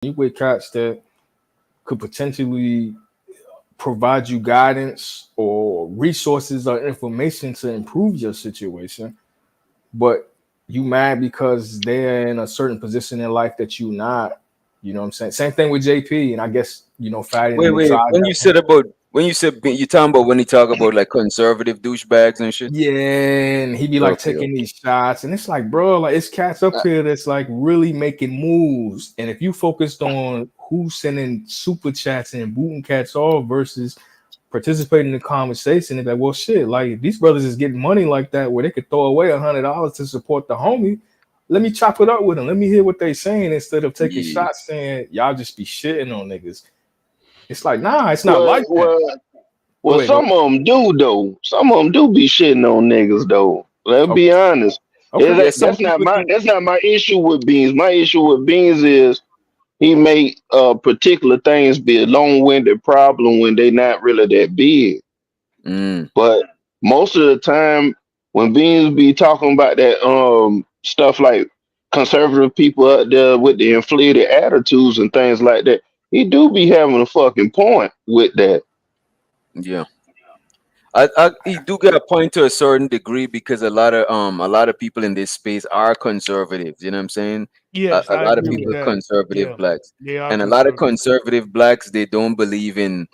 You with cats that could potentially provide you guidance or resources or information to improve your situation, but you mad because they're in a certain position in life that you not. You know what I'm saying? Same thing with JP, and I guess fighting Wait, and wait. tried When that you one. said about when you said you talking about when he talk about like conservative douchebags and shit. Yeah, and he be like Okay, taking okay. these shots, and it's like, bro, like it's cats up Uh, here that's like really making moves. And if you focused on who's sending super chats and booting cats off versus participating in the conversation, and like, well, shit, like these brothers is getting money like that where they could throw away $100 to support the homie. Let me chop it up with them. Let me hear what they saying instead of taking yeah. shots saying y'all just be shitting on niggas. It's like, nah, it's not Well, like that. well, Go well. ahead, go ahead. Some of them do though. Some of them do be shitting on niggas though. Let's be Okay, honest. okay. Yeah, some people do. That's not my issue with Beans. My issue with Beans is he make particular things be a long winded problem when they not really that big. Mm, But most of the time, when Beans be talking about that stuff like conservative people out there with the inflated attitudes and things like that, he do be having a fucking point with that. yeah. I you do get a point to a certain degree because a lot of people in this space are conservatives. You know what I'm saying? Yes, A I lot of agree people with are that. conservative Yeah, blacks, they are and a lot of conservative. conservative blacks they don't believe in.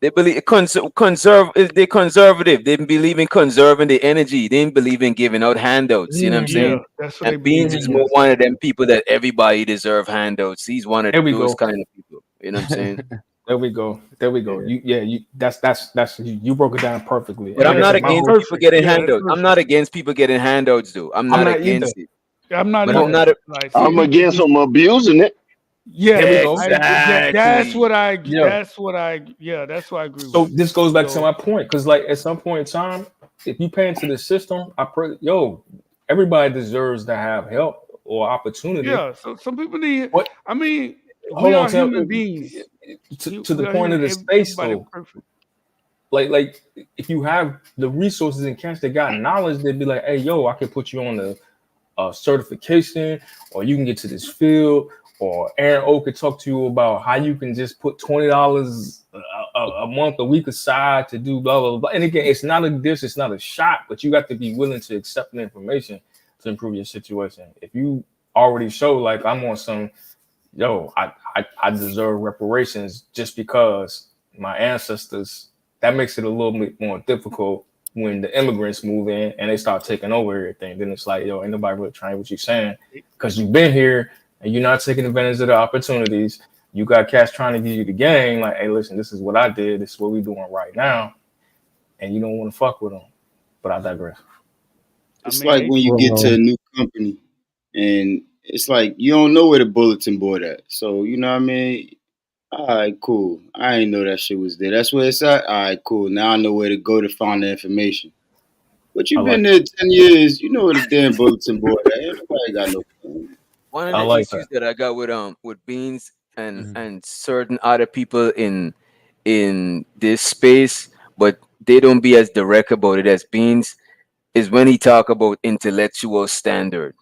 They believe conserve. They conservative. They believe in conserving the energy. They didn't believe in giving out handouts. You know what I'm Mm-hmm. Yeah, saying? that's what And they Beans believe is in. Mm-hmm. more one of them people that everybody deserve handouts. He's one of There we those go. kind of people. You know what I'm saying? There we go. There we go. Yeah. You that's you broke it down perfectly. But And I'm like I Yeah, not said, my that's against whole people perfect. getting Yeah, that's handouts. I'm not perfect. against people getting handouts, though. I'm I'm not not either. against it. I'm not But I'm either. not a Like some I'm people against just them abusing it. There we yes, go. I that's exactly. what I Yeah. that's what I yeah, that's what I agree So with. this goes back to So my point because like at some point in time, if you pay into the system, everybody deserves to have help or opportunity. yeah, so some people need. What? I mean, we Hold on. are human beings. To the We are point human. of the space Everybody though. perfect. Like if you have the resources and cats that got knowledge, they'd be like, hey, yo, I can put you on the certification, or you can get to this field, or Aaron O could talk to you about how you can just put $20 a month, a week aside to do blah blah blah. And again, it's not a dish, it's not a shot, but you got to be willing to accept the information to improve your situation. If you already show like I'm on some, I deserve reparations just because my ancestors, that makes it a little bit more difficult when the immigrants move in and they start taking over everything. Then it's like, yo, ain't nobody really trying what you're saying because you've been here and you're not taking advantage of the opportunities. You got cats trying to give you the game, like, hey, listen, this is what I did, this is what we're doing right now, and you don't want to fuck with them. But I digress. I It's mean, like they when you get to Well, a new company and it's like you don't know where the bulletin board at. So you know what I mean? All right, cool. I ain't know that shit was there. That's where it's at. All right, cool. Now I know where to go to find the information. But I you've like been there 10 years. You know where the damn bulletin board at. Ain't nobody got no phone. One of I the like issues that. that I got with Beans mhm. and certain other people in this space, but they don't be as direct about it as Beans, is when he talk about intellectual standard.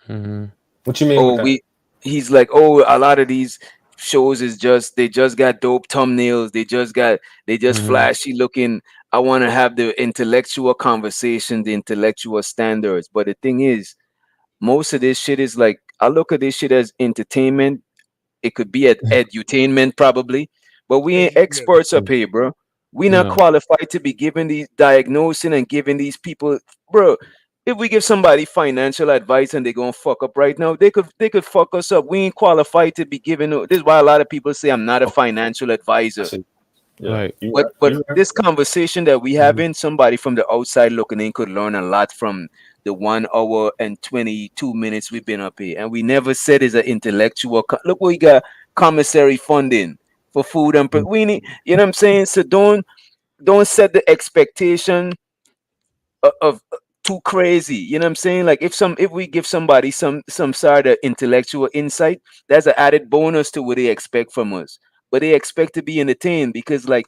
Mhm. What you mean with Oh, that? he's like, oh, a lot of these shows is just they just got dope thumbnails, they just Mhm. flashy looking. I want to have the intellectual conversation, the intellectual standards. But the thing is, most of this shit is like I look at this shit as entertainment. It could be at edutainment probably, but we ain't yeah, experts up here, bro. We not No. qualified to be giving these diagnosing and giving these people, bro. If we give somebody financial advice and they gonna fuck up right now, they could fuck us up. We ain't qualified to be giving. This is why a lot of people say I'm not a Okay, financial I advisor. see. Yeah, Right. you But right. but You right. this conversation that we Mhm. having, somebody from the outside looking in could learn a lot from the 1 hour and 22 minutes we've been up here, and we never said it's an intellectual. Look, we got commissary funding for food and Mhm. we need. You know what I'm saying? So don't set the expectation of too crazy. You know what I'm saying? Like if we give somebody some sort of intellectual insight, that's an added bonus to what they expect from us. But they expect to be entertained because like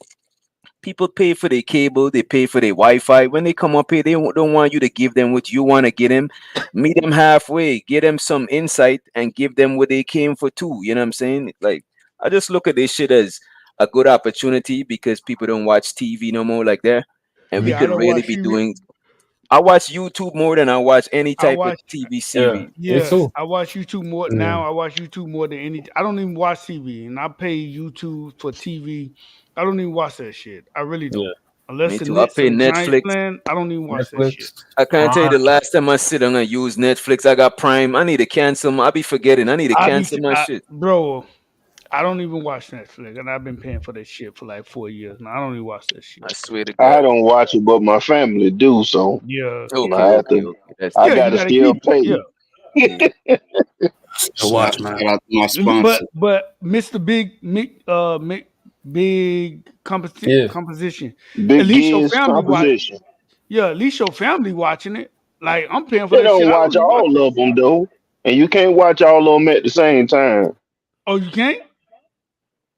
People pay for their cable, they pay for their Wi-Fi. When they come up here, they don't want you to give them what you want to get them. Meet them halfway, get them some insight, and give them what they came for too. You know what I'm saying? Like, I just look at this shit as a good opportunity because people don't watch TV no more like that, and we Yeah, I could don't really watch be TV. doing. I watch YouTube more than I watch any I type of watch. TV Yeah, series. me Yes, too. I watch YouTube more now. I watch YouTube more than any. I don't even watch TV, and I pay YouTube for TV. I don't even watch that shit. I really don't. Yeah, Unless Me the too. I Nets or pay the Giants Netflix. playing, I don't even watch that shit. Netflix, I can't tell you Prime. the last time I sit down and use Netflix. I got Prime. I need to cancel. I be forgetting. I need to cancel my shit. Bro. I don't even watch Netflix, and I've been paying for that shit for like 4 years now. I don't even watch that shit. I swear to I God. don't watch it, but my family do. So Yeah, Okay, I yeah, have okay, to. okay. That's I yeah. You gotta different. got to still keep it. Yeah, pay. Yeah. Shout, Watch, man. shout out to my sponsor. but Mr. Big Yeah, composition. At Big least your Giz family watch. composition. Yeah, at least your family watching it. Like I'm paying for They that shit. don't I don't watch even watch that all of shit. them though, and you can't watch all of them at the same time. Oh, you can't?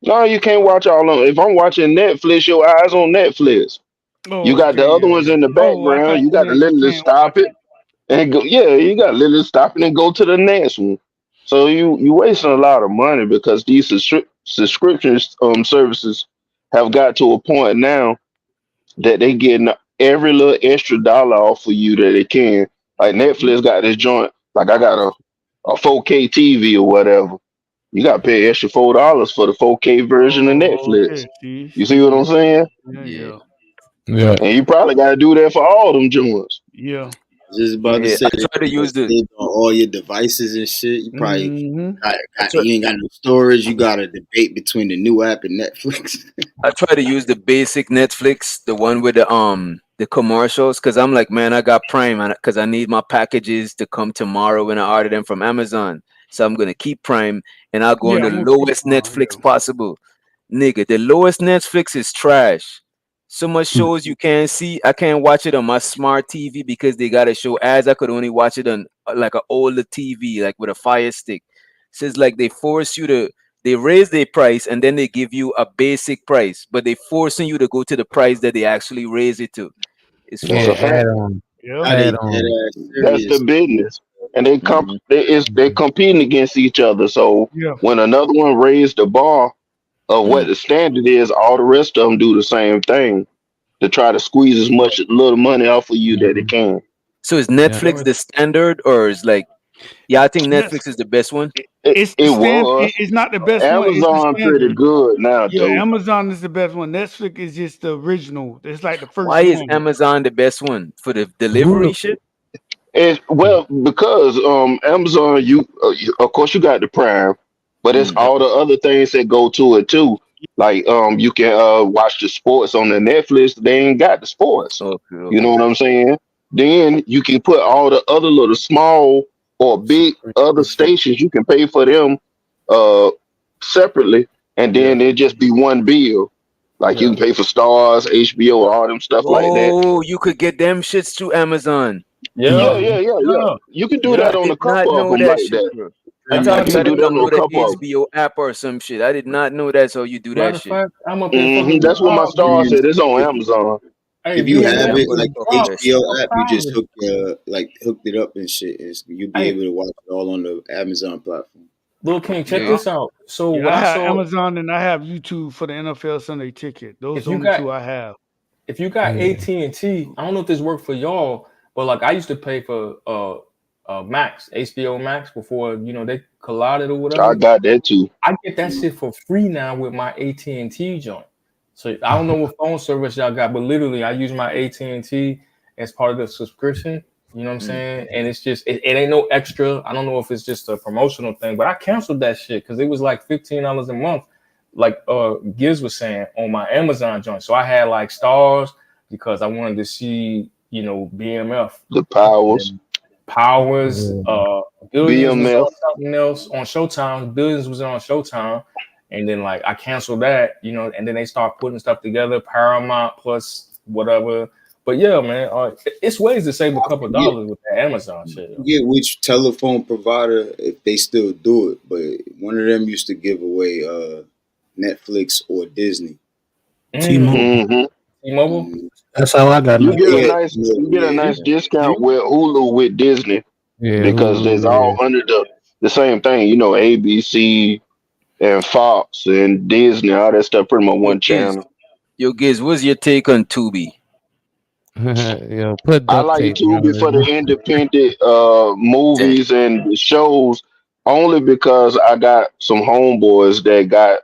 No, you can't watch all of them. If I'm watching Netflix, your eyes on Netflix. You Oh, got okay, the other yeah, ones yeah. in the Oh, I background. thought You you got to meant you literally can't stop watch it it. and go. Yeah, you got to literally stop it and go to the next one. So you wasting a lot of money because these subscriptions services have got to a point now that they getting every little extra dollar off for you that they can. Like Mhm. Netflix got this joint. Like I got a 4K TV or whatever. You got to pay extra $4 for the 4K version of Oh, Netflix. okay. See, You see what I'm yeah, saying? yeah, Yeah. yeah, Yeah. And you probably got to do that for all them joints. yeah. Just about to Yeah. say I that try to you use the saved on all your devices and shit. You probably Mm-hmm. I try you ain't got no storage. You got a debate between the new app and Netflix. I try to use the basic Netflix, the one with the commercials, because I'm like, man, I got Prime, because I need my packages to come tomorrow when I order them from Amazon. So I'm gonna keep Prime and I'll go on Yeah, the I'm gonna keep lowest Netflix possible. Nigga, the lowest Netflix is trash. So much shows you can't see. I can't watch it on my smart TV because they gotta show ads. I could only watch it on like an older TV, like with a Fire Stick. So it's like they force you to. They raise their price and then they give you a basic price, but they forcing you to go to the price that they actually raise it to. It's That's Yeah, a fucked up. fact. add on. Yeah. Now they Add dead on. ass That's the serious. business, and Mhm. they competing against each other. So Yeah. when another one raised the bar of what Mm. the standard is, all the rest of them do the same thing to try to squeeze as much little money off of you that they Mhm. can. So is Yeah. Netflix the standard, or is like, yeah, I think Yes. Netflix is the best one. It's the It stand. was It's not the best one. It's the Amazon pretty standard. good now, Yeah, dude. Amazon is the best one. Netflix is just the original. It's like the Why first is one. Amazon the best one for the Who delivery the shit? And well, because Amazon, of course you got the Prime, but it's Mm. all the other things that go to it too. Like you can watch the sports on the Netflix. They ain't got the sports. Okay, You know okay. what I'm saying? Then you can put all the other little small or big other subscription. stations. You can pay for them uh separately, and Yeah, then it just be one bill. Like you yeah. can pay for Stars, HBO, all them stuff like that. Oh, you could get them shits through Amazon. Yeah, Yeah, yeah, Mhm. yeah, yeah. yeah, You can do yeah. I that on did a not couple of know them that like shit, that. bro. I As a thought matter you of You had can fact, to do that on a download an couple of them. HBO app or some shit. I did not know that's how you do that matter of shit. fact, I'm up here fucking with That's what my star B. said. It's on Amazon. Hey, If you B and have M Yeah, I'm it gonna just like fuck the with that dropped shit. HBO a app, you just power. hooked it up and shit, and you'll be Hey, able to watch it all on the Amazon platform. Lil King, check Yeah. Yeah, this out. So yeah. what I I have saw, Amazon and I have YouTube for the NFL Sunday Ticket. Those if are the you only got two I have. if you got Yeah. AT&T, I don't know if this worked for y'all, but like I used to pay for Max, HBO Max before they collided or I whatever. got that too. I get that shit for free now with my AT&T joint. So I don't know what phone service y'all got, but literally I use my AT&T as part of the subscription. You know what I'm Mm. saying? And it's just it ain't no extra. I don't know if it's just a promotional thing, but I canceled that shit because it was like $15 a month, like Giz was saying on my Amazon joint. So I had like stars because I wanted to see BMF The and Powers, then Powers, Yeah. Billions was BMF. on something else on Showtime. Billions was on Showtime, and then like I canceled that, and then they start putting stuff together, Paramount plus whatever. But yeah, man, it's ways to save a I couple of forget, dollars with that Amazon shit. forget which telephone provider if they still do it, but one of them used to give away Netflix or Disney. Mm. T-Mobile. Mm-hmm. T-Mobile. That's how I got You it. get a Yeah, nice yeah, you get a yeah. nice You discount with Hulu with Disney Yeah, because it's all Hulu. under the same thing. You know, ABC and Fox and Disney, all that stuff, pretty much Yo, one Giz, channel. what's your take on Tubi? Yeah. Yo, put I duct like tape Tubi around for the it. independent Damn. movies and the shows only because I got some homeboys that got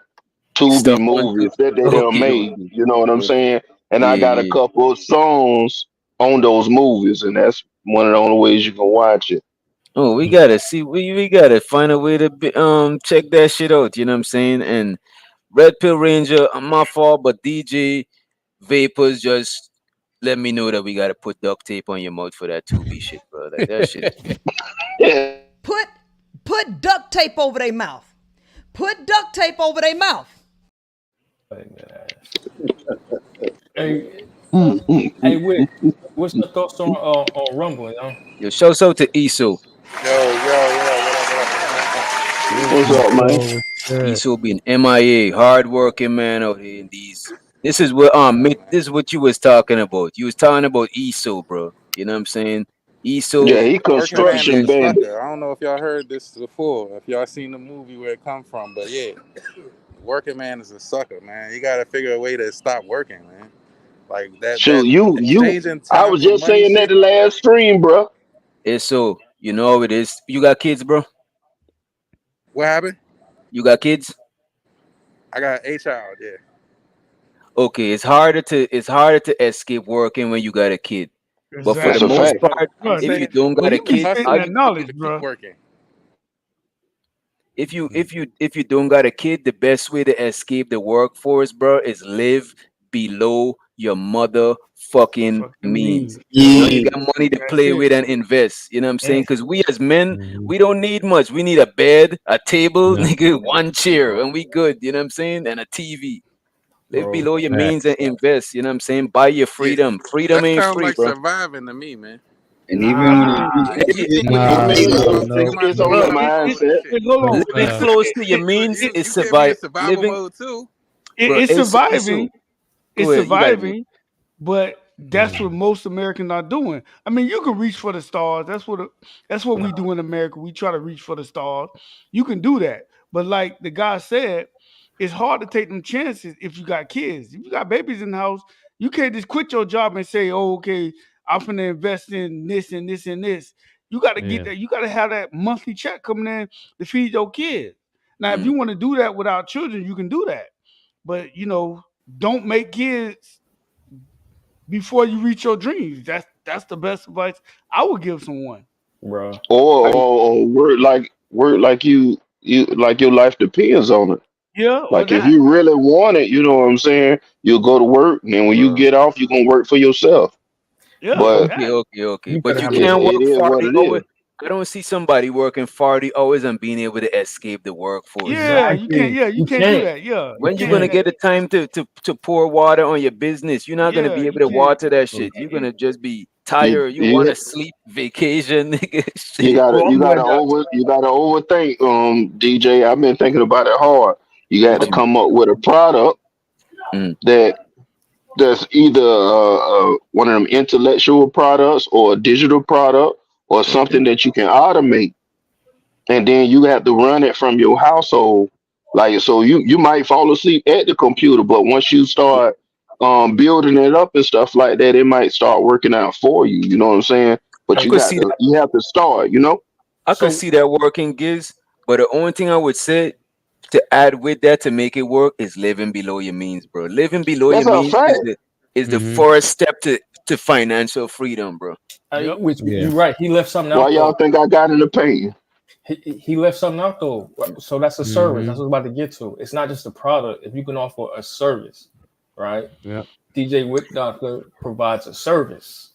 Tubi Stuff on movies Tubi. that they done Okay, made. okay, You know what I'm okay. saying? And I Yeah, got a yeah. couple of songs on those movies, and that's one of the only ways you can watch it. Oh, we gotta see. We gotta find a way to check that shit out. You know what I'm saying? And Red Pill Ranger, my fault, but DJ Vapors just let me know that we gotta put duct tape on your mouth for that 2B shit, bro. Like that shit is Yeah. Put put duct tape over their mouth. Put duct tape over their mouth. Hey, Mm, mm, hey, mm. Wick, what's your thoughts on Rumble? You know? yo. Shouts out to Iso. What's up, man? Oh shit. Iso being MIA, hard working man out here in these. This is what this is what you was talking about. You was talking about Iso, bro. You know what I'm saying? Iso, Yeah, he Working man is construction a bandit. sucker. I don't know if y'all heard this before, if y'all seen the movie where it come from, but yeah, working man is a sucker, man. You gotta figure a way to stop working, man. Like that Shoot, you. exchanging I time was for just money saying that shit. the last stream, bro. Iso. You know how it is. You got kids, bro? What happened? You got kids? I got a child, yeah. Okay, it's harder to escape working when you got a kid. But for the That's a Exactly. most fact. part, I'm Bro, if you saying don't but got a you be kid, spitting all that you hustle knowledge, to keep bro. working. if you don't got a kid, the best way to escape the workforce, bro, is live below your motherfucking Fucking means. mean. You Yep. know, you Yeah. got money to That's play it. with and invest. You know what I'm saying? And Because we as men, Mhm. we don't need much. We need a bed, a table, Yeah. nigga, one chair, and we good. You know what I'm saying? And a TV. Live Bro, below your means Facts. and invest. You know what I'm saying? Buy your Yeah. freedom. Freedom That ain't sounds free, like bro. surviving to me, man. And nah, even when nah, it, Anything Living with I Nah, anything mean, is no, about no. taking my it's on freedom the and all that mindset. shit. hold on. living Nah. close to your So means is you can't be in survive. survival Living, mode too. bro. It's So surviving. go It's ahead. You got it, man. surviving. But that's what most Americans are doing. I mean, you can reach for the stars. That's what we do in America. We try to reach for the stars. You can do that. But like the guy said, it's hard to take them chances if you got kids. If you got babies in the house, you can't just quit your job and say, "Oh, okay, I'm gonna invest in this and this and this." You got to get Yeah. that. You got to have that monthly check coming in to feed your kids. Now, if Mm. you want to do that without children, you can do that. But don't make kids before you reach your dreams. That's the best advice I would give someone. bro. Or I work like you like your life depends on it. Yeah, or Like if that. you really want it, you know what I'm saying, you'll go to work, and then when you bro, get off, you're gonna work for yourself. Yeah, bro, But Okay, that. okay, okay. you But gotta you have a can't it work is what 40 it hours. is. I don't see somebody working 40 hours and being able to escape the workforce. Yeah, you can't. exactly. Yeah, you You can't do can't. that. Yeah, You you When you can't do gonna can't. get that. the time to pour water on your business? You're not gonna Yeah, be able you to can't. water that Bro, shit. You're You, gonna just be You tired. You you wanna sleep, vacation, nigga. you Shit. gotta bro, you I'm gotta glad y'all. over you gotta overthink. DJ, I've been thinking about it hard. You got What to you mean? come up with a product Mm, that that's either one of them intellectual products or a digital product or okay. something that you can automate, and then you have to run it from your household. Like so, you might fall asleep at the computer, but once you start building it up and stuff like that, it might start working out for you. You know what I'm saying? But I Hey, could see that. you have to start. You know, I could so see that working, gigs. But the only thing I would say to add with that to make it work is living below your means, bro. Living below your that's a means fact. is the Mm-hmm. first step to financial freedom, bro. yep. which Yeah. you're right. He left something Why out y'all though. think I got in the pain? He left something out though. So that's a service. That's Mm-hmm. what I'm about to get to. It's not just a product. If you can offer a service, right? Yeah. DJ Wick Doctor provides a service,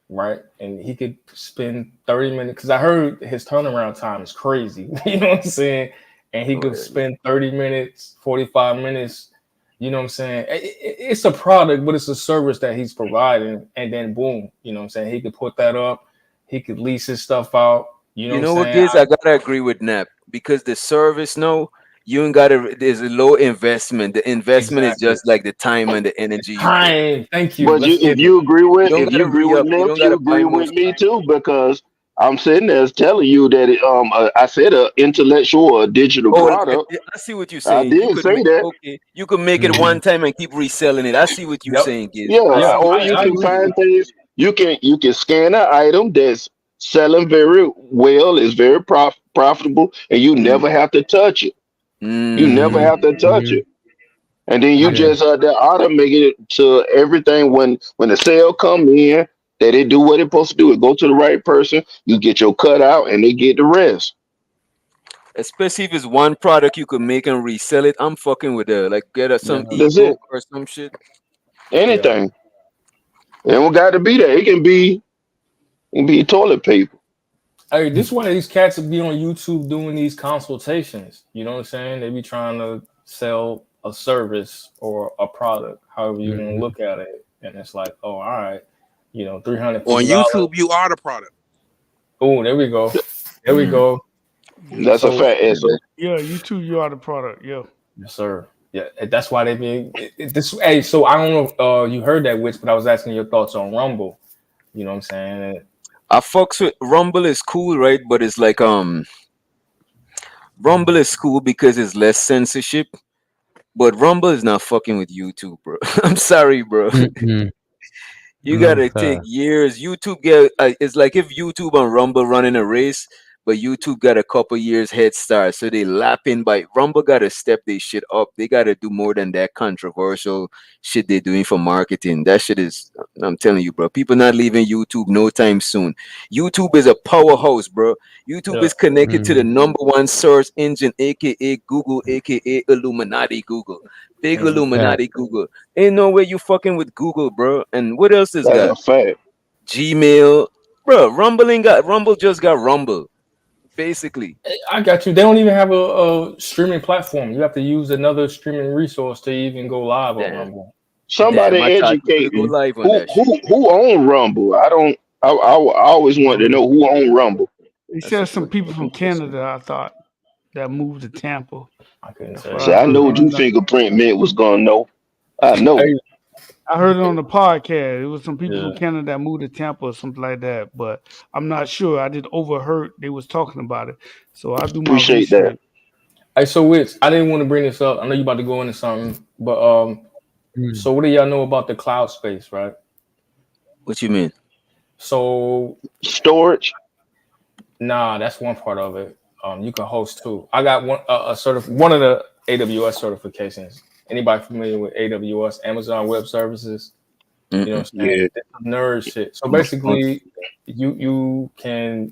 right? And he could spend 30 minutes because I heard his turnaround time is crazy. You know what I'm saying? And he Go could ahead, man. spend 30 minutes, 45 minutes. You know what I'm saying? It's a product, but it's a service that he's providing. And then boom, you know what I'm saying? He could put that up. He could lease his stuff out. You know You what I'm know what, saying? Giz? I gotta agree with Nap because the service, no, you ain't gotta. There's a low investment. The investment is Exactly. just like the time and the energy you put. Time. Thank you. But Let's if get it. you agree You with don't if you gotta agree re with up. You don't Nips, you gotta agree buy more with me time. too because I'm sitting there telling you that I said a intellectual or digital Oh, product. I see what you're I saying. You did could say make that. okay. You could make it Mhm. one time and keep reselling it. I see what you're Yep. saying, Giz. Yeah, I Yeah. see what or you're you I can saying. agree. find things. You can scan an item that's selling very well, is very profitable, and you Mm, never have to touch it. You never Mhm. have to mm, touch Mhm. it. And then you Yeah. just that automate it to everything when the sale come in that it do what it's supposed to do. It go to the right person. You get your cut out, and they get the rest. especially if it's one product you could make and resell it. I'm fucking with it. Like get some Yeah. That's it. ebook or some shit. Yeah. Anything. It don't got to be that. It can be toilet paper. Hey, this one of these cats will be on YouTube doing these consultations. You know what I'm saying? They be trying to sell a service or a product, however you want to Mhm. look at it. And it's like, oh, all right, On $350. YouTube, you are the product. Oh, there we go. There we Mm. go. Yeah. That's a So, fact, SO. Yeah, you too. You are the product. Yeah. yes, sir. Yeah, that's why they be this. Hey, so I don't know if you heard that, Witch, but I was asking your thoughts on Rumble. You know what I'm saying? I fucks with Rumble is cool, right? But it's like Rumble is cool because it's less censorship. But Rumble is not fucking with YouTube, bro. I'm sorry, bro. Mhm. You No, gotta take sir. years. YouTube get it's like if YouTube and Rumble running a race, but YouTube got a couple years head start, so they lapping by Rumble. Gotta step their shit up. They gotta do more than that controversial shit they're doing for marketing. That shit is, I'm telling you, bro. People not leaving YouTube no time soon. YouTube is a powerhouse, bro. YouTube Yeah. is connected to the Mhm. number one search engine, aka Google, aka Illuminati Google. Big Hmm. Fact. Illuminati Google. Ain't no way you fucking with Google, bro. And what else is That's got? a fact. Gmail, bro. Rumble just got Rumble, basically. I got you. They don't even have a streaming platform. You have to use another streaming resource to even go live on Damn, Rumble. Somebody damn. I thought you educate could go me. live on Who that shit. who who own Rumble? I don't. I always wanted to know who owned Rumble. They That's a said some good people from question. Canada. I thought that moved to Tampa. I couldn't That's tell what See, you. I I know heard. what you fingerprint meant was gonna know. I know. Hey, I heard it on the podcast. It was some people yeah. from Canada that moved to Tampa or something like that, but I'm not sure. I just overheard they was talking about it, so I'll do my Appreciate that. research. Hey, so Witch, I didn't want to bring this up. I know you about to go into something, but Mm. so what do y'all know about the cloud space, right? What you mean? So Storage. nah, that's one part of it. You can host too. I got one of the AWS certifications. Anybody familiar with AWS, Amazon Web Services? You know Mm-mm. what I'm saying? Yeah. It's some nerd shit. So I'm a front. basically, you can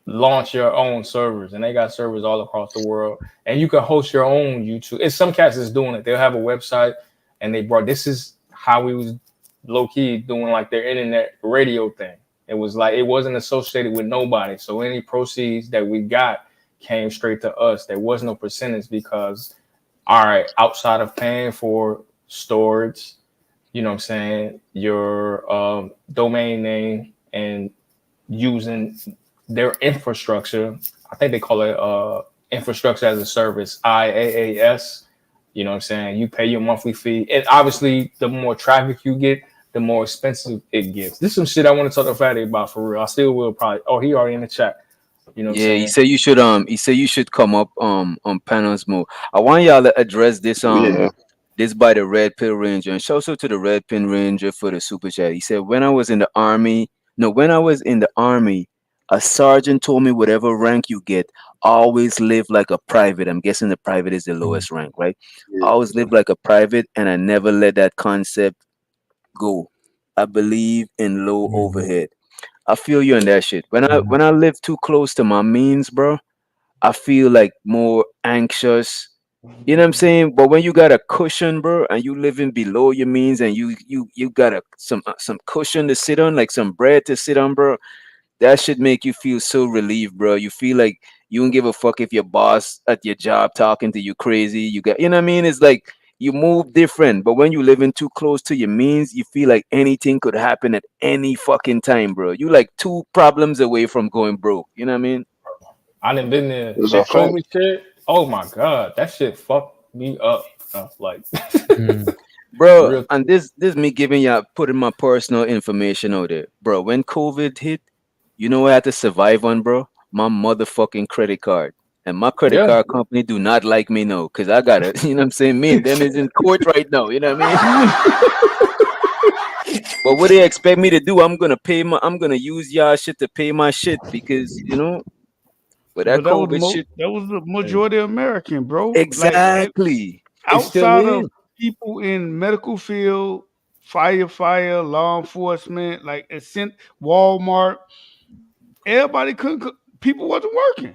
launch your own servers, and they got servers all across the world, and you can host your own YouTube. And some cats is doing it. They'll have a website, and they brought this is how we was low key doing like their internet radio thing. It was like it wasn't associated with nobody, so any proceeds that we got came straight to us. There was no percentage because all right, outside of paying for storage, you know what I'm saying, your domain name and using their infrastructure. I think they call it infrastructure as a service, IaaS. You know what I'm saying? You pay your monthly fee. And obviously, the more traffic you get, the more expensive it gets. This is some shit I want to talk to Fatty about for real. I still will probably. Oh, he already in the chat. You know what I'm Yeah, he saying? said you should he said you should come up on panels more. I want y'all to address this Yeah. this by the Red Pill Ranger, and shout out to the Red Pill Ranger for the super chat. He said when I was in the army, no, when I was in the army, a sergeant told me whatever rank you get, always live like a private. I'm guessing the private is the Mm. lowest rank, right? Always live like a private, and I never let that concept go. I believe in low Mhm. overhead. I feel you on that shit. Mhm. When I live too close to my means, bro, I feel like more anxious. You know what I'm saying? But when you got a cushion, bro, and you living below your means, and you got some cushion to sit on, like some bread to sit on, bro, that should make you feel so relieved, bro. You feel like you don't give a fuck if your boss at your job talking to you crazy. You got, you know what I mean? It's like you move different, but when you living too close to your means, you feel like anything could happen at any fucking time, bro. You like two problems away from going broke. You know what I mean? I done been there. It's a That fact. COVID shit. Oh my god, that shit fucked me up. Like Mm. Bro, real. and this me giving you putting my personal information out there. Bro, when COVID hit, you know what I had to survive on, bro? My motherfucking credit card. And my credit Yeah. card company do not like me no, because I got it. You know what I'm saying? Me and them is in court right now. You know what I mean? But what they expect me to do, I'm gonna use y'all shit to pay my shit because with that But that was COVID shit. that was the majority American, bro. Like Exactly. It still outside of is. people in medical field, fire, law enforcement, like Walmart, everybody couldn't. People wasn't working.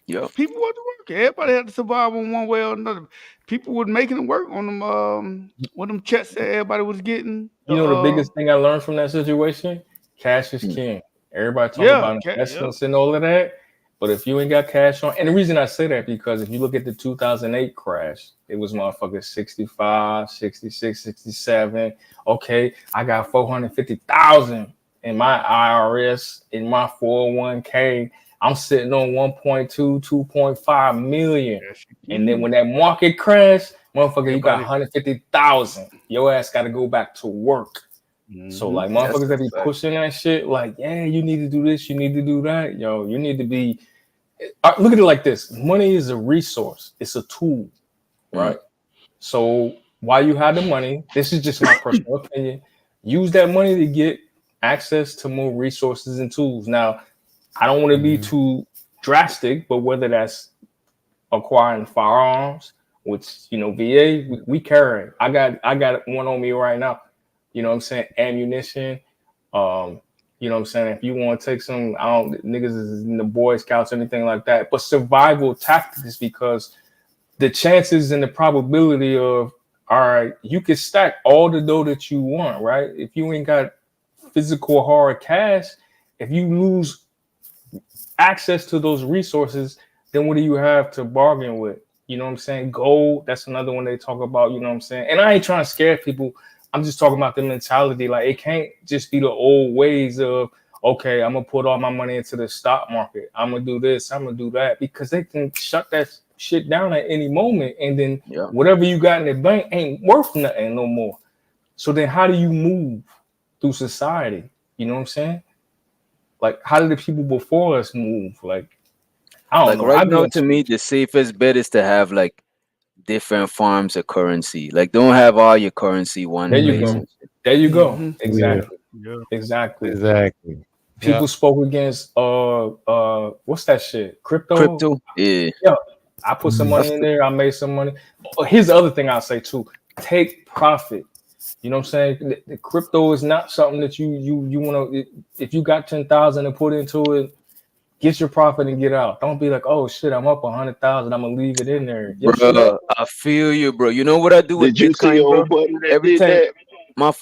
Yep. People wasn't working. Everybody had to survive in one way or another. People were making it work on them. With them checks that everybody was getting. You know the biggest thing I learned from that situation? Cash is Mm. king. Everybody talk Yeah, about yeah. investments and all of that, but if you ain't got cash on, and the reason I say that because if you look at the 2008 crash, it was motherfuckers 65, 66, 67. Okay, I got 450,000 in my IRS, in my 401k. I'm sitting on 1.2, 2.5 million. That's And then key. when that market crashed, motherfucker, you got Everybody. 150,000. Your ass got to go back to work. So Mhm. like That's motherfuckers a that be fact. pushing that shit, like, yeah, you need to do this, you need to do that. Yo, you need to be. Look at it like this: money is a resource, it's a tool, Mm. right? So while you have the money, this is just my personal opinion. Use that money to get access to more resources and tools. Now, I don't want to be Mm. too drastic, but whether that's acquiring firearms, which VA we carry. I got one on me right now. You know what I'm saying? Ammunition. You know what I'm saying? If you want to take some, I don't niggas is in the Boy Scouts or anything like that, but survival tactics because the chances and the probability of all right, you can stack all the dough that you want, right? If you ain't got physical hard cash, if you lose access to those resources, then what do you have to bargain with? You know what I'm saying? Gold, that's another one they talk about, you know what I'm saying? And I ain't trying to scare people. I'm just talking about the mentality. Like it can't just be the old ways of, okay, I'm gonna put all my money into the stock market. I'm gonna do this, I'm gonna do that, because they can shut that shit down at any moment. And then Yeah. whatever you got in the bank ain't worth nothing no more. So then how do you move through society? You know what I'm saying? Like, how did the people before us move? Like, I don't Like know. right I now, be to me, the safest bet is to have like different forms of currency. Like don't have all your currency one there you place Mm. go. and shit. There you go. Mhm. Yeah. Exactly. Yeah. Exactly. Exactly. Yeah. People spoke against what's that shit? Crypto. Crypto, yeah. Yeah. I put some Mm. money That's in the, there. I made some money. Oh, here's the other thing I'll say too. Take profit. You know what I'm saying? The crypto is not something that you want to. If you got 10,000 to put into it, get your profit and get out. Don't be like, oh shit, I'm up 100,000. I'm gonna leave it in there. Your shit up. bro. I feel you, bro. You know what I do with Did you see Bitcoin, bro? old buddy that Every did time that?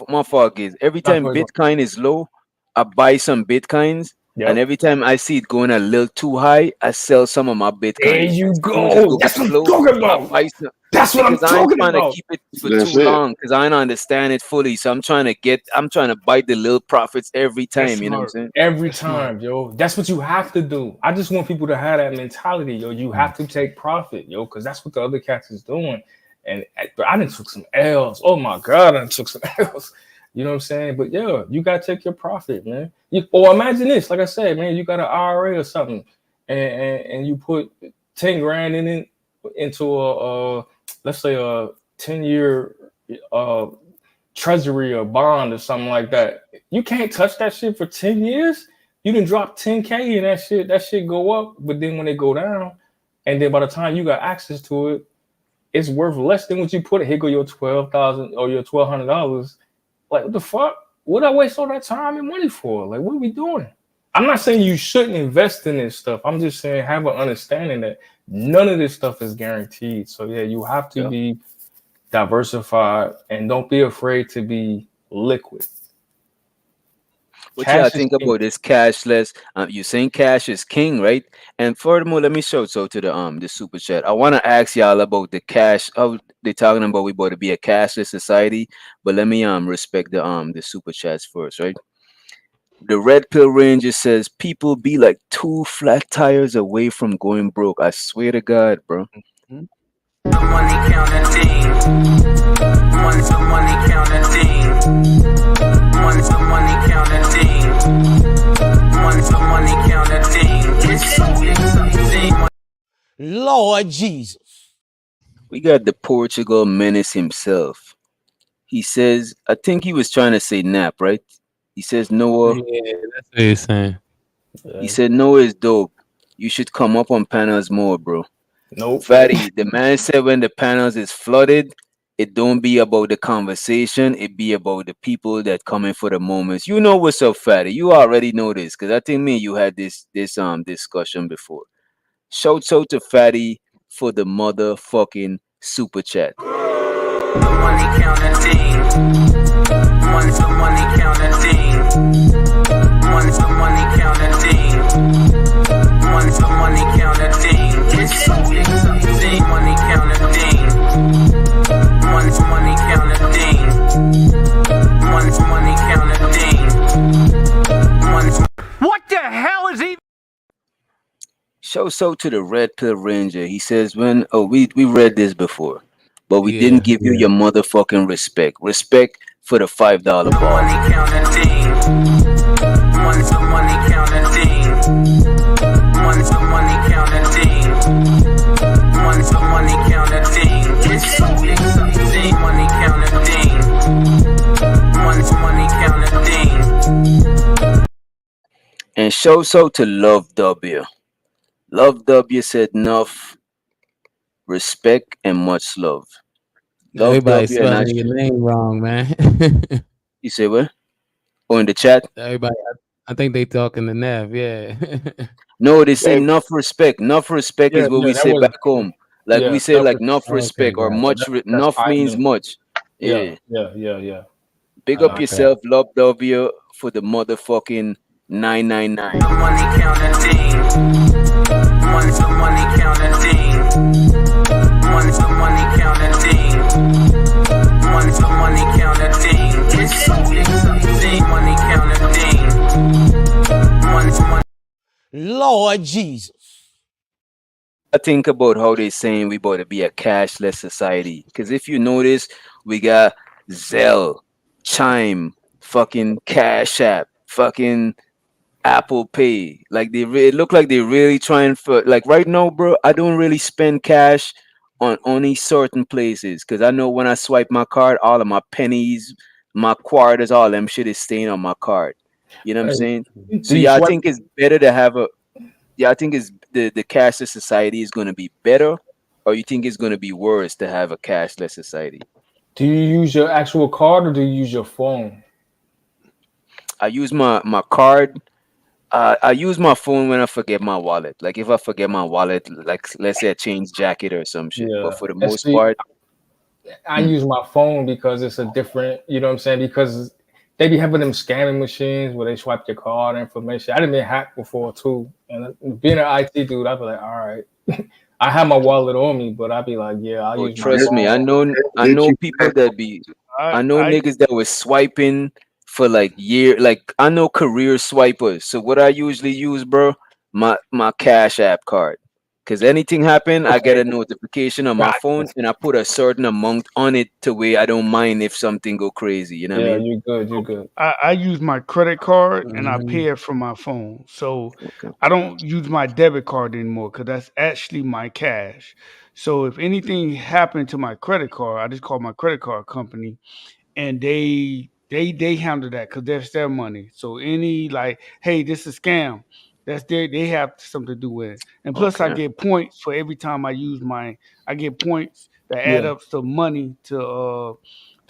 my fault is every Not time for go. Bitcoin is low, I buy some Bitcoins, and Yep. every time I see it going a little too high, I sell some of my There Bitcoins. you As soon as it's go. going That's what I'm low, talking I about. buy some That's what I'm because I ain't talking trying to about. keep it for too That's it. long because I don't understand it fully. So I'm trying to bite the little profits every That's time. You know what I'm smart. saying? Every That's smart. time, yo. That's what you have to do. I just want people to have that mentality, yo. You Mm. have to take profit, yo, because that's what the other cats is doing. And but I done took some L's. Oh my god, I done took some L's. You know what I'm saying? But yeah, you gotta take your profit, man. Or imagine this, like I said, man, you got an IRA or something, and you put 10 grand in it into a let's say a 10-year uh treasury or bond or something like that. You can't touch that shit for 10 years. You can drop 10K and that shit go up, but then when they go down, and then by the time you got access to it, it's worth less than what you put it. Here go your 12,000 or your $1,200. Like what the fuck? What I waste all that time and money for? Like what are we doing? I'm not saying you shouldn't invest in this stuff. I'm just saying have an understanding that none of this stuff is guaranteed. So yeah, you have to Yeah. be diversified and don't be afraid to be liquid. What y'all Cash is think king. about this cashless? You saying cash is king, right? And furthermore, let me show so to the super chat. I want to ask y'all about the cash. Oh, they talking about we about to be a cashless society, but let me respect the super chats first, right? The Red Pill Ranger says people be like 2 flat tires away from going broke. I swear to God, bro. Mhm. Money counting thing. Money counting thing. Money counting thing. Money counting thing. Lord Jesus. We got the Portugal menace himself. He says, I think he was trying to say nap, right? He says Noah. Yeah, that's what he's saying. He said Noah is dope. You should come up on panels more, bro. Nope. Fatty, the man said when the panels is flooded, it don't be about the conversation, it be about the people that come in for the moments. You know what's up, Fatty. You already know this, because I think me and you had this discussion before. Shouts out to Fatty for the motherfucking super chat. Money counting thing. Money counting thing. Money counting thing. Money counting thing. Money counting thing. Money counting thing. Money counting thing. What the hell is he? Shouts out to the Red Pill Ranger. He says we read this before, but we Yeah, didn't give you your motherfucking respect. Respect for the $5 ball. Money counting thing. Money counting thing. Money counting thing. Money counting thing. Money counting thing. Money counting thing. And shouts out to Love W. Love W said enough respect and much love. Love everybody's W and I. spelling your name wrong, man. You say what? Oh, in the chat? Everybody, I think they talking to Nev. Yeah. No, they say Hey, enough respect. Enough respect Yeah, is what yeah, we that say was back home. Like we yeah, say that like was enough Okay, respect or gotcha. much. that's Enough means Ivan. much. Yeah, Yeah. yeah. Big up Okay. yourself, Love W, for the motherfucking 999. Money counting thing. Money counting thing. Money counting thing. Money counting thing. Money counting thing. Lord Jesus. I think about how they saying we about to be a cashless society. Because if you notice, we got Zelle, Chime, fucking Cash App, fucking Apple Pay. Like it look like they really trying for like right now, bro. I don't really spend cash on only certain places because I know when I swipe my card, all of my pennies, my quarters, all them shit is staying on my card. You know what I'm Hey, saying? do So you yeah, I swipe? think it's better to have a. Yeah, I think it's the cashless society is going to be better, or you think it's going to be worse to have a cashless society? Do you use your actual card or do you use your phone? I use my card. I use my phone when I forget my wallet. Like if I forget my wallet, like let's say I change jacket or some shit. But Yeah. for the And most see, part, I use my phone because it's a different, you know what I'm saying? Because they be having them scanning machines where they swipe your card information. I done been hacked before too. And being an IT dude, I'd be like, all right. I have my wallet on me, but I'd be like, yeah, I'll oh use my trust me, phone. I did know you people that be I know I niggas that was swiping for like like I know career swipers. So what I usually use, bro, my Cash App card. Cause anything happen, I get Okay, a notification on my got phone and I put a certain amount on it to where I don't mind if something go crazy. You know what I yeah, mean? you good, you good. I use my credit card and I Mhm. pay it from my phone. So Okay. I don't use my debit card anymore because that's actually my cash. So if anything happened to my credit card, I just call my credit card company and they handle that because that's their money. So any like, hey, this is a scam. That's they have something to do with it. And plus, I Okay. get points for every time I use my. I get points that add Yeah, up to money to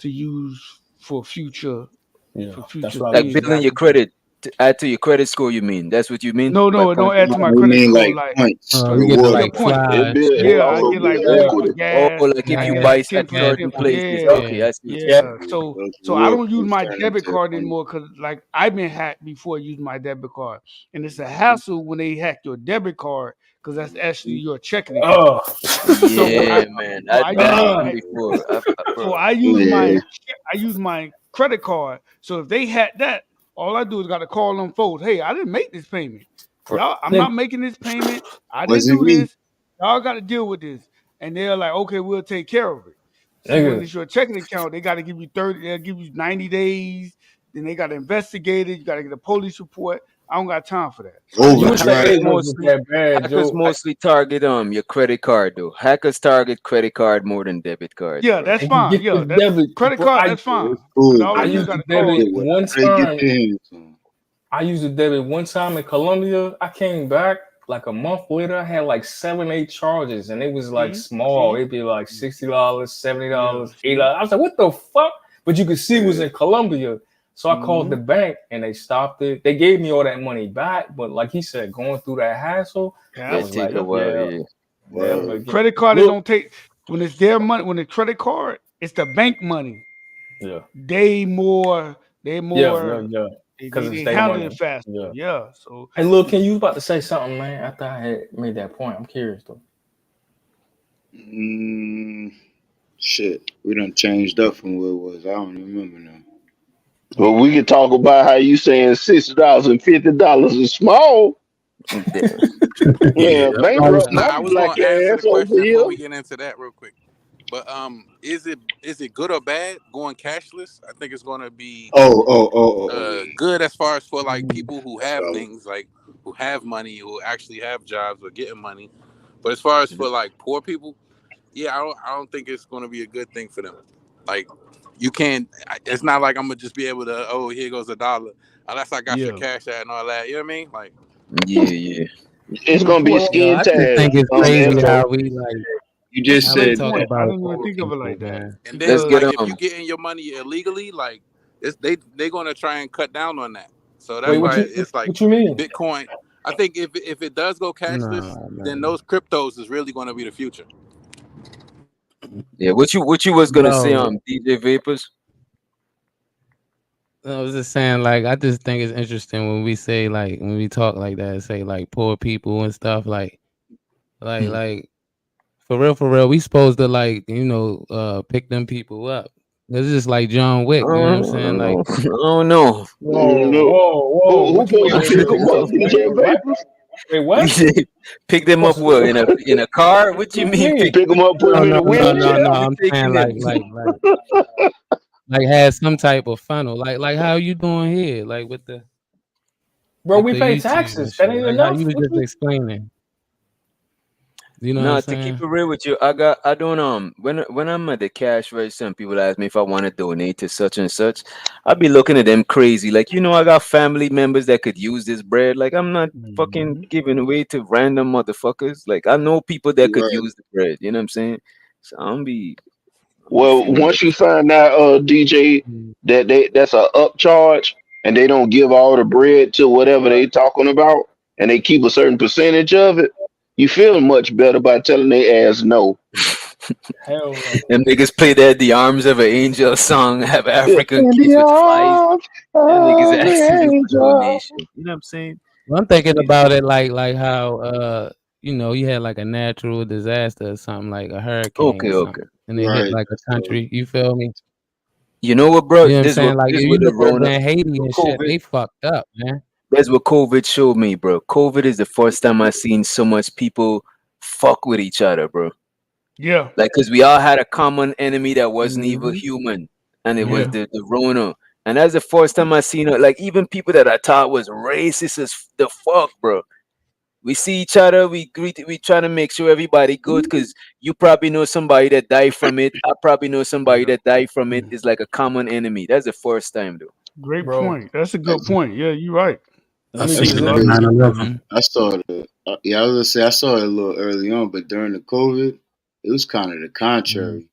use for future yeah. for That's future what I Like was things. building I your can do. credit to add to your credit score, you mean? That's what you mean by No, don't points? add to my I credit mean score. like Like points, You getting reward yeah, like points. points. flies. it Yeah, I also get like build yeah. points for equity. Oh, gas. like if I you get Yeah. buy like at 10% certain for places. yeah, Okay, Yeah. I see what you Yeah, mean. yeah. So I Reward don't use points my turn debit into card points. anymore because like I've been hacked before I used my debit card, and it's a hassle when they hack your debit card because that's actually your checking account. oh, So Yeah, man, I that use happened my before. so Bro, I use Yeah. my I use my credit card. So if they hack that, all I do is got to call them folks. Hey, I didn't make this payment. Y'all, I'm Nigga, not making this payment. I didn't Wasn't do me. this. Y'all got to deal with this. And they're like, okay, we'll take care of it. See, when nigga, it's your checking account, they got to give you 30, they'll give you 90 days. Then they got to investigate it. You got to get a police report. I don't got time for that. So I you just would cut think it Hackers it short. wasn't mostly that bad, hackers Joe. mostly target your credit card though. Hackers target credit card more than debit cards, Yeah, bro. that's And you fine. get Yeah, the that's debit, credit bro. card. That's fine. It's Because cool, all I but you used got the to call. debit get what one they get time. their hands on. I used the debit one time in Colombia. I came back like a month later. I had like 7, 8 charges, and it was like small. See? It'd be like $60, Yeah, $70, see? $8. I was like, what the fuck? But you could see it was Yeah. in Colombia. So I called the Mhm. bank and they stopped it. They gave me all that money back, but like he said, going through that hassle, I That was Hassle. like, take a Yep. while, yeah, yeah. yeah. Word. But Credit card, it look, don't take when it's their money. When the credit card, it's the bank money. yeah, They more. yeah, yeah, yeah. Because They it's their handle it money. faster. Yeah. Yeah. So Hey, look, can you about to say something, man? After I had made that point, I'm curious though. Shit, we done changed up from what it was. I don't even remember now. But we can talk about how you saying $60 and $50 is small. Damn. Yeah, That's probably bankrupt Nah, my I was black gonna answer the ass over question here. before we get into that real quick. But is it good or bad going cashless? I think it's gonna be Yeah. good as far as for like people who That's have solid. things, like who have money, who actually have jobs or getting money. But as far as for like poor people, yeah, I don't think it's gonna be a good thing for them. Like you can't. It's not like I'm gonna just be able to. Oh, here goes $1, unless I got your yeah, cash out and all that. You know what I mean? Like Yeah. It's good gonna be point. yo. skin I just tag, think it's crazy Esso. how we like You That's a just how we great said talk that. point. I about didn't even poor think of it people, like that. man. and then Let's Because get like if you getting your money illegally, like they're gonna try and cut down on that. So that's Wait, why it's like what you mean? Bitcoin. I think if it does go cashless, Nah, then man. those cryptos is really gonna be the future. Yeah, what you was gonna say Bro, DJ Vapors? I was just saying, like, I just think it's interesting when we say, like, when we talk like that, say, like, poor people and stuff, like, for real, we supposed to, like, pick them people up. It's just like John Wick, you know what I'm saying? Like, Oh no. Whoa, No. whoa, whoa! Who What you supposed to wait, pick wait, them wait, up? wait, DJ what? Vapors? Wait, what? Pick them up Supposed what to, in a car? What what you you mean mean? Pick them up, put them in a wheelchair? You I'm saying, taking them? like, had some type of funnel, like how you doing here, like Bro, with we the pay YouTube and taxes. That shit, ain't like how enough. you was What just you? explaining. You know what I'm No, to keep saying? it real with you, I don't when I'm at the cash register and people ask me if I want to donate to such and such, I be looking at them crazy. Like, I got family members that could use this bread. Like, I'm not fucking Mhm. giving away to random motherfuckers. Like, I know people that could Right. use the bread. You know what I'm saying? So I'm be Well, feeling once that you shit. find out, DJ, Mm. that that's a upcharge, and they don't give all the bread to whatever Right. they talking about, and they keep a certain percentage of it, you feel much better by telling their ass no. Hell no. Them niggas play that "The Arms of an Angel" song, have Yeah. African In kids the with flies. arms Them niggas of asking you the for angel. donation. You know what I'm saying? Well, I'm thinking Crazy. about it like how you had like a natural disaster or something, like a hurricane or Okay. something, and it hit Right. like a So, country. You feel me? You know what, bro? You know what I'm This saying? what Like this if you what the look over Rona in Haiti and shit, COVID. they fucked up, man. That's what COVID showed me, bro. COVID is the first time I seen so much people fuck with each other, bro. Yeah. Like, cause we all had a common enemy that wasn't even Hmm. human, and it was Yeah. the Rona. And that's the first time I seen it. Like, even people that I thought was racist as the fuck, bro. We see each other, we greet, we try to make sure everybody good, cause you probably know somebody that died from it. I probably know somebody Yeah. that died from it. It's like a common enemy. That's the first time, though. Great Bro, point. That's a good that's point. Yeah, you're right. let I me that's seen a the present lot it. of crazy. people. 9/11. I saw the. Yeah, I was gonna say I saw it a little early on, but during the COVID, it was kind of the Mm. contrary.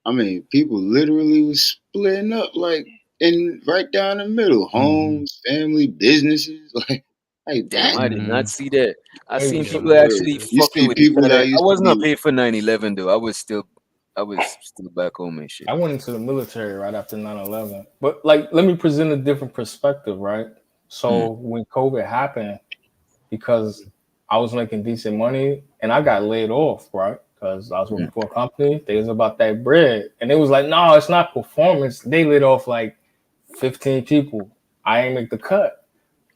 I mean, people literally was splitting up like in right down the middle, Mhm. homes, family, businesses, like Damn, that. I did not Mhm. see that. I Hey, seen Yeah, people that's Word. actually crazy. You fucking see with each people other. that I used to wasn't up be here for 9/11 though. I was still back home and shit. I went into the military right after 9/11. But like, let me present a different perspective, right? Mm. So when COVID happened, because I was making decent money and I got laid off, right? Because I was working Mm. for a company. They was about that bread. And it was like, no, it's not performance. They laid off like 15 people. I ain't make the cut.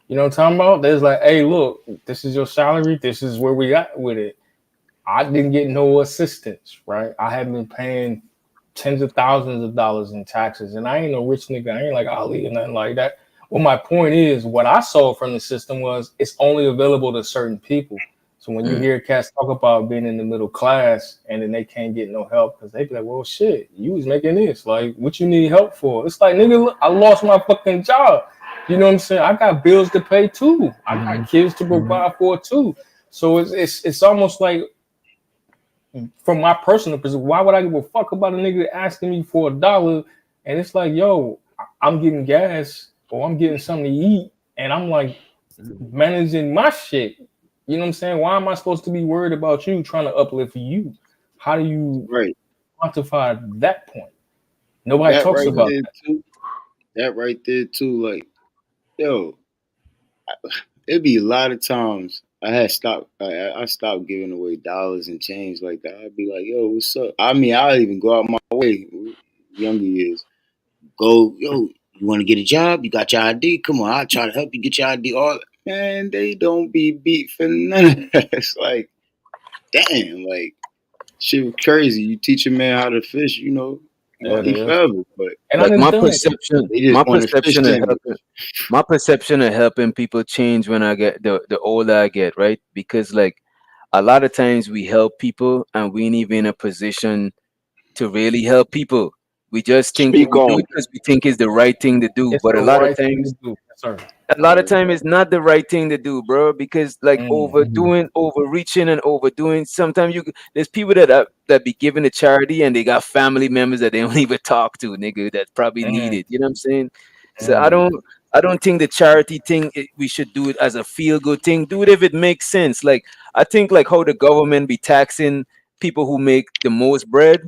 You know what I'm talking about? There's like, hey, look, this is your salary. This is where we got with it. I didn't get no assistance, right? I have been paying tens of thousands of dollars in taxes, and I ain't no rich nigga. I ain't like Ali or nothing like that. Well, my point is, what I saw from the system was it's only available to certain people. So when you hear cats talk about being in the middle class and then they can't get no help because they be like, well, shit, you was making this. Like, what you need help for? It's like, nigga, look, I lost my fucking job. You know what I'm saying? I got bills to pay too. I got kids to provide for too. So it's almost like, from my personal perspective, why would I give a fuck about a nigga asking me for $1? And it's like, yo, I'm getting gas or I'm getting something to eat, and I'm like managing my shit. You know what I'm saying? Why am I supposed to be worried about you trying to uplift you? How do you quantify that point? Nobody That talks right about there that. too. That right there too. Like, yo, it'd be a lot of times I had stopped. I stopped giving away dollars and change like that. I'd be like, yo, what's up? I mean, I'll even go out my way. Younger years, go, yo, you want to get a job? You got your ID? Come on, I'll try to help you get your ID. All man, they don't be beat for none of that. It's like, damn, like shit was crazy. You teach a man how to fish, you know, you Yeah, gonna it eat is. forever. But And I Like done done it. they just want to fish sandwich. my perception of helping people change when I get the older I get, right? Because like a lot of times we help people and we ain't even in a position to really help people. We just think Speak we do on. it because we think it's the right thing to do. It's But the right thing to do. Yes, sir. a lot of time it's not the right thing to do, bro, because like overdoing, overreaching and overdoing, sometimes there's people that be giving to charity and they got family members that they don't even talk to, nigga, that probably need it. You know what I'm saying? So I don't think the charity thing, we should do it as a feel good thing. Do it if it makes sense. Like I think like how the government be taxing people who make the most bread.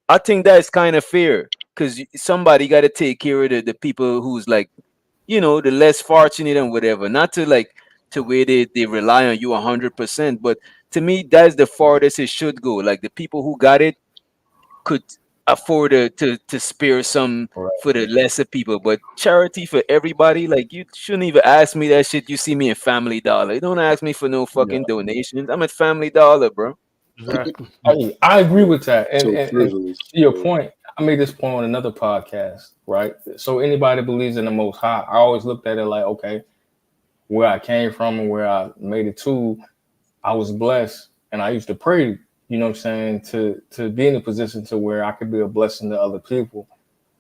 I think that's kind of fair because somebody got to take care of the people who's like, the less fortunate and whatever. Not to like to where they rely on you 100%, but to me that's the farthest it should go. Like the people who got it could afford to spare some Right. for the lesser people, but charity for everybody. Like you shouldn't even ask me that shit. You see me in Family Dollar. You don't ask me for no Yeah. fucking donations. I'm at Family Dollar, bro. Exactly. I agree with that. So And privileged. to your point, I made this point on another podcast, right? So anybody that believes in the most high, I always looked at it like, okay, where I came from and where I made it to, I was blessed, and I used to pray, you know what I'm saying, to be in a position to where I could be a blessing to other people.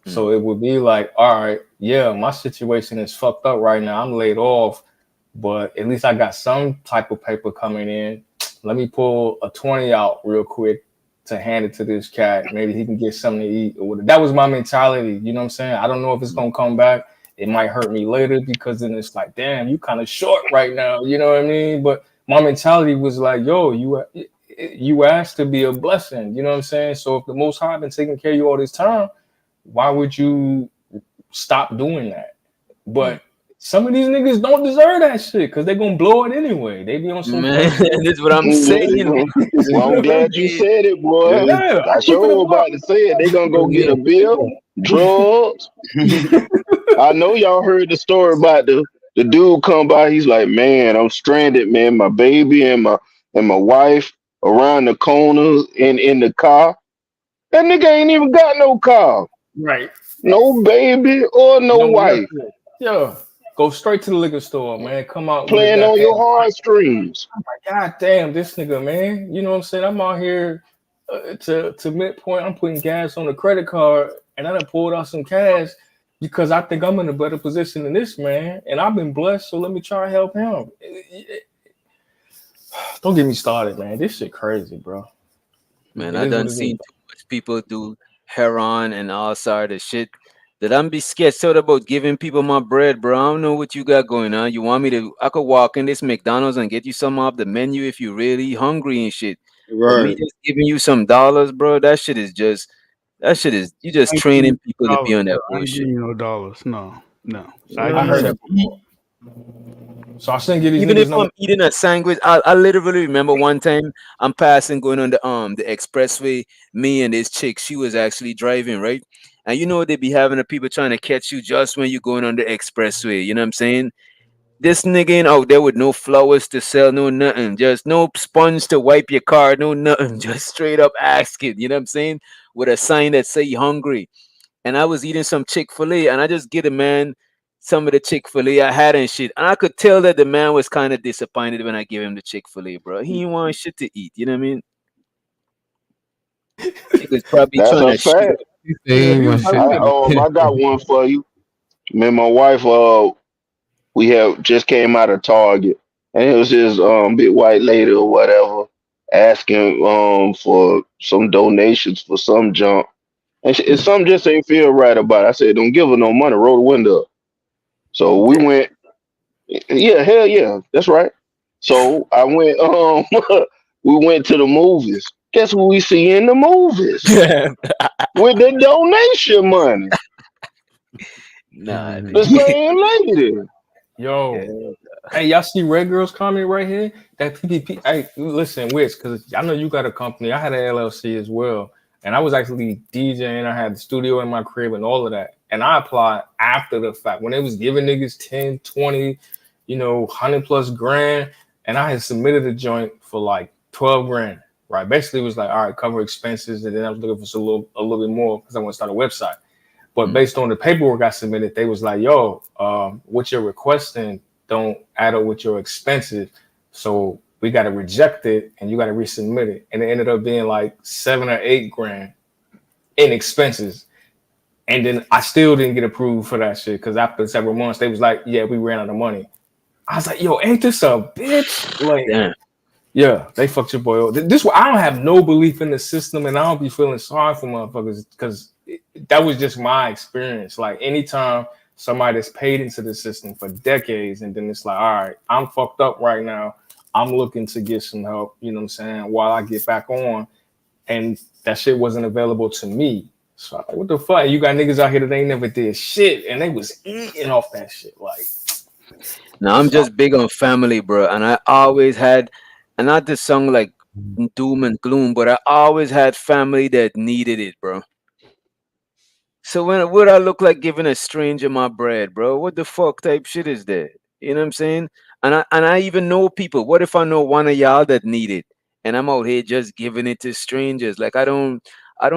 So it would be like, all right, yeah, my situation is fucked up right now. I'm laid off, but at least I got some type of paper coming in. Let me pull a 20 out real quick to hand it to this cat. Maybe he can get something to eat or whatever. That was my mentality. You know what I'm saying? I don't know if it's gonna come back. It might hurt me later because then it's like, damn, you kind of short right now. You know what I mean? But my mentality was like, yo, you asked to be a blessing. You know what I'm saying? So if the Most High been taking care of you all this time, why would you stop doing that? But some of these niggas don't deserve that shit because they're gonna blow it anyway. They be on some Man, funny shit. that's what I'm Yeah, saying. well, I'm glad you said it, boy. Yeah, I I keep it a sure buck. about to say it. They gonna go get a bill, drugs. I know y'all heard the story about the dude come by. He's like, man, I'm stranded, man. My baby and my wife around the corner in the car. That nigga ain't even got no car, Right. no baby or no No wife. nothing. Yeah. Go straight to the liquor store, man. Come out with a Playing on your goddamn. heartstrings. God damn, this nigga, man. You know what I'm saying? I'm out here to midpoint. I'm putting gas on the credit card, and I done pulled out some cash because I think I'm in a better position than this man, and I've been blessed. So let me try to help him. Don't get me started, man. This shit crazy, bro. Man, It I is what done it is. seen too much people do heroin and all sort of shit that I'm be scared so about giving people my bread, bro. I don't know what you got going on. You want me to? I could walk in this McDonald's and get you some off the menu if you really hungry and shit. But me Right. just giving you some dollars, bro, that shit is you just I ain't giving training you people to be dollars, on bro. that I ain't bullshit. giving you no dollars. No, no. I I just heard Yeah. that say eat. before. So I shouldn't give these Even if niggas no. I'm eating a sandwich, I literally remember one time I'm passing going on the expressway. Me and this chick, she was actually driving, right? And you know they be having the people trying to catch you just when you're going on the expressway. You know what I'm saying? This nigga ain't out there with no flowers to sell, no nothing. Just no sponge to wipe your car, no nothing. Just straight up asking, you know what I'm saying? With a sign that say you hungry. And I was eating some Chick-fil-A and I just get a man some of the Chick-fil-A I had and shit. And I could tell that the man was kind of disappointed when I gave him the Chick-fil-A, bro. He didn't want shit to eat, you know what I mean? Niggas probably That's trying a to shoot fact. up. He said he Yeah, ain't he want was shit I hungry. to I got one for you. Me and my wife we have just came out of Target, and it was this big white lady or whatever asking for some donations for some junk, and some just ain't feel right about it. I said, "Don't give her no money. Roll the window up." So we went. Yeah, hell yeah, that's right. So I went. We went to the movies. Guess what we see in the movies with the donation money? Nah, The nigga. same lady. Yo, Yeah. hey, y'all see Red Girl's comment right here? That PPP. Hey, listen, Wiz, because I know you got a company. I had an LLC as well, and I was actually DJing. I had the studio in my crib and all of that. And I applied after the fact when they was giving niggas 10, 20, 100 plus grand, and I had submitted a joint for like 12 grand. Right, basically it was like, all right, cover expenses, and then I was looking for a little bit more because I want to start a website. But Mm. based on the paperwork I submitted, they was like, "Yo, what you're requesting don't add up with your expenses, so we got to reject it, and you got to resubmit it." And it ended up being like 7 or 8 grand in expenses, and then I still didn't get approved for that shit because after several months, they was like, "Yeah, we ran out of money." I was like, "Yo, ain't this a bitch?" Like, Damn. yeah, they fucked your boy over. This I don't have no belief in the system, and I don't be feeling sorry for motherfuckers because that was just my experience. Like anytime somebody that's paid into the system for decades, and then it's like, all right, I'm fucked up right now. I'm looking to get some help. You know what I'm saying? While I get back on, and that shit wasn't available to me. So I'm like, what the fuck? You got niggas out here that ain't never did shit, and they was eating off that shit. Like, Now I'm so just big on family, bro. And I always had, and not this song like doom and gloom, but I always had family that needed it, bro. So when would I look like giving a stranger my bread, bro? What the fuck type shit is that? You know what I'm saying? And I even know people. What if I know one of y'all that need it, and I'm out here just giving it to strangers? Like I don't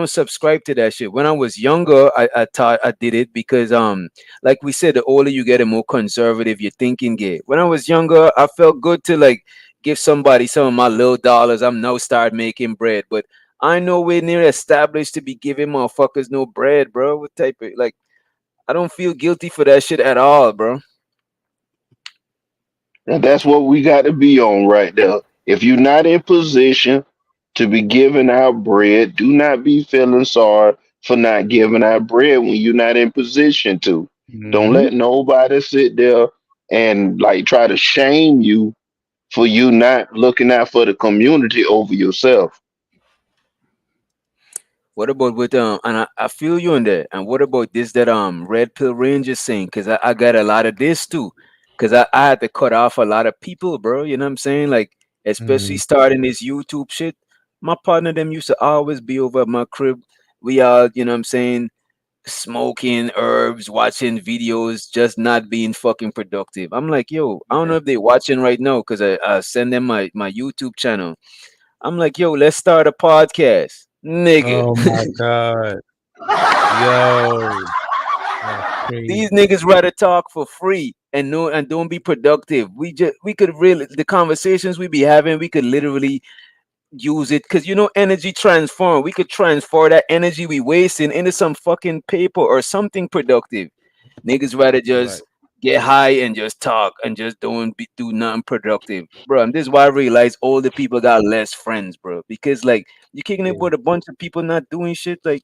subscribe to that shit. When I was younger, I thought I did it because like we said, the older you get, the more conservative your thinking get. When I was younger, I felt good to like give somebody some of my little dollars. I'm now start making bread, but I nowhere near established to be giving motherfuckers no bread, bro. What type of like? I don't feel guilty for that shit at all, bro. And that's what we got to be on right there. If you're not in position to be giving out bread, do not be feeling sorry for not giving out bread when you're not in position to. Don't Mm-hmm. let nobody sit there and like try to shame you for you not looking out for the community over yourself. What about with and I feel you on that. And what about this that Red Pill Ranger saying? Cause I got a lot of this too. Cause I had to cut off a lot of people, bro. You know what I'm saying? Like especially Mm. starting this YouTube shit. My partner them used to always be over at my crib. We all, you know what I'm saying, smoking herbs, watching videos, just not being fucking productive. I'm like, yo, I don't know if they watching right now because I send them my YouTube channel. I'm like, yo, let's start a podcast. Nigga. Oh my God. Yo, that's These crazy. niggas rather talk for free and no and don't be productive. We could really the conversations we be having, we could literally use it because energy transform. We could transfer that energy we wasting into some fucking paper or something productive. Niggas rather Right. just get high and just talk and just do nothing productive, bro. And this is why I realize older people got less friends, bro. Because like you kicking it with a bunch of people not doing shit, like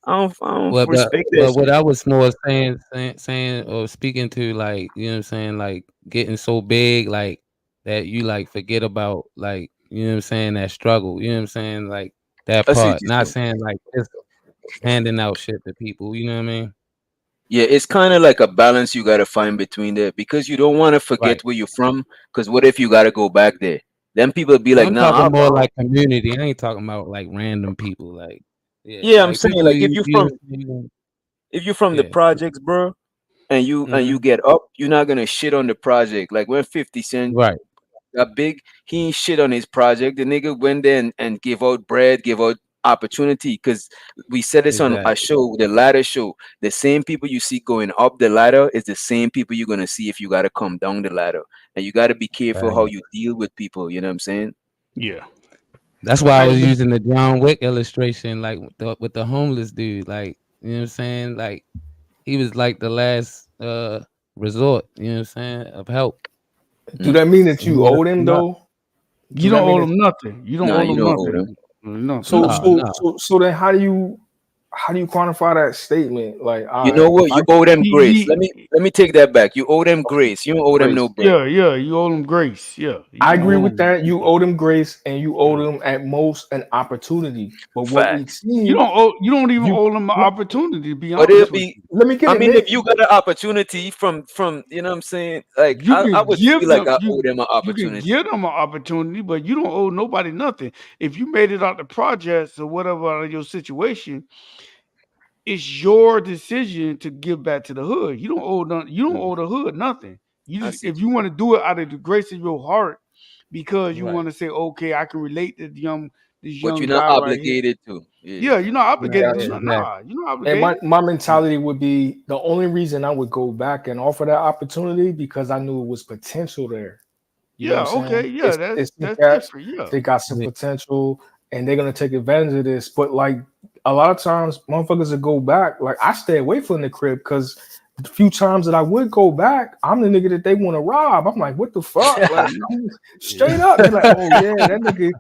I don't Well, respect that but what shit. I was more saying or speaking to, like, you know what I'm saying, like getting so big, like that you like forget about, like, you know what I'm saying, that struggle. You know what I'm saying, like that I see what part. you're Not saying. saying like just handing out shit to people. You know what I mean? Yeah, it's kind of like a balance you gotta find between there because you don't want to Right. forget where you're from. Because what if you gotta go back there? Then people be No, like, I'm "Nah, talking more I'll like community. I ain't talking about like random people. Like, yeah, yeah." I'm like saying people like if you're you know from what I'm saying? If you're from the Yeah. projects, bro, and you Hmm. get up, you're not gonna shit on the project. Like when 50 Cent Right. got big, he ain't shit on his project. The nigga went there and gave out bread, gave out opportunity. Because we said this on our Exactly. show, the ladder show. The same people you see going up the ladder is the same people you're gonna see if you gotta come down the ladder. And you gotta be careful how Right. you deal with people. You know what I'm saying? Yeah. That's why I Hey, was but using the John Wick illustration, like with the homeless dude. Like, you know what I'm saying? Like, he was like the last resort, you know what I'm saying, of help. Do Mm. that mean that And he you owe left them him up. though? you Do that don't mean owe that them nothing. You don't Nah, owe you them don't owe them. nothing. Nothing. so No, so no. so then how do you quantify that statement? Like, You all know right, if what? I You owe them grace. He Let me take that back. You owe them grace. You don't owe them no grace, bread. yeah. You owe them grace. Yeah. You I don't agree owe with them. that. You owe them grace and you owe Yeah. them at most an opportunity. But what we Facts. see, You don't even you owe them an let, opportunity, to be But it'll honest with be you. let me get I it, mean, if Nick. you got an opportunity from you know what I'm saying, like You I can would give feel like them I owe them an you can opportunity. give them an opportunity, but you don't owe nobody nothing. If you made it out the projects or whatever out of your situation, it's your decision to give back to the hood. You don't owe none, you don't Mm, owe the hood nothing. You I just see if what you're you want saying. to do it out of the grace of your heart because you Right. want to say, okay, I can relate to this But young you're not guy right here. obligated to. Yeah. Yeah, you're not obligated Right. to Gotcha. nothing. Exactly. Nah, you're not And obligated. my mentality would be the only reason I would go back and offer that opportunity because I knew it was potential there. You know what Yeah, I'm saying? okay, yeah, It's some that's cats, different. Yeah. they got some Yeah. potential and they're gonna take advantage of this. But like a lot of times motherfuckers will go back. Like I stay away from the crib because the few times that I would go back, I'm the nigga that they want to rob. I'm like, what the fuck? Like See? I'm straight Yeah. up. They're like, oh yeah, that nigga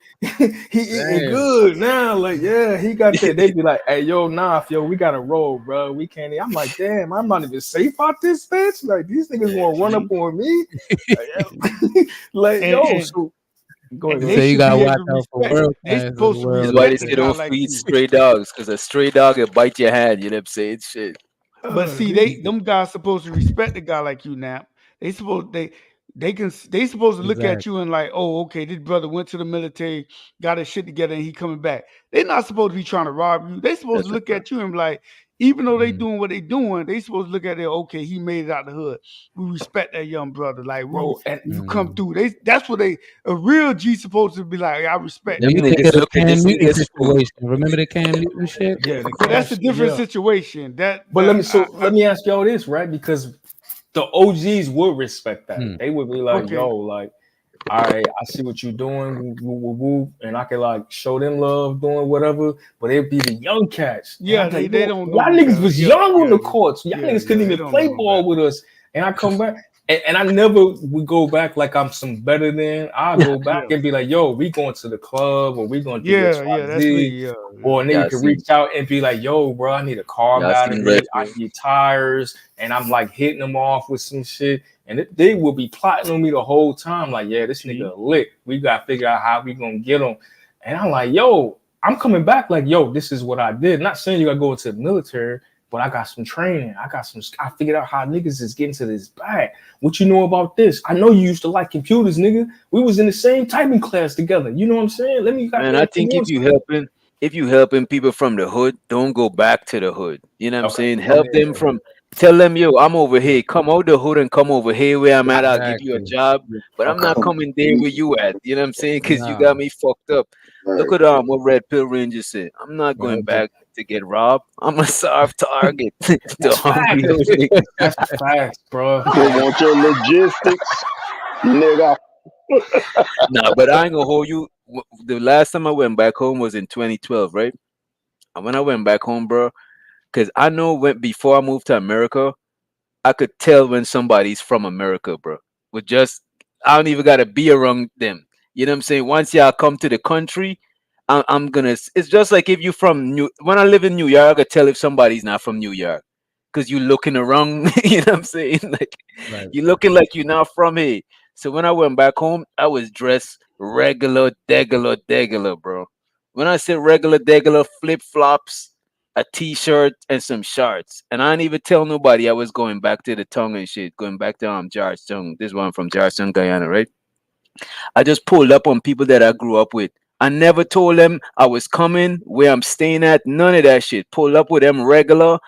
he eating Damn. good now. Like, yeah, he got that. They be like, hey, yo, nah, yo, we gotta roll, bro. We can't. I'm like, damn, I'm not even safe out this bitch. Like, these niggas want to run See? up on me. Like, See? like, And yo, and so go ahead, and go So they ahead. you should gotta be able watch to out for respect. world They class of the supposed to This is world why out they respect a say guy don't there. like feed you. stray dogs, because a stray dog will bite your hand. You know what I'm saying? Shit. But Oh, see, these, them guys supposed to respect a guy like you, Nap. They supposed to look Exactly. at you and like, oh, okay, this brother went to the military, got his shit together, and he coming back. They're not supposed to be trying to rob you. They supposed to That's a look fact. at you and be like, even though they Mm. doing what they doing, they supposed to look at it. Okay, he made it out the hood. We respect that young brother. Like bro, and you come Mm. through. That's what a real G supposed to be like. I respect Then Them that we young think niggas of brother. the look at Cam this Newton nigga's food. situation. Remember the Cam Newton shit? yeah, the But that's cash, a different yeah. situation. But let me ask y'all this, right? Because the OGs would respect that. Hmm. They would be like, Okay. yo, like, all right, I see what you're doing, woo, woo, woo, woo, and I can like show them love doing whatever. But it'd be the young cats, and Yeah, I'd be like, they yo, don't know y'all no niggas better. was Yeah, young on yeah, the courts. Y'all niggas couldn't they even don't play know no ball better. with us. And I come back, and I never would go back like I'm some better than. I go back Yeah, and be like, yo, we going to the club or we going to do X, Y, yeah, that's me. Z. Yeah, Or a nigga Y'all could seen reach out and be like, yo, bro, I need a car y'all seen Red battery. I Pill? need tires. And I'm like hitting them off with some shit. And they will be plotting on me the whole time. Like, yeah, this see, nigga lit. We got to figure out how we going to get him. And I'm like, yo, I'm coming back like, yo, this is what I did. Not saying you got to go into the military, but I got some training. I figured out how niggas is getting to this bag. What you know about this? I know you used to like computers, nigga. We was in the same typing class together. You know what I'm saying? Let me Man, I goddamn come think on. if you helping people from the hood, don't go back to the hood. You know what I'm Okay. saying? Help Okay. them from tell them, yo, I'm over here. Come out the hood and come over here where I'm at. I'll give you a Exactly. job. But I'm Okay. not coming there where you at. You know what I'm saying? Because you Nah. got me fucked up. Right. Look at what Red Pill Ranger said. I'm not going Yep. back to get robbed. I'm a soft target to That's hungry facts. hood niggas. That's facts, bro. They want your logistics, nigga. Nah, but I ain't gonna hold you. The last time I went back home was in 2012, right? And when I went back home, bro, because I know when before I moved to America, I could tell when somebody's from America, bro. With just I don't even gotta be around them. You know what I'm saying? Once y'all come to the country, I'm gonna. It's just like if you from New. When I live in New York, I could tell if somebody's not from New York because you looking around. You know what I'm saying? Like Right. you looking like you're not from here. So when I went back home, I was dressed regular, degular, bro. When I say regular, degular, flip flops, a t-shirt, and some shorts. And I didn't even tell nobody I was going back to the tongue and shit, going back to Georgetown. This one from Georgetown, Guyana, right? I just pulled up on people that I grew up with. I never told them I was coming, where I'm staying at, none of that shit. Pulled up with them regular,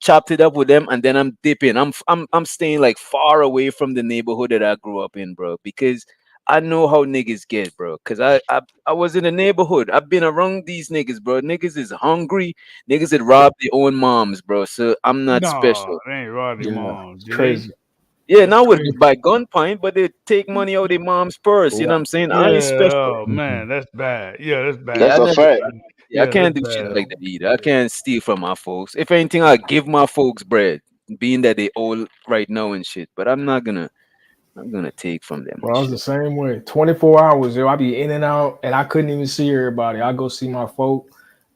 chopped it up with them, and then I'm dipping. I'm staying like far away from the neighborhood that I grew up in, bro, because I know how niggas get, bro. Cause I was in the neighborhood. I've been around these niggas, bro. Niggas is hungry. Niggas that rob their own moms, bro. So I'm not No, special. they ain't Roddy Yeah, Mom. it's Do they? crazy. Yeah, That's not with crazy. by gunpoint, but they take money out of their mom's purse. You know what I'm saying? I ain't Yeah. special. Oh man, that's bad. Yeah, that's Yeah, bad. That's I a never. fact. Yeah, I Yeah, that's can't do shit bad. like that either. I can't steal from my folks. If anything, I give my folks bread, being that they old right now and shit. But I'm gonna take from them Well, and I was the shit. same way. 24 hours, yo. I be in and out, and I couldn't even see everybody. I go see my folk,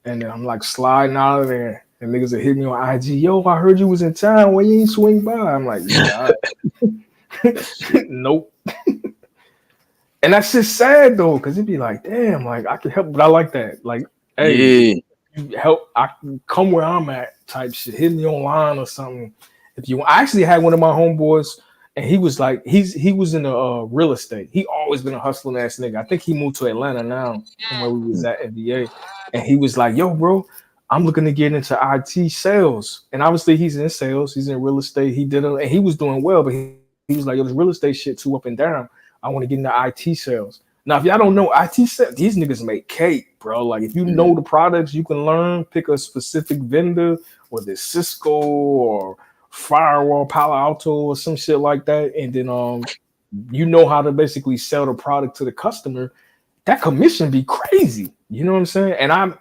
and then I'm like sliding out of there, and niggas will hit me on IG. Yo, I heard you was in town. When you ain't swing by? I'm like, yeah, all right. That's shit. Nope. And that's just sad though, because it'd be like, damn, like I can help, but I like that. Like, hey, Yeah. you help, I can come where I'm at, type shit. Hit me online or something. If you, I actually had one of my homeboys, and he was like, he was in the real estate. He always been a hustling ass nigga. I think he moved to Atlanta now, from where we was at NBA. And he was like, yo, bro, I'm looking to get into IT sales. And obviously he's in sales, he's in real estate. He did it, and he was doing well, but he was like, yo, this real estate shit too up and down. I want to get into IT sales. Now, if y'all don't know IT sales, these niggas make cake, bro. Like if you know the products, you can learn, pick a specific vendor, whether it's Cisco or Firewall, Palo Alto, or some shit like that, and then you know how to basically sell the product to the customer. That commission be crazy. You know what I'm saying? And I'm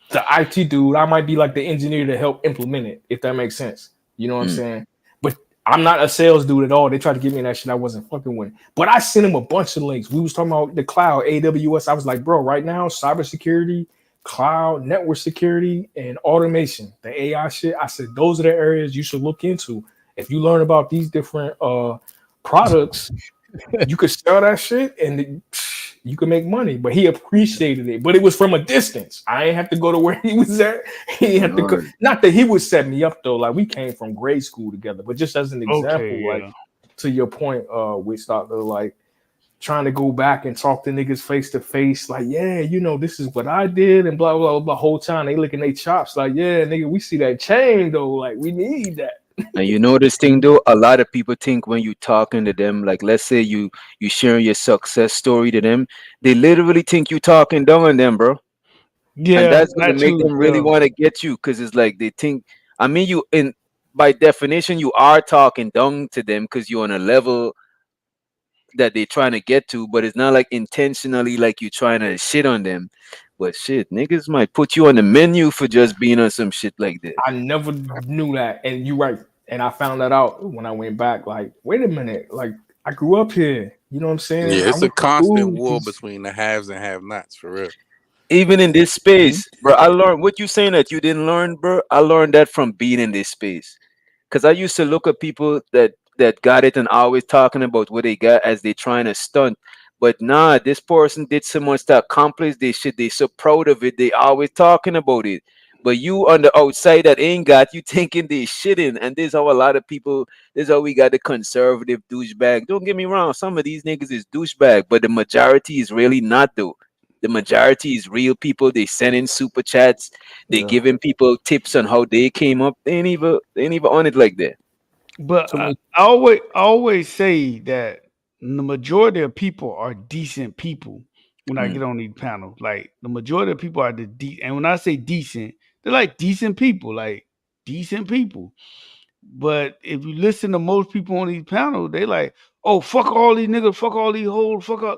the IT dude. I might be like the engineer to help implement it, if that makes sense. You know what I'm Mm. saying? But I'm not a sales dude at all. They tried to give me that shit. I wasn't fucking with. But I sent him a bunch of links. We was talking about the cloud, AWS. I was like, bro, right now, cybersecurity, cloud, network security, and automation, the AI shit. I said those are the areas you should look into. If you learn about these different products, you could sell that shit and you can make money. But he appreciated it. But it was from a distance. I ain't have to go to where he was at. He had to go. Lord. Not that he would set me up though. Like we came from grade school together. But just as an Okay, example, like yeah. to your point, we started like trying to go back and talk to niggas face to face, like, yeah, you know, this is what I did, and blah blah blah. The whole time they licking their chops, like, yeah, nigga, we see that chain though, like, we need that. And you know this thing though, a lot of people think when you talking to them, like let's say you sharing your success story to them, they literally think you talking down on them, bro. And Yeah, that's gonna that make too. them really Yeah. want to get you because it's like they think. I mean, you in by definition you are talking down to them because you're on a level that they're trying to get to, but it's not like intentionally like you trying to shit on them. But shit, niggas might put you on the menu for just being on some shit like that. I never knew that, and you're right. And I found that out when I went back. Like, wait a minute, like I grew up here. You know what I'm saying? Yeah, I it's a went to constant school with war these. between the haves and have-nots for real. Even in this Mhm. space, bro, I learned what you saying that you didn't learn, bro. I learned that from being in this space. Cause I used to look at people that got it and always talking about what they got as they trying to stunt. But nah, this person did so much to accomplish this shit. They so proud of it. They always talking about it. But you on the outside that ain't got you thinking they shitting. And this how a lot of people. This how we got the conservative douchebag. Don't get me wrong. Some of these niggas is douchebag, but the majority is really not though. The majority is real people. They send in super chats. They Yeah. giving people tips on how they came up. They ain't even on it like that. But So when, I always say that the majority of people are decent people when I Mm. get on these panels. Like the majority of people are and when I say decent, they're like decent people, like decent people. But if you listen to most people on these panels, they like, oh fuck all these niggas, fuck all these hoes, fuck all.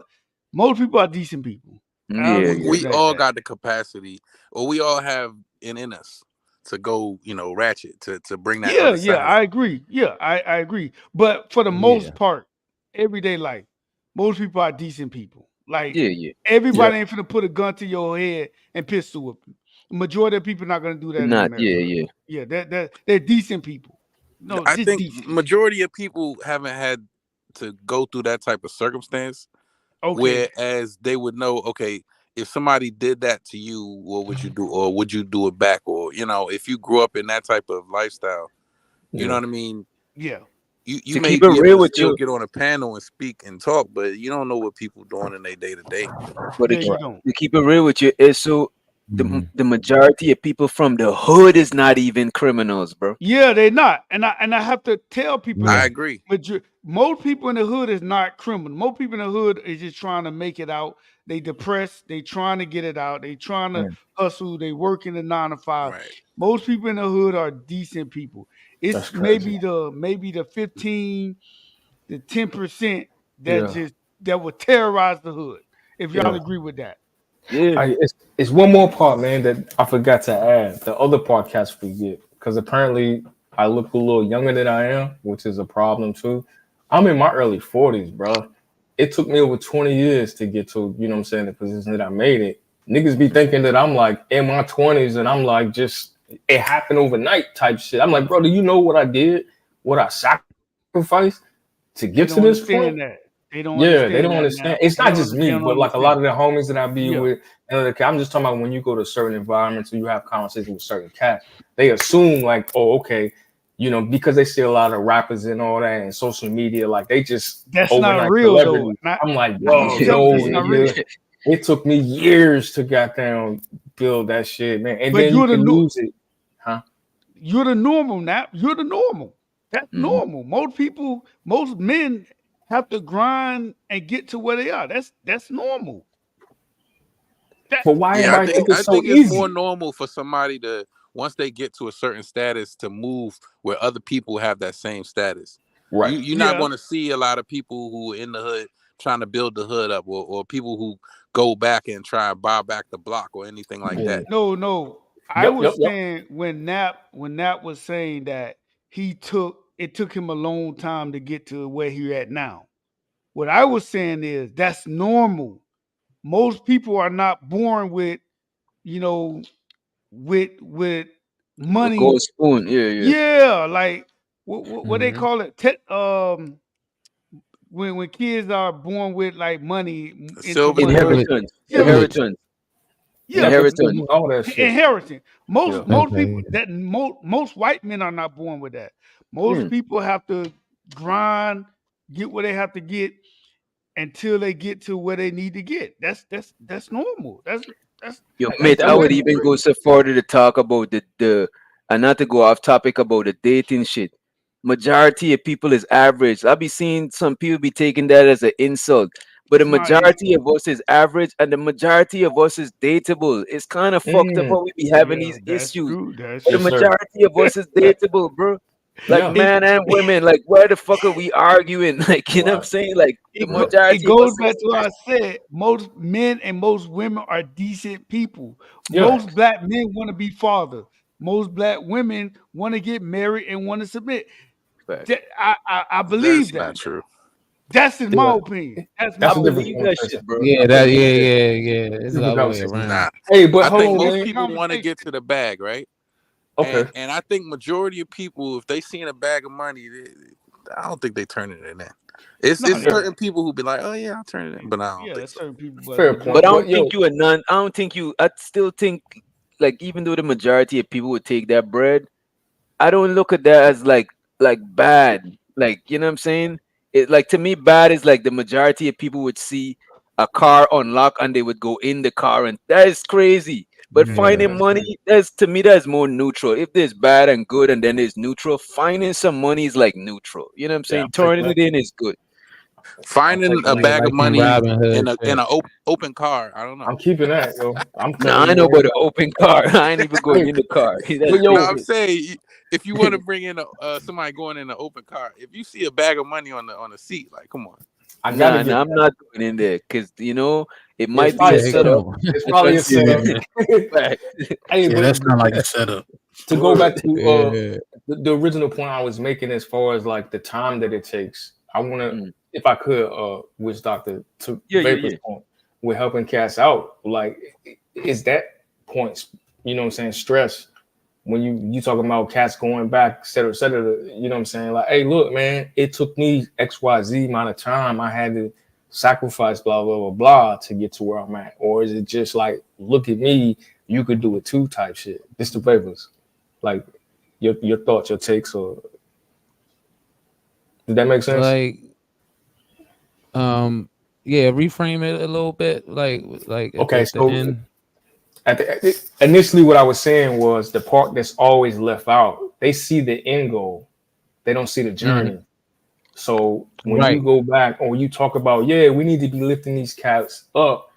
Most people are decent people. I'll Yeah, just yeah. put it We like all that. got the capacity, or we all have in us to go, ratchet to bring that Yeah, other yeah, side. I agree. Yeah, I agree. But for the Yeah. most part, everyday life, most people are decent people. Like Yeah, yeah. yeah, everybody ain't finna put a gun to your head and pistol whip you. Majority of people not gonna do that in Not, yeah, America. yeah. Yeah, that they're decent people. No, I just think decent. majority of people haven't had to go through that type of circumstance, Okay. whereas they would know, okay, if somebody did that to you, what would you do, or would you do it back, or if you grew up in that type of lifestyle, you know yeah. what I mean. Yeah. You To may keep it be able real to with still you, get on a panel and speak and talk, but you don't know what people doing in their day to day. but Yeah, to you keep Right. don't. to keep it real with you, is so the majority of people from the hood is not even criminals, bro. Yeah, they're not. And I have to tell people I that. agree. Most people in the hood is not criminal. Most people in the hood is just trying to make it out. They depressed. They trying to get it out. They trying to hustle. They working the 9 to 5. Right. Most people in the hood are decent people. That's It's crazy. maybe the 15 to 10% Yeah. that will terrorize the hood. If y'all Yeah. agree with that. Yeah. It's one more part, man, that I forgot to add. The other podcast forget because apparently I look a little younger than I am, which is a problem too. I'm in my early 40s, bro. It took me over 20 years to get to, you know what I'm saying, the position that I made it. Niggas be thinking that I'm like in my 20s and I'm like just it happened overnight type shit. I'm like, bro, do you know what I did? What I sacrificed to They get to don't this point? understand that. They don't Yeah, they understand don't that understand. now. It's They not just me, don't but like a lot understand. of the homies that I be Yeah. with. And I'm just talking about when you go to certain environments or you have conversations with certain cats, they assume like, oh, okay, you know, because they see a lot of rappers and all that and social media, like they just That's not overnight real though. celebrities. I'm like, I keep bro, telling no, you that's not real. nigga. It took me years to goddamn build that shit, man. And But then you you're the can new. lose it, huh? You're the normal now. You're the normal. That's Mhm. normal. Most men have to grind and get to where they are. That's normal. But why Yeah, everybody think I it's so think it's more easy? normal for somebody to once they get to a certain status to move where other people have that same status. Right. You're not Yeah. going to see a lot of people who are in the hood trying to build the hood up, or people who go back and try and buy back the block or anything like Yeah. that. No. I Yep, yep, was yep. saying when Nap was saying that it took him a long time to get to where he at now. What I was saying is that's normal. Most people are not born with, you know, with A money. gold spoon. Yeah, yeah. Yeah, like what they Mhm. call it? When kids are born with like money into Silver money. spoon. Inheritance. Yeah, Privilege. Inheritance. yeah, Inheritance. Nepotism, all that shit. inheritance. Yeah. Most people Okay. that most white men are not born with that. Most Yeah. people have to grind, get what they have to get until they get to where they need to get. That's normal. That's Yo, that's mate, the I would way. even go so far to talk about the and not to go off topic about the dating shit. Majority of people is average. I be seeing some people be taking that as an insult, but the It's not majority of us is average, and the majority of us is dateable. It's kind of fucked up Mm. how we be having yeah, these that's issues, true. That's but the Yes, true. sir. majority of us is dateable, bro. Like Yeah. It man and women, like why the fuck are we arguing? Like you know what I'm Right. saying? Like the it majority of goes us back is to what I said. Most men and most women are decent people. Yeah. Most black men want to be fathers. Most black women want to get married and want to submit. fact. I believe That's that. not true. That's in my Yeah. opinion. That's I That's my a different believe opinion. that conversation. shit, bro. Yeah, I that believe that. yeah. It's the Different other way conversation. around. Nah. Hey, but I hold think on, It's a most man. different people want to conversation. get to the bag, right? Okay. And I think majority of people, if they seen a bag of money, I don't think they turn it in. It's No, they Yeah. certain don't. people who be like, oh yeah, I'll turn it in, but I don't Yeah, think there's so. certain people, but Fair But point. I majority. But don't think yo, you a non. I don't think you. I still think like even though the majority of people would take that bread, I don't look at that as like bad. Like you know what I'm saying? It like to me bad is like the majority of people would see a car unlock and they would go in the car and that is crazy. But Yeah, Yeah. finding that's crazy. money, that's to me that's more neutral. If there's bad and good and then there's neutral, finding some money is like neutral. You know what I'm yeah, saying? I'm taking Turning that. it in is good. I'm Finding taking a that. Yeah, bag of like some money Robin Hood in shit. an open car, I don't know. I'm keeping that, yo. I'm Nah, telling I you know right about an now. open car. I ain't even going Hey, in the car. but That's No, yo, I'm different. saying if you want to bring in somebody going in an open car, if you see a bag of money on the seat, like come on. I gotta Nah, get I'm that. not going in there because it It's might He be a probably a said, "Come setup. setup. on." It's I probably can a see setup. it. Fact. Hey, Yeah, but that's not like a setup. to go Word. back to Yeah. the original point I was making as far as like the time that it takes, I want to, Mm. if I could, which doctor to Yeah, yeah, Vapor's yeah. point with helping cats out, like is that point, you know what I'm saying, stress when you talking about cats going back, et cetera, you know what I'm saying, like, hey, look, man, it took me XYZ amount of time. I had to sacrifice blah blah blah blah to get to where I'm at, or is it just like, look at me, you could do it too type shit? This the Vapors. Like your thoughts, your takes, or did that make sense? Like, yeah, reframe it a little bit. Like Okay, at the so end. Initially, what I was saying was the part that's always left out. They see the end goal, they don't see the Mhm. journey. So when you Right. go back or you talk about, yeah, we need to be lifting these cats up,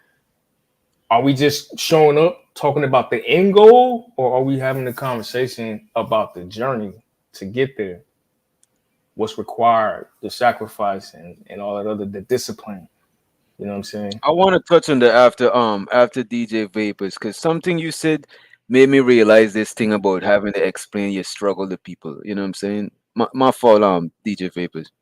are we just showing up talking about the end goal, or are we having a conversation about the journey to get there? What's required, the sacrifice, and all that other, the discipline. You know what I'm saying? I want to touch on the after DJ Vapors, because something you said made me realize this thing about having to explain your struggle to people. You know what I'm saying? My fault, DJ Vapors.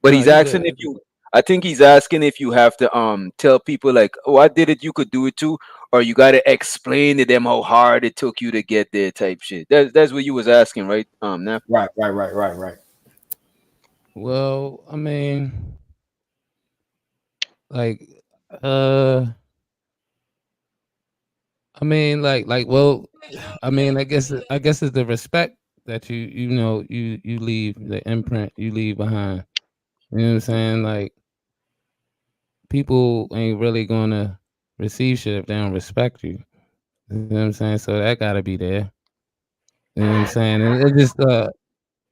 But No, he's you asking good. if you. I think he's asking if you have to tell people like, oh, I did it, you could do it too, or you got to explain to them how hard it took you to get there, type shit. That's what you was asking, right? Naf? Right. Well, I mean, like, uh, well, I mean, I guess it's the respect that you leave, the imprint you leave behind. You know what I'm saying? Like, people ain't really gonna receive shit if they don't respect you. You know what I'm saying? So that gotta be there. You know what I'm saying? And it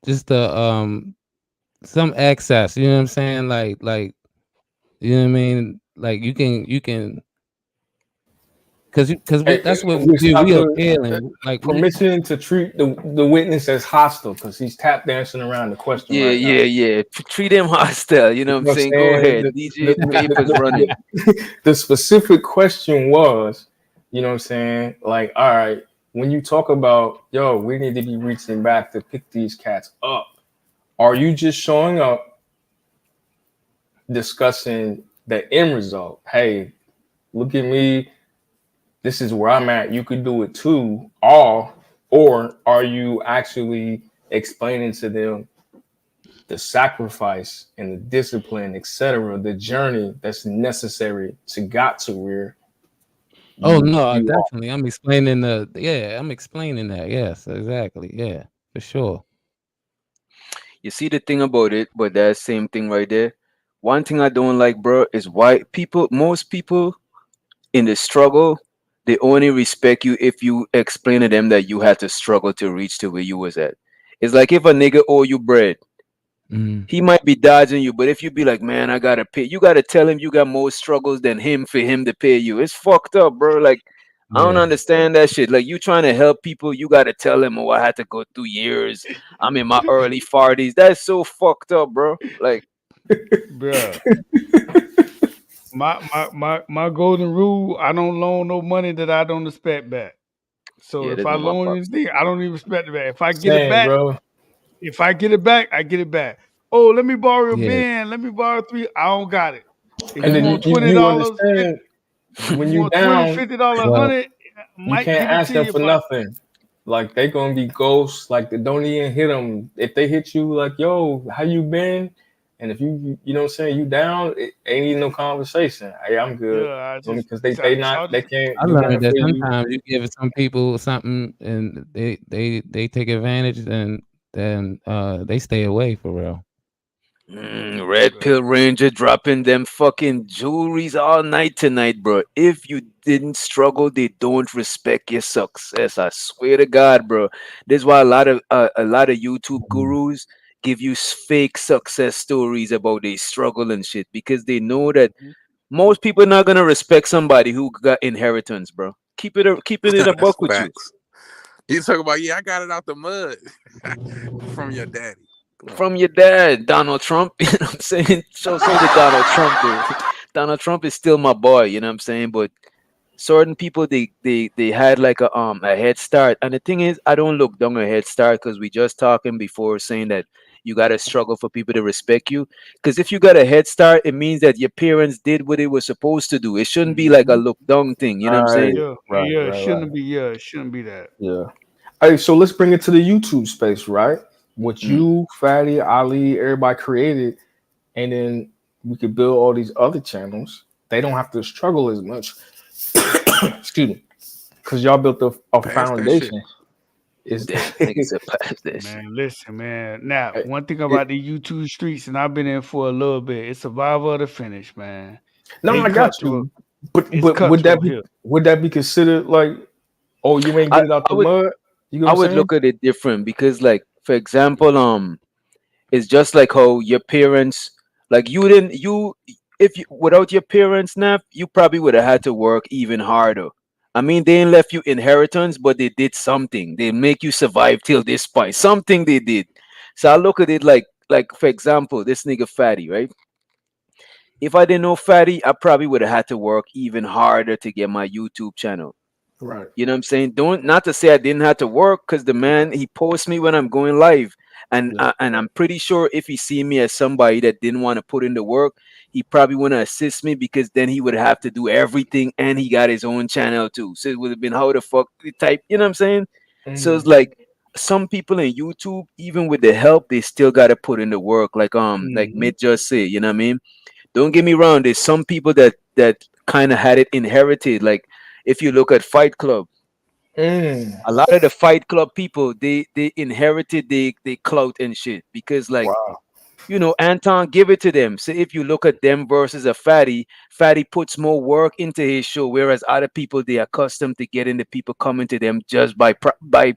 just some access. You know what I'm saying? You know what I mean? Like you can because that's what we Which do. not We to appealing. Like we permission to treat the witness as hostile because he's tap dancing around the question Yeah, right now. yeah, yeah. Treat him hostile. You know You what I'm know what saying? I'm Go saying? ahead. DJ Vapors running. The specific question was, you know what I'm saying? Like, all right, when you talk about, yo, we need to be reaching back to pick these cats up, are you just showing up discussing the end result? Hey, look at me. This is where I'm at. You could do it too. Or are you actually explaining to them the sacrifice and the discipline, etc., the journey that's necessary to got to where Oh you no, you are? definitely. I'm explaining I'm explaining that. Yes, exactly. Yeah, for sure. You see the thing about it, but that same thing right there. One thing I don't like, bro, is why most people in the struggle, they only respect you if you explain to them that you had to struggle to reach to where you was at. It's like if a nigga owe you bread, Mm, he might be dodging you, but if you be like, man, I gotta pay, you gotta tell him you got more struggles than him for him to pay you. It's fucked up, bro. Like, I don't yeah. understand that shit. Like, you trying to help people, you gotta tell them, oh, I had to go through years. I'm in my early 40s. That's so fucked up, bro. Like, Bruh. My golden rule, I don't loan no money that I don't expect back. So yeah, if that's I what my loan pop anything, I don't even expect it back. If I get it Same, back, bro. I get it back. Oh, let me borrow a Yeah. band. Let me borrow three. I don't got it. If And you then want you $20, understand you when you want 20, down, $50, Well, 100, you might can't give it ask to them you for if I nothing. Like they gonna be ghosts. Like they don't even hit them. If they hit you, like yo, how you been? And if you know what I'm saying, you down, it ain't even no conversation. Hey, I'm good. yeah, I just Because I they just can't I do learned nothing that for you. sometimes you give some people something and they take advantage and then they stay away for real. Red Pill Ranger dropping them fucking jewelries all night tonight, bro. If you didn't struggle, they don't respect your success. I swear to God, bro. This is why a lot of YouTube gurus give you fake success stories about they struggle and shit because they know that most people not gonna respect somebody who got inheritance, bro. Keeping it a That's buck with you. facts. You talk about, yeah, I got it out the mud from your daddy. Come on. From your dad, Donald Trump. You know what I'm saying? So did Donald Trump do. Donald Trump is still my boy, you know what I'm saying? But certain people they had like a head start. And the thing is, I don't look down a head start because we just talking before saying that you gotta struggle for people to respect you. Because if you got a head start, it means that your parents did what they were supposed to do. It shouldn't be like a look down thing, you know what I'm saying? Yeah, it shouldn't be that. Yeah. Hey, so let's bring it to the YouTube space, right? What Mm. you, Fatty, Ali, everybody created, and then we could build all these other channels. They don't have to struggle as much. Excuse me, because y'all built a Pass that shit. foundation. Is Damn, nigga said pass that shit. Man, listen, man. Now, one thing it, about the YouTube streets, and I've been in for a little bit, it's survival of the finish, man. no, Ain't I got cutthroat. you. But It's cutthroat here. would that be considered like, oh, you ain't I, get it out I the would mud? You know I what I'm would saying? look at it different because, like, for example, it's just like how your parents, like, you didn't you if you without your parents, Nap, you probably would have had to work even harder. I mean, they ain't left you inheritance, but they did something. They make you survive till this point. Something they did. So I look at it like for example, this nigga Fatty, right? If I didn't know Fatty, I probably would have had to work even harder to get my YouTube channel. Right. You know what I'm saying? Don't, not to say I didn't have to work, because the man, he posts me when I'm going live, Yeah. and I'm pretty sure if he see me as somebody that didn't want to put in the work, he probably want to assist me, because then he would have to do everything, and he got his own channel too. So it would have been how the fuck the type. You know what I'm saying? So it's Mm. like some people in YouTube, even with the help, they still got to put in the work. Like Hmm. Mid just say, you know what I mean? Don't get me wrong. There's some people that kind of had it inherited. Like if you look at Fight Club, Mm. a lot of the Fight Club people, they inherited the clout and shit, because, like, Wow. Anton give it to them. So if you look at them versus a Fatty, Fatty puts more work into his show, whereas other people, they are accustomed to getting the people coming to them just by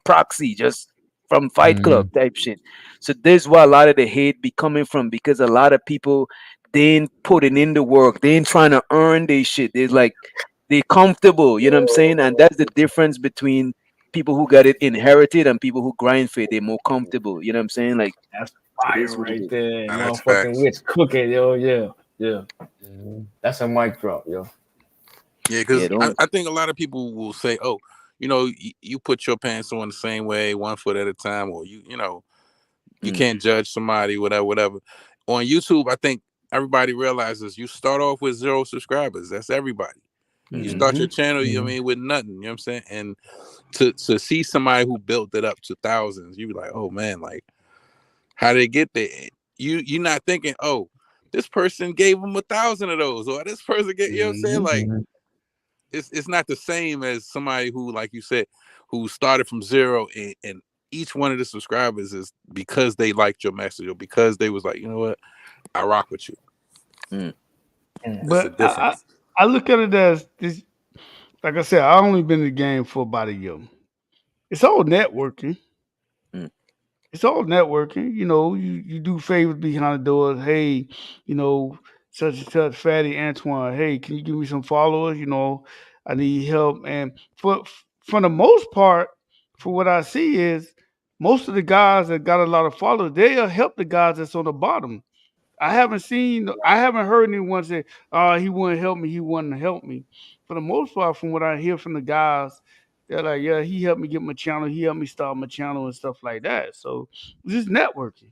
proxy, just from Fight Club Mhm. type shit. So this is where a lot of the hate be coming from, because a lot of people, they ain't putting in the work, they ain't trying to earn their shit. They're like, they comfortable, you know what I'm saying? And that's the difference between people who got it inherited and people who grind for it. They're more comfortable, you know what I'm saying? Like, That's it fire is what it right is. there. Nah, that's Motherfucking facts. witch cooking, yo. Yeah. Yeah. Mhm. That's a mic drop, yo. Yeah, Yeah, because I, don't. I think a lot of people will say, "Oh, you put your pants on the same way, 1 foot at a time," or you Mm, can't judge somebody, whatever, whatever. On YouTube, I think everybody realizes you start off with 0 subscribers. That's everybody. You mm-hmm. start your channel, I Mhm. mean, with nothing. You know what I'm saying? And to see somebody who built it up to thousands, you be like, oh man, like how did they get there? You're not thinking, oh, this person gave them 1,000 of those, or this person get, you know what I'm saying? Mm-hmm. Like Mhm. it's not the same as somebody who, like you said, who started from zero, and each one of the subscribers is because they liked your message, or because they was like, you know what, I rock with you. Mm, Mm. It's a But I, difference. I look at it as this. Like I said, I only been in the game for about a year. It's all networking. mm, It's all networking. You do favors behind the doors. Hey, you know, such and such, Fatty Antoine. Hey, can you give me some followers? I need help. And for the most part, for what I see is most of the guys that got a lot of followers, they'll help the guys that's on the bottom. I haven't heard anyone say, "Oh, he wouldn't help me. He wouldn't help me." For the most part, from what I hear from the guys, they're like, "Yeah, he helped me get my channel. He helped me start my channel and stuff like that." So it's just networking.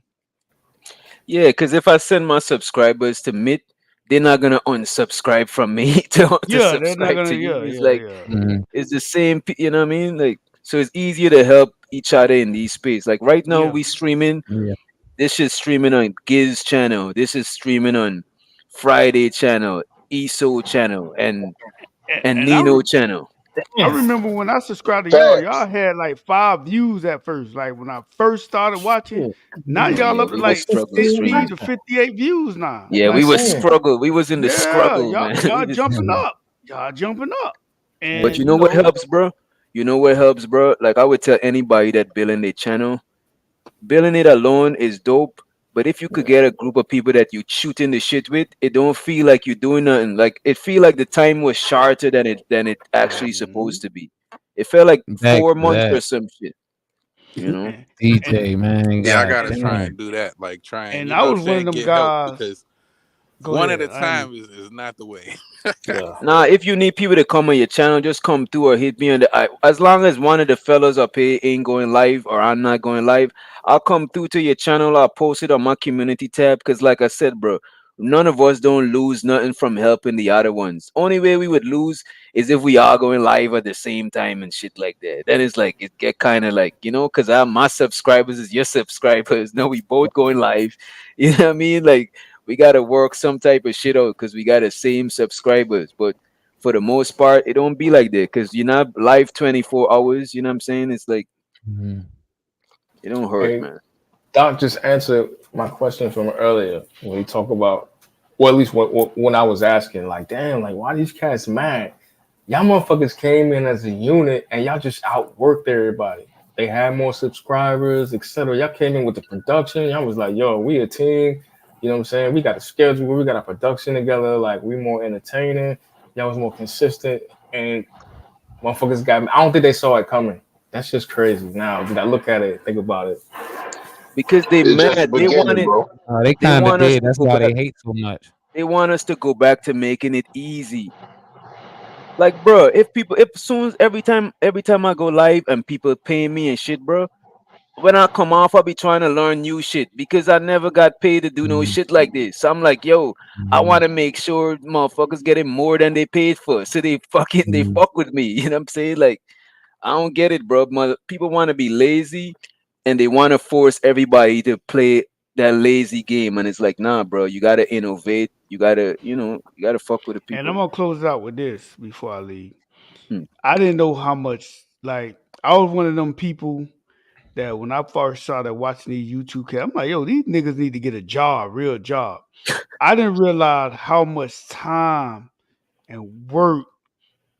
yeah, because if I send my subscribers to Mid, they're not gonna unsubscribe from me to Yeah, they're not subscribe gonna. to you. Yeah, It's yeah, like, yeah. Mhm. it's the same. You know what I mean? Like, so it's easier to help each other in these space. Like right now, Yeah. we streaming. Yeah. This is streaming on Giz channel. This is streaming on Friday channel, ESO channel, and And I Nino channel. I Damn. remember when I subscribed to y'all, Facts. y'all had like 5 views at first. Like when I first started watching, Shit. now Yeah. y'all Yeah, up to we was like struggle 50 streaming. to 58 views now. Yeah, we Like, was That's it. struggle. We was in the yeah, struggle, y'all man. We y'all just. jumping Mhm. up. Y'all jumping up. But Mm. you And know what helps, bro? You know what helps, bro? Like I would tell anybody that building their channel, building it alone is dope. But if you could Yeah. get a group of people that you shooting the shit with, it don't feel like you're doing nothing. Like it feel like the time was shorter than it actually Mhm. supposed to be. It felt like Back to 4 months or that some shit, you know? and and DJ man, Yeah, I god gotta try damn. and do that. Like try and, and you I know what I'm was one of saying, them get help, guys. because Go one at a ahead. I time mean, is not the way. Yeah. Nah, if you need people to come on your channel, just come through or hit me on the. As long as one of the fellas up here ain't going live or I'm not going live, I'll come through to your channel. I'll post it on my community tab. Cause like I said, bro, none of us don't lose nothing from helping the other ones. Only way we would lose is if we are going live at the same time and shit like that. Then it's like it get kind of like, cause my subscribers is your subscribers. No, we both going live. You know what I mean? Like we gotta work some type of shit out because we got the same subscribers. But for the most part, it don't be like that because you're not live 24 hours. You know what I'm saying? It's like Mhm. it don't hurt, Hey, man. Doc just answered my question from earlier when we talk about Well, at least when I was asking, like, damn, like, why these cats mad? Y'all motherfuckers came in as a unit and y'all just outworked everybody. They had more subscribers, etc. Y'all came in with the production. Y'all was like, yo, we a team. You know what I'm saying? We got a schedule. We got a production together. Like, we more entertaining. Y'all was more consistent. And motherfuckers got me. I don't think they saw it coming. That's just crazy. Now, did I look at it, think about it? Because they It's just the mad. They want beginning, it. bro. They They kind of want us did. to That's go why they back. hate so much. They want us to go back to making it easy. Like, bro, if soon as every time I go live and people pay me and shit, bro, when I come off, I'll be trying to learn new shit because I never got paid to do no Mhm. shit like this. So I'm like, yo, I Mhm. want to make sure motherfuckers getting more than they paid for, so they Mhm. fuck with me. You know what I'm saying? Like, I don't get it, bro. People want to be lazy, and they want to force everybody to play that lazy game, and it's like, nah, bro, you gotta innovate. You gotta fuck with the And I'm people. gonna close out with this before I leave. Hmm. I didn't know how much. Like I was one of them people that when I first started watching these YouTube cats, I'm like, yo, these niggas need to get a job, real job. I didn't realize how much time and work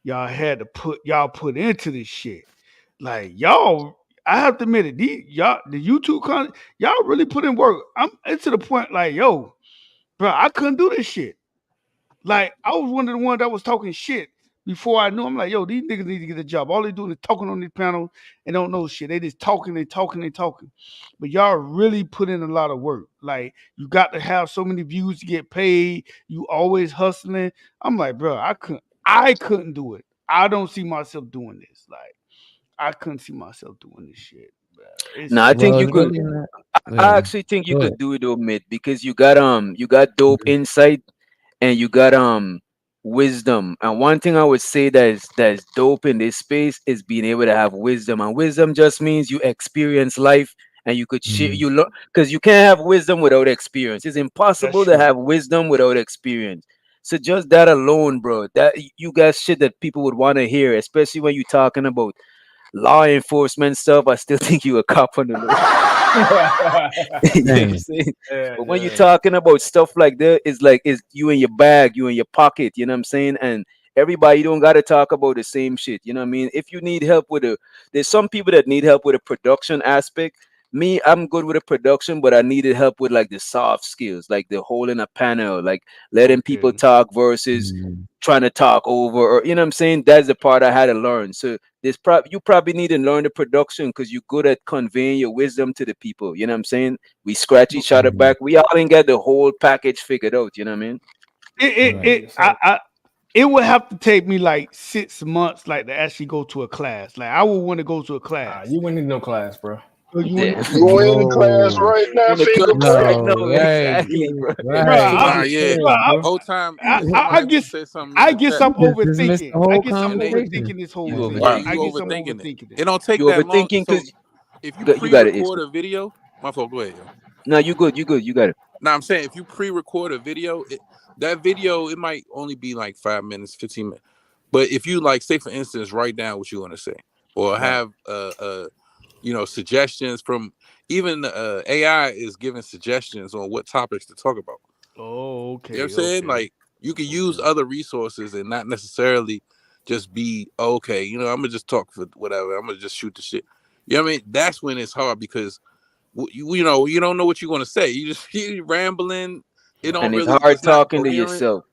y'all put into this shit. Like y'all, I have to admit it, the YouTube content, y'all really put in work. It's to the point like, yo, bro, I couldn't do this shit. Like I was one of the ones that was talking shit before I knew. I'm like, yo, these niggas need to get a job. All they doing is talking on this panel and don't know shit. They just talking and talking and talking. But y'all really put in a lot of work. Like you got to have so many views to get paid. You always hustling. I'm like, bro, I couldn't do it. I don't see myself doing this. Like I couldn't see myself doing this shit, bro. Nah, I It's think Well, you it's could. really not. I Yeah. actually think you Go could ahead. do it, though, mate, because you got dope insight and you got wisdom. And one thing I would say that is dope in this space is being able to have wisdom. And wisdom just means you experience life and you could share Mhm. you look because you can't have wisdom without experience. It's That's impossible to true. have wisdom without experience. So just that alone, bro, that you got shit that people would want to hear, especially when you're talking about law enforcement stuff. I still think you a cop on the low. You know what I'm Damn. saying? Yeah, But when you're yeah. talking about stuff like that, it's like it's you in your bag, you in your pocket, you know what I'm saying? And everybody don't gotta talk about the same shit. You know what I mean? If you need help with there's some people that need help with a production aspect. Me, I'm good with the production, but I needed help with like the soft skills, like the holding a panel, like letting people Okay. talk versus Mhm. trying to talk over, or you know what I'm saying? That's the part I had to learn. So you probably need to learn the production because you're good at conveying your wisdom to the people. You know what I'm saying? We scratch each other Mhm. back. We all ain't got the whole package figured out. You know what I mean? Right. It would have to take me like 6 months, like to actually go to a class. Like I would want to go to a class. You wouldn't need no class, bro. So you Yeah. want, You in class No. right now, In the finger clutch right boy? now. No. Right. Exactly, bro. bro? Right. Nah, yeah. Bro, bro. Whole time, I somebody guess said something in I the guess chat. I'm You just dismissed the overthinking. I whole guess I'm And they conversation. overthinking this You whole thing. Right, overthinking. I you guess I'm overthinking it. overthinking It it. don't take You that long. overthinking So because if you you got it. It's pre-record a video, my fault, go ahead, yo. no, you good. You good. You got it. Now I'm saying if you pre-record a video, that video it might only be like 5 minutes, 15 minutes. But if you like, say for instance, write down what you want to say, or Right. have suggestions from even AI is giving suggestions on what topics to talk about. Oh, You know what I'm okay, saying? okay, Like you can use okay. other resources and not necessarily just be okay. I'm gonna just talk for whatever. I'm gonna just shoot the shit. You know what I mean? That's when it's hard because you don't know what you're gonna say. You just you rambling. It Right. don't And it's really. hard It's not talking to coherent. yourself.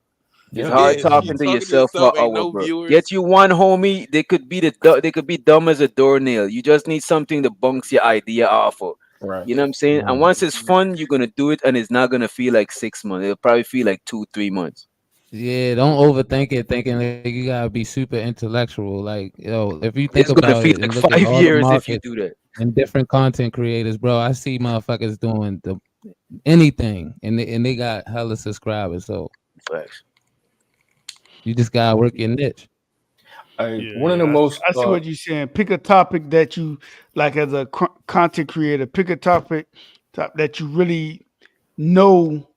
It's Yep. Yeah, hard if you talking And to talking to yourself yourself, for an ain't hour, no bro. viewers. Get you one homie. They could be dumb as a doornail. You just need something to bounce your idea off of. right. You know what I'm saying? And Right. once it's fun, you're gonna do it, and it's not gonna feel like 6 months. It'll probably feel like 2, 3 months. Yeah, don't overthink it thinking like you gotta be super intellectual. Like, if you think It's gonna about feel it and like look at five all the years if you markets do that. and different content creators, bro, I see motherfuckers doing anything and they got hella subscribers. So Facts. you just gotta work your niche. Yeah, One of the yeah. most I see what you're saying. Pick a topic that you like as a content creator. Pick a topic that you really know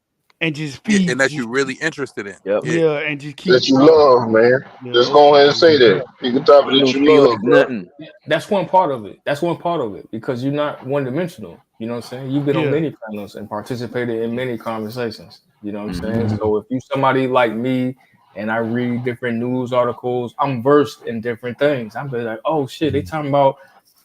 and just Yeah, feed, and that just you're really interested in. Yep. Yeah. yeah, and just keep. That you love, man. Yeah, Just go ahead and okay. say that. You can top it that Don't you feel like love, bro. nothing. That's one part of it. That's one part of it because you're not one dimensional. You know what I'm saying? You've been on Yeah, many panels and participated in many conversations. You know what I'm saying? Mhm. So if you somebody like me and I read different news articles, I'm versed in different things. I'm be like, oh shit, they talking about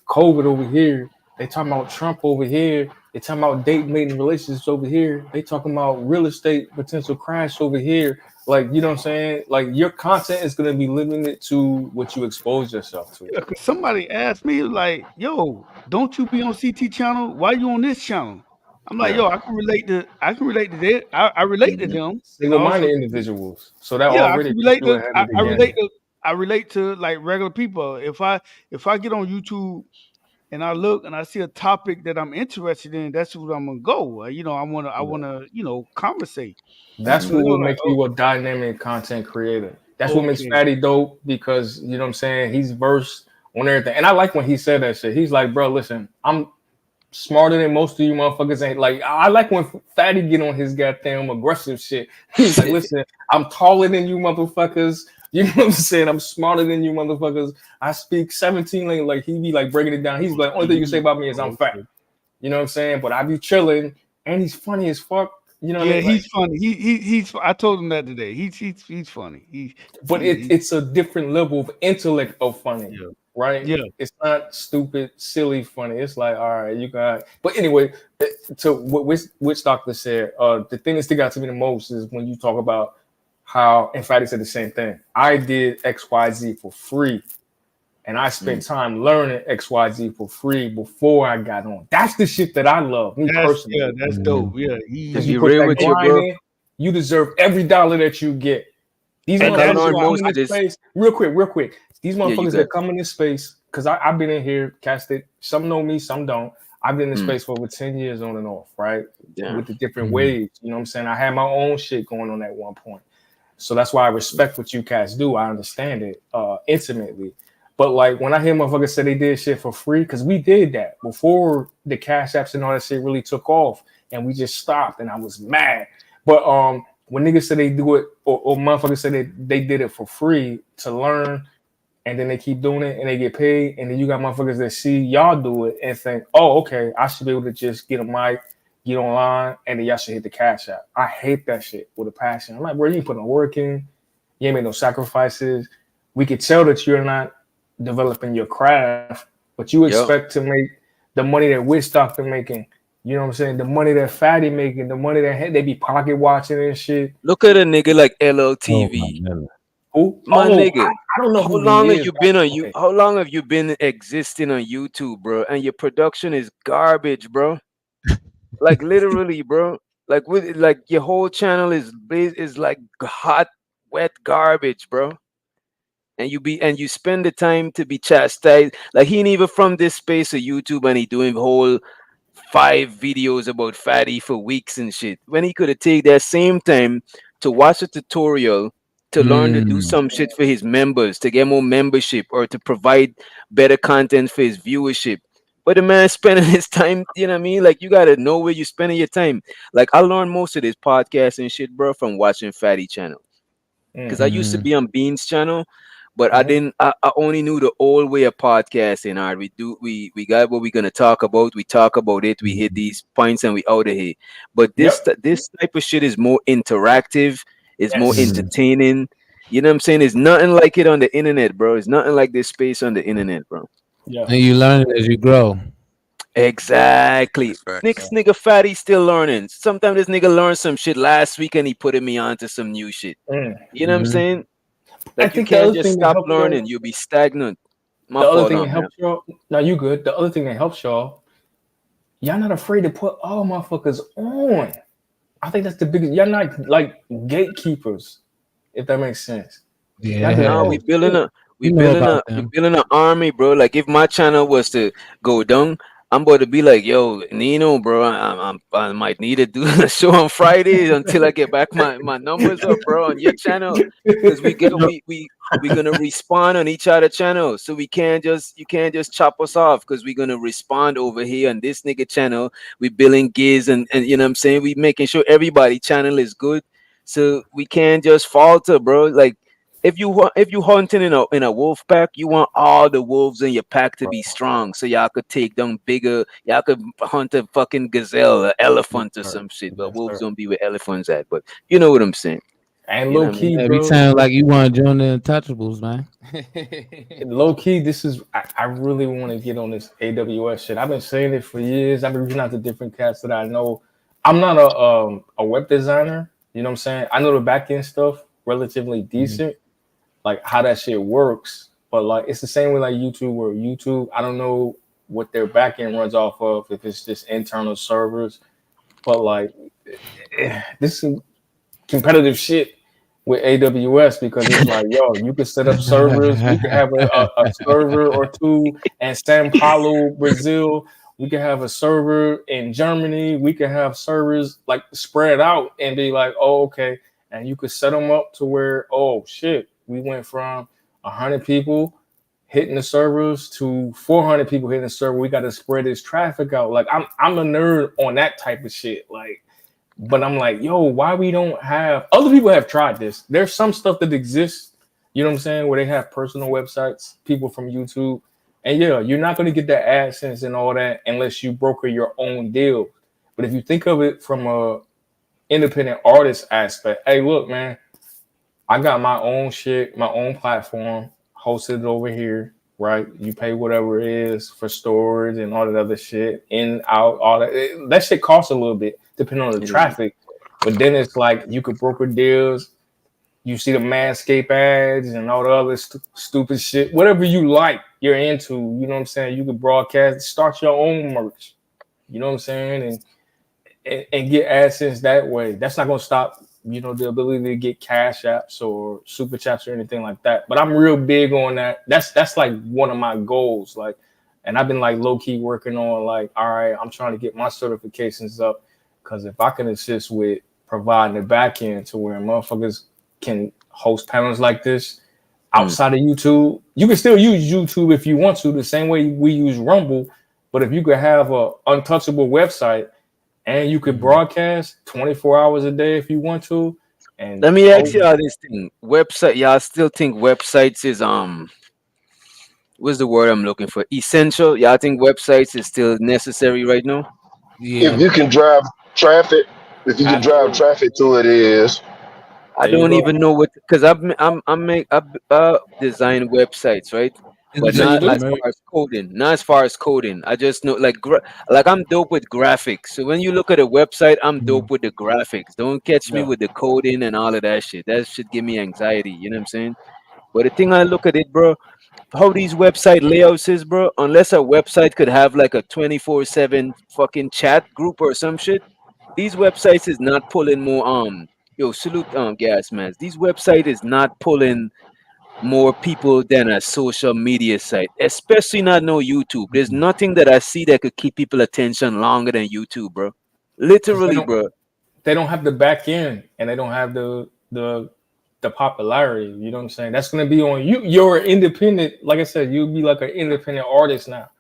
COVID over here. They talking about Trump over here. They talking about date mating relationships over here. They talking about real estate potential crash over here. Like, you know what I'm saying? Like your content is gonna be limited to what you expose yourself to. yeah. Cause somebody asked me like, "Yo, don't you be on CT channel? Why you on this channel?" I'm like, Yeah. "Yo, I can relate to that. I relate to Mhm. them, and also, Single-minded individuals. So that yeah, I already can puts relate you to. ahead of the Relate game. to. I relate to like regular people. If I get on YouTube and I look and I see a topic that I'm interested in, that's what I'm gonna go. I Yeah. wanna conversate. That's So Mhm. what they will were like, make you a dynamic content creator. That's what makes okay, Fatty dope because you know what I'm saying. He's versed on everything, and I like when he said that shit. He's like, bro, listen, I'm smarter than most of you motherfuckers. Ain't like I like when Fatty get on his goddamn aggressive shit. He's like, listen, I'm taller than you motherfuckers. You know what I'm saying? I'm smarter than you motherfuckers. I speak 17 like he be like breaking it down. He's like, only thing you say about me is I'm fat. okay. You know what I'm saying? But I be chilling, and he's funny as fuck. You know what I Yeah, mean? Like, he's funny. He's. I told him that today. He's funny. but He it's a different level of intellect of funny, yeah right? yeah. It's not stupid, silly funny. It's like, all right, you got. But anyway, to what which doctor said, the thing that stick out to me the most is when you talk about how, in fact, he said the same thing. I did X Y Z for free, and I spent Mm. time learning X Y Z for free before I got on. That's the shit that I love, me personally. That's dope. Mhm. Yeah, Because To you be put real that with you, grind bro, in, you deserve every dollar that you get. These like and I that's motherfuckers learned that why. come most in of this this. space, real quick. These Yeah, you motherfuckers good. that come in this space, because I've been in here, casted. Some know me, some don't. I've been in this Mm. space for over 10 years on and off, right? Damn. With the different Mhm. waves. You know what I'm saying? I had my own shit going on at one point. So that's why I respect what you cats do. I understand it intimately. But like when I hear motherfuckers say they did shit for free, because we did that before the cash apps and all that shit really took off, and we just stopped, and I was mad. But when niggas say they do it, or motherfuckers say they did it for free to learn, and then they keep doing it and they get paid, and then you got motherfuckers that see y'all do it and think, oh, okay, I should be able to just get a mic, get online, and then y'all should hit the cash app. I hate that shit with a passion. I'm like, bro, you ain't put no work in, you ain't made no sacrifices. We could tell that you're not developing your craft, but you Yep. expect to make the money that we're Stockton making. You know what I'm saying? The money that Fatty making, the money that they be pocket watching and shit. Look at a nigga like Oh my LLTV. goodness. Who? My Oh, nigga, I don't know how who long he have is. you been on you? Okay. How long have you been existing on YouTube, bro? And your production is garbage, bro. Like literally, bro. Like with like your whole channel is like hot, wet garbage, bro. And you spend the time to be chastised. Like he ain't even from this space of YouTube, and he doing whole 5 videos about fatty for weeks and shit. When he could have taken that same time to watch a tutorial to learn to do Mm. some shit for his members, to get more membership, or to provide better content for his viewership. But the man spending his time, you know what I mean? Like you gotta know where you're spending your time. Like I learned most of this podcast and shit, bro, from watching Fatty channel. Cause I used to Mhm. be on Beans channel, but I Mhm. didn't. I only knew the old way of podcasting. All right, we got what we're gonna talk about. We talk about it. We hit these points and we out of here. But Yep. this type of shit is more interactive. It's more Yes. Mhm. entertaining. You know what I'm saying? It's nothing like it on the internet, bro. It's nothing like this space on the internet, bro. Yeah. And you learn it as you grow. Exactly. That's facts. Yeah. Next nigga Fatty still learning. Sometimes this nigga learned some shit last week and he putting me on to some new shit. Mm. You know what I'm Mhm. saying? I Like you think the can't other just thing that stop helps learning. y'all, You'll be stagnant. My the other fault thing that on man. helps y'all, now you good. The other thing that helps y'all not afraid to put all motherfuckers on. I think that's the biggest. Y'all not like gatekeepers, if that makes sense. Y'all be like, No, Yeah. oh shit. We know about we them. building an army, bro. Like if my channel was to go down, I'm about to be like, yo, Nino, bro, I might need to do a show on Fridays until I get back my numbers up, bro, on your channel, because we're gonna respond on each other channel, so you can't just chop us off, because we're gonna respond over here on this nigga channel. We billing gigs, and you know what I'm saying, we making sure everybody channel is good, so we can't just falter, bro. Like, if you hunting in a wolf pack, you want all the wolves in your pack to be strong, so y'all could take down bigger. Y'all could hunt a fucking gazelle, an Yes, elephant, or sir. some shit. But Yes, wolves sir. don't be where elephants at. But you know what I'm saying. And You know low what I mean? key, Every bro. time like you want to join the Untouchables, man. Low key, this is I really want to get on this AWS shit. I've been saying it for years. I've been reaching out to different cats that I know. I'm not a web designer. You know what I'm saying? I know the back end stuff relatively decent, like how that shit works. But like it's the same way like YouTube or YouTube. I don't know what their back end runs off of, if it's just internal servers. But like this is competitive shit with AWS, because it's like, yo, you could set up servers. We could have a server or two in Sao Paulo, Brazil. We could have a server in Germany. We could have servers like spread out and be like, oh, okay. And you could set them up to where, oh, shit, we went from 100 people hitting the servers to 400 people hitting the server. We got to spread this traffic out. Like, I'm a nerd on that type of shit. Like, but I'm like, yo, why we don't have other people have tried this? There's some stuff that exists, you know what I'm saying, where they have personal websites, people from YouTube. And yeah, you're not going to get that AdSense and all that unless you broker your own deal. But if you think of it from a independent artist aspect, hey, look, man, I got my own shit, my own platform, hosted it over here, right? You pay whatever it is for storage and all that other shit, in, out, all that. That shit costs a little bit depending on the traffic. But then it's like you could broker deals. You see the Manscaped ads and all the other stupid shit. Whatever you like, you're into. You know what I'm saying? You could broadcast, start your own merch. You know what I'm saying? And get AdSense that way. That's not gonna stop, you know, the ability to get cash apps or super chats or anything like that. But I'm real big on that. That's like one of my goals. Like, and I've been like low key working on like, all right, I'm trying to get my certifications up, because if I can assist with providing the back end to where motherfuckers can host panels like this outside of YouTube, you can still use YouTube if you want to, the same way we use Rumble. But if you could have a untouchable website and you could broadcast 24 hours a day if you want to. And Let me ask y'all this thing. Website, y'all still think websites is what's the word I'm looking for? Essential? Y'all think websites is still necessary right now? Yeah. If you can drive traffic, if you can drive absolutely. traffic to it, is. I There you don't go. even know what, because I design websites, right? But So you not do? as far as coding. Not as far as coding. I just know like I'm dope with graphics. So when you look at a website, I'm dope with the graphics. Don't catch me Yeah. with the coding and all of that shit. That should give me anxiety. You know what I'm saying? But the thing I look at it, bro, how these website layouts is, bro. Unless a website could have like a 24/7 fucking chat group or some shit, these websites is not pulling more. Yo, salute gas man. These website is not pulling more people than a social media site, especially not no YouTube. There's nothing that I see that could keep people attention longer than YouTube, bro. Because Literally, bro. they don't have the back end, and they don't have the popularity. You know what I'm saying? That's gonna be on you. You're independent. Like I said, you'll be like an independent artist now.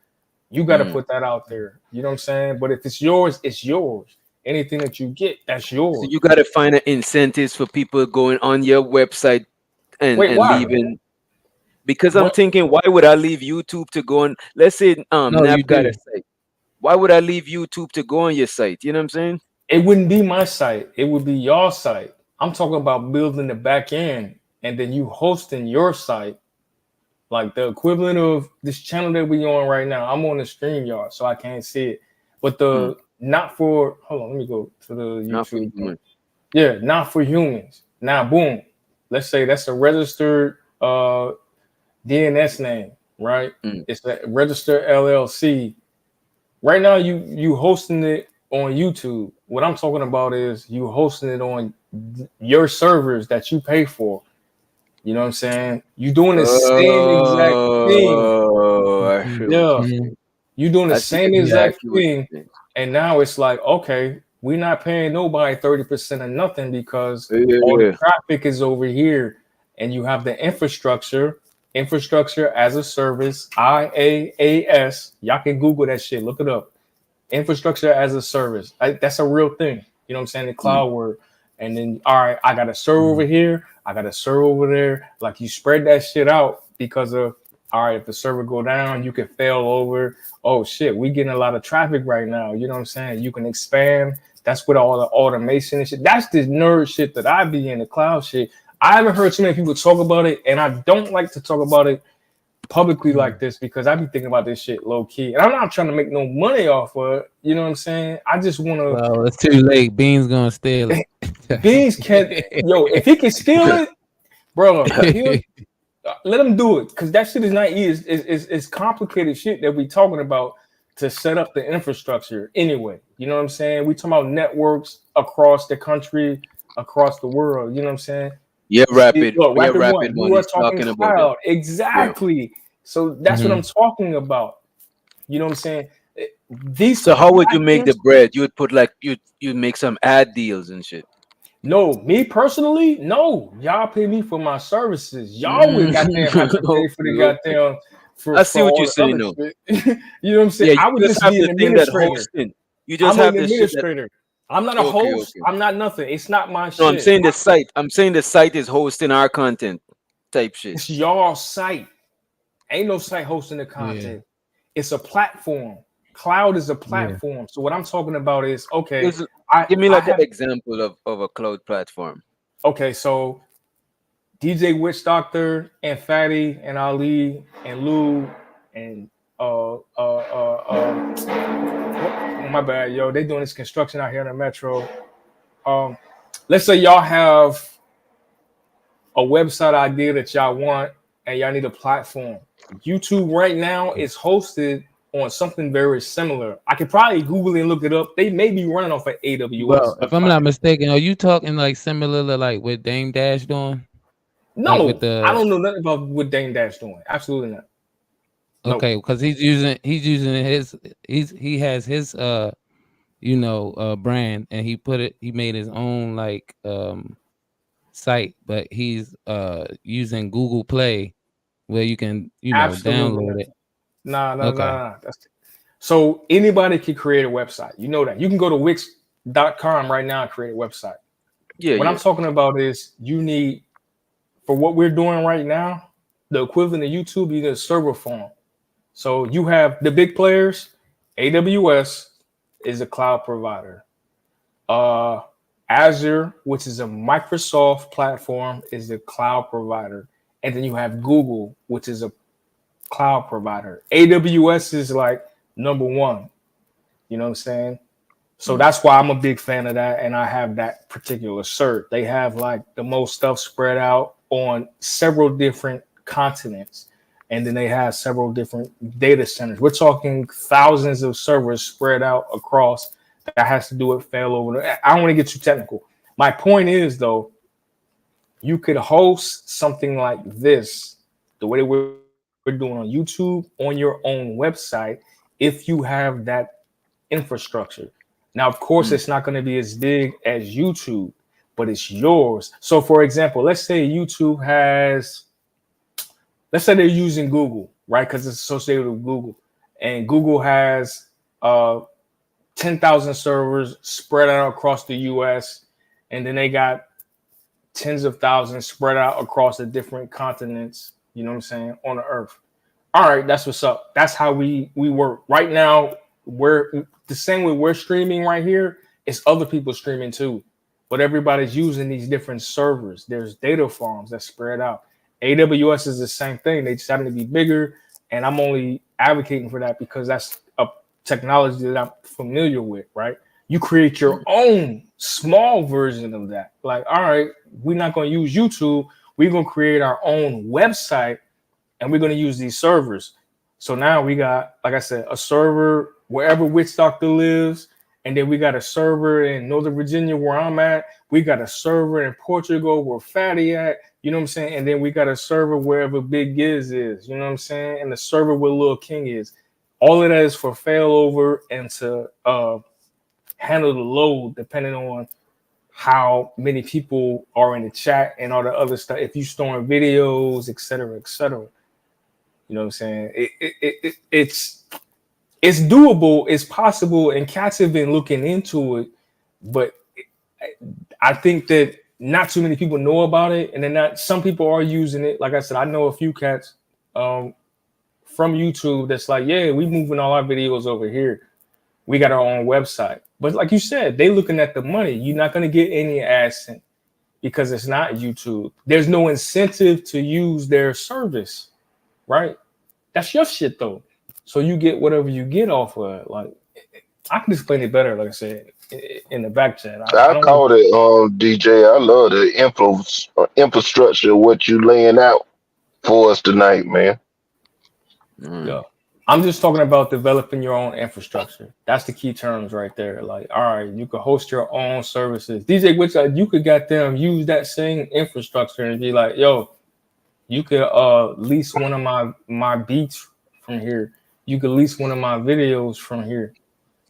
You got to Mm. put that out there. You know what I'm saying? But if it's yours, it's yours. Anything that you get, that's So yours. you gotta find an incentives for people going on your website Wait, and why? leaving. Because I'm What? thinking, why would I leave YouTube to go on? Let's say No, you Nap got a do. site. Why would I leave YouTube to go on your site? You know what I'm saying? It wouldn't be my site. It would be your site. I'm talking about building the back end and then you hosting your site, like the equivalent of this channel that we on right now. I'm on the StreamYard, so I can't see it. But Mm. the not for hold on, let me go to the Not for YouTube thing. human. Yeah, not for humans. Now, boom. Let's say that's a registered DNS name, right? Mm. It's a registered LLC. Right now, you hosting it on YouTube. What I'm talking about is you hosting it on your servers that you pay for. You know what I'm saying? You doing the same exact thing. Oh, I see what Yeah. you're saying. You're doing the That's same exact exactly what thing, it is. and now it's like, okay, we're not paying nobody 30% of nothing because all the Yeah. traffic is over here, and you have the infrastructure as a service, IaaS. Y'all can Google that shit, look it up. Infrastructure as a service. That's a real thing. You know what I'm saying? The cloud word. And then, all right, I got a server over here. I got a server over there. Like you spread that shit out because of, all right, if the server go down, you can fail over. Oh shit, we getting a lot of traffic right now. You know what I'm saying? You can expand. That's with all the automation and shit. That's the nerd shit that I be in, the cloud shit. I haven't heard too many people talk about it, and I don't like to talk about it publicly like this because I be thinking about this shit low key, and I'm not trying to make no money off of it. You know what I'm saying? I just want to. Well, it's too late. Bean's gonna steal it. Beans can, yo, if he can steal it, bro, let him do it because that shit is not easy. It's complicated shit that we talking about to set up the infrastructure anyway. You know what I'm saying? We talking about networks across the country, across the world. You know what I'm saying? Yeah, Rapid. Look, Yeah, Rapid Rapid One. One You are is talking talking about cloud. that. Exactly. So that's what I'm talking about. You know what I'm saying? These So how would you make the platforms- bread? You would put like you'd make some ad deals and shit. No, me personally, no. Y'all pay me for my services. Y'all would goddamn have to pay for the Okay. goddamn for I see all what you're the saying, other though. shit. You know what I'm saying? Yeah, I you would just just have be the an thing that administrator. hosting. You just I'm have an the shit that. administrator. I'm not a Okay, host. okay. I'm not nothing. It's not my No, shit. I'm saying the site. I'm saying the site is hosting our content type shit. It's y'all site. Ain't no site hosting the content. It's a platform. Cloud is a platform. So what I'm talking about is okay. Give me like have, an example of a cloud platform. okay, so DJ Witch Doctor and Fatty and Ali and Lou and my bad, yo. They doing this construction out here in the metro. Let's say y'all have a website idea that y'all want and y'all need a platform. YouTube right now is hosted on something very similar. I could probably Google it and look it up. They may be running off of AWS. Well, if I'm not mistaken, are you talking like similar to like what Dame Dash doing? No, like with the, I don't know nothing about what Dame Dash doing. Absolutely not. Okay, because he's using his he has his brand, and he made his own like site, but he's using Google Play where you can Absolutely download not. it. Nah. So anybody can create a website. You know that. You can go to Wix.com right now and create a website. Yeah. What I'm talking about is you need, for what we're doing right now, the equivalent of YouTube, you need a server farm. So you have the big players. AWS is a cloud provider. Azure, which is a Microsoft platform, is a cloud provider. And then you have Google, which is a cloud provider. AWS is like number one. You know what I'm saying? So that's why I'm a big fan of that. And I have that particular cert. They have like the most stuff spread out on several different continents. And then they have several different data centers. We're talking thousands of servers spread out across. That has to do with failover. I don't want to get too technical. My point is, though, you could host something like this, the way we're doing on YouTube, on your own website, if you have that infrastructure. Now, of course, it's not going to be as big as YouTube, but it's yours. So, for example, let's say YouTube has, let's say they're using Google, right? Because it's associated with Google. And Google has 10,000 servers spread out across the US. And then they got tens of thousands spread out across the different continents, you know what I'm saying, on the earth. All right, that's what's up. That's how we work. Right now, we're the same way we're streaming right here, it's other people streaming too. But everybody's using these different servers. There's data farms that spread out. AWS is the same thing. They just happen to be bigger. And I'm only advocating for that because that's a technology that I'm familiar with, right? You create your own small version of that. Like, all right, we're not going to use YouTube. We're going to create our own website and we're going to use these servers. So now we got, like I said, a server wherever Witch Doctor lives. And then we got a server in Northern Virginia where I'm at. We got a server in Portugal where Fatty at. You know what I'm saying? And then we got a server wherever Big Giz is. You know what I'm saying? And the server where Lil King is. All of that is for failover and to handle the load depending on how many people are in the chat and all the other stuff. If you storing videos, et cetera, et cetera. You know what I'm saying? It's doable, it's possible, and cats have been looking into it, but I think that not too many people know about it, and then not some people are using it. Like I said, I know a few cats from YouTube that's like, yeah, we moving all our videos over here. We got our own website. But like you said, they looking at the money. You're not gonna get any AdSense because it's not YouTube. There's no incentive to use their service, right? That's your shit though. So you get whatever you get off of it. Like I can explain it better, like I said, in the back chat. I I don't called it DJ. I love the infrastructure, what you laying out for us tonight, man. yeah. I'm just talking about developing your own infrastructure. That's the key terms right there. Like, all right, you could host your own services. DJ, which you could get them use that same infrastructure and be like, yo, you could lease one of my beats from here. You could lease one of my videos from here.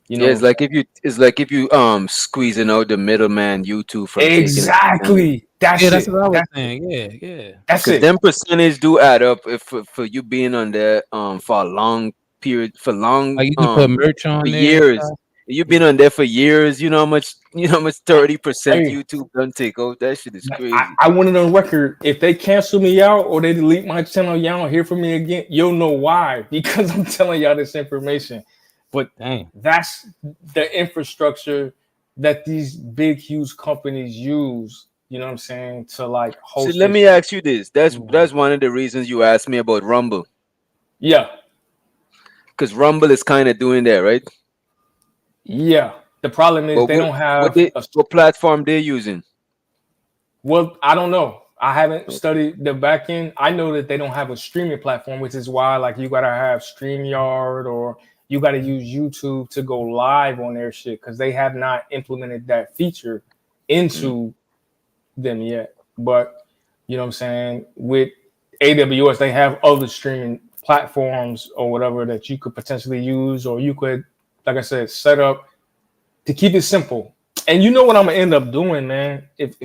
You know, Yeah, it's like if you squeezing out the middleman YouTube from exactly. That's Yeah, it. that's what I was That's saying. Yeah. That's because it. them percentage do add up if for you being on there for a long period for long Like you can put merch for on there. years. You've been on there for years. You know how much 30% Hey, YouTube don't take out. That shit is crazy. I want it on record. If they cancel me out or they delete my channel, y'all don't hear from me again. You'll know why because I'm telling y'all this information. But Dang. that's the infrastructure that these big, huge companies use. You know what I'm saying? To like So host. let me ask you this. That's one of the reasons you asked me about Rumble. Yeah. Because Rumble is kind of doing that, right? Yeah. The problem is But they don't have what platform they're using? Well, I don't know. I haven't studied the back end. I know that they don't have a streaming platform, which is why like you gotta have StreamYard or you gotta use YouTube to go live on their shit because they have not implemented that feature into them yet. But you know what I'm saying? With AWS, they have other streaming platforms or whatever that you could potentially use, or you could, like I said, set up to keep it simple. And you know what I'm gonna end up doing, man? If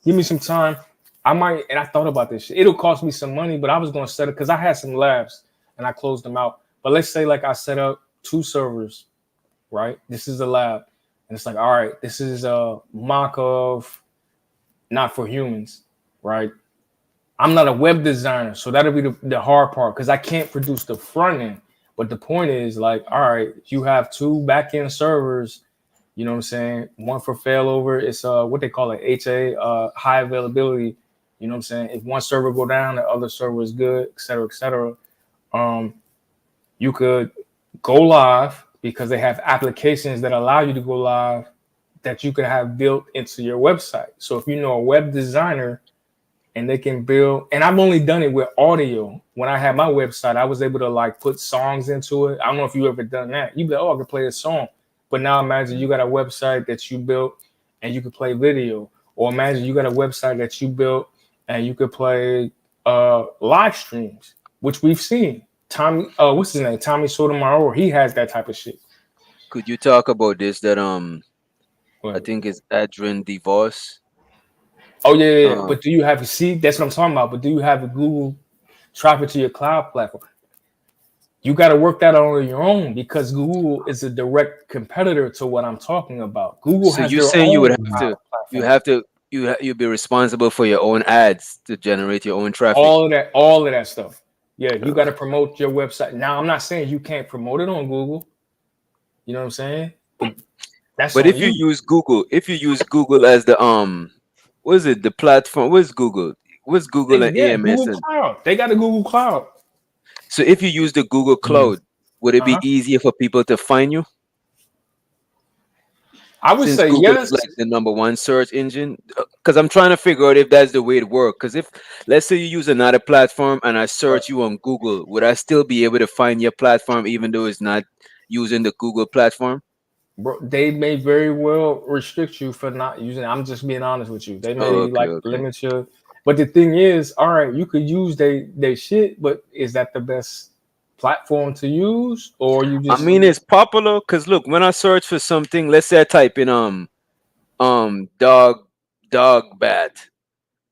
give me some time, I might. And I thought about this shit. It'll cost me some money, but I was gonna set it because I had some labs and I closed them out. But let's say like I set up 2 servers, right? This is a lab, and it's like, all right, this is a mock of Not for Humans, right? I'm not a web designer, so that'll be the hard part because I can't produce the front end. But the point is, like, all right, you have 2 back end servers. You know what I'm saying? One for failover. It's what they call it, HA, high availability. You know what I'm saying? If one server go down, the other server is good, et cetera, et cetera. You could go live because they have applications that allow you to go live that you could have built into your website. So if you know a web designer and they can build, and I've only done it with audio. When I had my website, I was able to like put songs into it. I don't know if you ever done that. You be like, oh, I can play a song. But now imagine you got a website that you built and you could play video. Or imagine you got a website that you built and you could play live streams, which we've seen. Tommy, what's his name? Tommy Sotomayor, he has that type of shit. Could you talk about this? That What? I think it's Adrian DeVos. Oh yeah. But do you have that's what I'm talking about. But do you have a Google traffic to your cloud platform? You got to work that on your own because Google is a direct competitor to what I'm talking about. Google So has you their saying you own would have to you'd be responsible for your own ads to generate your own traffic. all of that stuff. Yeah, you got to promote your website. Now, I'm not saying you can't promote it on Google. You know what I'm saying? But if you use Google as the what is it? The platform? What's Google? What's Google and AMS? Google Cloud. They got a Google Cloud. So if you use the Google Cloud, would it be easier for people to find you? I would say Google yes. is like the #1 search engine, because I'm trying to figure out if that's the way it works. Because if, let's say, you use another platform and I search you on Google, would I still be able to find your platform even though it's not using the Google platform? Bro, they may very well restrict you for not using it. I'm just being honest with you. They may limit you. But the thing is, all right, you could use they shit, but is that the best platform to use, or you I just mean, it's popular because look, when I search for something, let's say I type in dog bat,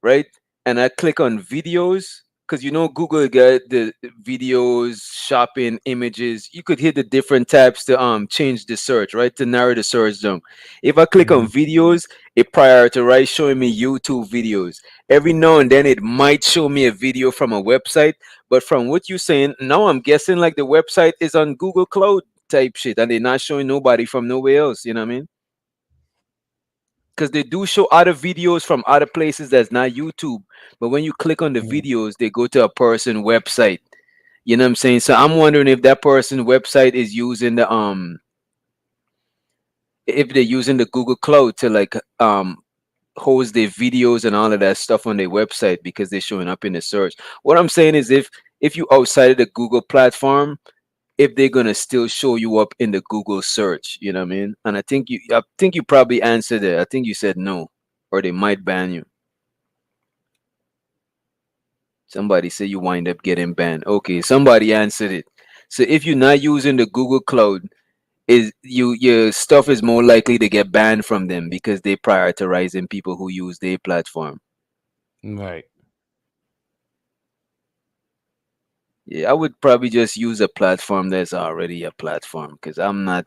right? And I click on videos because you know Google got the videos, shopping, images. You could hit the different tabs to change the search, right? To narrow the search down. If I click on videos, it prioritizes showing me YouTube videos. Every now and then it might show me a video from a website, but from what you're saying, now I'm guessing like the website is on Google Cloud type shit and they're not showing nobody from nowhere else, you know what I mean? Because they do show other videos from other places that's not YouTube. But when you click on the videos, they go to a person website. You know what I'm saying? So I'm wondering if that person website is using the if they're using the Google Cloud to like host their videos and all of that stuff on their website because they're showing up in the search. What I'm saying is if you outside of the Google platform, if they're gonna still show you up in the Google search, you know what I mean? And I think you probably answered it. I think you said no, or they might ban you. Somebody said you wind up getting banned. Okay, somebody answered it. So if you're not using the Google Cloud, is your stuff is more likely to get banned from them because they prioritizing people who use their platform. Right. Yeah, I would probably just use a platform that's already a platform because I'm not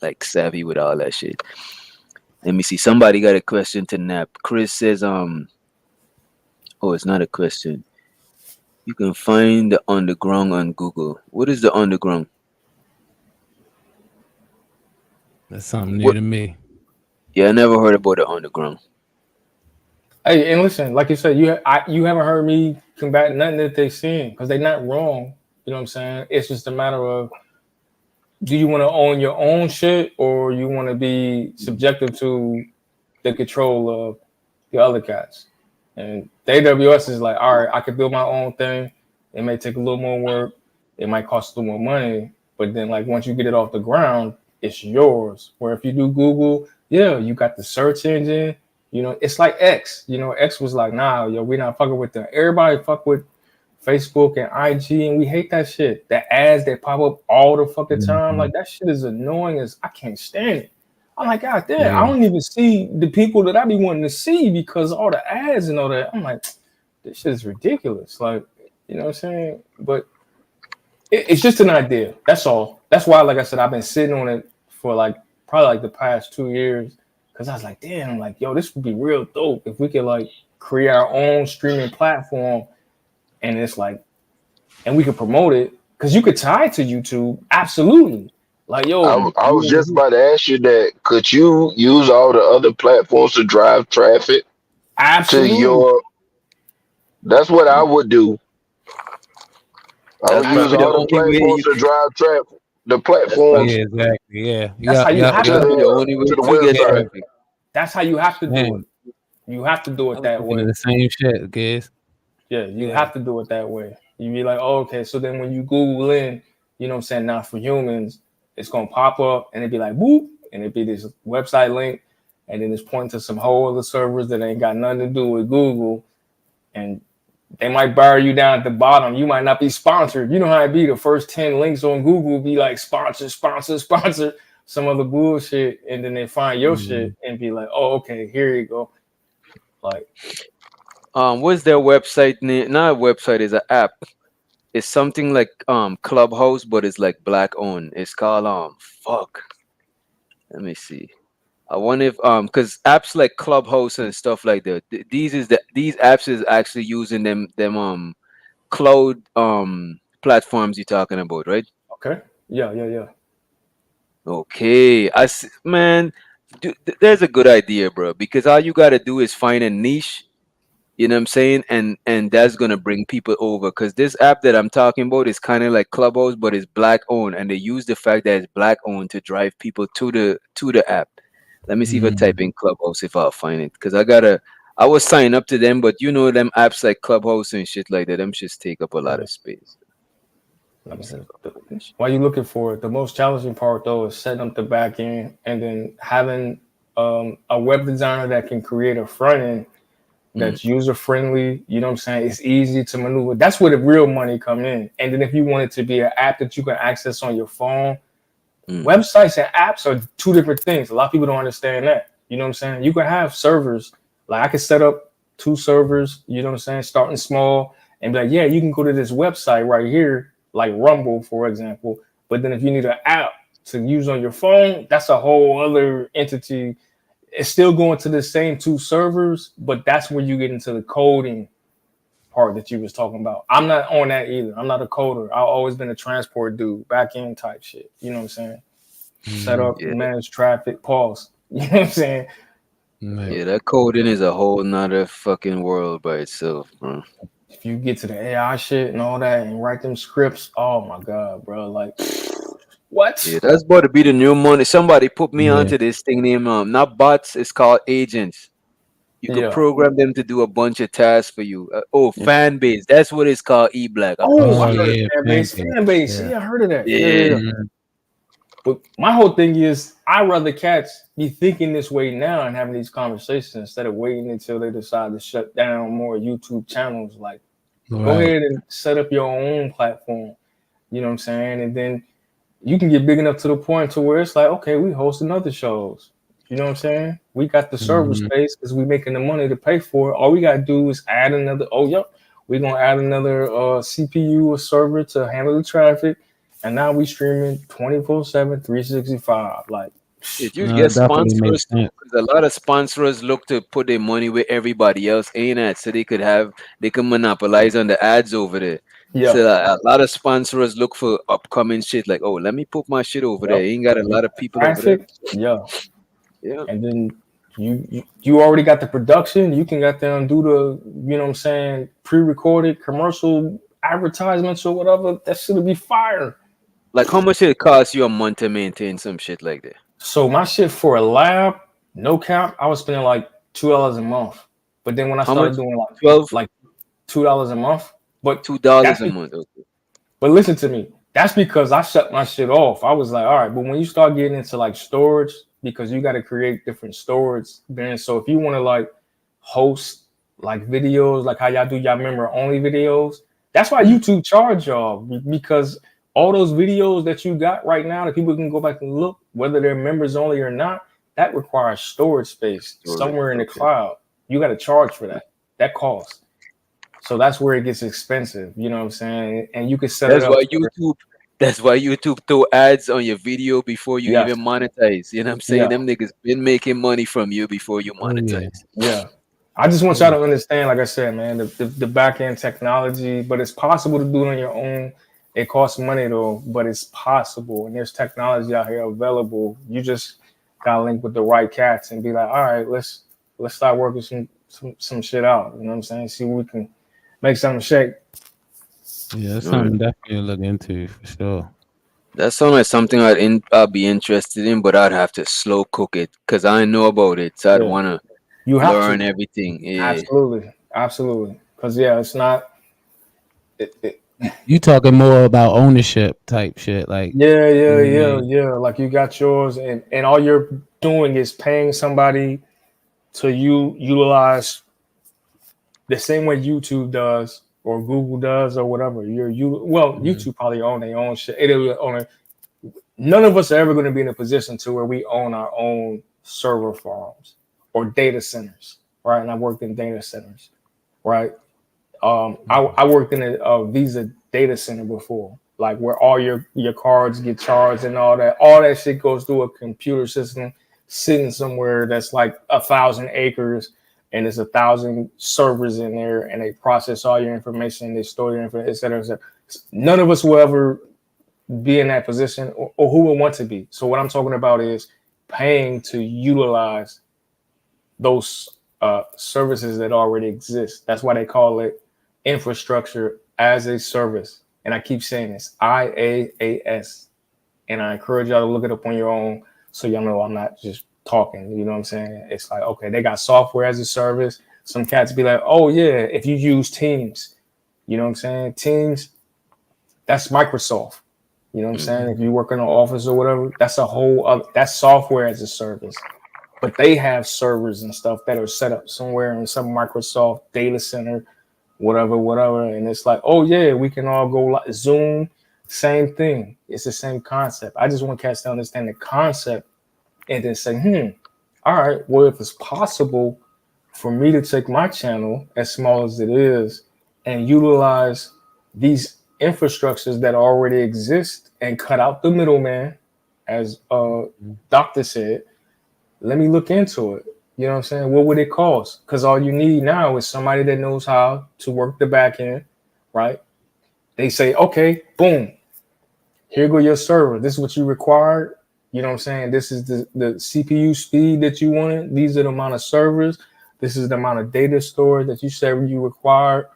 like savvy with all that shit. Let me see. Somebody got a question to Nap. Chris says, oh, it's not a question. You can find the underground on Google. What is the underground? That's something new What? to me. Yeah, I never heard about the underground. hey, and listen, like you said, you haven't heard me combat nothing that they seeing because they're not wrong. You know what I'm saying? It's just a matter of, do you want to own your own shit or you want to be subjective to the control of the other cats? And the AWS is like, all right, I could build my own thing. It may take a little more work. It might cost a little more money. But then, like, once you get it off the ground, it's yours. Where if you do Google, yeah, you got the search engine. You know, it's like X. You know, X was like, nah, yo, we're not fucking with them. Everybody fuck with Facebook and IG, and we hate that shit. The ads that pop up all the fucking time, like that shit is annoying as I can't stand it. I'm like, God damn, I don't even see the people that I be wanting to see because all the ads and all that. I'm like, this shit is ridiculous. Like, you know what I'm saying? But it's just an idea. That's all. That's why, like I said, I've been sitting on it for like probably like the past 2 years because I was like, damn, like, yo, this would be real dope if we could like create our own streaming platform. And it's like, and we could promote it because you could tie it to YouTube. Absolutely. Like, yo, I was just about to ask you that. Could you use all the other platforms to drive traffic to absolutely. your? That's what I would do. I That's would use probably the all the only way platforms you to can. drive traffic. The That's probably, platforms Yeah, exactly. Yeah. That's how you have to to do the it. only way the to get website. traffic. That's how you have to do it. Man, You have to do I it was that thinking of way. the same shit, guys. Yeah, you Yeah. have to do it that way. You be like, oh, okay. So then when you Google in, you know what I'm saying, not for humans, it's gonna pop up and it'd be like whoop, and it'd be this website link, and then it's pointing to some whole other servers that ain't got nothing to do with Google, and they might bar you down at the bottom. You might not be sponsored. You know how it be. The first 10 links on Google be like sponsor, sponsor, sponsor, some other bullshit, and then they find your shit and be like, oh, okay, here you go. Like, What's their website name? Not a website, it's an app. It's something like Clubhouse, but it's like black owned. It's called fuck. Let me see. I wonder if because apps like Clubhouse and stuff like that, these apps is actually using them cloud platforms you're talking about, right? okay, yeah. Okay, man, there's a good idea, bro. Because all you gotta do is find a niche. You know what I'm saying? And that's gonna bring people over. Cause this app that I'm talking about is kind of like Clubhouse, but it's black owned, and they use the fact that it's black owned to drive people to the app. Let me see if I type in Clubhouse if I'll find it. Cause I was signed up to them, but you know them apps like Clubhouse and shit like that, them just take up a lot of space. Let me see if I find this shit. While you're looking for it, the most challenging part though is setting up the back end and then having a web designer that can create a front end that's user friendly. You know what I'm saying? It's easy to maneuver. That's where the real money come in. And then if you want it to be an app that you can access on your phone, websites and apps are two different things. A lot of people don't understand that. You know what I'm saying? You can have servers. Like I could set up 2 servers, you know what I'm saying, starting small and be like, yeah, you can go to this website right here, like Rumble, for example. But then if you need an app to use on your phone, that's a whole other entity. It's still going to the same 2 servers, but that's where you get into the coding part that you was talking about. I'm not on that either. I'm not a coder. I've always been a transport dude, back end type shit. You know what I'm saying? Set up, manage traffic, pause. You know what I'm saying? Yeah, that coding is a whole nother fucking world by itself, bro. If you get to the AI shit and all that and write them scripts, oh my god, bro, like what? Yeah, that's about to be the new money. Somebody put me onto this thing named not bots, it's called agents. You could program them to do a bunch of tasks for you. Fan base. That's what it's called, E-Black. I heard of fan base. Fan base. Yeah, I heard of that. Yeah. But my whole thing is, I'd rather cats be thinking this way now and having these conversations instead of waiting until they decide to shut down more YouTube channels. Like, go ahead and set up your own platform. You know what I'm saying? And then you can get big enough to the point to where it's like, okay, we hosting other shows. You know what I'm saying? We got the server space because we making the money to pay for it. All we got to do is add another, we're going to add another CPU or server to handle the traffic. And now we streaming 24/7, 365. Like, if you get sponsors, because a lot of sponsors look to put their money where everybody else ain't at, so they can monopolize on the ads over there. Yeah. So a lot of sponsors look for upcoming shit like, oh, let me put my shit over there. Ain't got a lot of people traffic, over there. Yeah. And then you already got the production. You can get them do the, you know what I'm saying, pre-recorded commercial advertisements or whatever. That should be fire. Like, how much it cost you a month to maintain some shit like that? So my shit for a lab, no cap, I was spending like $2 a month. But then when I started doing like $2 a month, but $2 a month. Okay. But listen to me, that's because I shut my shit off. I was like, all right, but when you start getting into like storage, because you got to create different storage, then so if you want to like host like videos, like how y'all do y'all member only videos, that's why YouTube charge y'all, because all those videos that you got right now that people can go back and look, whether they're members only or not, that requires storage space somewhere in the cloud. You got to charge for that. That costs. So that's where it gets expensive. You know what I'm saying? And you can set it up. That's why YouTube throw ads on your video before you even monetize. You know what I'm saying? Them niggas been making money from you before you monetize. Yeah. I just want y'all to understand, like I said, man, the back end technology, but it's possible to do it on your own. It costs money though, but it's possible. And there's technology out here available. You just gotta link with the right cats and be like, all right, let's start working some shit out. You know what I'm saying? See what we can make something shake. Yeah, that's something definitely to look into for sure. That sounds like something I'd be interested in, but I'd have to slow cook it because I know about it. So I'd want to learn everything. Yeah. Absolutely. Because it's not. You talking more about ownership type shit, like yeah. Like you got yours, and all you're doing is paying somebody to utilize the same way YouTube does or Google does or whatever. YouTube probably own their own shit. None of us are ever going to be in a position to where we own our own server farms or data centers, right? And I worked in data centers, right? I worked in a Visa data center before, like where all your cards get charged and all that. All that shit goes through a computer system sitting somewhere that's like 1,000 acres, and there's 1,000 servers in there, and they process all your information, they store your information, et cetera, et cetera. None of us will ever be in that position, or who will want to be. So what I'm talking about is paying to utilize those services that already exist. That's why they call it infrastructure as a service. And I keep saying this, IaaS. And I encourage y'all to look it up on your own so y'all know I'm not just talking. You know what I'm saying? It's like, okay, they got software as a service. Some cats be like, oh yeah, if you use Teams, you know what I'm saying? Teams, that's Microsoft. You know what I'm saying? If you work in an office or whatever, that's a whole other, that's software as a service. but they have servers and stuff that are set up somewhere in some Microsoft data center, whatever. And it's like, oh yeah, we can all go like Zoom, same thing. It's the same concept. I just want cats to understand the concept and then say, all right, well, if it's possible for me to take my channel, as small as it is, and utilize these infrastructures that already exist and cut out the middleman, as Doctor said, let me look into it. You know what I'm saying? What would it cost? Because all you need now is somebody that knows how to work the back end, right? They say, okay, boom, here go your server. This is what you required. You know what I'm saying? This is the CPU speed that you wanted. These are the amount of servers. This is the amount of data storage that you said you required.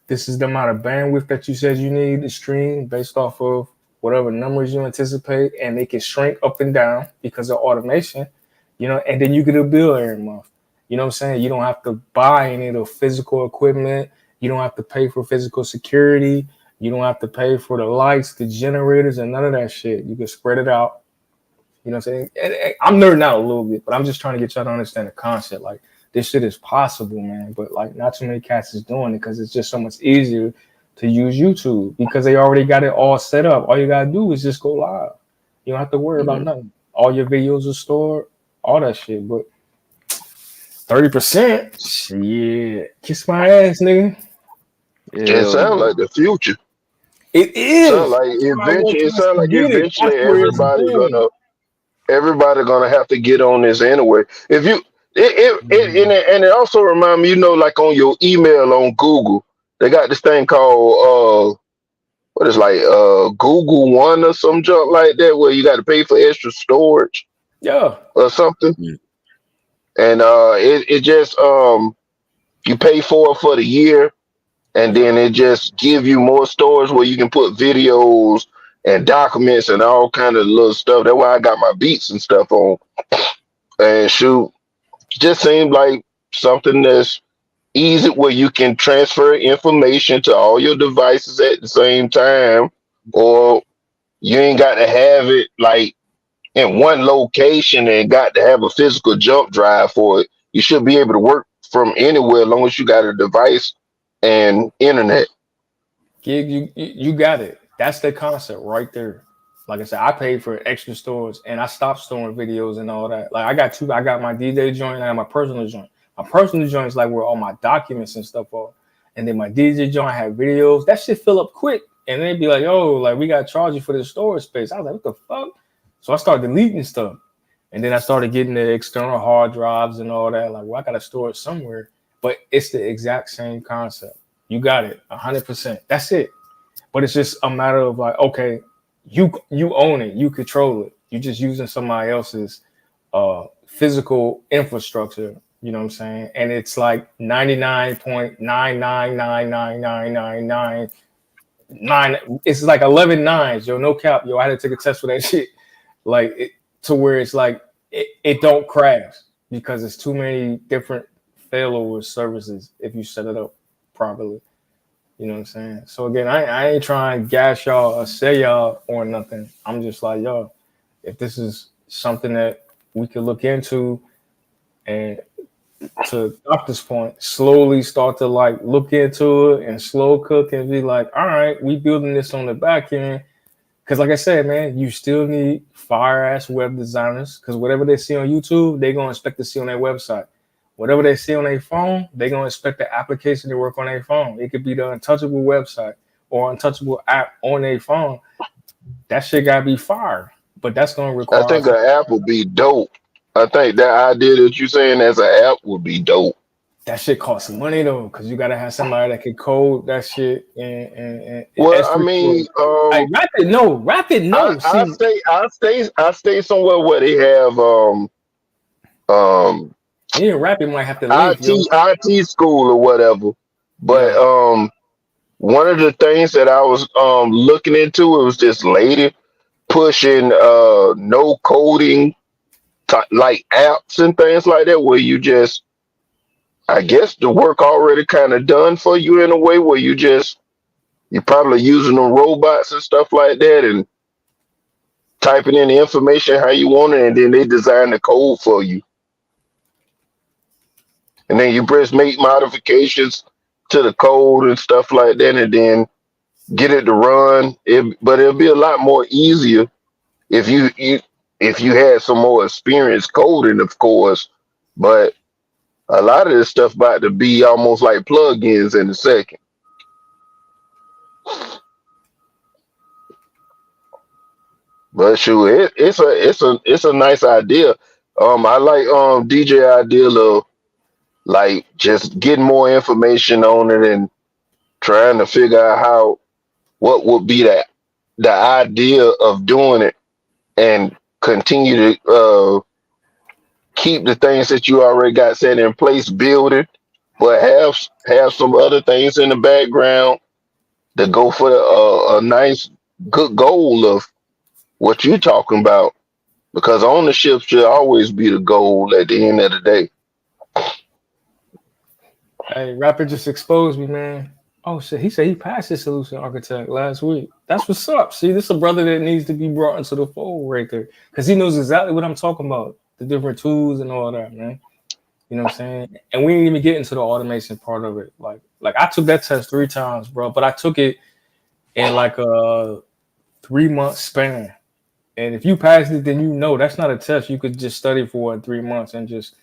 This is the amount of bandwidth that you said you need to stream based off of whatever numbers you anticipate. And they can shrink up and down because of automation, you know, and then you get a bill every month. You know what I'm saying? You don't have to buy any of the physical equipment. You don't have to pay for physical security. You don't have to pay for the lights, the generators, and none of that shit. You can spread it out. You know what I'm saying? And I'm nerding out a little bit, but I'm just trying to get y'all to understand the concept. Like, this shit is possible, man. But like, not too many cats is doing it because it's just so much easier to use YouTube because they already got it all set up. All you gotta do is just go live. You don't have to worry about nothing. All your videos are stored, all that shit. But 30%, shit, kiss my ass, nigga. It sounds like the future. It is. It sounds like eventually everybody gonna have to get on this anyway. If you and it also reminds me, you know, like on your email on Google, they got this thing called what is like Google One or some junk like that, where you got to pay for extra storage, or something. And it just you pay for the year, and then it just give you more storage where you can put videos and documents and all kind of little stuff. That's why I got my beats and stuff on. And shoot, just seemed like something that's easy where you can transfer information to all your devices at the same time, or you ain't got to have it like in one location and got to have a physical jump drive for it. You should be able to work from anywhere as long as you got a device and internet. You got it. That's the concept right there. Like I said, I paid for extra storage and I stopped storing videos and all that. Like I got my DJ joint and I got my personal joint. My personal joint is like where all my documents and stuff are. And then my DJ joint I have videos. That shit fill up quick. And they'd be like, yo, like we gotta charge you for the storage space. I was like, what the fuck? So I started deleting stuff. And then I started getting the external hard drives and all that. Like, well, I gotta store it somewhere. But it's the exact same concept. You got it 100%. That's it. But it's just a matter of like, okay, you own it, you control it. You're just using somebody else's physical infrastructure. You know what I'm saying? And it's like 99.9999999. It's like 11 nines, yo, no cap, yo. I had to take a test for that shit. Like to where it's like it don't crash because it's too many different failover services if you set it up properly. You know what I'm saying? So again, I ain't trying to gas y'all or say y'all or nothing. I'm just like, yo, if this is something that we could look into and to Doctor's point, slowly start to like look into it and slow cook and be like, all right, we building this on the back end. Because like I said, man, you still need fire ass web designers because whatever they see on YouTube, they're going to expect to see on their website. Whatever they see on their phone, they're going to expect the application to work on their phone. It could be the Untouchable website or Untouchable app on their phone. That shit got to be fire. But that's going to require... I think an app would be dope. I think that idea that you're saying as an app would be dope. That shit costs money, though, because you got to have somebody that can code that shit. Well, I mean... like, Rapid, no. I stay somewhere where they have... Yeah, Rapid might have to leave. IT school or whatever. But one of the things that I was looking into, it was this lady pushing no coding like apps and things like that, where you just, I guess the work already kind of done for you in a way where you're probably using them robots and stuff like that and typing in the information how you want it, and then they design the code for you. And then you press make modifications to the code and stuff like that, and then get it to run. But it'll be a lot more easier if you had some more experience coding, of course. But a lot of this stuff about to be almost like plugins in a second. But shoot, it's a nice idea. I like DJ idea of like just getting more information on it and trying to figure out what would be the idea of doing it and continue to keep the things that you already got set in place, build it, but have some other things in the background to go for a nice good goal of what you're talking about. Because ownership should always be the goal at the end of the day. Hey, Rapper just exposed me, man. Oh shit, he said he passed his solution architect last week. That's what's up. See, this is a brother that needs to be brought into the fold right there. Because he knows exactly what I'm talking about. The different tools and all that, man. You know what I'm saying? And we didn't even get into the automation part of it. Like I took that test 3 times, bro, but I took it in like a 3-month span. And if you pass it, then you know that's not a test you could just study for in 3 months and just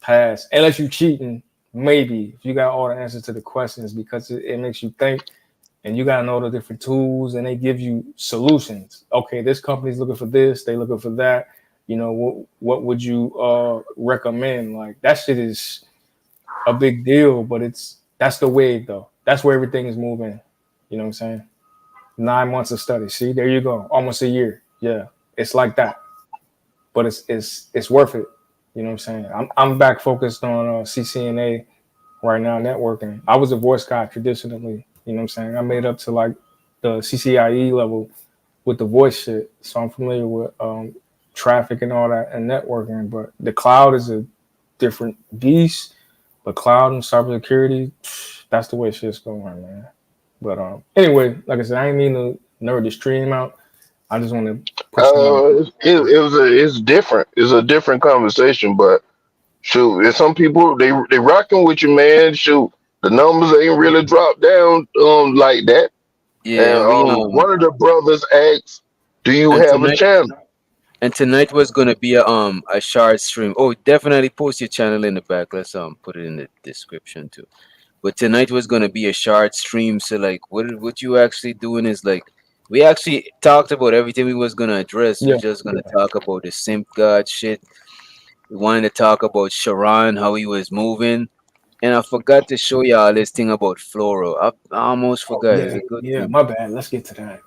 pass. Unless you cheating, maybe if you got all the answers to the questions, because it makes you think, and you got to know the different tools, and they give you solutions. Okay, this company's looking for this, they looking for that. You know, what would you recommend? Like that shit is a big deal, but that's the wave though. That's where everything is moving. You know what I'm saying? 9 months of study. See, there you go. Almost a year. Yeah, it's like that, but it's worth it. You know what I'm saying? I'm back focused on CCNA right now, networking. I was a voice guy traditionally. You know what I'm saying? I made up to like the CCIE level with the voice shit, so I'm familiar with traffic and all that and networking. But the cloud is a different beast. But cloud and cybersecurity, that's the way shit's going, man. But anyway, like I said, I ain't mean to nerd the stream out. I just want to put It's different. It's a different conversation, but shoot, there's some people they rocking with you, man. Shoot, the numbers ain't really dropped down like that. Yeah, And one of the brothers asked, "Do you and have a tonight channel?" and tonight was gonna be a short stream. Oh, definitely post your channel in the back. Let's put it in the description too. But tonight was gonna be a short stream. So like, what you actually doing is like, we actually talked about everything we was gonna address. We're yeah. just gonna talk about the simp god shit. We wanted to talk about Sharon, how he was moving. And I forgot to show y'all this thing about Floro. I almost Oh forgot. It's yeah, a good yeah. thing. My bad. Let's get to that.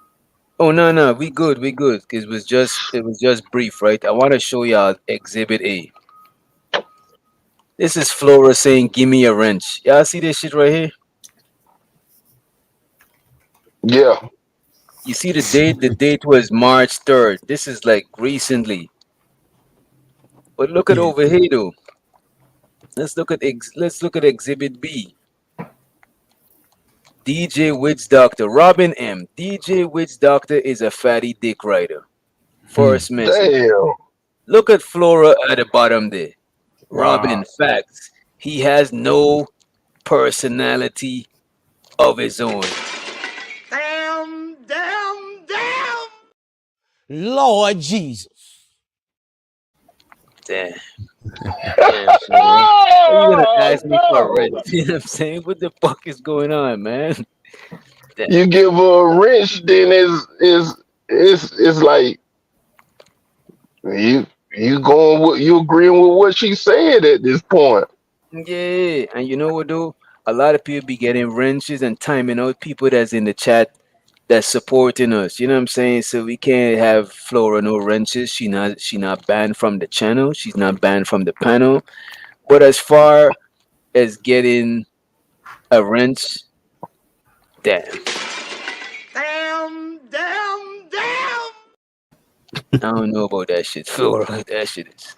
Oh no, we good, we good. 'Cause it was just brief, right? I want to show y'all Exhibit A. This is Flora saying, "Give me a wrench." Y'all see this shit right here? Yeah, You see the date? The date was March 3rd. This is like recently. But look at Yeah, over here though. Let's look at Exhibit B. DJ Witch Doctor Robin M. DJ Witch Doctor is a fatty dick rider. First message. damn. Look at Flora at the bottom there. Robin, wow. facts. He has no personality of his own. Damn, damn, damn. Lord Jesus. Damn. Damn, Flora. Are you gonna ask me for a rent? You know what I'm saying? What the fuck is going on, man? Damn. You give her a wrench, then it's like you going with you agreeing with what she said at this point. Yeah, and you know what though? A lot of people be getting wrenches and timing out people that's in the chat that's supporting us. You know what I'm saying? So we can't have Flora no wrenches. She not banned from the channel. She's not banned from the panel. But as far as getting a wrench, damn. Damn, damn, damn. I don't know about that shit, Flora. That shit is.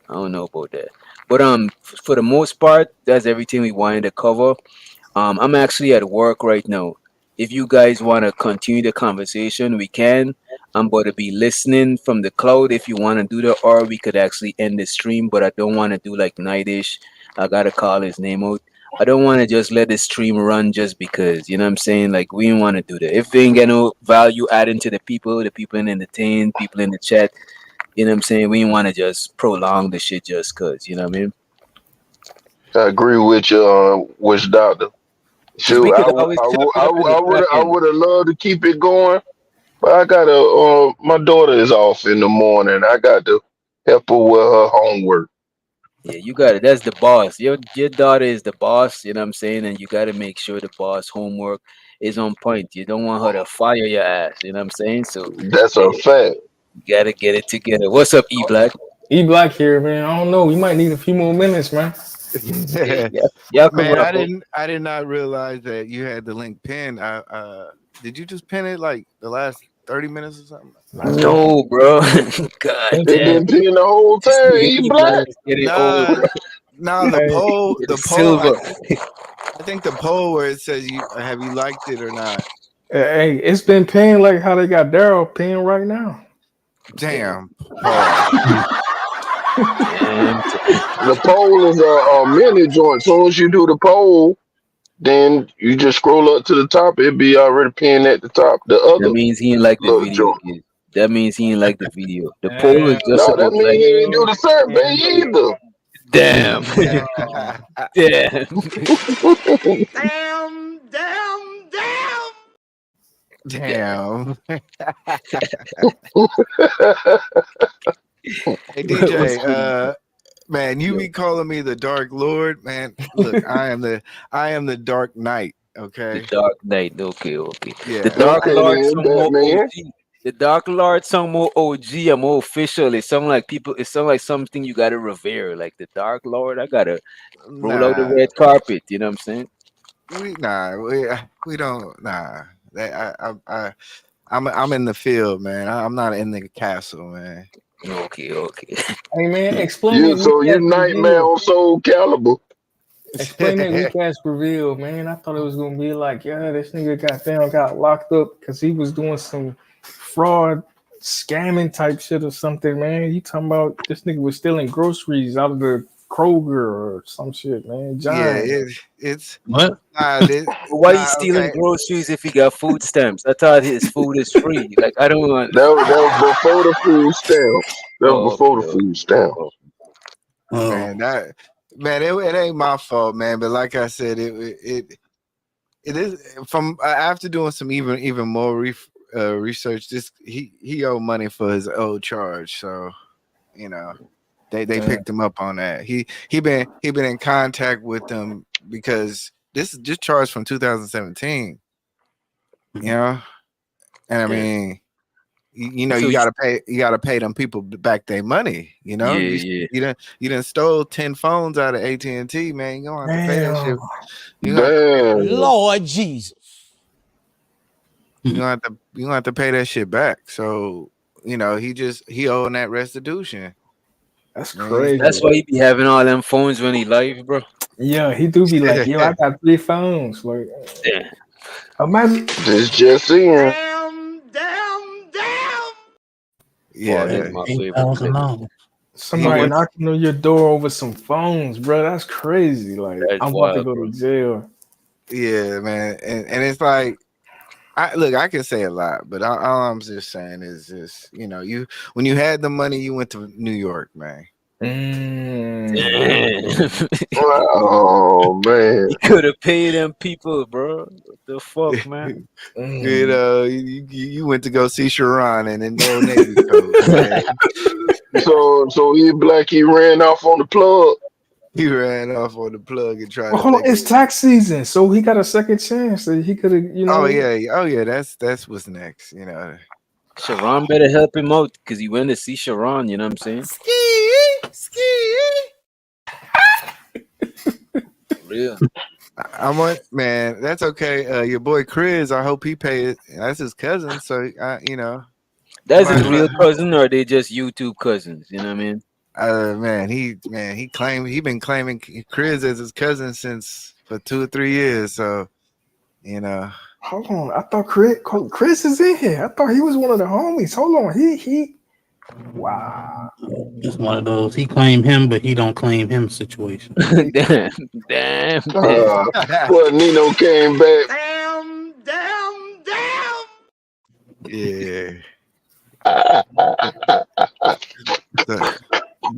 I don't know about that. But for the most part, that's everything we wanted to cover. I'm actually at work right now. If you guys want to continue the conversation, we can. I'm about to be listening from the cloud if you want to do that, or we could actually end the stream, but I don't want to do like nightish. I gotta call his name out. I don't want to just let the stream run just because, you know what I'm saying? Like, we don't want to do that. If they ain't get no value adding to the people in entertain, people in the chat, you know what I'm saying? We don't want to just prolong the shit just because, you know what I mean? I agree with you, Witch Doctor. Because Shoot, we could always chop it up in the back I end. would have loved to keep it going, but I gotta. My daughter is off in the morning. I got to help her with her homework. Yeah, you got it. That's the boss. Your daughter is the boss, you know what I'm saying? And you got to make sure the boss homework is on point. You don't want her to fire your ass, you know what I'm saying? So That's a eh, fact. you got to get it together. What's up, E Black? E Black here, man. I don't know. We might need a few more minutes, man. Hey, y'all can Man, wrap up. I did not realize that you had the link pinned. Did you just pin it like the last 30 minutes or something? No, bro. God It damn. been peeing the whole This time. nigga He E Black black. is getting old, Nah, bro. nah, Hey, the Getting poll, silver. I think the poll where it says you have you liked it or not. hey, it's been paying like how they got Daryl paying right now. Damn, Paul. Damn. The poll is a mini joint. Soon as you do the poll, then you just scroll up to the top. It be already pinned at the top. The That other means he ain't like the little video, joint. kid. That means he ain't like the video. The poll is Damn, just No, that about mean like, he ain't do the survey damn, either. damn. Damn. Damn, damn, damn. Damn. Hey What's DJ, good? man, you Yo, be calling me the Dark Lord, man. Look, I am the Dark Knight. the Okay. Dark Knight. Okay, okay. The Yeah. Dark Okay Lord then, some more Batman. OG. The Dark Lord some more OG and more official. It's something like people. It's something like something you gotta revere. Like the Dark Lord, I gotta roll out the Nah, red carpet. You know what I'm saying? we don't. Nah. I'm in the field, man. I'm not in the castle, man. Okay, okay. Hey man, explain You that weak so you ass Nightmare reveal. on Soul Calibur. Explain that weak ass reveal, man. I thought it was gonna be like, yeah, this nigga got locked up because he was doing some fraud scamming type shit or something, man. You talking about this nigga was stealing groceries out of the Kroger or some shit, man. Yeah, Giant. it's What? Why he stealing okay. groceries if he got food stamps? I thought his food is free. Like I don't want. That was before the food stamps. That was Oh, before okay, the okay. food stamps. Oh, Man, it ain't my fault, man. But like I said, it is from after doing some even more research. This he owed money for his old charge, so you know they Yeah. picked him up on that. He been in contact with them because this is just charged from 2017. You know, and I damn. mean. You know, So you gotta pay them people back their money. You know, yeah, yeah. you done stole 10 phones out of AT&T, man. You gonna have to pay that shit. Damn. You gonna have to pay, Damn. Lord Jesus. you gonna have to pay that shit back. So you know, he owing that restitution. That's Man, That's crazy. why he be having all them phones when he live, bro. Yeah, he do be like, yo, I got 3 phones. Like, Damn. imagine This just in. Damn, damn, damn. Boy, yeah, that's my favorite clip. $8,000. he somebody went. knocking on your door over some phones, bro. That's crazy. Like, That's I'm about to wild, go bro. to jail. Yeah, man, and it's like. I can say a lot, but all I'm just saying is just when you had the money, you went to New York, man. Damn. Oh man. He could have paid them people, bro. What the fuck, man? You know, you went to go see Sharon and in Old Navy coat, man. So he black. He ran off on the plug. He ran off on the plug and tried Well, to hold on, make it's it. tax season, so he got a second chance. That he could have, Oh yeah. That's what's next. You know. Sharon better help him out because he went to see Sharon, you know what I'm saying? Ski. Real. I want man. That's okay. Your boy Chris. I hope he pays. That's his cousin. So you That's might his as real well. cousin, or they just YouTube cousins, you know what I mean? He been claiming Chris as his cousin since for 2 or 3 years. So you know. Hold on. I thought Chris is in here. I thought he was one of the homies. Hold on. He. Wow. It's one of those he claim him, but he don't claim him situation. damn. Well, Nino came back. Damn. Yeah.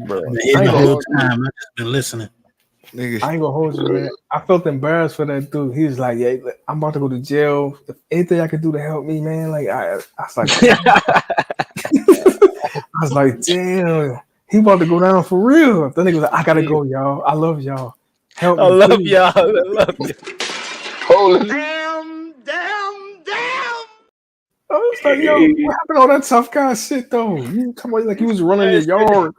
Bro, The whole time I just been listening. Nigga. I ain't gonna hold you, man. I felt embarrassed for that dude. He was like, "Yeah, I'm about to go to jail. If anything I can do to help me, man." Like I was like, I was like, "Damn, he about to go down for real." Then he was like, "I gotta go, y'all. I love y'all. Help me, I love please." y'all. I love you. Holy, Damn. I was like, "Yo, what happened to all that tough guy shit though? You come on, like you was running your yard.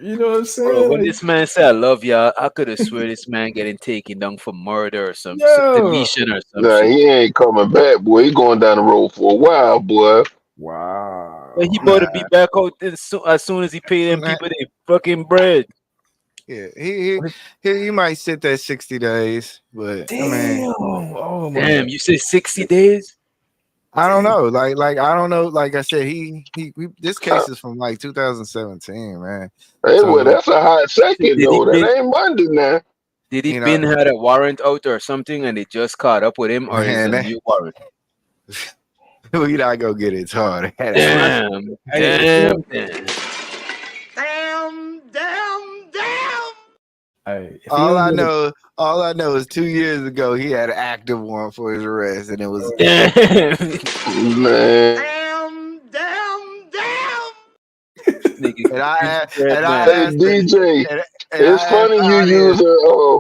You know what I'm Bro, saying? when Like, this man said I love y'all, I could have swear this man getting taken down for murder or some yeah. deletion or some nah, shit. he ain't coming back, boy. He going down the road for a while, boy. But he Wow. better be back out as soon as he pay them Nah. people their fucking bread. Yeah, he might sit there 60 days, but I mean, Damn. Oh my Damn, God. you said 60 days? I don't know. Like I don't know. Like I said, this case is from like 2017, man. Hey, well, So that's a hot second, Did he though. That been ain't Monday now. did he you know, been had a warrant out or something and they just caught up with him, or is man, it a new warrant? we not gonna get it hard. Damn, Hey, damn. Damn. hey, if he all don't get all I know is 2 years ago he had an active warrant for his arrest, and it was Damn. Man. Damn. Nigga, and I bread and I man. Hey, asked DJ, and it's I asked funny the you use audience. a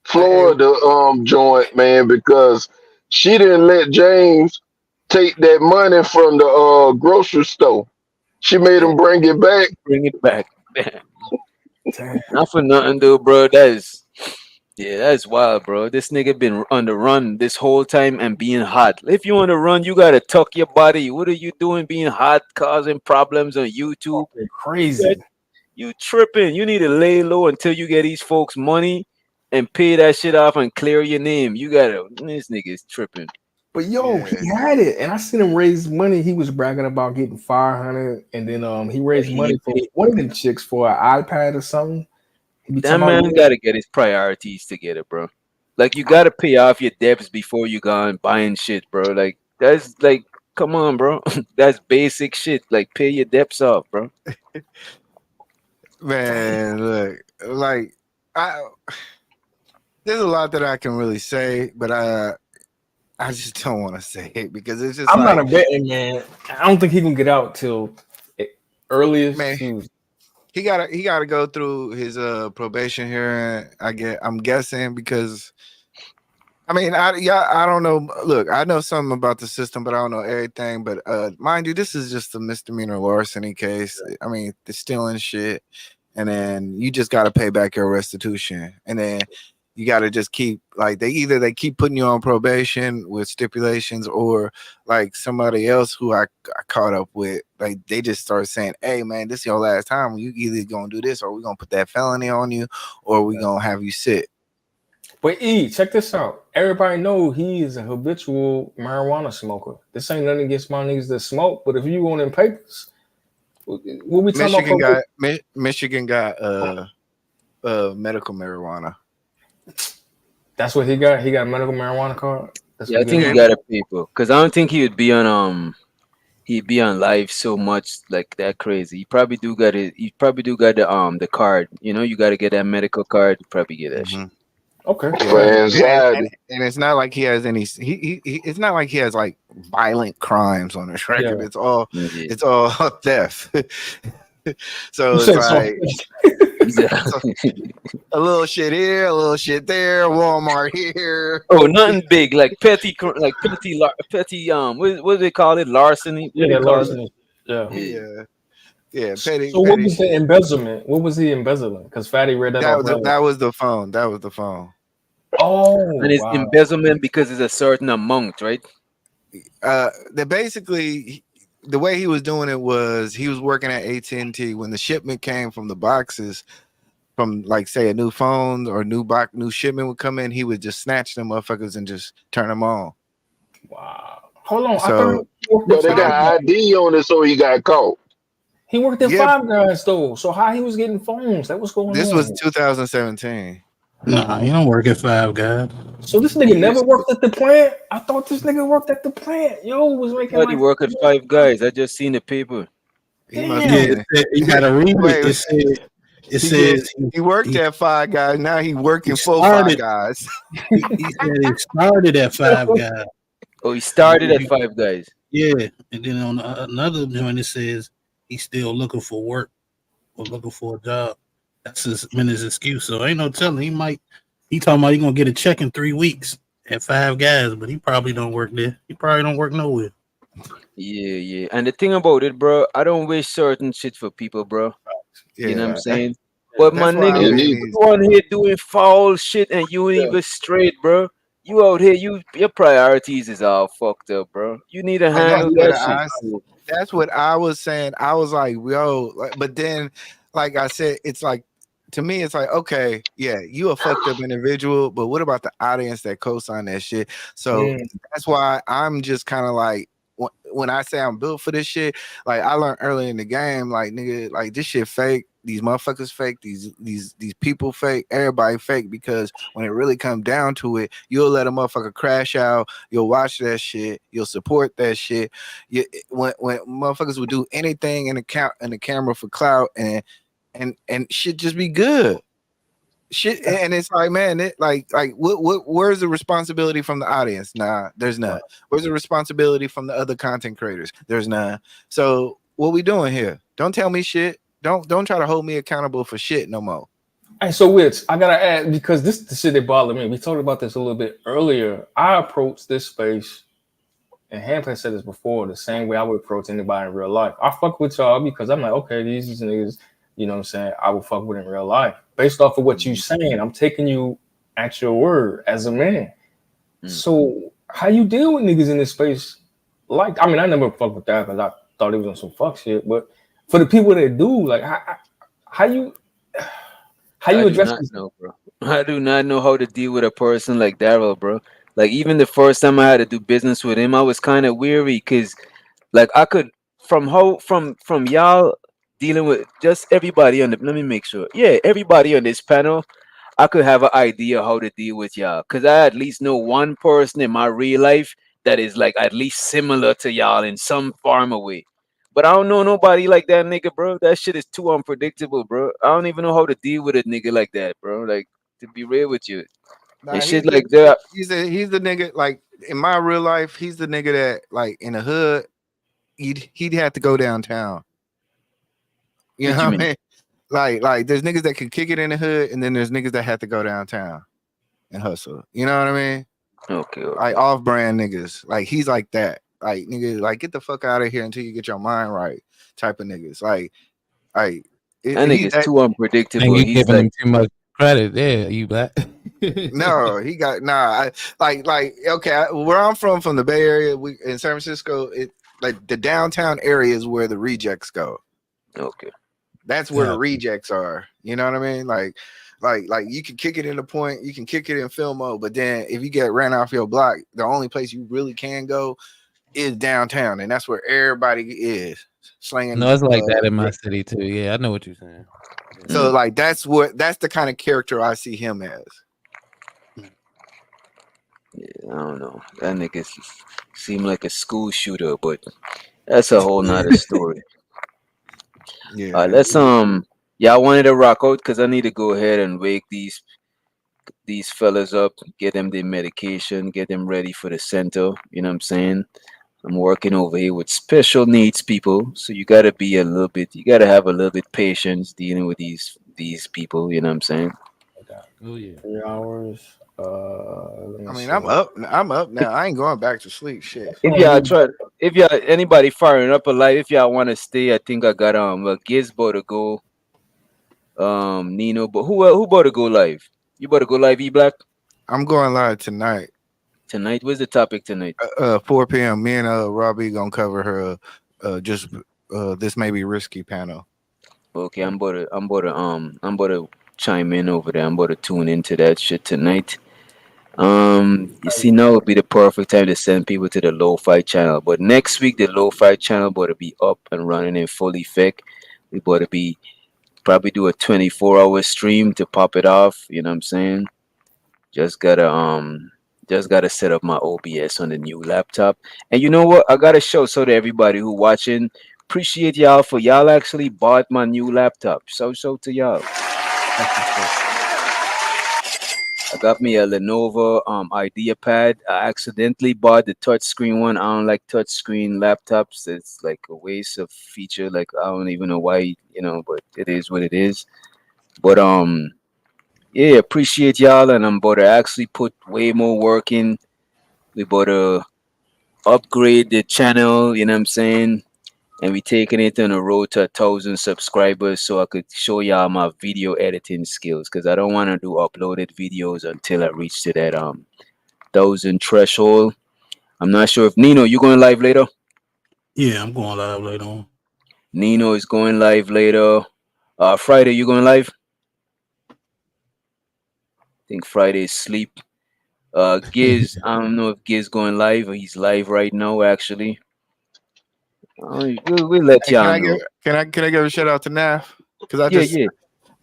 Florida joint, man, because she didn't let James take that money from the grocery store. She made him bring it back. Bring it back. Damn. Damn. Not for nothing, though, bro. That's wild, bro. This nigga been on the run this whole time and being hot. If you want to run, you gotta tuck your body. What are you doing being hot, causing problems on YouTube? Crazy. You tripping. You need to lay low until you get these folks money and pay that shit off and clear your name. This nigga is tripping. But yo, Yeah. he had it, and I seen him raise money. He was bragging about getting 500, and then he raised money for one of them chicks for an iPad or something. He be That talking about man gotta get his priorities together, bro. Like you gotta pay off your debts before you go and buying shit, bro. Like that's like, come on, bro. That's basic shit. Like pay your debts off, bro. Man, look, like there's a lot that I can really say, but I just don't want to say it because it's just I'm like, not a betting man. I don't think he can get out till earliest man, Tuesday. he gotta go through his probation here. I'm guessing because I mean I don't know. Look, I know something about the system, but I don't know everything. But mind you, this is just a misdemeanor larceny case. I mean, the stealing shit, and then you just gotta pay back your restitution, and then you gotta just keep like they keep putting you on probation with stipulations, or like somebody else who I caught up with, like they just start saying, "Hey man, this is your last time. You either gonna do this, or we're gonna put that felony on you, or we gonna have you sit." But check this out. Everybody know he is a habitual marijuana smoker. This ain't nothing against my niggas that smoke, but if you want in papers, what we talking about? Michigan got medical marijuana. That's what he got. He got a medical marijuana card. That's Yeah, I what think he he got. gotta pay, bro. Cause I don't think he would be on he'd be on live so much like that crazy. He probably do got the card. You know, you gotta get that medical card. You probably get that shit. Okay. Yeah, For anxiety. and it's not like he has any. It's not like he has like violent crimes on his record. Yeah. It's all theft. So You it's said so. like a little shit here, a little shit there, Walmart here. Oh, nothing big like petty, what do they call it? Larceny. What Yeah, they call larceny. Yeah. Yeah. Petty. So what Petty was the shit. embezzlement? What was the embezzlement? Because Fatty read that off. That was the phone. That was the phone. Oh, And it's wow. embezzlement because it's a certain amount, right? That basically the way he was doing it was he was working at AT&T when the shipment came from the boxes from like say a new phone or new shipment would come in, he would just snatch them motherfuckers and just turn them on. Wow. Hold on. I thought So he worked But at they Five got Guys. ID on it, so he got caught. He worked at yeah, Five Guys though. So how he was getting phones? Like what's going this was on? 2017. Nah, he don't work at Five Guys. So this nigga Yeah, never worked at the plant. I thought this nigga worked at the plant. Yo, was making somebody like work at Five Guys. I just seen the paper. He must Yeah, have damn. it been. said, you gotta read it. Wait, It said it he did. says He worked he, at Five Guys. Now he he working for Five started Guys. he said he started at Five Guys. Oh, he And started then at Five Guys. yeah, and then on another joint it says he's still looking for work or looking for a job. That's his excuse. So ain't no telling. He talking about he gonna get a check in 3 weeks at Five Guys, but he probably don't work there. He probably don't work nowhere. Yeah, yeah. And the thing about it, bro, I don't wish certain shit for people, bro. You know what I'm Yeah, saying? But my that's why nigga, I'm And being he, you easy. on here doing foul shit and you ain't Yeah. even straight, bro. You out here, your priorities is all fucked up, bro. You need to And handle that shit. that's what I was saying. I was like, yo, but then, like I said, it's like to me, it's like, okay, yeah, you a fucked up individual, but what about the audience that co-sign that shit? So Mm. that's why I'm just kind of like, when I say I'm built for this shit, like I learned early in the game, like nigga, like this shit fake. These motherfuckers fake. These people fake. Everybody fake because when it really comes down to it, you'll let a motherfucker crash out. You'll watch that shit. You'll support that shit. When motherfuckers would do anything in the camera for clout and shit just be good. Shit, and it's like, man, where's the responsibility from the audience? Nah, there's none. Where's the responsibility from the other content creators? There's none. So what we doing here? Don't tell me shit. Don't try to hold me accountable for shit no more. Hey, so Witch, I gotta add because this is the shit that bothered me. We talked about this a little bit earlier. I approached this space, and Hampton said this before, the same way I would approach anybody in real life. I fuck with y'all because I'm like, okay, these niggas, you know what I'm saying, I would fuck with in real life. Based off of what you saying, I'm taking you at your word as a man. So how you deal with niggas in this space? Like, I mean, I never fuck with that because I thought it was on some fuck shit. But for the people that do, like, how you address this? Know, bro. I do not know how to deal with a person like Daryl, bro. Like even the first time I had to do business with him, I was kind of weary because, like, I could from y'all dealing with just everybody on the. Let me make sure. Yeah, everybody on this panel, I could have an idea how to deal with y'all because I at least know one person in my real life that is like at least similar to y'all in some form of way. But I don't know nobody like that nigga, bro. That shit is too unpredictable, bro. I don't even know how to deal with a nigga like that, bro. Like to be real with you, Nah, and shit like that. he's the nigga, like in my real life, he's the nigga that like in the hood, he'd have to go downtown. You What know you what I mean? mean? Like there's niggas that can kick it in the hood, and then there's niggas that have to go downtown and hustle. You know what I mean? Okay. Like off-brand niggas. Like he's like that. Like nigga, like get the fuck out of here until you get your mind right. Type of niggas. Like That nigga's too unpredictable. And you He's giving like, him too much credit there, you black. no, he got like okay. Where I'm from the Bay Area, we in San Francisco, it like the downtown area is where the rejects go. Okay. That's where the rejects are. You know what I mean? Like you can kick it in the point, you can kick it in Filmo, but then if you get ran off your block, the only place you really can go is downtown, and that's where everybody is slinging. No, it's like that in my city too. Yeah, I know what you're saying. So like that's the kind of character I see him as. Yeah, I don't know. That nigga seem like a school shooter, but that's a whole nother story. Yeah. Let's yeah, I wanted to rock out because I need to go ahead and wake these fellas up, get them their medication, get them ready for the center. You know what I'm saying? I'm working over here with special needs people, so you gotta be a little bit. You gotta have a little bit patience dealing with these people. You know what I'm saying? Oh yeah. 3 hours. I mean, I'm up now. I ain't going back to sleep. Shit. If y'all anybody firing up a light, if y'all want to stay, I think I got Giz about to go, Nino, but who about to go live? You about to go live, E Black? I'm going live tonight. Tonight, what's the topic tonight? 4 p.m. Me and Robbie gonna cover her just this may be risky panel. Okay, I'm about to chime in over there. I'm about to tune into that shit tonight. You see, now would be the perfect time to send people to the lo-fi channel. But next week, the lo-fi channel about to be up and running in full effect. We about to be probably do a 24-hour stream to pop it off. You know what I'm saying? Just gotta set up my OBS on the new laptop. And you know what? I gotta show so to everybody who watching. Appreciate y'all for y'all actually bought my new laptop. So to y'all. I got me a Lenovo IdeaPad. I accidentally bought the touchscreen one. I don't like touchscreen laptops. It's like a waste of feature. Like I don't even know why, but it is what it is. But yeah, appreciate y'all, and I'm about to actually put way more work in. We about to upgrade the channel. You know what I'm saying? And we taking it on the road to 1,000 subscribers so I could show y'all my video editing skills, because I don't want to do uploaded videos until I reach to that 1,000 threshold. I'm not sure if Nino, you going live later? Yeah, I'm going live later on. Nino is going live later. Friday, you going live? I think Friday is sleep. Giz, I don't know if Giz going live or he's live right now actually. We'll let Hey, y'all know. can I give a shout out to Naf? Because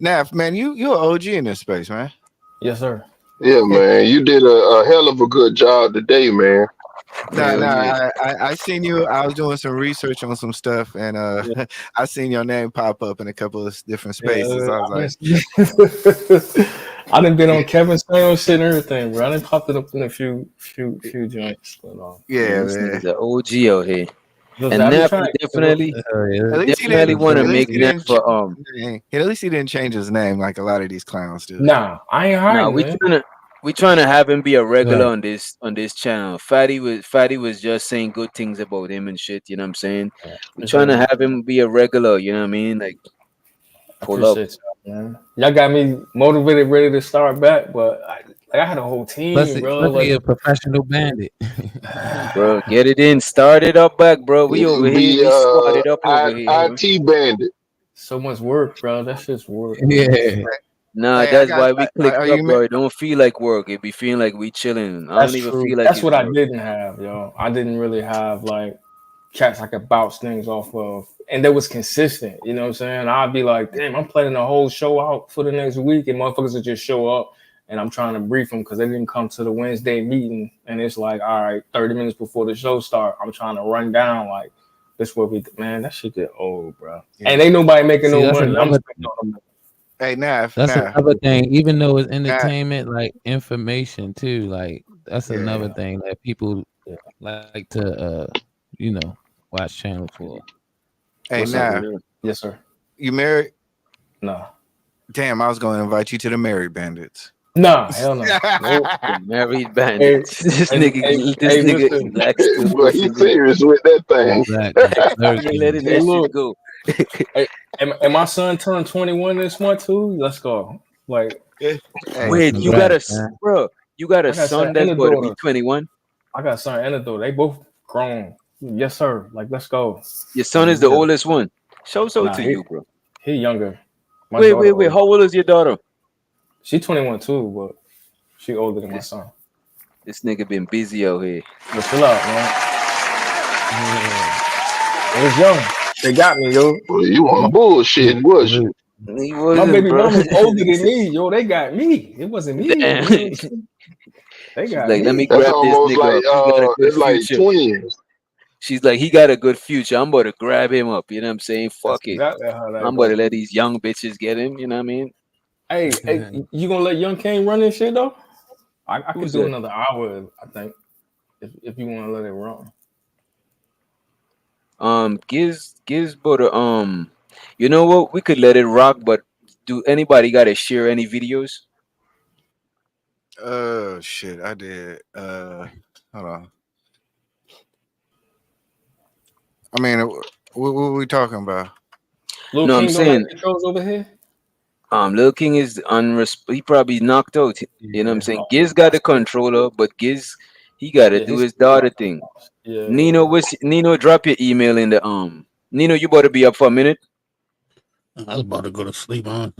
Naf, man, you're an OG in this space, man. Yes, sir. Yeah, man, you did a hell of a good job today, man. I seen you. I was doing some research on some stuff, and I seen your name pop up in a couple of different spaces. I was like, I done been on Kevin's shit and everything, bro. I done popped it up in a few joints. But, yeah, this man. nigga's an OG out here. Just And every Nap track, definitely At least want to make he Nap didn't for at least he didn't change his name like a lot of these clowns do. Nah, I ain't hiding, man. we trying to have him be a regular on this channel. Fatty was just saying good things about him and shit. You know what I'm saying? We trying to have him be a regular. You know what I mean? Like pull up. Appreciate y'all, man. Y'all got me motivated, ready to start back, but I had a whole team, bro. Plus he a professional bandit. Bro, get it in. Start it up back, bro. We over here. We squatted up over here. IT bandit. So much work, bro. That's just work. Yeah. Nah, that's why we clicked up, bro. It don't feel like work. It be feeling like we chilling. I That's don't even true. feel like That's it's what I work. didn't have, yo. I didn't really have like cats I could bounce things off of, and that was consistent. You know what I'm saying? I'd be like, damn, I'm planning a whole show out for the next week, and motherfuckers would just show up, and I'm trying to brief them because they didn't come to the Wednesday meeting, and it's like, all right, 30 minutes before the show start, I'm trying to run down like this. Where we, man, that shit get old, bro. Yeah. And ain't nobody making no money. Hey, Naf. That's Naf. another thing. Even though it's entertainment, like information too, like that's another thing that people like to watch channels for. Hey, Naf. Yes, sir. You married? No. Damn, I was going to invite you to the Married Bandits. Nah, hell no. Nope. The Married Bandits. This nigga likes to. But he's serious with that thing. He letting that shit go. And my son turned 21 this month too. Let's go. Like, wait, you got a son that's going to be 21? I got a son and a daughter. They both grown. Yes, sir. Like, let's go. Your son is the oldest one. Show to you, bro. He younger. Wait. How old is your daughter? She 21 too, but she older than my son. This nigga been busy out here. But chill out, man. It was young. They got me, yo. Well, you want bullshit, was you? My baby mama's older than me, yo. They got me. It wasn't me. They got like, me. let me grab this nigga. Like, it's like twins. She's like, he got a good future. I'm about to grab him up. You know what I'm saying? Fuck it. Exactly I'm about to let these young bitches get him. You know what I mean? Hey, you gonna let Young Kane run this shit though? I could do another hour, I think, if you want to let it run. Gives but you know what? We could let it rock, but do anybody got to share any videos? Shit, I did. Hold on. I mean, what are we talking about? Lil King, I'm saying controls over here. Lil King is he probably knocked out. You know what I'm saying? Giz got the controller, but Giz he gotta do his daughter thing. Yeah. Nino, Nino, drop your email in the Nino, you better be up for a minute. I was about to go to sleep on.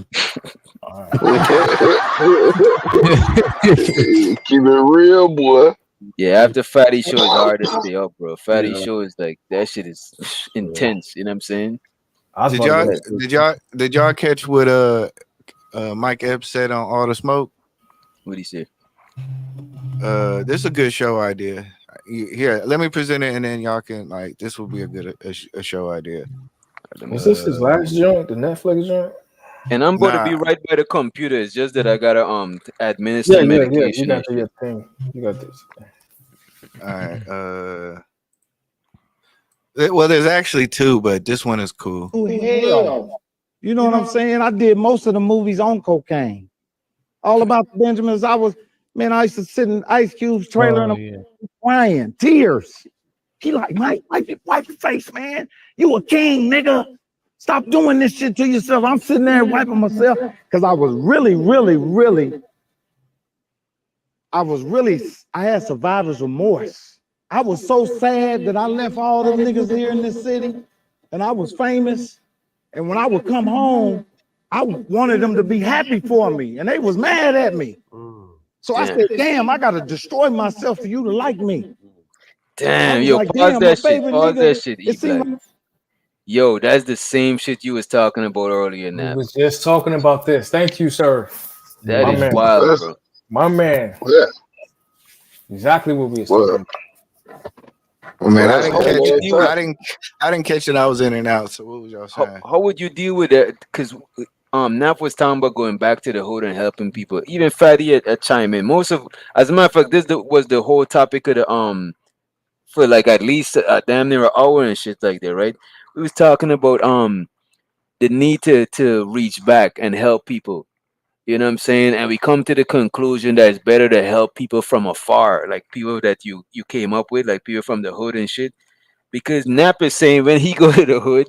Keep it real, boy. Yeah, after Fatty show is hard to stay up, bro. Fatty Yeah. show is like that shit is intense. You know what I'm saying? I was Did about to y'all go Like, to sleep. did y'all catch what Mike Epps said on All the Smoke? what do you say? This is a good show idea. Here, let me present it, and then y'all can like. This will be a good a show idea. Let me Was see. this his last joint, the Netflix joint? And I'm about to be Nah, right by the computer. It's just that I gotta administer Yeah, yeah, yeah. You medication and got shit. your thing. You got this. all right. Well, there's actually two, but this one is cool. Oh, hell. You know what I'm saying? I did most of the movies on cocaine. All about the Benjamins. I used to sit in Ice Cube's trailer Oh and yeah. I'm crying, tears. He like, Mike, wipe your face, man. You a king, nigga. Stop doing this shit to yourself. I'm sitting there wiping myself because I was I had survivor's remorse. I was so sad that I left all them niggas here in this city and I was famous. And when I would come home, I wanted them to be happy for me. And they was mad at me. So I Damn. said, damn, I gotta destroy myself for you to like me. I Damn, was yo, like, pause damn, my that shit. favorite Pause that nigga. shit, E It seemed Black. like Yo, that's the same shit you was talking about earlier, We Nap. was just talking about this. Thank you, sir. That My is man. wild, That's bro. My man. yeah. Exactly what we was Well, talking Well, man, I that's didn't How would catch you it. deal with I didn't catch it. I was in and out. So what was y'all saying? how would you deal with that? Because Nap was talking about going back to the hood and helping people. Even Fatty at chime in. As a matter of fact, was the whole topic of the for like at least damn near an hour and shit like that, right? We was talking about the need to reach back and help people. You know what I'm saying? And we come to the conclusion that it's better to help people from afar, like people that you came up with, like people from the hood and shit. Because Nap is saying when he go to the hood,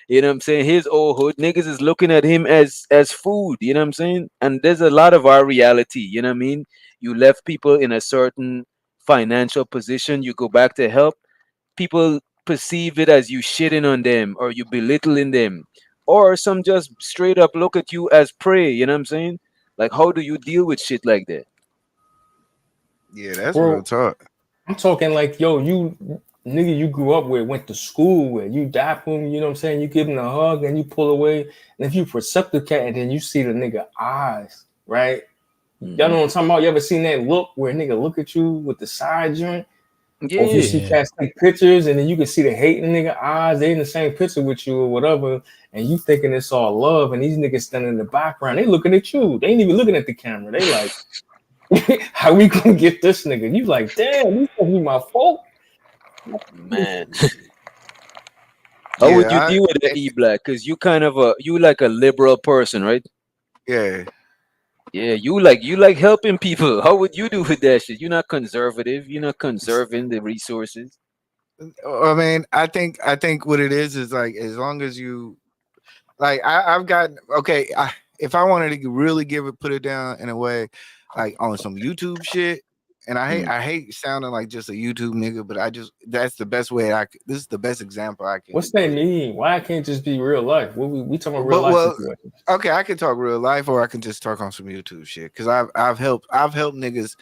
you know what I'm saying, his old hood, niggas is looking at him as food, you know what I'm saying? And there's a lot of our reality, you know what I mean? You left people in a certain financial position, you go back to help, people perceive it as you shitting on them or you belittling them. Or some just straight up look at you as prey, you know what I'm saying? Like how do you deal with shit like that? Yeah, that's real about. Bro, talk. I'm talking like, yo, you nigga you grew up with, went to school with, you dap him, you know what I'm saying? You give him a hug and you pull away. And if you perceptive cat and then you see the nigga eyes, right? Y'all know what I'm talking about? You ever seen that look where a nigga look at you with the side joint? Or if you see Yeah. cats take pictures and then you can see the hate in the nigga eyes, they in the same picture with you or whatever, and you thinking it's all love, and these niggas standing in the background, they looking at you. They ain't even looking at the camera. They like, how we gonna get this nigga? You like, damn, you supposed to be my fault? Man. How would you Yeah, deal with that, E Black? Because you kind of you like a liberal person, right? yeah. Yeah, you like helping people. How would you do with that shit? You're not conservative. You're not conserving the resources. I mean, I think what it is like as long as you like I've got okay. If I wanted to really put it down in a way, like on some YouTube shit, and I hate sounding like just a YouTube nigga, but that's the best way this is the best example I can. What's that mean? Why I can't just be real life? What we talking about real But life well, situations? okay, I can talk real life, or I can just talk on some YouTube shit. Because I've helped niggas.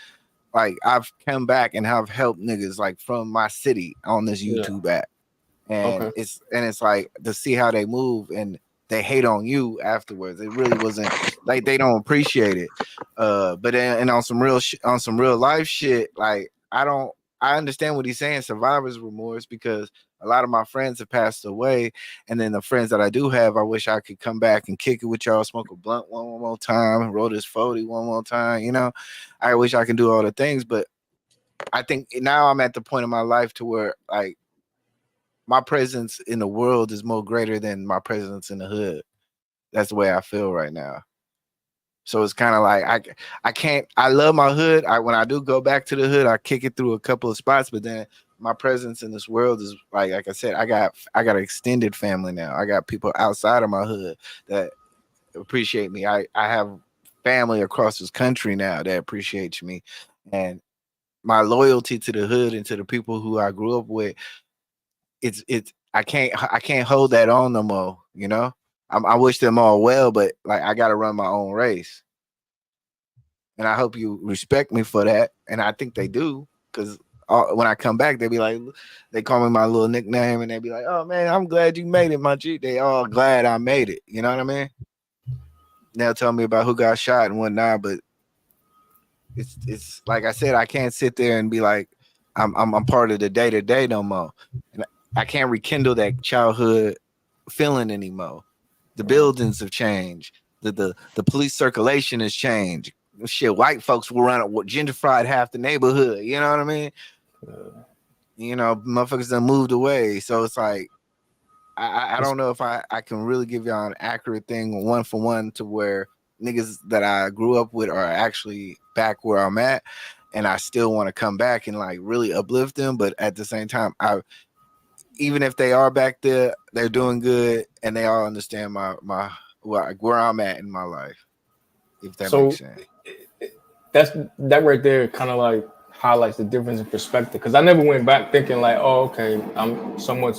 Like I've come back and have helped niggas like from my city on this Yeah. YouTube app, and Okay. it's like to see how they move and they hate on you afterwards. It really wasn't like they don't appreciate it. But then, and on some real life shit, like I understand what he's saying, survivor's remorse, because a lot of my friends have passed away, and then the friends that I do have, I wish I could come back and kick it with y'all, smoke a blunt one more time, roll this 40 one more time. You know, I wish I can do all the things, but I think now I'm at the point in my life to where like my presence in the world is more greater than my presence in the hood. That's the way I feel right now. So it's kind of like I can't. I love my hood. When I do go back to the hood, I kick it through a couple of spots. But then my presence in this world is like I said, I got an extended family now. I got people outside of my hood that appreciate me. I have family across this country now that appreciates me, and my loyalty to the hood and to the people who I grew up with. I can't hold that on no more. You know. I wish them all well, but like I gotta run my own race. And I hope you respect me for that. And I think they do, because when I come back, they be like, they call me my little nickname, and they be like, "Oh man, I'm glad you made it, my G." They all glad I made it. You know what I mean? They'll tell me about who got shot and whatnot, but it's like I said, I can't sit there and be like, I'm part of the day to day no more. And I can't rekindle that childhood feeling anymore. The buildings have changed. The police circulation has changed. Shit, white folks will run gentrified half the neighborhood. You know what I mean? You know, motherfuckers done moved away. So it's like, I don't know if I can really give y'all an accurate thing one for one to where niggas that I grew up with are actually back where I'm at, and I still want to come back and like really uplift them. But at the same time, even if they are back there, they're doing good, and they all understand where I'm at in my life. If that makes sense. That right there kind of like highlights the difference in perspective, because I never went back thinking like, oh, okay, I'm so much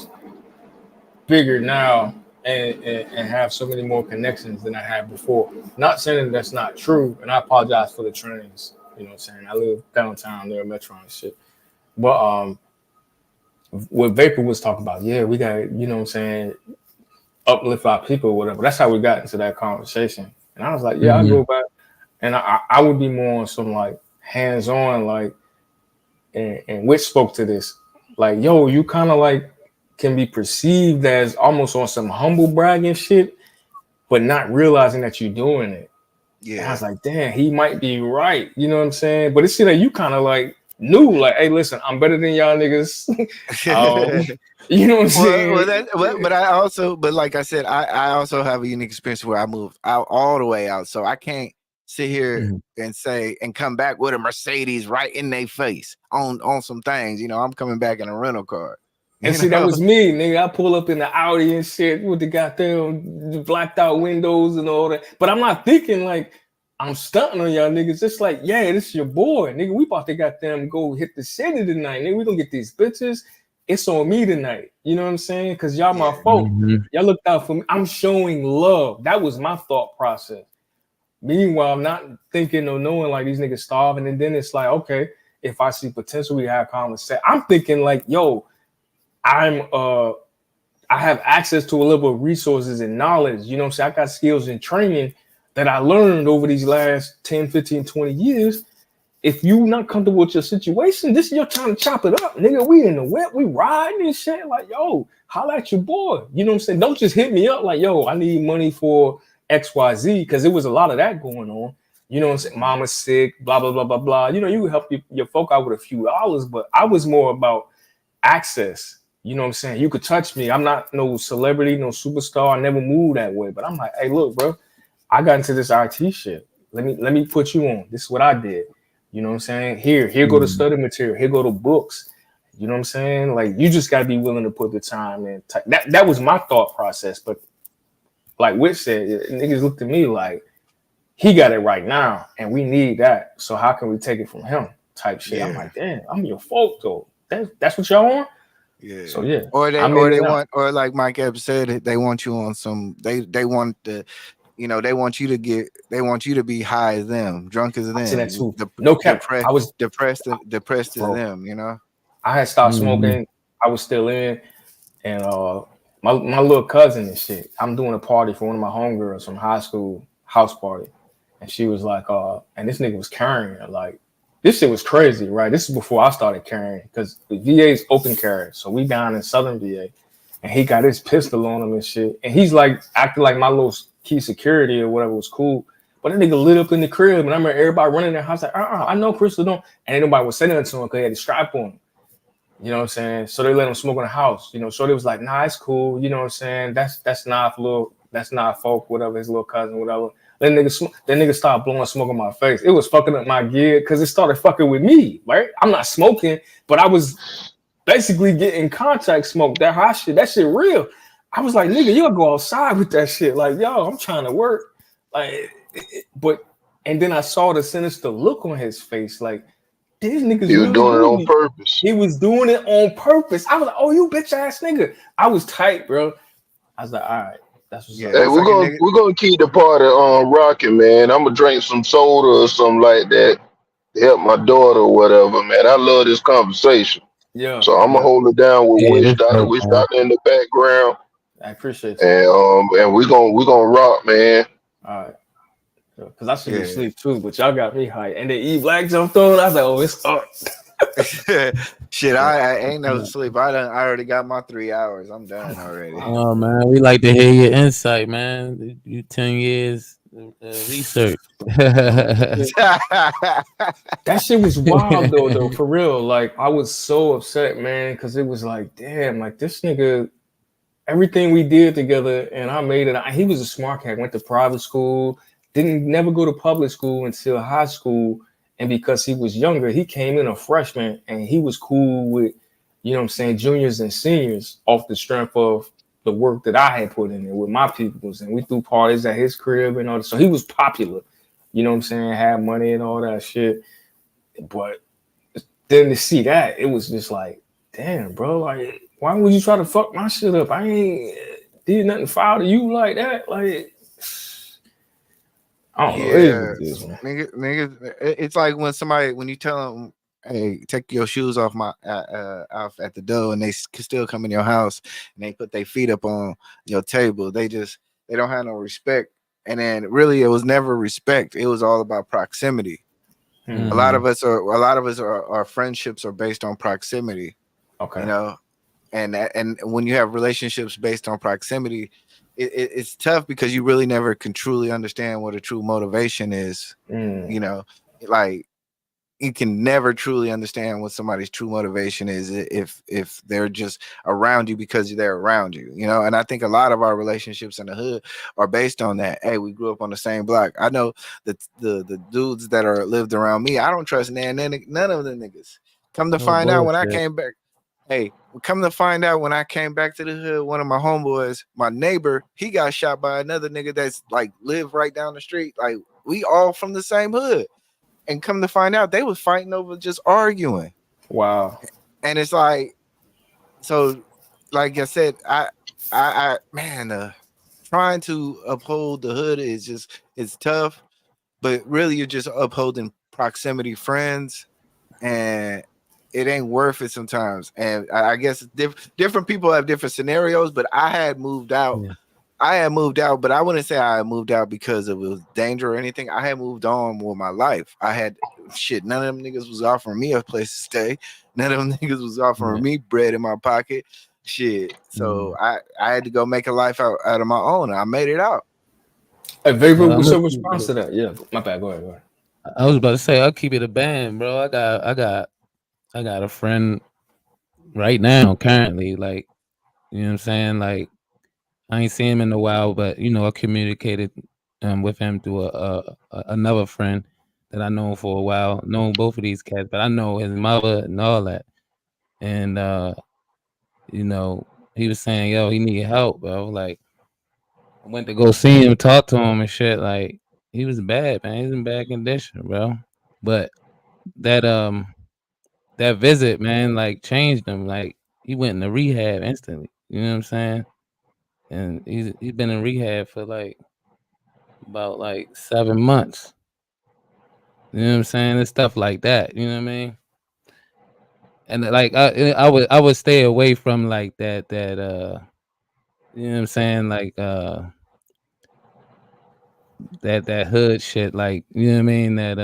bigger now and have so many more connections than I had before. Not saying that that's not true, and I apologize for the trains. You know what I'm saying? I live downtown near Metro and shit. But what Vapor was talking about, yeah, we got, you know what I'm saying, uplift our people or whatever. That's how we got into that conversation. And I was like, yeah, I'll go back. And I would be more on some like hands-on, like, and Which spoke to this, like, yo, you kind of like can be perceived as almost on some humble bragging shit, but not realizing that you're doing it. Yeah. And I was like, damn, he might be right. You know what I'm saying? But it seemed like you kind of like knew, like, hey, listen, I'm better than y'all niggas. You know what I'm saying? But I also, but like I said, I also have a unique experience where I moved out all the way out, so I can't sit here and say and come back with a Mercedes right in their face on some things. You know, I'm coming back in a rental car. And see, that was me, nigga. I pull up in the Audi and shit with the goddamn blacked out windows and all that. But I'm not thinking like I'm stunting on y'all niggas. It's like, yeah, this is your boy, nigga. We about to goddamn go hit the city tonight, nigga. We gonna get these bitches. It's on me tonight. You know what I'm saying? Because y'all my folk. Y'all looked out for me. I'm showing love. That was my thought process. Meanwhile, I'm not thinking or knowing like these niggas starving. And then it's like, okay, if I see potential, we have conversation. I'm thinking like, yo, I have access to a level of resources and knowledge. You know what I'm saying? I got skills and training that I learned over these last 10, 15, 20 years. If you not comfortable with your situation, this is your time to chop it up. Nigga, we in the wet, we riding and shit. Like, yo, holla at your boy. You know what I'm saying? Don't just hit me up like, yo, I need money for XYZ, because there was a lot of that going on. You know what I'm saying? Mama's sick, blah, blah, blah, blah, blah. You know, you help your folk out with a few dollars, but I was more about access. You know what I'm saying? You could touch me. I'm not no celebrity, no superstar. I never moved that way. But I'm like, hey, look, bro, I got into this IT shit. Let me put you on. This is what I did. You know what I'm saying? Here go the study material. Here go the books. You know what I'm saying? Like, you just gotta be willing to put the time in. That was my thought process. But like Whit said, niggas looked at me like he got it right now, and we need that. So how can we take it from him? Type shit. Yeah. I'm like, damn, I'm your folk though. That's what y'all want. Yeah. So yeah. Or they want, or like Mike Ebb said, they want you on some. They want the. You know, they want you to be high as them, drunk as them. I see that too. No cap. I was depressed as them, you know. I had stopped smoking. I was still in. And my little cousin and shit, I'm doing a party for one of my homegirls from high school, house party. And she was like, and this nigga was carrying her. Like, this shit was crazy, right? This is before I started carrying, because the VA is open carry. So we down in Southern VA. And he got his pistol on him and shit. And he's like acting like my little key security or whatever was cool. But that nigga lit up in the crib, and I remember everybody running in the house like, I know Crystal don't. And ain't nobody was saying nothing to him because he had the strap on him. You know what I'm saying? So they let him smoke in the house. You know, so they was like, nah, it's cool. You know what I'm saying? That's not folk, whatever, his little cousin, whatever. That nigga started blowing smoke in my face. It was fucking up my gear because it started fucking with me, right? I'm not smoking, but I was basically getting contact smoke. That hot shit, that shit real. I was like, nigga, you'll go outside with that shit. Like, yo, I'm trying to work. Like, and then I saw the sinister look on his face. Like, these niggas. He was doing it on purpose. He was doing it on purpose. I was like, oh, you bitch ass nigga. I was tight, bro. I was like, all right. That's what's Yeah, up. Hey, it's like a nigga. we're gonna keep the party rocking, man. I'm gonna drink some soda or something like that to help my daughter or whatever, man. I love this conversation, Yeah, so I'm gonna yeah. hold it down with Yeah, this dope, Wish man. Doctor in the background, I appreciate you. and we gonna rock, man. All right. Because I should be Yeah. asleep too, but y'all got me hyped. And then E Black jumped on. I was like, oh, it's up. Shit, I ain't no sleep. I already got my 3 hours. I'm done already. Oh man, we like to hear your insight, man. You 10 years research. That shit was wild though, for real. Like I was so upset, man, because it was like, damn, like this nigga, everything we did together, and I made it. He was a smart cat. Went to private school, didn't never go to public school until high school. And because he was younger, he came in a freshman, and he was cool with, you know what I'm saying, juniors and seniors off the strength of the work that I had put in there with my peoples. And we threw parties at his crib and all that. So he was popular, you know what I'm saying, had money and all that shit. But then to see that, it was just like, damn, bro, like, why would you try to fuck my shit up? I ain't did nothing foul to you like that. Like, I don't know. It is what it is, man. Nigga, it's like when you tell them, hey, take your shoes off my off at the door, and they can still come in your house and they put their feet up on your table. They don't have no respect. And then really, it was never respect. It was all about proximity. Mm-hmm. A lot of us are our friendships are based on proximity. Okay. You know, and when you have relationships based on proximity, it's tough because you really never can truly understand what a true motivation is. You know, like you can never truly understand what somebody's true motivation is if they're just around you because they're around you, you know. And I think a lot of our relationships in the hood are based on that. Hey, we grew up on the same block. I know that the dudes that are lived around me, I don't trust none of the niggas. Come to find out when I came back. Hey, come to find out when I came back to the hood, one of my homeboys, my neighbor, he got shot by another nigga that's like lived right down the street. Like we all from the same hood. And come to find out, they was fighting over just arguing. Wow. And it's like, so, like I said, I man, trying to uphold the hood it's tough, but really you're just upholding proximity friends, and it ain't worth it sometimes. And I guess different people have different scenarios, but I had moved out. Yeah. I had moved out, but I wouldn't say I had moved out because it was danger or anything. I had moved on with my life. I had shit. None of them niggas was offering me a place to stay. None of them niggas was offering me bread in my pocket. Shit. So I had to go make a life out of my own. I made it out. Hey, Vader, what's your response to that? Yeah, my bad. Go ahead. I was about to say I'll keep it a band, bro. I got a friend right now, currently, like, you know what I'm saying? Like, I ain't seen him in a while, but you know, I communicated with him through another friend that I know for a while. Known both of these cats, but I know his mother and all that. And you know, he was saying, yo, he need help, bro. Like, I went to go see him, talk to him and shit. Like, he was bad, man. He's in bad condition, bro. But that visit, man, like changed him. Like, he went into rehab instantly. You know what I'm saying? And he's been in rehab for like about like 7 months. You know what I'm saying? And stuff like that. You know what I mean? And like I would stay away from like that you know what I'm saying? Like that hood shit, like, you know what I mean? That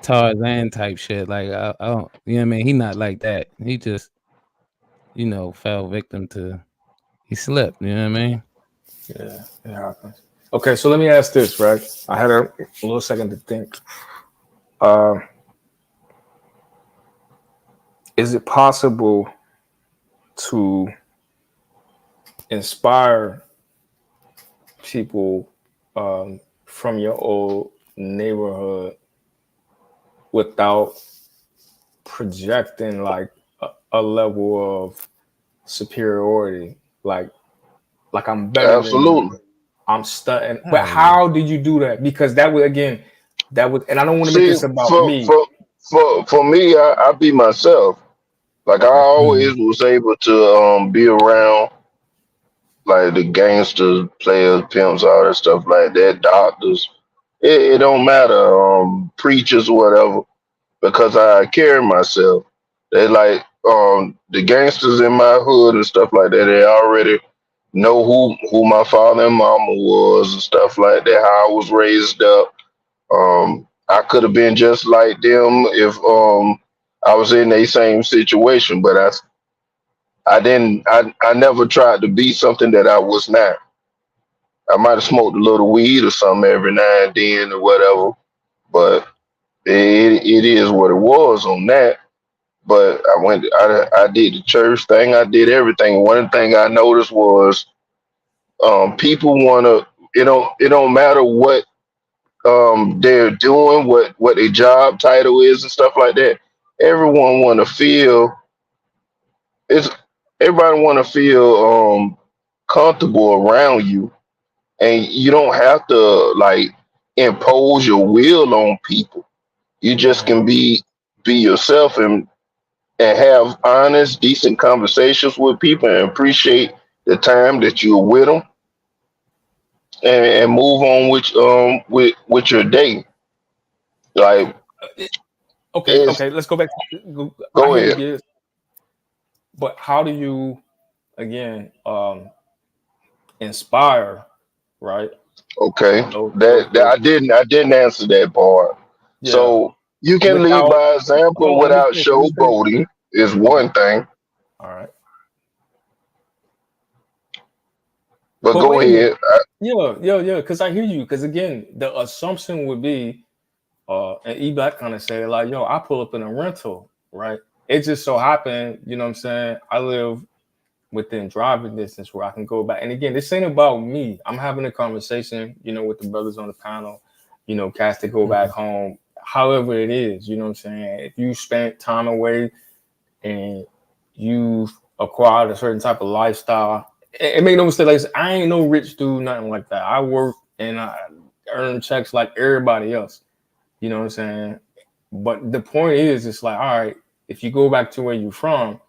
Tarzan type shit. Like I don't, you know what I mean? He not like that. He just, you know, fell victim to, he slipped, you know what I mean? Yeah, it happens. Okay, so let me ask this, right? I had a little second to think. Is it possible to inspire people from your old neighborhood without projecting like a level of superiority, like I'm better than you, I'm stunting? But how did you do that? Because that was, again, that was, and I don't want to make this about me. For me, I be myself. Like I always was able to be around like the gangsters, players, pimps, all that stuff like that, doctors. It don't matter, preachers, whatever, because I carry myself. They like the gangsters in my hood and stuff like that. They already know who my father and mama was and stuff like that. How I was raised up. I could have been just like them if I was in a same situation, but I didn't. I never tried to be something that I was not. I might have smoked a little weed or something every now and then or whatever, but it is what it was on that. But I did the church thing. I did everything. One thing I noticed was people want to. It don't matter what they're doing, what their job title is and stuff like that. Everyone want to feel it's everybody want to feel comfortable around you, and you don't have to like impose your will on people. You just can be yourself and have honest, decent conversations with people and appreciate the time that you're with them, and move on with your day. Like Okay, let's go back. I go hear you, ahead. Gibbs, but how do you again inspire, right? Okay, Those I didn't answer that part. yeah, So you can lead without by example hold on, without let me finish. showboating is Okay, one thing, all right. but But go wait a minute. ahead. Yeah, because I hear you. Because again, the assumption would be, and E Black kind of said, like, yo, I pull up in a rental, right? It just so happened, you know what I'm saying? I live within driving distance where I can go back. And again, this ain't about me. I'm having a conversation, with the brothers on the panel, cast to go back home, however it is, you know what I'm saying? If you spent time away and you've acquired a certain type of lifestyle, it make no mistake, like I ain't no rich dude, nothing like that. I work and I earn checks like everybody else. You know what I'm saying? But the point is, it's like, all right, if you go back to where you're from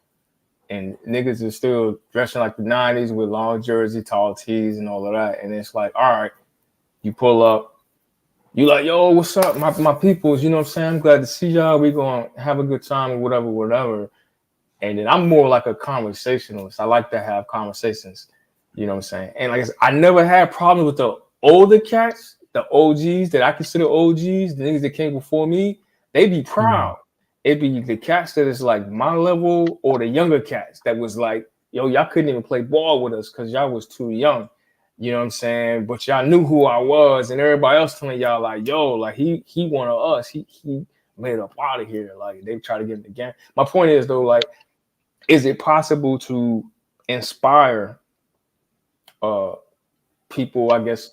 and niggas are still dressing like the 90s with long jersey, tall tees, and all of that, and it's like, all right, you pull up, you like, yo, what's up, my peoples? You know what I'm saying? I'm glad to see y'all. We gonna have a good time or whatever. And then I'm more like a conversationalist. I like to have conversations. You know what I'm saying? And like I said, I never had problems with the older cats, the OGs that I consider OGs, the niggas that came before me. They be proud. It'd be the cats that is like my level or the younger cats that was like, yo, y'all couldn't even play ball with us because y'all was too young. You know what I'm saying? But y'all knew who I was, and everybody else telling y'all like, yo, like he one of us. He made up out of here. Like they try to get in the game. My point is though, like, is it possible to inspire people, I guess,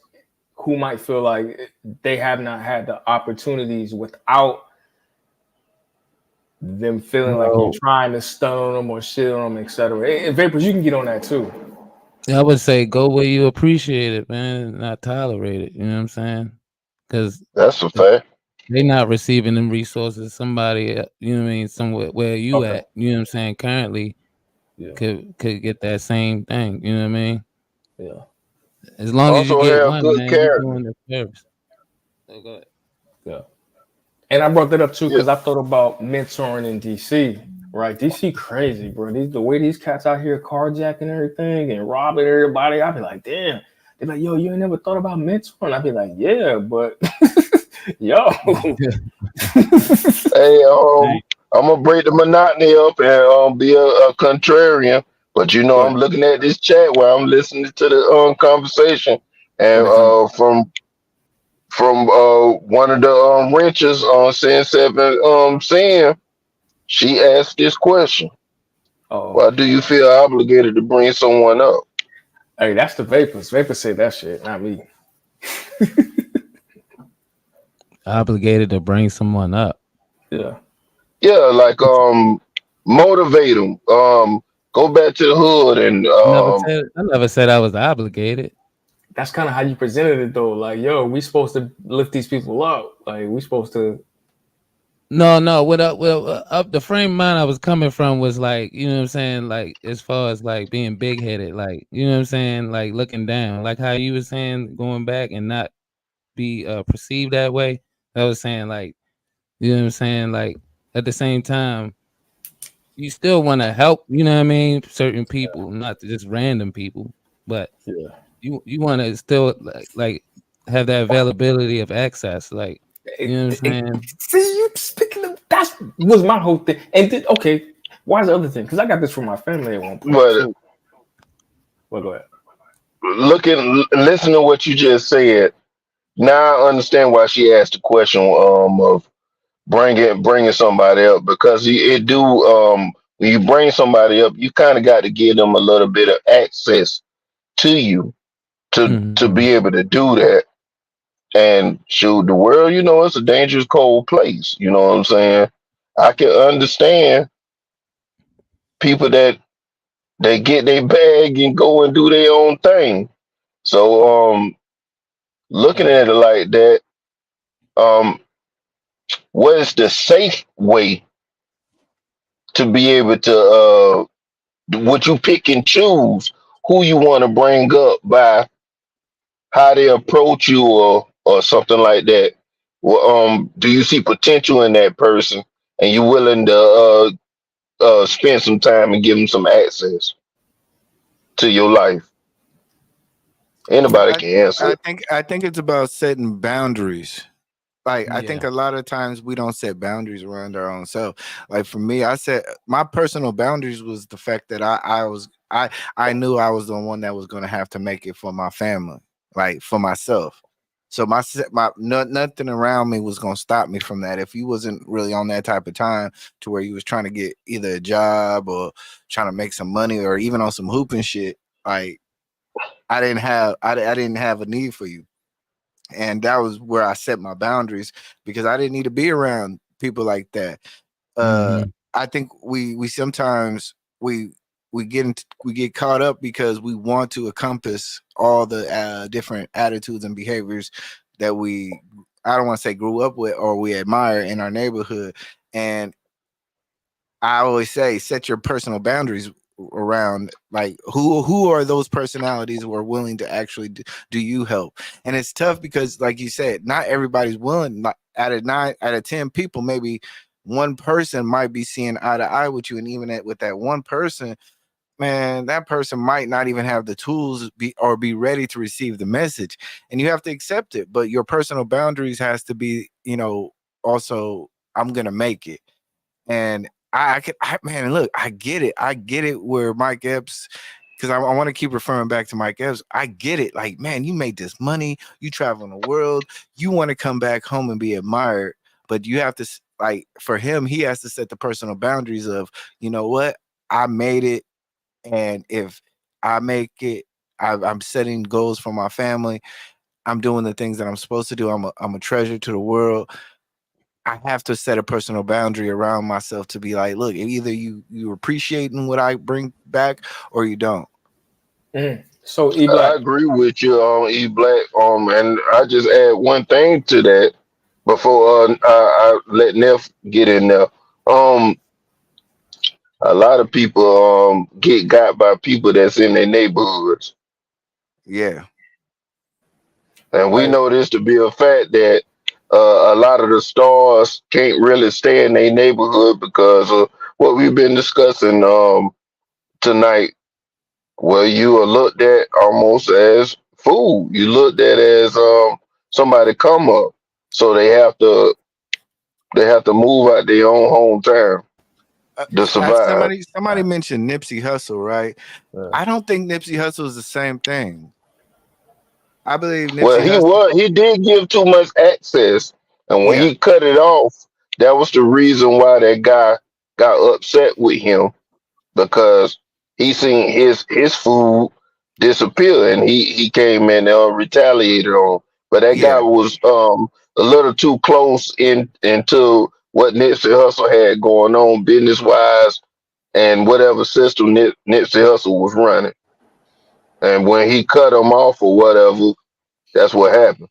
who might feel like they have not had the opportunities without them feeling like you're trying to stun on them or shit on them, etc. And Vapors, you can get on that too. I would say go where you appreciate it, man, not tolerate it. You know what I'm saying? Because That's a fact. they're not receiving them resources. Somebody, you know what I mean, somewhere where you Okay. at, you know what I'm saying, currently could get that same thing. You know what I mean? Yeah. As long as you Also get have one, good man, you're character. doing the service. So go ahead. Yeah. And I brought that up too Yeah. because I thought about mentoring in DC. Right, DC crazy, bro. The way these cats out here carjacking everything and robbing everybody, I'd be like, damn. They're like, yo, you ain't never thought about mentoring? I'd be like, yeah, but yo. Hey, I'm gonna break the monotony up and be a contrarian. But I'm looking at this chat while I'm listening to the conversation, and from one of the wrenches on Sin 7 saying, she asked this question: why do you feel obligated to bring someone up? Hey, that's the Vapors. Vapors say that shit, not me. Obligated to bring someone up. Yeah. Yeah, like motivate them. Go back to the hood and I never said I was obligated. That's kind of how you presented it though. Like, yo, we supposed to lift these people up. Like, we supposed to No. Up the frame of mind I was coming from was like, you know what I'm saying, like as far as like being big headed, like you know what I'm saying, like looking down, like how you were saying going back and not be perceived that way. I was saying like, you know what I'm saying, like at the same time, you still want to help, you know what I mean, certain people, not just random people, but Yeah. you want to still like have that availability of access, like you know what I'm saying. See, you speaking of that was my whole thing. And then, okay, why's the other thing? Because I got this from my family at one point. But So, well, go ahead. listen to what you just said. Now I understand why she asked the question of bringing somebody up, because it do when you bring somebody up, you kind of got to give them a little bit of access to you to Mm-hmm. be able to do that. And shoot, the world, it's a dangerous, cold place. You know what I'm saying? I can understand people that they get their bag and go and do their own thing. So, looking at it like that, um, what is the safe way to be able to what you pick and choose who you want to bring up by how they approach you or something like that? Well, do you see potential in that person and you willing to spend some time and give them some access to your life? Anybody I can answer it. I think it's about setting boundaries. Like I think Yeah. a lot of times we don't set boundaries around our own self. Like for me, I set my personal boundaries was the fact that I knew I was the one that was going to have to make it for my family, like for myself. So nothing around me was going to stop me from that. If you wasn't really on that type of time to where you was trying to get either a job or trying to make some money or even on some hooping shit, like I didn't have a need for you. And that was where I set my boundaries because I didn't need to be around people like that. Uh, Mm-hmm. I think we sometimes we get caught up because we want to encompass all the different attitudes and behaviors that we I don't want to say grew up with or we admire in our neighborhood. And I always say set your personal boundaries around like who are those personalities who are willing to actually do you help. And it's tough because like you said, not everybody's willing. Not, out of 10 people, maybe one person might be seeing eye to eye with you, and even with that one person, man, that person might not even have the tools be ready to receive the message, and you have to accept it. But your personal boundaries has to be, also I'm gonna make it. And man, look, I get it. I get it where Mike Epps, because I want to keep referring back to Mike Epps. I get it. Like, man, you made this money, you travel the world, you want to come back home and be admired, but you have to, like, for him, he has to set the personal boundaries of, you know what, I made it. And if I make it, I'm setting goals for my family. I'm doing the things that I'm supposed to do. I'm a treasure to the world. I have to set a personal boundary around myself to be like, look, either you appreciating what I bring back or you don't. So, E I Black. agree with you, E Black. And I just add one thing to that before I let Neff get in there. Um, a lot of people get got by people that's in their neighborhoods, Yeah. and we Like, know this to be a fact that a lot of the stars can't really stay in their neighborhood because of what we've been discussing tonight. Well, you are looked at almost as food. You looked at as somebody come up, so they have to move out their own hometown to survive. Somebody mentioned Nipsey Hussle, right? yeah. I don't think Nipsey Hussle is the same thing. I believe Well, Nipsey Hussle. he did give too much access, and when Yeah. he cut it off, that was the reason why that guy got upset with him, because he seen his food disappear, and he came and retaliated on. But that guy Yeah. was a little too close into what Nipsey Hussle had going on business wise and whatever system Nipsey Hussle was running. And when he cut him off or whatever, that's what happened.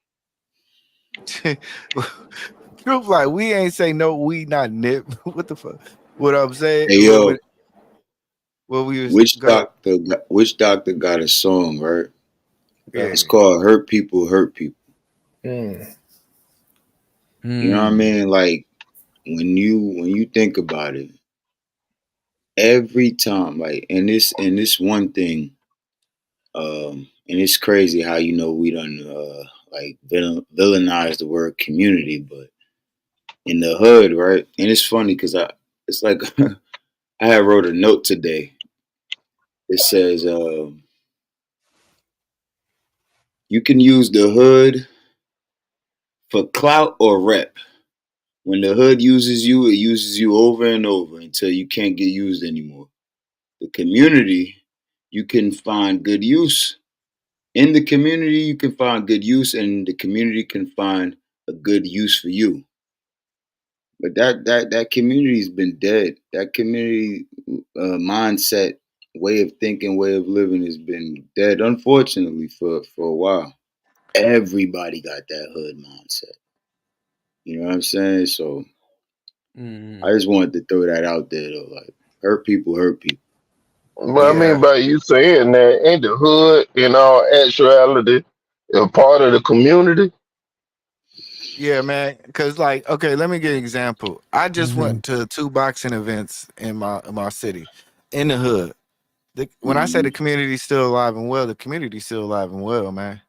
Truth, like we ain't say no, we not nip. What the fuck? What I'm saying? Hey yo, What we was which go ahead. doctor got a song, right? Yeah. It's called "Hurt People, Hurt People." Mm. You know what I mean? Like when you think about it, every time, like, and this one thing, and it's crazy how we done like villainize the word community, but in the hood, right? And it's funny because it's like I had wrote a note today. It says, you can use the hood for clout or rep. When the hood uses you, it uses you over and over until you can't get used anymore. The community, you can find good use. In the community, you can find good use, and the community can find a good use for you. But that community's been dead. That community mindset, way of thinking, way of living has been dead, unfortunately, for a while. Everybody got that hood mindset. You know what I'm saying? So I just wanted to throw that out there though. Like, hurt people hurt people. But I mean, by you saying that, ain't the hood in all actuality a part of the community? Yeah, man. Cause like, okay, let me give you an example. I just went to 2 boxing events in my city, in the hood. When I say the community's still alive and well, the community's still alive and well, man.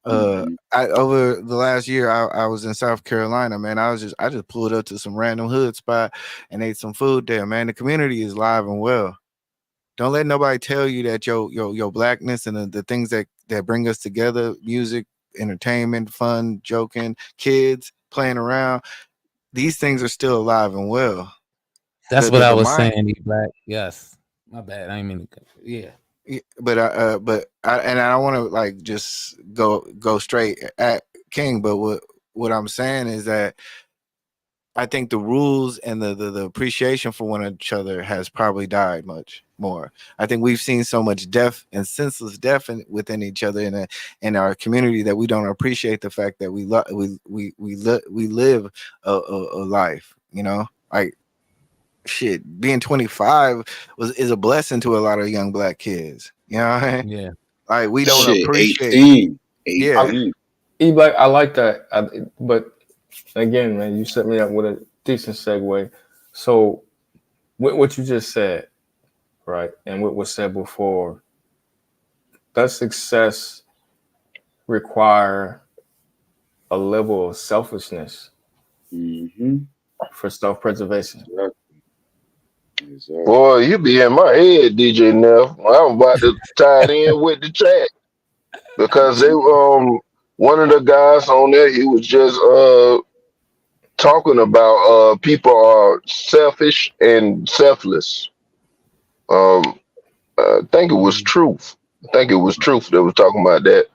Over the last year, I was in South Carolina, man. I just pulled up to some random hood spot and ate some food there, man. The community is alive and well. Don't let nobody tell you that your blackness and the things that bring us together, music, entertainment, fun, joking, kids playing around, these things are still alive and well. That's what I was saying, E Black. Yes. My bad. I didn't mean to. Yeah. But I don't want to like just go straight at King, but what I'm saying is that I think the rules and the appreciation for one each other has probably died much more. I think we've seen so much death and senseless death within each other in our community that we don't appreciate the fact that we live a life. You know, like shit. Being 25 is a blessing to a lot of young black kids. You know what I mean? Yeah. Like we don't appreciate. 18. Yeah. E-Black, I like that. But again, man, you set me up with a decent segue. So, with what you just said, right, and what was said before, does success require a level of selfishness for self-preservation? Boy, you be in my head, DJ Neff. I'm about to tie it in with the chat because they one of the guys on there, he was just talking about people are selfish and selfless. I think it was Truth. I think it was Truth that was talking about that.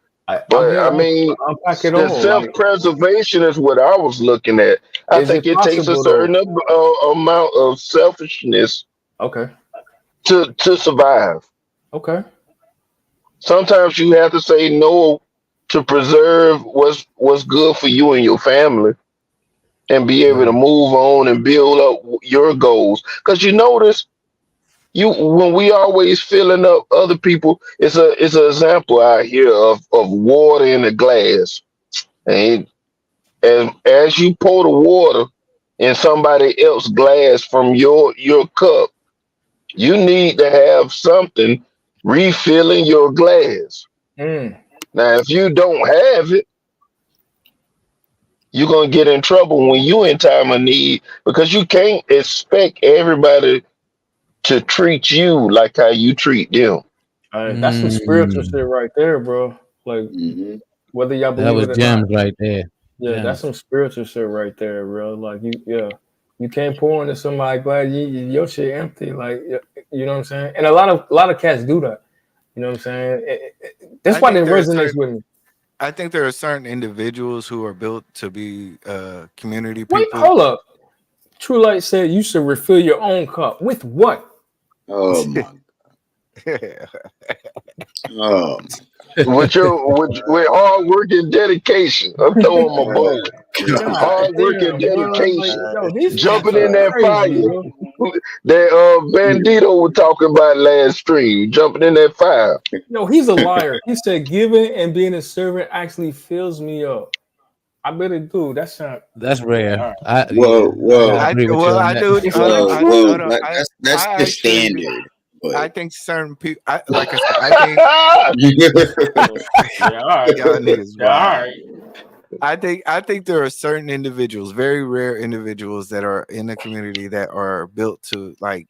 But I mean, the self-preservation is what I was looking at. I think it takes a certain amount of selfishness, to survive. Okay. Sometimes you have to say no to preserve what's good for you and your family, and be able to move on and build up your goals. Because you notice, when we always filling up other people, it's an example out here of water in a glass, and as you pour the water in somebody else's glass from your cup, you need to have something refilling your glass. Now, if you don't have it, you're gonna get in trouble when you in time of need, because you can't expect everybody to treat you like how you treat them. That's some spiritual shit right there, bro. Like, whether y'all That believe was it or gems not. right there. Yeah, that's some spiritual shit right there, bro. Like, you can't pour into somebody glad your shit empty. Like, you know what I'm saying? And a lot of cats do that. You know what I'm saying? That's why it resonates with me. I think there are certain individuals who are built to be community people. Wait, hold up. True Light said you should refill your own cup. With what? Oh my Oh, with hard work and dedication. I'm throwing my oh ball. God. God Hard work and damn, bro. Like, dedication. yo, these cats Jumping are in that crazy, fire. bro. That Bandito was talking about last stream. Jumping in that fire. No, he's a liar. He said giving and being a servant actually fills me up. I bet it do. That's not. That's Yeah, rare. all right. Well, I gotta well, agree with you on I that. do. It's Hold on. not well, true. Hold on. that's I the actually do. standard. I But think certain people. Like I said, I think Yeah, all right. y'all niggas Yeah, all wild. right. I think there are certain individuals, very rare individuals, that are in the community that are built to like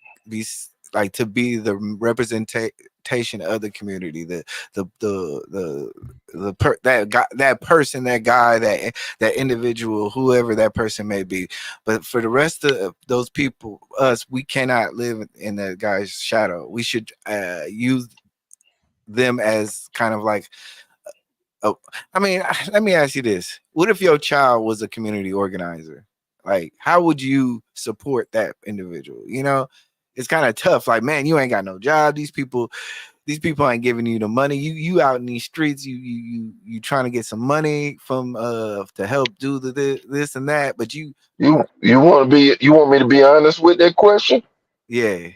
to be the representation of the community, that person, that guy, that individual, whoever that person may be. But for the rest of those people, we cannot live in that guy's shadow. We should use them as kind of like. Oh, I mean, let me ask you this. What if your child was a community organizer? Like, how would you support that individual? You know, it's kind of tough. Like, man, you ain't got no job. These people ain't giving you the money. You out in these streets, you trying to get some money from to help do this and that, but You want me to be honest with that question? yeah.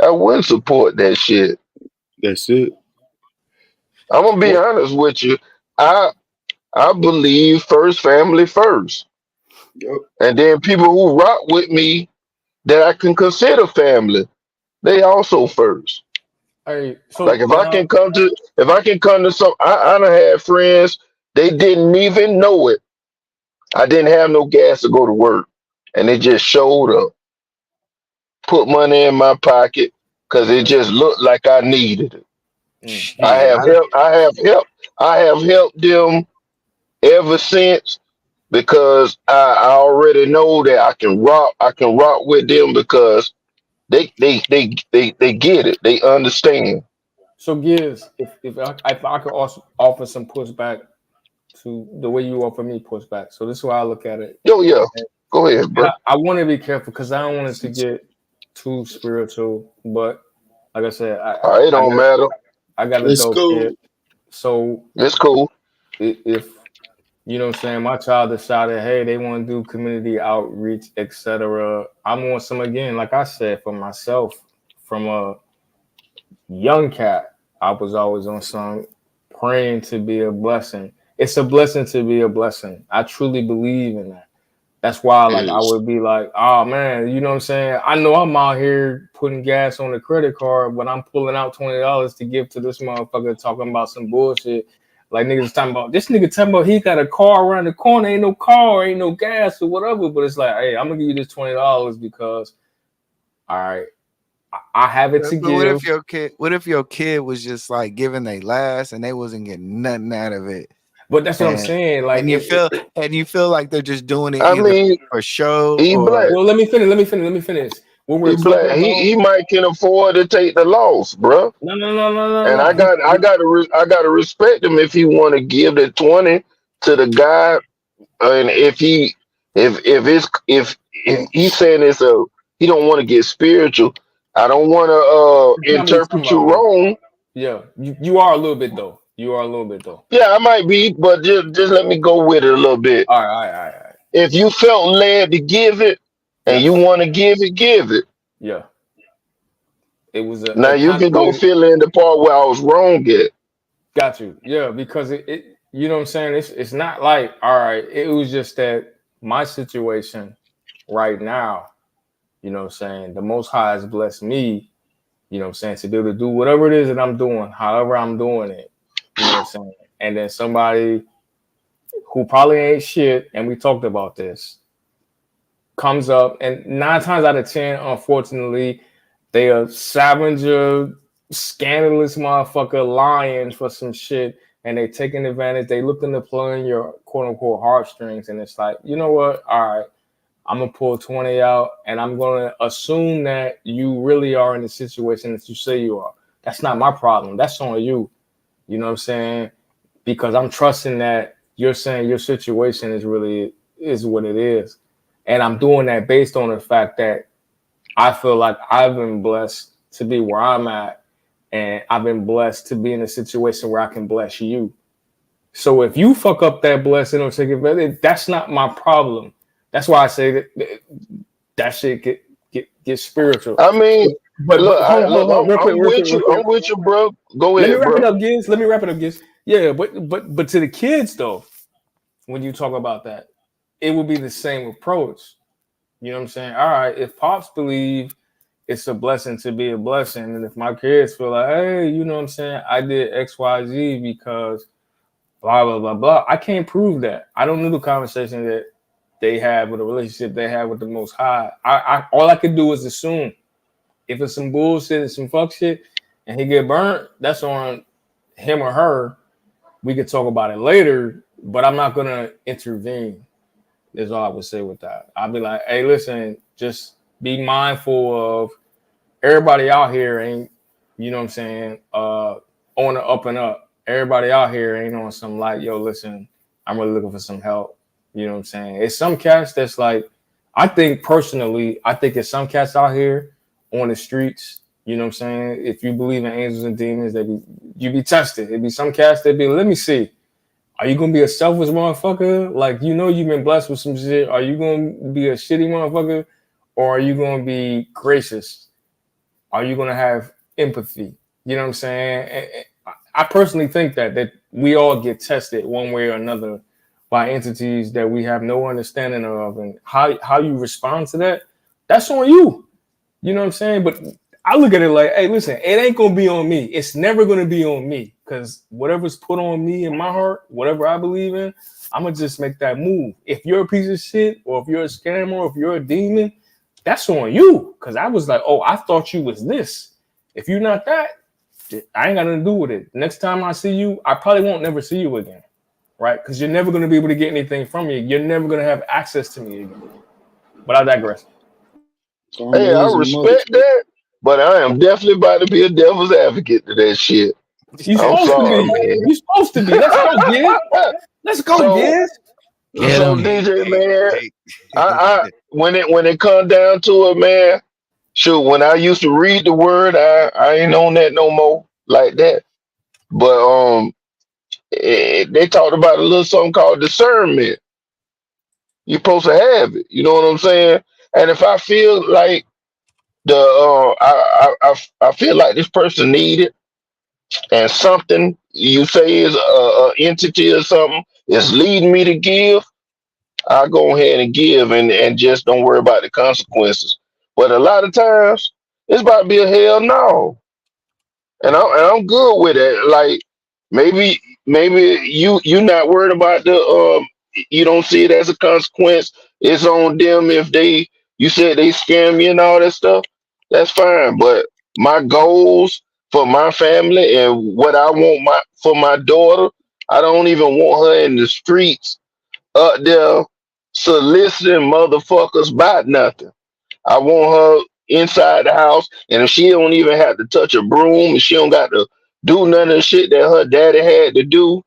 I wouldn't support that shit. that's it. I'm gonna be honest with you. I believe first family first. Yep. And then people who rock with me that I can consider family, they also first. Hey, Like so if I now, can come to some, I done had friends, they didn't even know it. I didn't have no gas to go to work. And they just showed up, put money in my pocket, because it just looked like I needed it. I Shit. have helped I have helped them ever since because I already know that I can rock with them because they get it. They understand. so Giz, if I could also offer some pushback to the way you offer me pushback. So this is why I look at it. Yo, yeah. Go ahead, And bro. I want to be careful because I don't want it to get too spiritual. But like I said, It don't matter. I got a Let's dope go. kid. So It's cool. if you know what I'm saying, my child decided, hey, they want to do community outreach, etc. I'm on some again, like I said, for myself, from a young cat, I was always on some praying to be a blessing. It's a blessing to be a blessing. I truly believe in that. That's why, like, I Yes. would be like, oh man, you know what I'm saying? I know I'm out here putting gas on the credit card, but I'm pulling out $20 to give to this motherfucker talking about some bullshit. Like niggas talking about this nigga talking about he got a car around the corner, ain't no car, ain't no gas or whatever. But it's like, hey, I'm gonna give you this $20 because all right, I have it to But give. what if your kid was just like giving they last and they wasn't getting nothing out of it? But that's what I'm And, saying. Like, and you feel like they're just doing it I either mean, for show he black. or well, let me finish. When we're He talking black. about He might can afford to take the loss, bro. And no. I got to respect him if he want to give the 20 to the guy, and if he's saying he don't want to get spiritual. I don't want to It's not what he's talking interpret about you though. wrong. Yeah, you are a little bit though. You are a little bit though. Yeah, I might be, but just let me go with it a little bit. All right. If you felt led to give it and you Yes. want to give it. Yeah. It was Now a you kind can of go way. fill in the part where I was wrong at. Got you. Yeah, because it you know what I'm saying? It's not like, all right, it was just that my situation right now, you know what I'm saying? The most high has blessed me, you know what I'm saying, to be able to do whatever it is that I'm doing, however I'm doing it. You know what I'm saying? And then somebody who probably ain't shit, and we talked about this, comes up, and 9 times out of 10, unfortunately, they are scavenger, scandalous motherfucker lying for some shit, and they taking advantage. They looking to play in your quote unquote heartstrings, and it's like, you know what? All right, I'm gonna pull 20 out, and I'm gonna assume that you really are in the situation that you say you are. That's not my problem. That's on you. You know what I'm saying? Because I'm trusting that you're saying your situation is what it is. And I'm doing that based on the fact that I feel like I've been blessed to be where I'm at. and I've been blessed to be in a situation where I can bless you. So if you fuck up that blessing or take advantage, that's not my problem. That's why I say that shit get spiritual. I mean, But look, hold on, real quick, I'm real quick, with real you. quick. I'm with you, bro. Go Let me ahead, wrap it bro. up, Giz. Let me wrap it up, Giz. Yeah, but to the kids though, when you talk about that, it will be the same approach. You know what I'm saying? All right, if pops believe it's a blessing to be a blessing, and if my kids feel like, hey, you know what I'm saying, I did XYZ because blah blah blah blah. I can't prove that. I don't know the conversation that they have with a relationship they have with the Most High. I all I can do is assume. If it's some bullshit and some fuck shit, and he get burnt, that's on him or her. We could talk about it later, but I'm not gonna intervene. Is all I would say with that. I'll be like, hey, listen, just be mindful of everybody out here ain't, you know what I'm saying, on the up and up. Everybody out here ain't on some like, yo, listen, I'm really looking for some help. You know what I'm saying? It's some cats that's like, I think personally, it's some cats out here on the streets. You know what I'm saying? If you believe in angels and demons, you be tested. It'd be some cats that be, let me see. Are you gonna be a selfish motherfucker? Like, you know, you've been blessed with some shit. Are you gonna be a shitty motherfucker? Or are you gonna be gracious? Are you gonna have empathy? You know what I'm saying? I personally think that we all get tested one way or another by entities that we have no understanding of, and how you respond to that, that's on you. You know what I'm saying? But I look at it like, hey, listen, it ain't gonna be on me. It's never gonna be on me, because whatever's put on me in my heart, whatever I believe in, I'm gonna just make that move. If you're a piece of shit, or if you're a scammer, or if you're a demon, that's on you. Because I was like, oh, I thought you was this. If you're not that, I ain't got nothing to do with it. Next time I see you, I probably won't never see you again, right? Because you're never gonna be able to get anything from me. You're never gonna have access to me again. But I digress. Hey, I respect that, but I am definitely about to be a devil's advocate to that shit. You're I'm supposed to sorry, be. man. You're supposed to be. Let's go, Giz. Let's go, So, Giz. Get so 'em. DJ, man, I when it comes down to it, man, shoot, when I used to read the word, I ain't on that no more like that. But they talked about a little something called discernment. You're supposed to have it. You know what I'm saying? And if I feel like I feel like this person need it, and something you say is a entity or something is leading me to give, I go ahead and give, and just don't worry about the consequences. But a lot of times it's about to be a hell no. And I'm good with it. Like, maybe you not worried about the you don't see it as a consequence. It's on them if you said they scam you and all that stuff. That's fine. But my goals for my family and what I want for my daughter, I don't even want her in the streets up there soliciting motherfuckers about nothing. I want her inside the house, and if she don't even have to touch a broom, and she don't got to do none of the shit that her daddy had to do,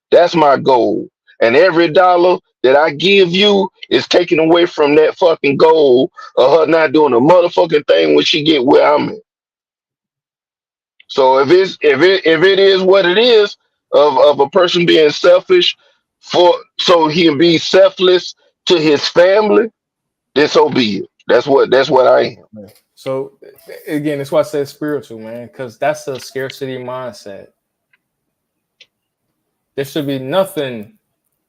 that's my goal. And every dollar that I give you is taken away from that fucking goal of her not doing a motherfucking thing when she get where I'm at. So if it is what it is of a person being selfish so he can be selfless to his family, then so be it. That's what I am. So again, that's why I said spiritual, man, because that's a scarcity mindset. There should be nothing,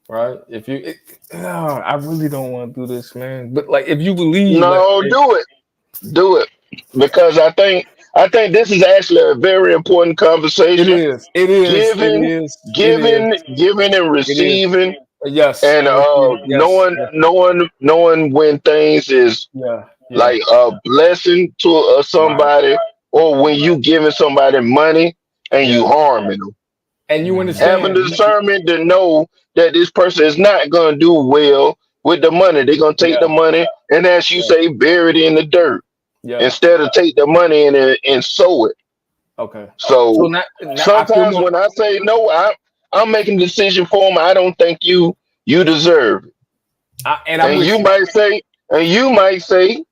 right? I really don't want to do this, man. But like, if you believe, like, No, do it, because I think this is actually a very important it conversation. is, it is, it Giving, is, it is, giving and it is. receiving, Yes, and and receive. Yes, knowing yes, knowing when things is yeah, yeah, like a blessing to right, somebody, or when you giving somebody money and you yeah. harming them. And you Having the understand, discernment to know that this person is not gonna do well with the money. They're gonna take yeah, the money and, as you yeah, say, bury it in the dirt yeah. instead of take the money and sow it. Okay. So So now I feel sometimes more. when I say no, I'm making a decision for them. I don't think you deserve it. And I'm And with you you. might say,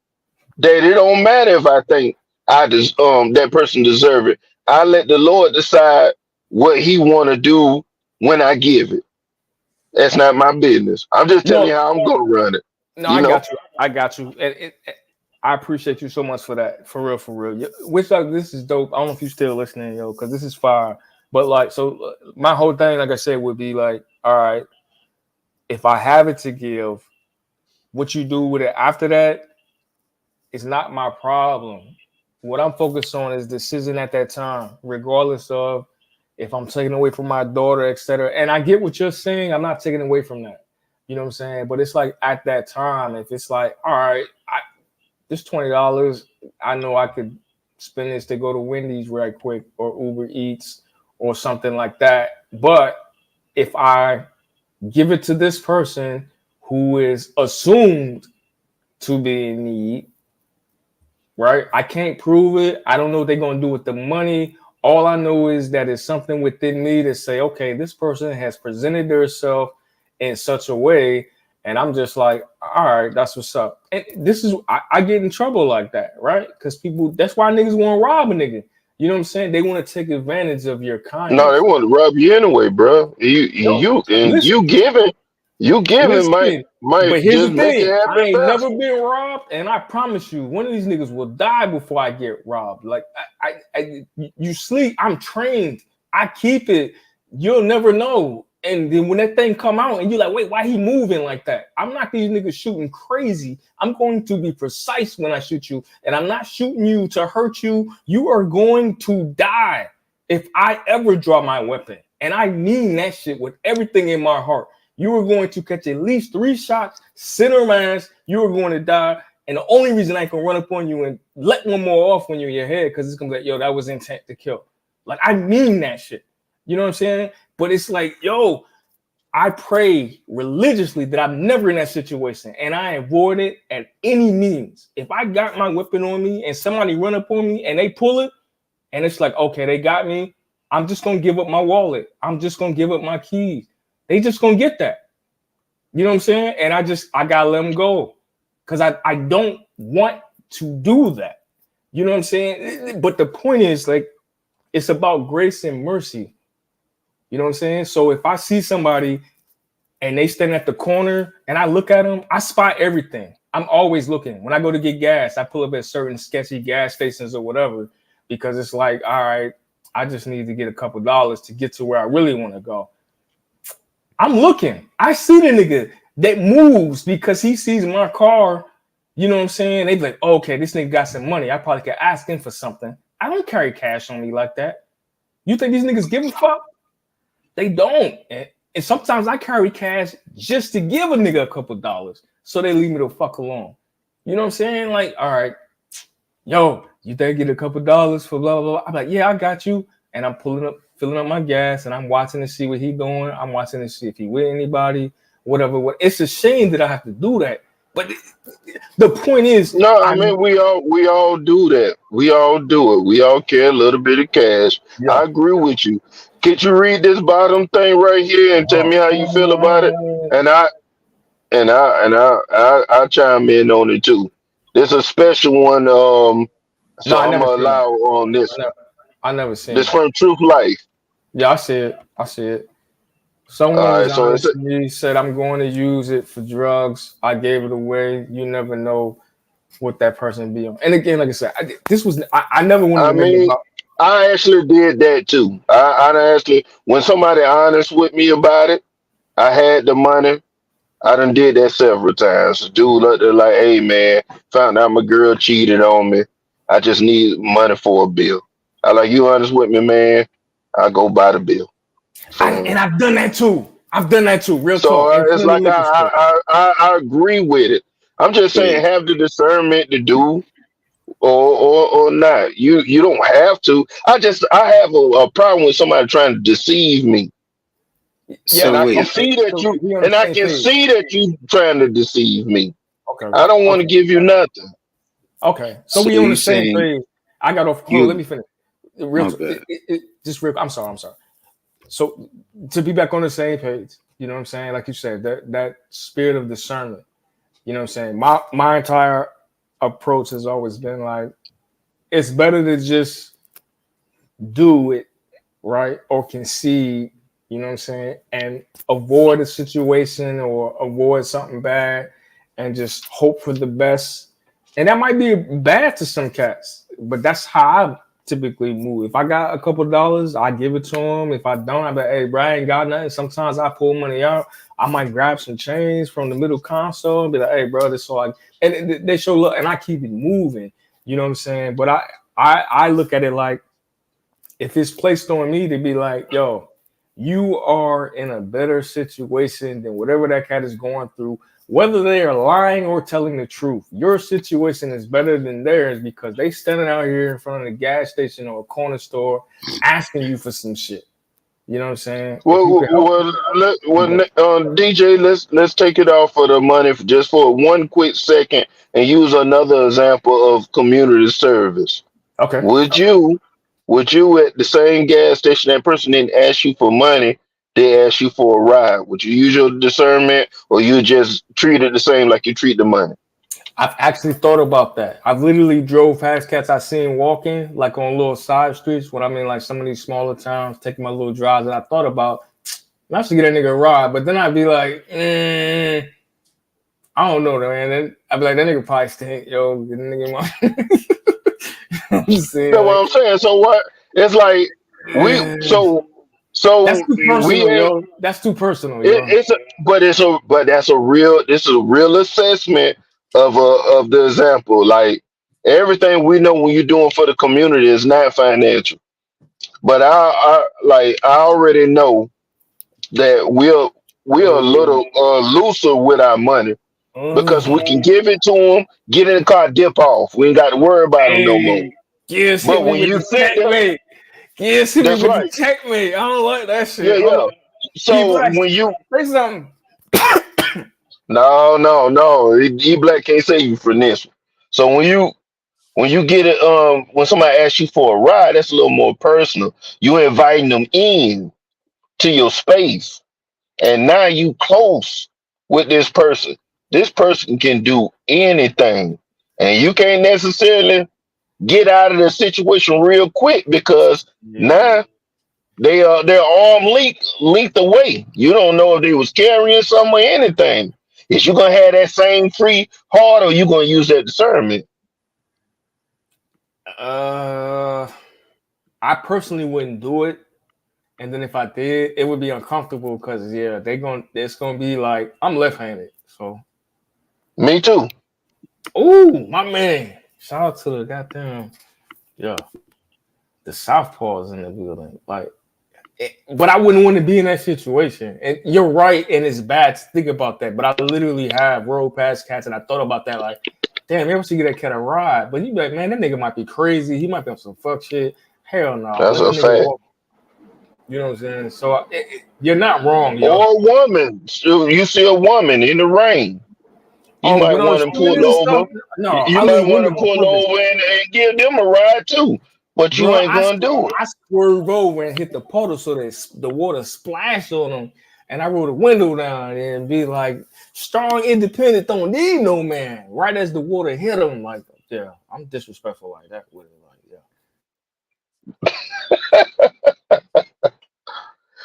that it don't matter if I think that person deserve it. I let the Lord decide what He want to do when I give it. That's not my business. I'm just telling No, you how I'm gonna run it. no, You I know. got you. I got you. I appreciate you so much for that. For real, for real. This is dope. I don't know if you still listening, yo, because this is fire. But like, so my whole thing, like I said, would be like, all right, if I have it to give, what you do with it after that is not my problem. What I'm focused on is decision at that time, regardless of if I'm taking away from my daughter, etc. And I get what you're saying. I'm not taking away from that. You know what I'm saying? But it's like at that time, if it's like, all right, this $20, I know I could spend this to go to Wendy's right quick or Uber Eats or something like that. But if I give it to this person who is assumed to be in need, right? I can't prove it. I don't know what they're going to do with the money. All I know is that it's something within me to say, okay, this person has presented themselves in such a way. And I'm just like, all right, that's what's up. And this is, I get in trouble like that, right? Because people, that's why niggas want to rob a nigga. You know what I'm saying? They want to take advantage of your No, they kindness. want to rub you anyway, bro. No, listen, You giving listen, might but here's the just make it thing: I happen ain't never faster. been robbed, and I promise you, one of these niggas will die before I get robbed. Like you sleep. I'm trained. I keep it. You'll never know. And then when that thing come out, and you're like, wait, why he moving like that? I'm not these niggas shooting crazy. I'm going to be precise when I shoot you, and I'm not shooting you to hurt you. You are going to die if I ever draw my weapon, and I mean that shit with everything in my heart. You are going to catch at least 3 shots, center mass. You are going to die. And the only reason I can run up on you and let one more off when you're in your head, because it's gonna be like, yo, that was intent to kill. Like, I mean that shit. You know what I'm saying? But it's like, yo, I pray religiously that I'm never in that situation, and I avoid it at any means. If I got my weapon on me and somebody run up on me and they pull it, and it's like, okay, they got me, I'm just gonna give up my wallet. I'm just gonna give up my keys. They just gonna get that. You know what I'm saying? And I gotta let them go. Because I don't want to do that. You know what I'm saying? But the point is, like, it's about grace and mercy. You know what I'm saying? So if I see somebody and they stand at the corner and I look at them, I spot everything. I'm always looking. When I go to get gas, I pull up at certain sketchy gas stations or whatever, because it's like, all right, I just need to get a couple dollars to get to where I really want to go. I'm looking. I see the nigga that moves because he sees my car. You know what I'm saying? They be like, oh, okay, this nigga got some money. I probably could ask him for something. I don't carry cash on me like that. You think these niggas give a fuck? They don't. And sometimes I carry cash just to give a nigga a couple dollars so they leave me the fuck alone. You know what I'm saying? Like, all right, yo, you think I get a couple dollars for blah, blah, blah? I'm like, yeah, I got you. And I'm filling up my gas, and I'm watching to see what he doing. I'm watching to see if he with anybody, whatever. It's a shame that I have to do that. But the point is, No, I mean we all do that. We all do it. We all carry a little bit of cash. yeah. I agree with you. Could you read this bottom thing right here and tell me how you feel about it? And I chime in on it too. There's a special one. No, So I I'm never gonna seen it. allow on this. I never seen This it. from Truth Life. Yeah, I see it. I see it. Someone All was right, so it's honest to me, said, I'm going to use it for drugs. I gave it away. You never know what that person be on. And again, like I said, I never wanted I to make it mean, about. I actually did that too. I actually, when somebody honest with me about it, I had the money. I done did that several times. Dude looked there like, hey man, found out my girl cheated on me. I just need money for a bill. I like, you honest with me, man. I go buy the bill. And I've done that too. Real So talk. In it's front of the like liquor store. I agree with it. I'm just saying, Yeah. have the discernment to do or not. You don't have to. I have a problem with somebody trying to deceive me. Yeah, And So I can wait. okay. see that So you we on the and I same can page. see that you trying to deceive me. Okay. I don't want to Okay. give you nothing. Okay. So So we on you the same saying page. I got off. Hold on, let you? me finish. My bad. Just real. I'm sorry. So to be back on the same page, you know what I'm saying? Like you said, that spirit of discernment. You know what I'm saying? My entire approach has always been like, it's better to just do it, right, or concede, you know what I'm saying, and avoid a situation or avoid something bad and just hope for the best. And that might be bad to some cats, but that's how I typically move. If I got a couple of dollars, I give it to them. If I don't, I be like, hey, bro, I ain't got nothing. Sometimes I pull money out. I might grab some change from the middle console and be like, hey, bro, this so I, and they show love and I keep it moving. You know what I'm saying? But I look at it like, if it's placed on me to be like, yo, you are in a better situation than whatever that cat is going through, whether they are lying or telling the truth, your situation is better than theirs because they standing out here in front of the gas station or a corner store asking you for some shit. You know what I'm saying? If you Well, could help DJ, let's take it off for the money just for one quick second and use another example of community service. okay. Would you at the same gas station, that person didn't ask you for money, they ask you for a ride? Would you use your discernment or you just treat it the same like you treat the money? I've actually thought about that. I've literally drove past cats I seen walking like on little side streets when I'm in like some of these smaller towns, taking my little drives, and I thought about I should get a nigga a ride, but then I'd be like, I don't know, man. Then I'd be like, that nigga probably stink, yo. Get a nigga my. I'm saying, That's what like, I'm saying. So what? It's like we that's too we personal, ain't yo. That's too personal, it, yo. it's a but that's a real this is a real assessment of the example. Like everything we know when you're doing for the community is not financial. But I already know that we're a little looser with our money because we can give it to them, get in the car, dip off. We ain't got to worry about them no more. Hey, Gibbs hit But me when with you the sit there, checkmate. Gibbs hit me that's with the right. checkmate. I don't like that Yeah, shit. yeah. E So Black, when you say something. no, E Black can't say you for this. So when you get it, when somebody asks you for a ride, that's a little more personal. You inviting them in to your space, and now you close with this person. This person can do anything, and you can't necessarily get out of the situation real quick because Yeah. now they're arm length away. You don't know if they was carrying something or anything. Is you gonna have that same free heart, or you gonna use that discernment? Uh, I personally wouldn't do it. And then if I did, it would be uncomfortable because it's gonna be like I'm left-handed. So Me too. oh my man. Shout out to the goddamn the Southpaws in the building. Like but I wouldn't want to be in that situation. And you're right, and it's bad to think about that. But I literally have road past cats, and I thought about that. Like, damn, you ever see that cat a ride? But you be like, man, that nigga might be crazy. He might be on some fuck shit. Hell no, That's let the a nigga fact. walk. You know what I'm saying? So you're not wrong, yo. Or a woman. So you see a woman in the rain. You Oh, might when I was want to swimming pull and stuff, over. no, You I might leave want window to pull before this. over and give them a ride too. But you Bro, ain't gonna do it. I swerve over and hit the puddle so that the water splash on them. And I roll the window down and be like, strong, independent, don't need no man. Right as the water hit them, like, yeah, I'm disrespectful like that with it. Like,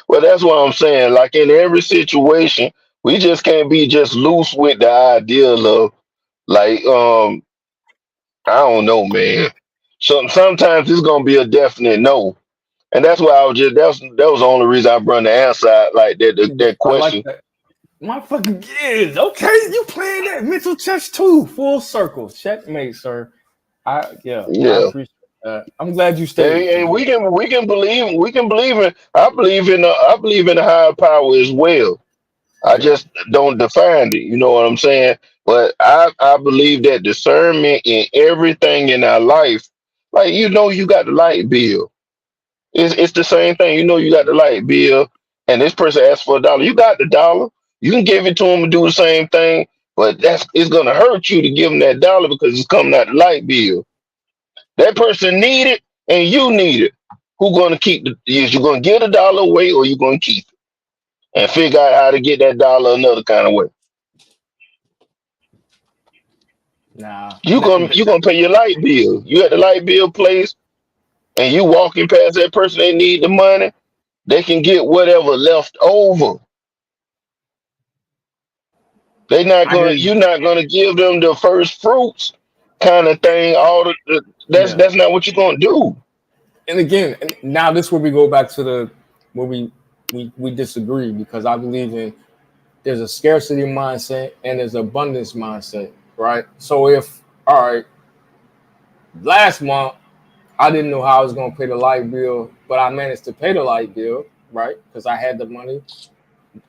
Well, that's what I'm saying. Like in every situation, we just can't be just loose with the idea of like I don't know, man. Sometimes it's gonna be a definite no. And that's why I was just that was the only reason I brought the answer out like yeah. that I like question. that. My fucking kids. Okay, you playing that mental chess too. Full circle. Checkmate, sir. I Yeah. appreciate that. I'm glad you And, stayed. and we can believe in I believe in a higher power as well. I Yeah. just don't define it. You know what I'm saying? But I believe that discernment in everything in our life, like you got the light bill. It's the same thing. You got the light bill, and this person asks for $1. You got the dollar. You can give it to them and do the same thing, but it's gonna hurt you to give them that dollar because it's coming out the light bill. That person need it, and you need it. Who gonna keep is you gonna give the dollar away or you gonna keep it and figure out how to get that dollar another kind of way? Nah. You gonna pay your light bill. You at the light bill place. and you walking past that person, they need the money, they can get whatever left over. They not I hear gonna, you. you're not gonna give them the first fruits kind of thing. Yeah. That's not what you're gonna do. And again, now this is where we go back to the where we disagree, because I believe in there's a scarcity mindset and there's abundance mindset, right? So if all right, last month I didn't know how I was gonna pay the light bill, but I managed to pay the light bill, right? Because I had the money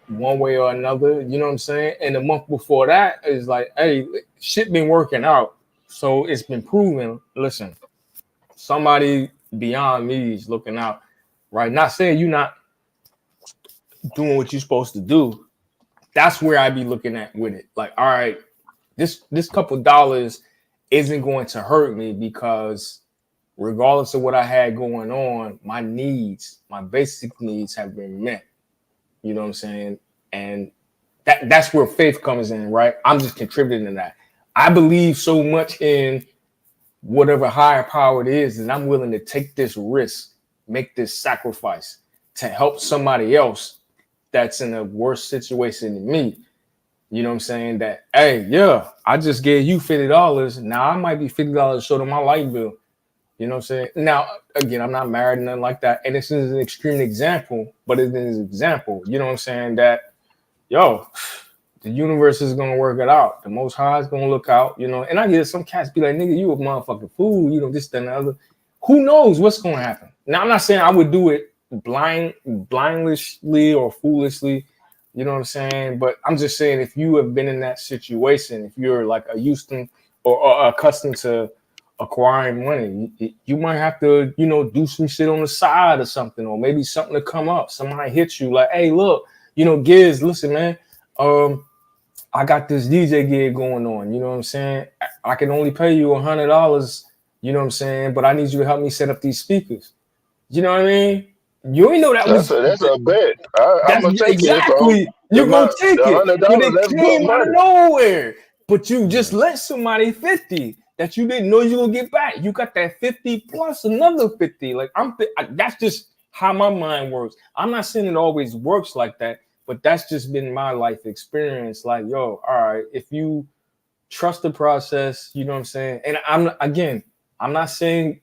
one way or another, you know what I'm saying? And the month before that is like, hey, shit been working out. So it's been proven, listen, somebody beyond me is looking out, right? Not saying you're not doing what you're supposed to do. That's where I be looking at with it. Like, all right, this couple dollars isn't going to hurt me, because regardless of what I had going on, my needs, my basic needs have been met. You know what I'm saying? And that's where faith comes in, right? I'm just contributing to that. I believe so much in whatever higher power it is, and I'm willing to take this risk, make this sacrifice to help somebody else that's in a worse situation than me. You know what I'm saying? That, hey, yeah, I just gave you $50. Now I might be $50 short of my light bill. You know what I'm saying? Now, again, I'm not married, nothing like that. And this is an extreme example, but it is an example. You know what I'm saying? That, yo, the universe is going to work it out. The Most High is going to look out, you know. And I get some cats be like, nigga, you a motherfucking fool, you know, this, that, and the other. Who knows what's going to happen? Now, I'm not saying I would do it blindly or foolishly, you know what I'm saying? But I'm just saying, if you have been in that situation, if you're like a Houston or accustomed to acquiring money, you might have to, you know, do some shit on the side or something, or maybe something to come up. Somebody hits you like, hey, look, you know, Giz, listen, man, I got this DJ gig going on. You know what I'm saying? I can only pay you $100. You know what I'm saying? But I need you to help me set up these speakers. You know what I mean? You ain't know that was That's a bet. I'm that's gonna take it. So exactly. You're gonna take the it, but $100, it that's good came out of money. nowhere. But you just lent somebody 50 that you didn't know you were gonna get back. You got that 50 plus another 50. Like that's just how my mind works. I'm not saying it always works like that, but that's just been my life experience. Like, yo, all right, if you trust the process, you know what I'm saying. And I'm not saying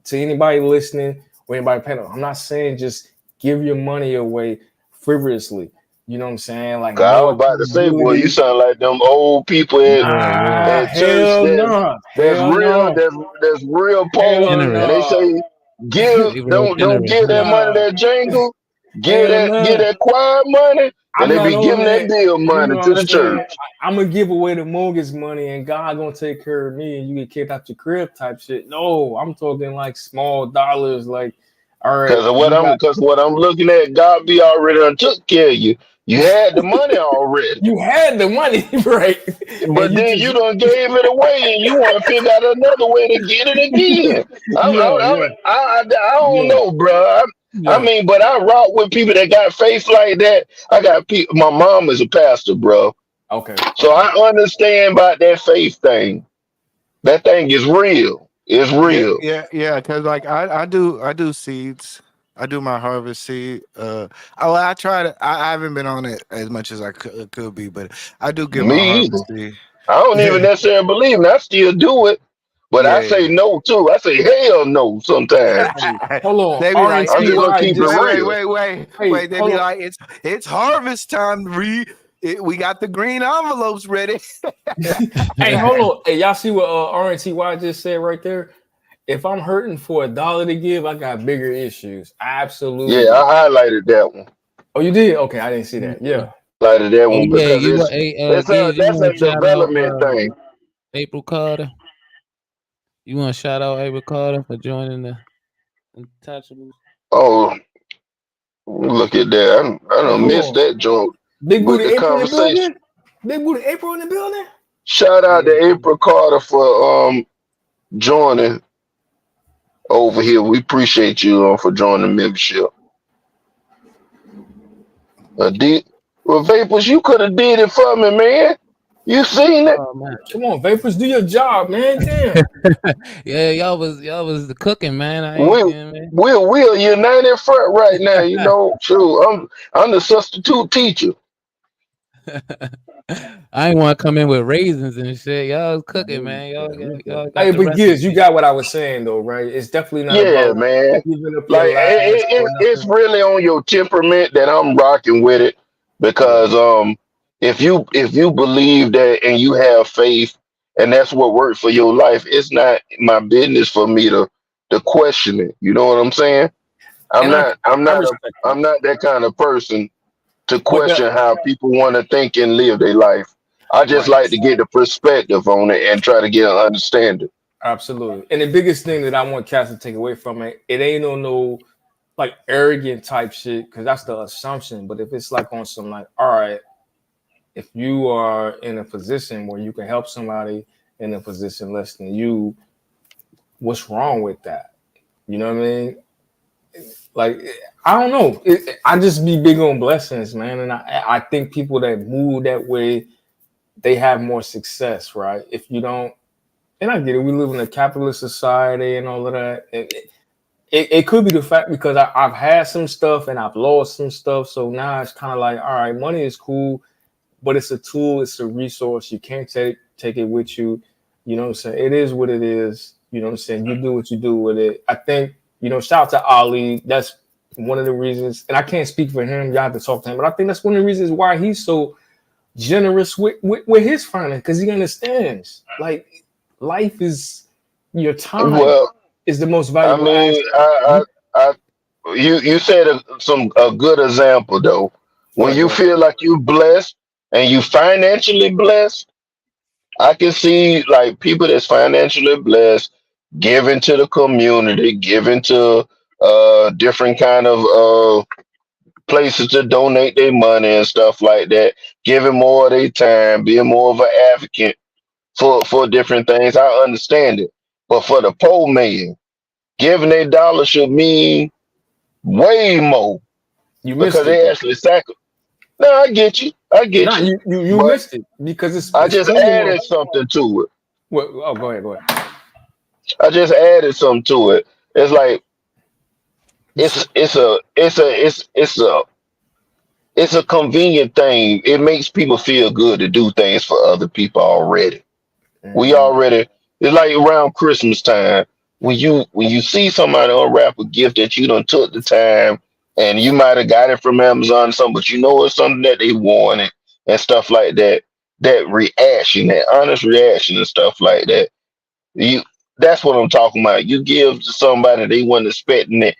to anybody listening or anybody paying, I'm not saying just give your money away frivolously. You know what I'm saying? Like, 'Cause I no was about to say, boy, you accountability. sound like them old people Nah, at church hell no, that's hell real no, that's real poor, hell and Generous. they no, say give They real don't generous. give that Yeah. money nah, that jingle, hell give no. that choir money, and I'm they not be on giving that that. bill You know money what to I'm the saying? church. I'm gonna give away the mortgage money and God gonna take care of me and you get kicked out your crib type shit. No, I'm talking like small dollars. Like, all right, you got Cause what I'm looking at, God be already done took care of you. You had the money already. you had the money, right? And But you then just you done gave it away, and you want to figure out another way to get it again. yeah, yeah, I don't yeah, know, bro. I yeah. mean, but I rock with people that got faith like that. I got people. My mom is a pastor, bro, Okay, so okay. I understand about that faith thing. That thing is real. It's Yeah, real. yeah. Because like I do seeds. I do my harvest seed. I try to. I haven't been on it as much as I could be, but I do get my Me either. harvest seed. I don't even necessarily believe in it. I still do it, but I Yeah, say no too. I say hell no sometimes. Hey, hold on. they be like, I'm just "Hey, gonna RNTY keep it just wait, real. wait, wait, hey, wait." They hold be on. like, "It's harvest time. We got the green envelopes ready." Hey, hold on. Hey, y'all see what RNTY just said right there? If I'm hurting for $1 to give, I got bigger issues. Yeah, Absolutely. I highlighted that one. Oh, you did? Okay, I didn't see that. Yeah. Highlighted that Oh one yeah, because you want hey Giz, you that's want a to shout out development thing. April Carter? You want to shout out April Carter for joining the Untouchables? Oh, look at that! I Hey, don't hold miss on. that joint Big with Booty the April in the conversation. building? Big Booty April in the building? Shout out to Yeah. April Carter for joining over here. We appreciate you for joining the membership. D, well, Vapors, you could have did it for me, man. You seen it? Oh man. Come on, Vapors, do your job, man. Damn. Yeah, y'all was the cooking, man. I ain't, We you know what I mean? we're a united front right now. You know, true. I'm the substitute teacher. I ain't want to come in with raisins and shit. Y'all was cooking, man. Y'all got Hey, the but Giz, you recipe. got what I was saying though, right? It's definitely not Yeah, about man. giving up your Like last or it's nothing. really on your temperament that I'm rocking with it Yeah. because if you believe that and you have faith and that's what works for your life, it's not my business for me to question it. You know what I'm saying? I'm And not I'm I not a respect that. I'm not that kind of person to But the question how people want to think and live their life. I just right. like to get the perspective on it and try to get an understanding. Absolutely. And the biggest thing that I want cats to take away from it, it ain't on no like arrogant type shit, because that's the assumption. But if it's like on some like, all right, if you are in a position where you can help somebody in a position less than you, what's wrong with that? You know what I mean? Like, I don't know. I just be big on blessings, man. And I think people that move that way, they have more success, right? If you don't, and I get it, we live in a capitalist society and all of that. It could be the fact because I've had some stuff and I've lost some stuff. So now it's kind of like, all right, money is cool, but it's a tool, it's a resource. You can't take it with you. You know what I'm saying? It is what it is. You know what I'm saying? You do what you do with it. I think, shout out to Ali. That's one of the reasons, and I can't speak for him. Y'all have to talk to him, but I think that's one of the reasons why he's so generous with his finance, because he understands. Like, life is your time Well, is the most I valuable mean, asset. You you said a good example though. When you go ahead. feel like you blessed and you financially blessed, I can see like people that's financially blessed giving to the community, giving to different kind of places to donate their money and stuff like that, giving more of their time, being more of an advocate for different things. I understand it. But for the poor man, giving a dollar should mean way more You because missed it they though. actually sacrifice. No, I get you. I No, get you. you But missed it because I it's just plenty more. added something to it. What, oh, go ahead, go ahead. I just added something to it. It's like You said, it's a convenient thing. It makes people feel good to do things for other people already. We mhm. already it's like around Christmas time when you see somebody unwrap a gift that you done took the time and you might have got it from Amazon or something, but you know it's something that they wanted and stuff like that. That reaction, that honest reaction and stuff like that. You that's what I'm talking about. You give to somebody they wasn't expecting it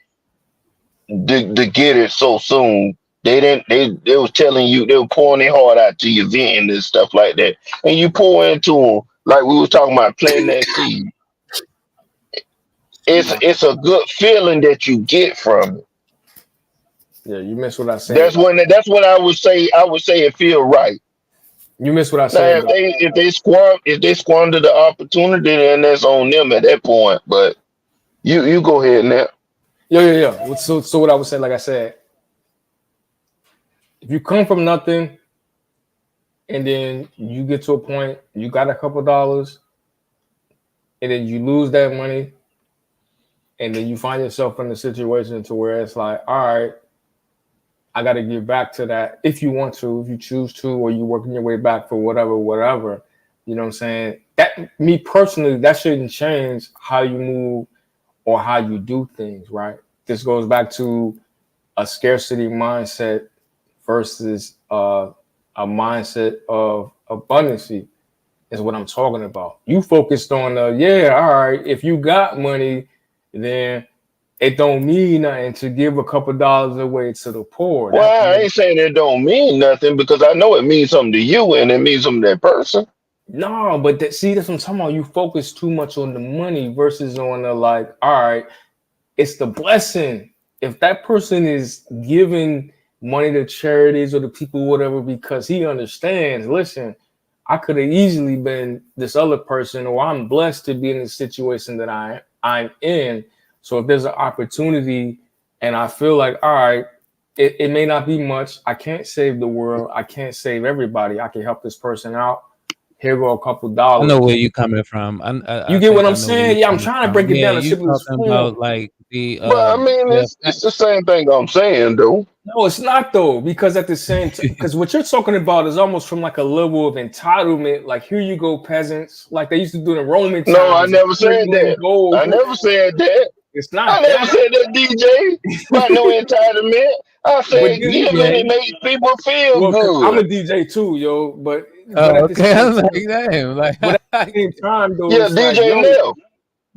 to get it so soon. They didn't they was telling you they were pouring their heart out to you venting and stuff like that. And you pour into them like we was talking about planting that seed. It's a good feeling that you get from it. yeah, you missed what I said. That's when I would say it feel right. You missed what I Now said though. if they squander the opportunity, then that's on them at that point. But you go ahead now. Yeah. So what I was saying, like I said, if you come from nothing and then you get to a point, you got a couple dollars, and then you lose that money, and then you find yourself in a situation to where it's like, all right, I got to give back to that if you want to, if you choose to, or you working your way back for whatever. You know what I'm saying? That me personally, that shouldn't change how you move or how you do things, right? This goes back to a scarcity mindset versus a mindset of abundance is what I'm talking about. You focused on all right, if you got money, then it don't mean nothing to give a couple dollars away to the poor. Well, That I ain't saying it don't mean nothing because I know it means something to you and it means something to that person. no, but see, that's what I'm talking about. You focus too much on the money versus on the like, all right, it's the blessing. If that person is giving money to charities or to people, whatever, because he understands, listen, I could have easily been this other person, or I'm blessed to be in the situation that I'm in. So if there's an opportunity and I feel like, all right, it may not be much. I can't save the world. I can't save everybody. I can help this person out. Here go a couple I dollars. know where you coming from. You get what I'm saying? Yeah, I'm trying to break it down in You simplest talking form. about like the But I mean, it's the same thing I'm saying, though. No, it's not though, because at the same time, because what you're talking about is almost from like a level of entitlement. Like, here you go, peasants. Like they used to do in Roman times. No, I never said Here you that. go. I never said that. It's I not never that. said that, DJ. About no entitlement. I But said this give and it makes people feel well, 'cause I'm a good. DJ too, yo. But Oh, at the okay. same I'm like, time, damn, like, but at the same time though, Yeah, it's like, DJ yo, Neff.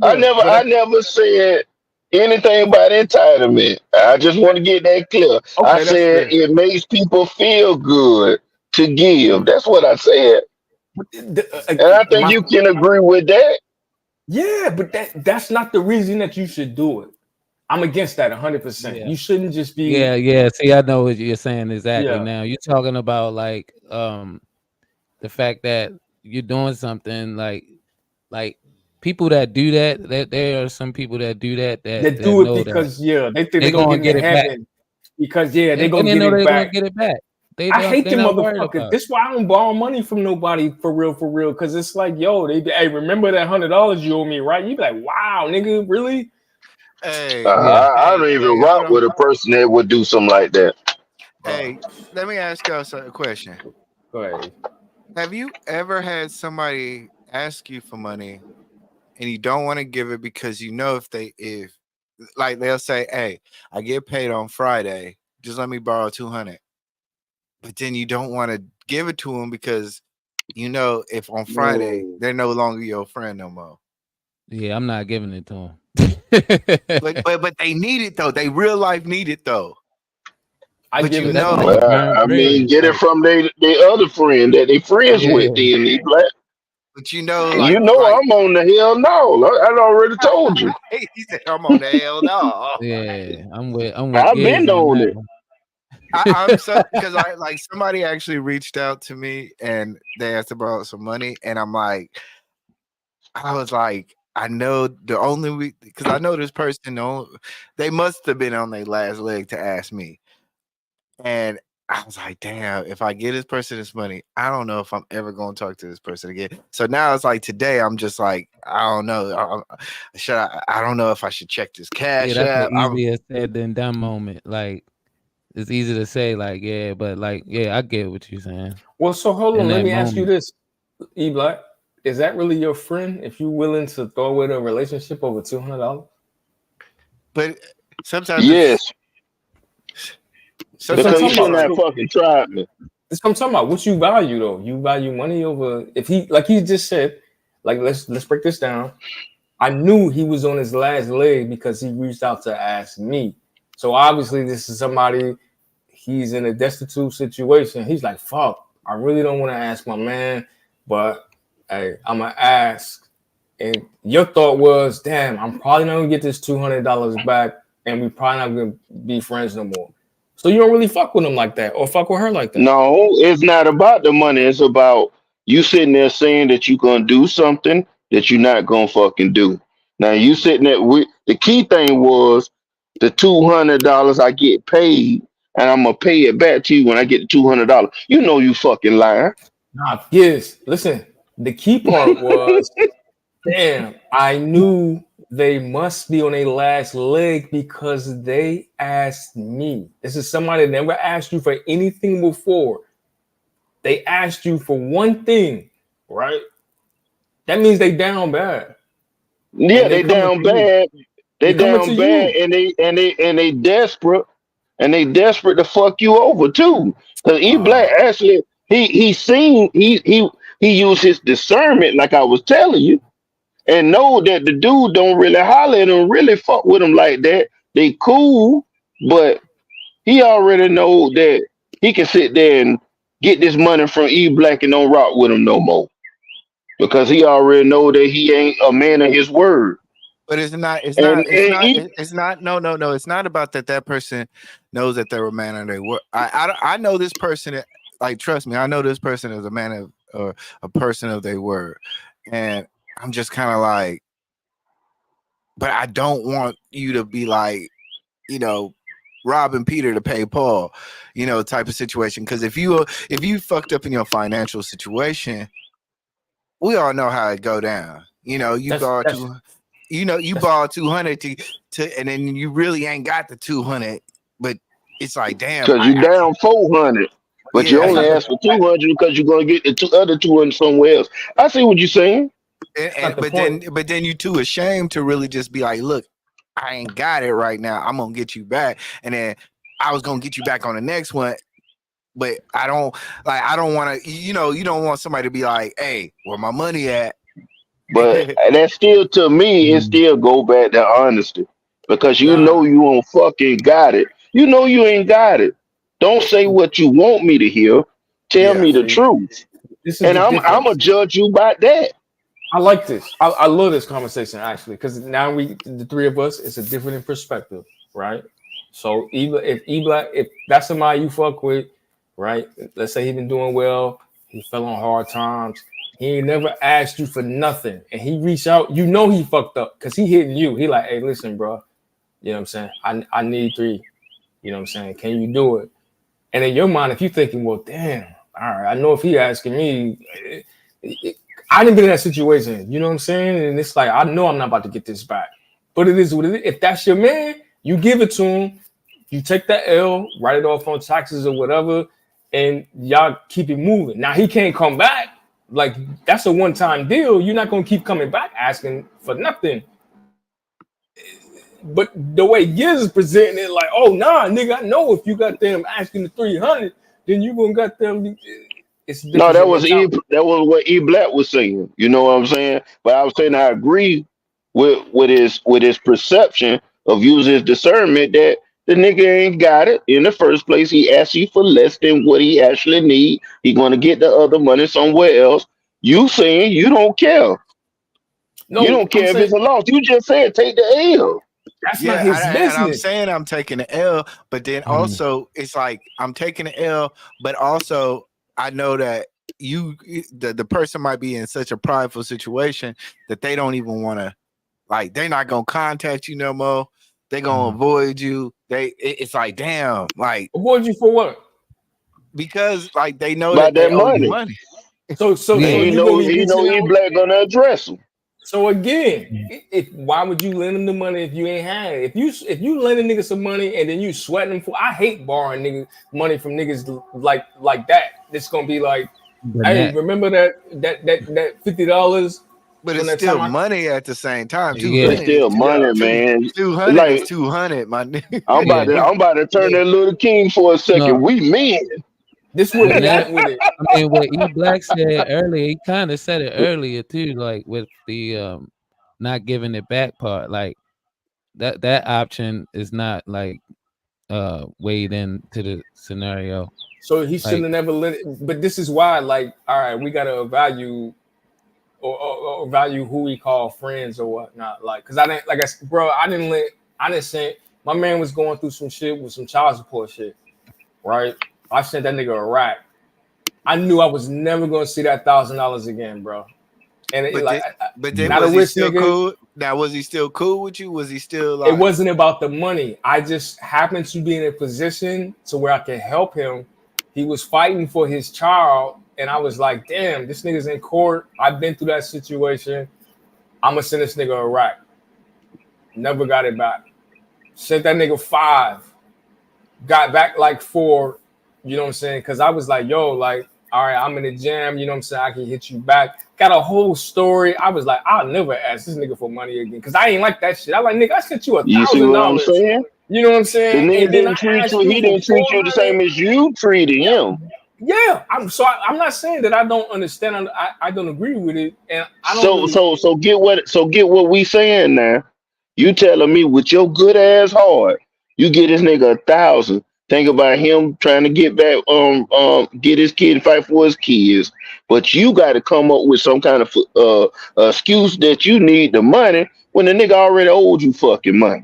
I yeah. But I never said anything about entitlement. I just want to get that clear. I okay, that's said fair. it makes people feel good to give. That's what I said. And I think you can agree with that. Yeah, but that's not the reason that you should do it. I'm against that 100%. Yeah. You shouldn't just be yeah. See, I know what you're saying exactly. Yeah. Now you're talking about like the fact that you're doing something like people that do that. That there are some people that do that They do it know that because they think they're they're gonna gonna get get into it back. heaven because they're And gonna they get know it they're gonna back. get it back. I hate They're them not worried motherfuckers. about it. That's why I don't borrow money from nobody for real, because it's like, yo, hey, remember that $100 you owe me, right? You be like, wow, nigga, really? Hey, I don't even hold rock on. with a person that would do something like that. Hey, let me ask y'all a question. Go ahead. Have you ever had somebody ask you for money and you don't want to give it because you know if like they'll say, "Hey, I get paid on Friday. Just let me borrow 200." But then you don't want to give it to them because you know if on Friday they're no longer your friend no more. Yeah, I'm not giving it to them. But they need it though. They real life need it though. I But give you it know, to Well, them. I mean, get it from their other friend that they friends with. Yeah. Then Black. but you know, You like know, I'm on the hell no. I already told you. he said, "I'm on the hell no." Yeah, I'm with I've Giz been on on that it. one. I'm so because I like somebody actually reached out to me and they asked about some money, and I was like, I know the only because I know this person. They must have been on their last leg to ask me, and I was like, damn, if I get this person this money, I don't know if I'm ever going to talk to this person again. So now it's like today, I'm just like, I don't know. I don't know if I should check this Yeah, cash that's app. an easier said than done moment. Like it's easy to say, like, yeah, but like, yeah, I get what you're saying. Well, so hold In on, let that me ask you moment. this, E Black. Is that really your friend if you're willing to throw away the relationship over $200? But sometimes Yes, That's what I'm because he talking shouldn't about. have fucking tried me. That's what I'm talking about. What you value though? You value money over if he like he just said, like let's break this down. I knew he was on his last leg because he reached out to ask me. So obviously this is somebody he's in a destitute situation. He's like, fuck, I really don't want to ask my man, but hey, I'm gonna ask. And your thought was, damn, I'm probably not gonna get this $200 back, and we probably not gonna be friends no more. So you don't really fuck with him like that, or fuck with her like that. No, it's not about the money. It's about you sitting there saying that you're gonna do something that you're not gonna fucking do. Now you sitting there. The key thing was the $200 I get paid, and I'm gonna pay it back to you when I get the $200. You know you fucking lying. Nah, yes. Listen, the key part was, damn, I knew they must be on a last leg because they asked me. This is somebody that never asked you for anything before. They asked you for one thing, right? That means they down bad. Yeah, And they they coming down to you. bad. They They coming to down bad, you. and they desperate, and they desperate to fuck you over too. Cause E Black actually he seen he used his discernment, like I was telling you, and know that the dude don't really holler at him, really fuck with him like that. They cool, but he already know that he can sit there and get this money from E Black and don't rock with him no more. Because he already know that he ain't a man of his word. But it's not. It's And, not. It's and not. he, It's not. No. No. No. It's not about that. That person knows that they're a man of their word. I know this person. Like, trust me. I know this person is a man of or a person of their word, and I'm just kind of like, but I don't want you to be like, robbing Peter to pay Paul, type of situation. Because if you fucked up in your financial situation, we all know how it go down. You know, you borrow you borrow 200 to, and then you really ain't got the 200, but it's like, damn, Because you down 400, but you only ask for 200 because you're gonna get the other 200 somewhere else. I see what you're saying. But then you too ashamed to really just be like, look, I ain't got it right now. I'm gonna get you back, and then I was gonna get you back on the next one. But I don't want to. You know, you don't want somebody to be like, hey, where my money at? But that still, to me, it still go back to honesty, because you know you don't fucking got it. You know you ain't got it. Don't say what you want me to hear. Tell me the truth, and I'm gonna judge you by that. I like this. I love this conversation actually, because now the three of us, it's a different perspective, right? So if that's somebody you fuck with, right? Let's say he been doing well, he fell on hard times. He ain't never asked you for nothing, and he reached out. You know he fucked up because he hitting you. He like, hey, listen, bro. You know what I'm saying? I need 3. You know what I'm saying? Can you do it? And in your mind, if you're thinking, well, damn, all right, I know if he asking me, I didn't been in that situation. You know what I'm saying? And it's like, I know I'm not about to get this back. But it is what it is. If that's your man, you give it to him. You take that L, write it off on taxes or whatever, and y'all keep it moving. Now he can't come back. Like, that's a one-time deal. You're not gonna keep coming back asking for nothing. But the way Giz is presenting it, like, oh nah, nigga, I know if you got them asking the 300, then you gonna got them. It's No, that was what E Black was saying. You know what I'm saying? But I was saying I agree with his perception of using his discernment that the nigga ain't got it in the first place. He asked you for less than what he actually need. He gonna get the other money somewhere else. You saying you don't care. No, you don't care if it's a loss. You just said take the L. That's not his business. And I'm saying I'm taking the L, but then also it's like I'm taking the L, but also I know that the person might be in such a prideful situation that they don't even want to, like, they're not gonna contact you no more. They're gonna avoid you. It's like, damn, like, avoid you for what? Because like they know about that they that owe you money. money. So he know E Black gonna address him. So again, why would you lend him the money if you ain't had it? If you lend a nigga some money and then you sweating him for, I hate borrowing niggas money from niggas like that. It's gonna be like, hey, remember that $50? But it's still money at the same time. It's still money, man. 200 like, is 200, my nigga. I'm about to turn that little king for a second. No. We men. This would be that with it. I mean, what E Black said earlier, he kind of said it earlier too, like with the not giving it back part. Like that option is not like weighed into the scenario. So he shouldn't have never let it. But this is why, like, all right, we gotta value or value who we call friends or whatnot. Like, cause I didn't, like I said, bro, I didn't send, my man was going through some shit with some child support shit, right? I sent that nigga a rack. I knew I was never gonna see that $1,000 again, bro. And but then was he still cool? Now, was he still cool with you? Was he still like? It wasn't about the money. I just happened to be in a position to where I could help him. He was fighting for his child, and I was like, damn, this nigga's in court. I've been through that situation. I'm gonna send this nigga a rack. Never got it back. Sent that nigga 5. Got back like 4. You know what I'm saying? Because I was like, yo, like, all right, I'm in the jam. You know what I'm saying? I can hit you back. Got a whole story. I was like, I'll never ask this nigga for money again. Because I ain't like that shit. I like, nigga, I sent you $1,000. You see what I'm saying? You know what I'm saying? The nigga didn't treat you. He didn't treat you the same as you treated him. Yeah, I'm not saying that I don't understand. I don't agree with it, and I don't. So get what we saying now. You telling me with your good ass heart, you get this nigga 1,000. Think about him trying to get back, get his kid, fight for his kids, but you got to come up with some kind of excuse that you need the money when the nigga already owed you fucking money.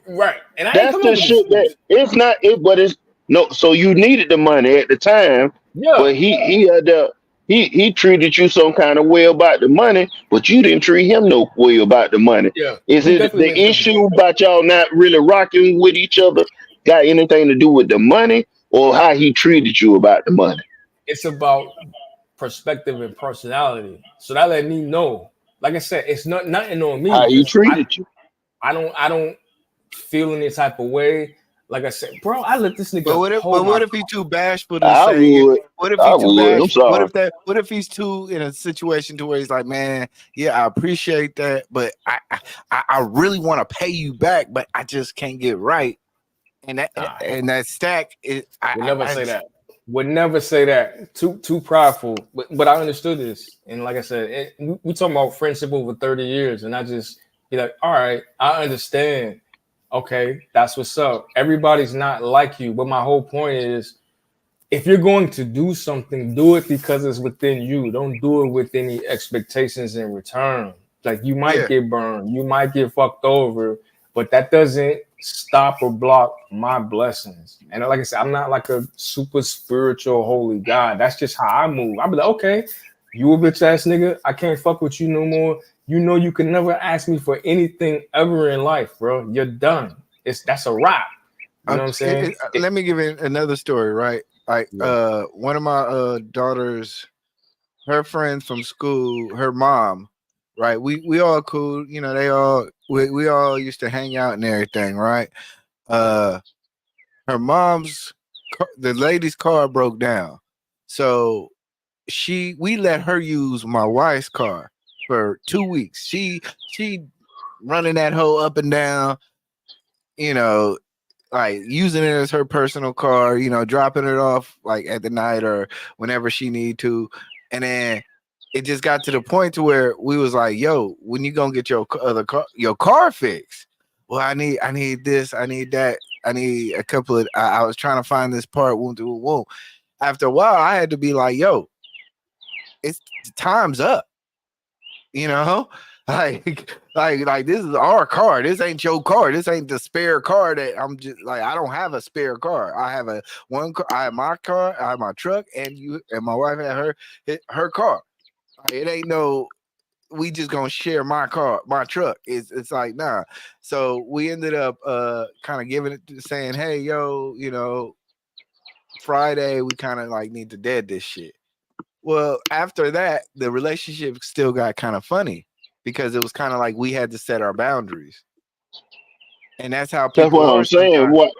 Right, and that's the shit that it's not it, but it's no. So you needed the money at the time, yeah. But he treated you some kind of way about the money, but you didn't treat him no way about the money. Yeah, is it the issue about y'all not really rocking with each other? Got anything to do with the money or how he treated you about the money? It's about perspective and personality. So that let me know. Like I said, it's nothing on me How he because treated you. I don't feel any type of way. Like I said, bro, I let this nigga hold my what if he's too bashful to I say? would. What if I he's too would. I'm bashful? sorry. What if he's too in a situation to where he's like, man, yeah, I appreciate that, but I really want to pay you back, but I just can't get right. And that stack is would never say that. Would never say that. Too prideful. But I understood this, and like I said, we talking about friendship over 30 years, and I just be like, all right, I understand. Okay, that's what's up. Everybody's not like you, but my whole point is, if you're going to do something, do it because it's within you. Don't do it with any expectations in return. Like you might get burned, you might get fucked over, but that doesn't stop or block my blessings. And like I said, I'm not like a super spiritual holy God. That's just how I move. I'll be like, okay, you a bitch ass nigga. I can't fuck with you no more. You know you can never ask me for anything ever in life, bro. You're done. That's a wrap. You know what I'm saying? Let me give you another story, right? Like one of my daughters, her friends from school, her mom, right? We all cool, you know, we all used to hang out and everything, right? Her mom's the lady's car broke down. So we let her use my wife's car for 2 weeks. She running that hoe up and down, you know, like using it as her personal car, you know, dropping it off like at the night or whenever she need to. And then it just got to the point to where we was like, yo, when you gonna get your car fixed? Well, I need this, I need that, I need a couple of I was trying to find this part. Whoa. After a while, I had to be like, yo, it's time's up. You know, like this is our car. This ain't your car. This ain't the spare car that I'm just like. I don't have a spare car. I have I have my car. I have my truck, and my wife had her car. It ain't no. We just gonna share my car, my truck. It's like nah. So we ended up kind of giving it saying, hey, yo, you know, Friday we kind of like need to dead this shit. Well, after that, the relationship still got kind of funny because it was kind of like we had to set our boundaries, and that's how people. That's what I'm saying. Well,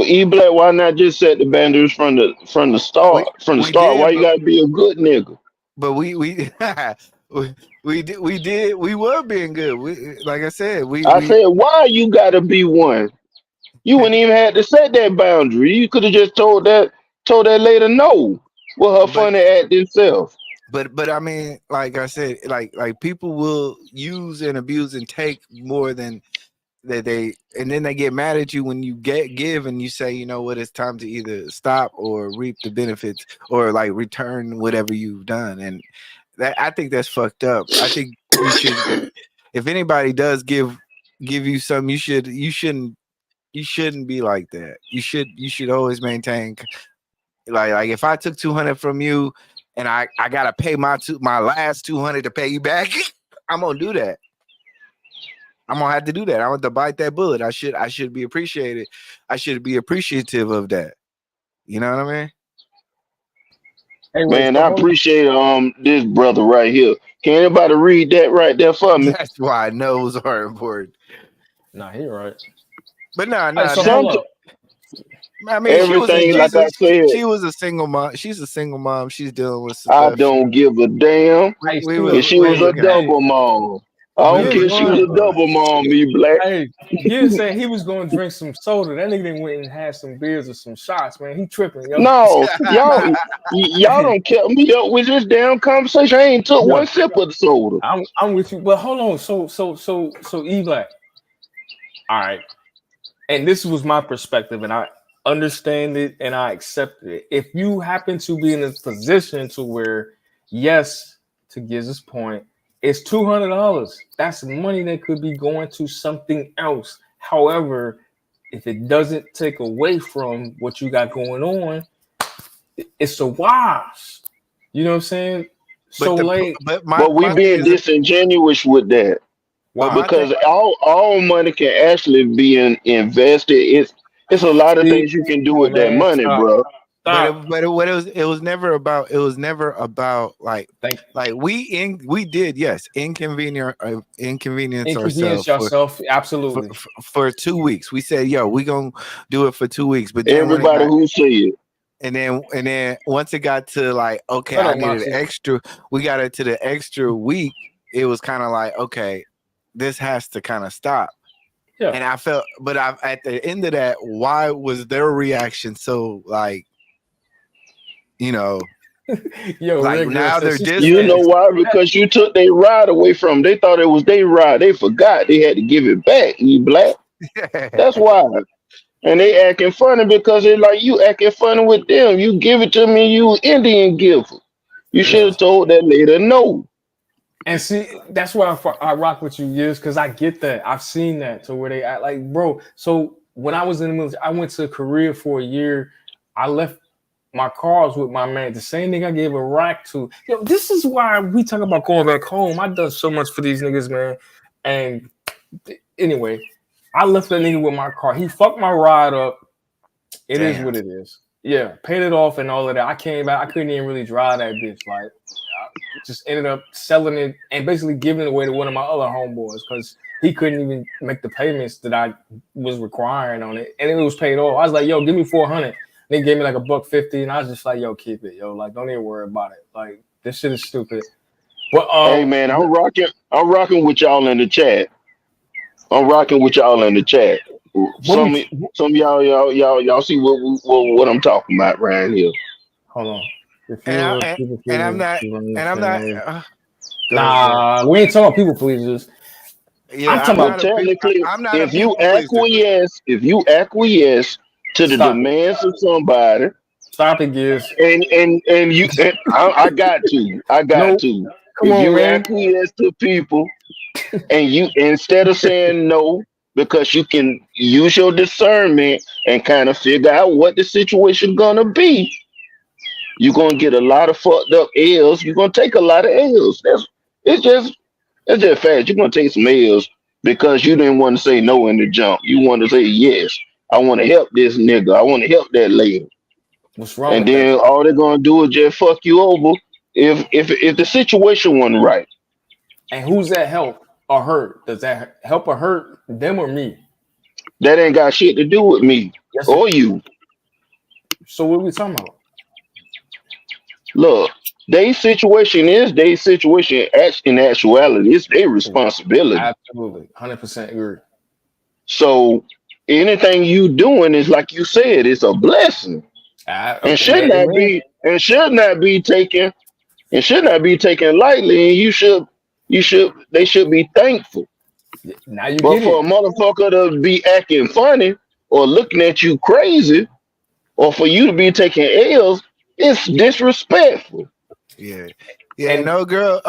E Black, why not just set the boundaries from the start? From the start, why you gotta be a good nigga? But we were being good. Like I said, I said, why you gotta be one? You wouldn't even have to set that boundary. You could have just told that later no with her funny acting self. But I mean, like I said, like people will use and abuse and take more than that and then they get mad at you when you give and you say, you know what, it's time to either stop or reap the benefits or like return whatever you've done. And that, I think that's fucked up. I think you should, if anybody does give you something, you shouldn't be like that. You should always maintain like if I took 200 from you and I gotta pay my last 200 to pay you back, I'm gonna do that. I'm gonna have to do that. I want to bite that bullet. I should be appreciated. I should be appreciative of that. You know what I mean? Hey, man, I appreciate this brother right here. Can anybody read that right there for me? That's why no's are important. Nah, he right. But nah. I mean, everything like I said. She was a single mom. She's a single mom. She's dealing with stuff. I don't give a damn. If she was a double mom. I don't care if she was a double mom, E Black. Hey, Gil said he was going to drink some soda. That nigga went and had some beers or some shots, man. He tripping, yo. No, y'all don't kept me up with this damn conversation. I ain't took one sip of the soda. I'm with you, but hold on. So E Black. All right, and this was my perspective, and I understand it and I accept it. If you happen to be in a position to where, yes, to Giz's point, it's $200. That's money that could be going to something else. However, if it doesn't take away from what you got going on, it's a wash. You know what I'm saying? But we being disingenuous with that. Why? Because all money can actually be invested. It's a lot of things you can do with that money, bro. Stop. It was never about like we did inconvenience Inconvenience ourselves yourself. Absolutely. for 2 weeks. We said, yo, we gonna do it for 2 weeks, but then when it Everybody got, who say it. and then once it got to like, okay, Shut I up, needed Moxie. extra, we got it to the extra week. It was kind of like, okay, this has to kind of stop. Yeah. And I felt, but at the end of that, why was their reaction so like, you know, Yo, like Rick now they're says, You know distant. why? Because you took their ride away from them. They thought it was their ride. They forgot they had to give it back. You black. That's why. And they acting funny because they like you acting funny with them. You give it to me, you Indian giver. You should have told that lady no. And see, that's why I rock with you, years, because I get that. I've seen that to where they act like, bro. So when I was in the military, I went to Korea for a year. I left my cars with my man, the same nigga I gave a rack to. Yo, this is why we talk about going back home. I done so much for these niggas, man. And anyway, I left that nigga with my car. He fucked my ride up. It is what it is. Yeah, paid it off and all of that. I came back. I couldn't even really drive that bitch. Like, I just ended up selling it and basically giving it away to one of my other homeboys because he couldn't even make the payments that I was requiring on it, and it was paid off. I was like, "Yo, give me $400." They gave me like $150, and I was just like, "Yo, keep it, yo. Like, don't even worry about it. Like, this shit is stupid." But Hey man, I'm rocking with y'all in the chat. I'm rocking with y'all in the chat. Some of y'all see what I'm talking about right here. Hold on. And I'm not. Nah, we ain't talking about people pleasers. Yeah, I'm talking about technically, I'm not if a you people pleaser. acquiesce to the Stop it. demands of somebody, Stop it, Giz. and you, and I got to. Nope. If Come on, you man. acquiesce to people, and you instead of saying no, because you can use your discernment and kind of figure out what the situation gonna be, you're gonna get a lot of fucked up L's. You're gonna take a lot of L's. It's just fast. You're gonna take some L's because you didn't want to say no in the jump. You want to say yes. I want to help this nigga. I want to help that lady. What's wrong And with then that? all they're gonna do is just fuck you over if the situation wasn't right. And who's that help or hurt? Does that help or hurt them or me? That ain't got shit to do with me or you. So what are we talking about? Look, their situation is their situation. In actuality, it's their responsibility. Absolutely, 100% agree. So anything you doing is like you said, it's a blessing, and should not be taken lightly. And they should be thankful. Now you But get for it. a motherfucker to be acting funny or looking at you crazy, or for you to be taking L's, it's disrespectful. Yeah. And old girl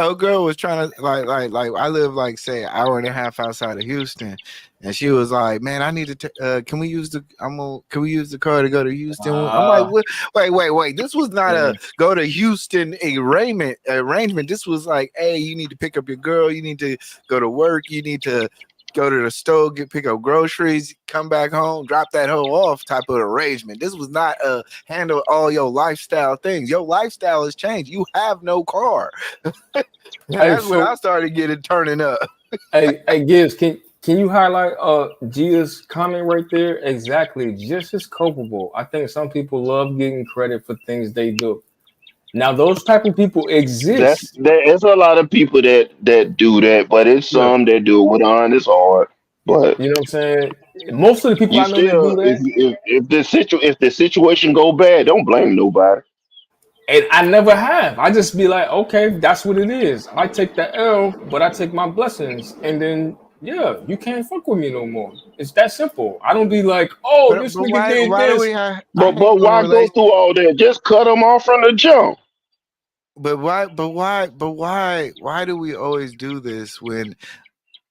was trying to like I live like say an hour and a half outside of Houston, and she was like, "Man, I need to. Can we use the car to go to Houston?" I'm like, "Wait. This was not a go to Houston arrangement. This was like, hey, you need to pick up your girl. You need to go to work. You need to go to the store, pick up groceries, come back home, drop that hoe off type of arrangement. This was not a handle all your lifestyle things. Your lifestyle has changed. You have no car." That's when I started turning up. hey, Gibbs, can you highlight Gia's comment right there? Exactly, just as culpable. I think some people love getting credit for things they do. Now, those type of people exist. There's a lot of people that do that, but it's some that do it with honest heart. But you know what I'm saying? Most of the people I know that do that. If the situation go bad, don't blame nobody. And I never have. I just be like, okay, that's what it is. I take the L, but I take my blessings, and then you can't fuck with me no more. It's that simple. I don't be like, oh, this nigga did this. But why go through all that? Just cut them off from the jump. But why do we always do this when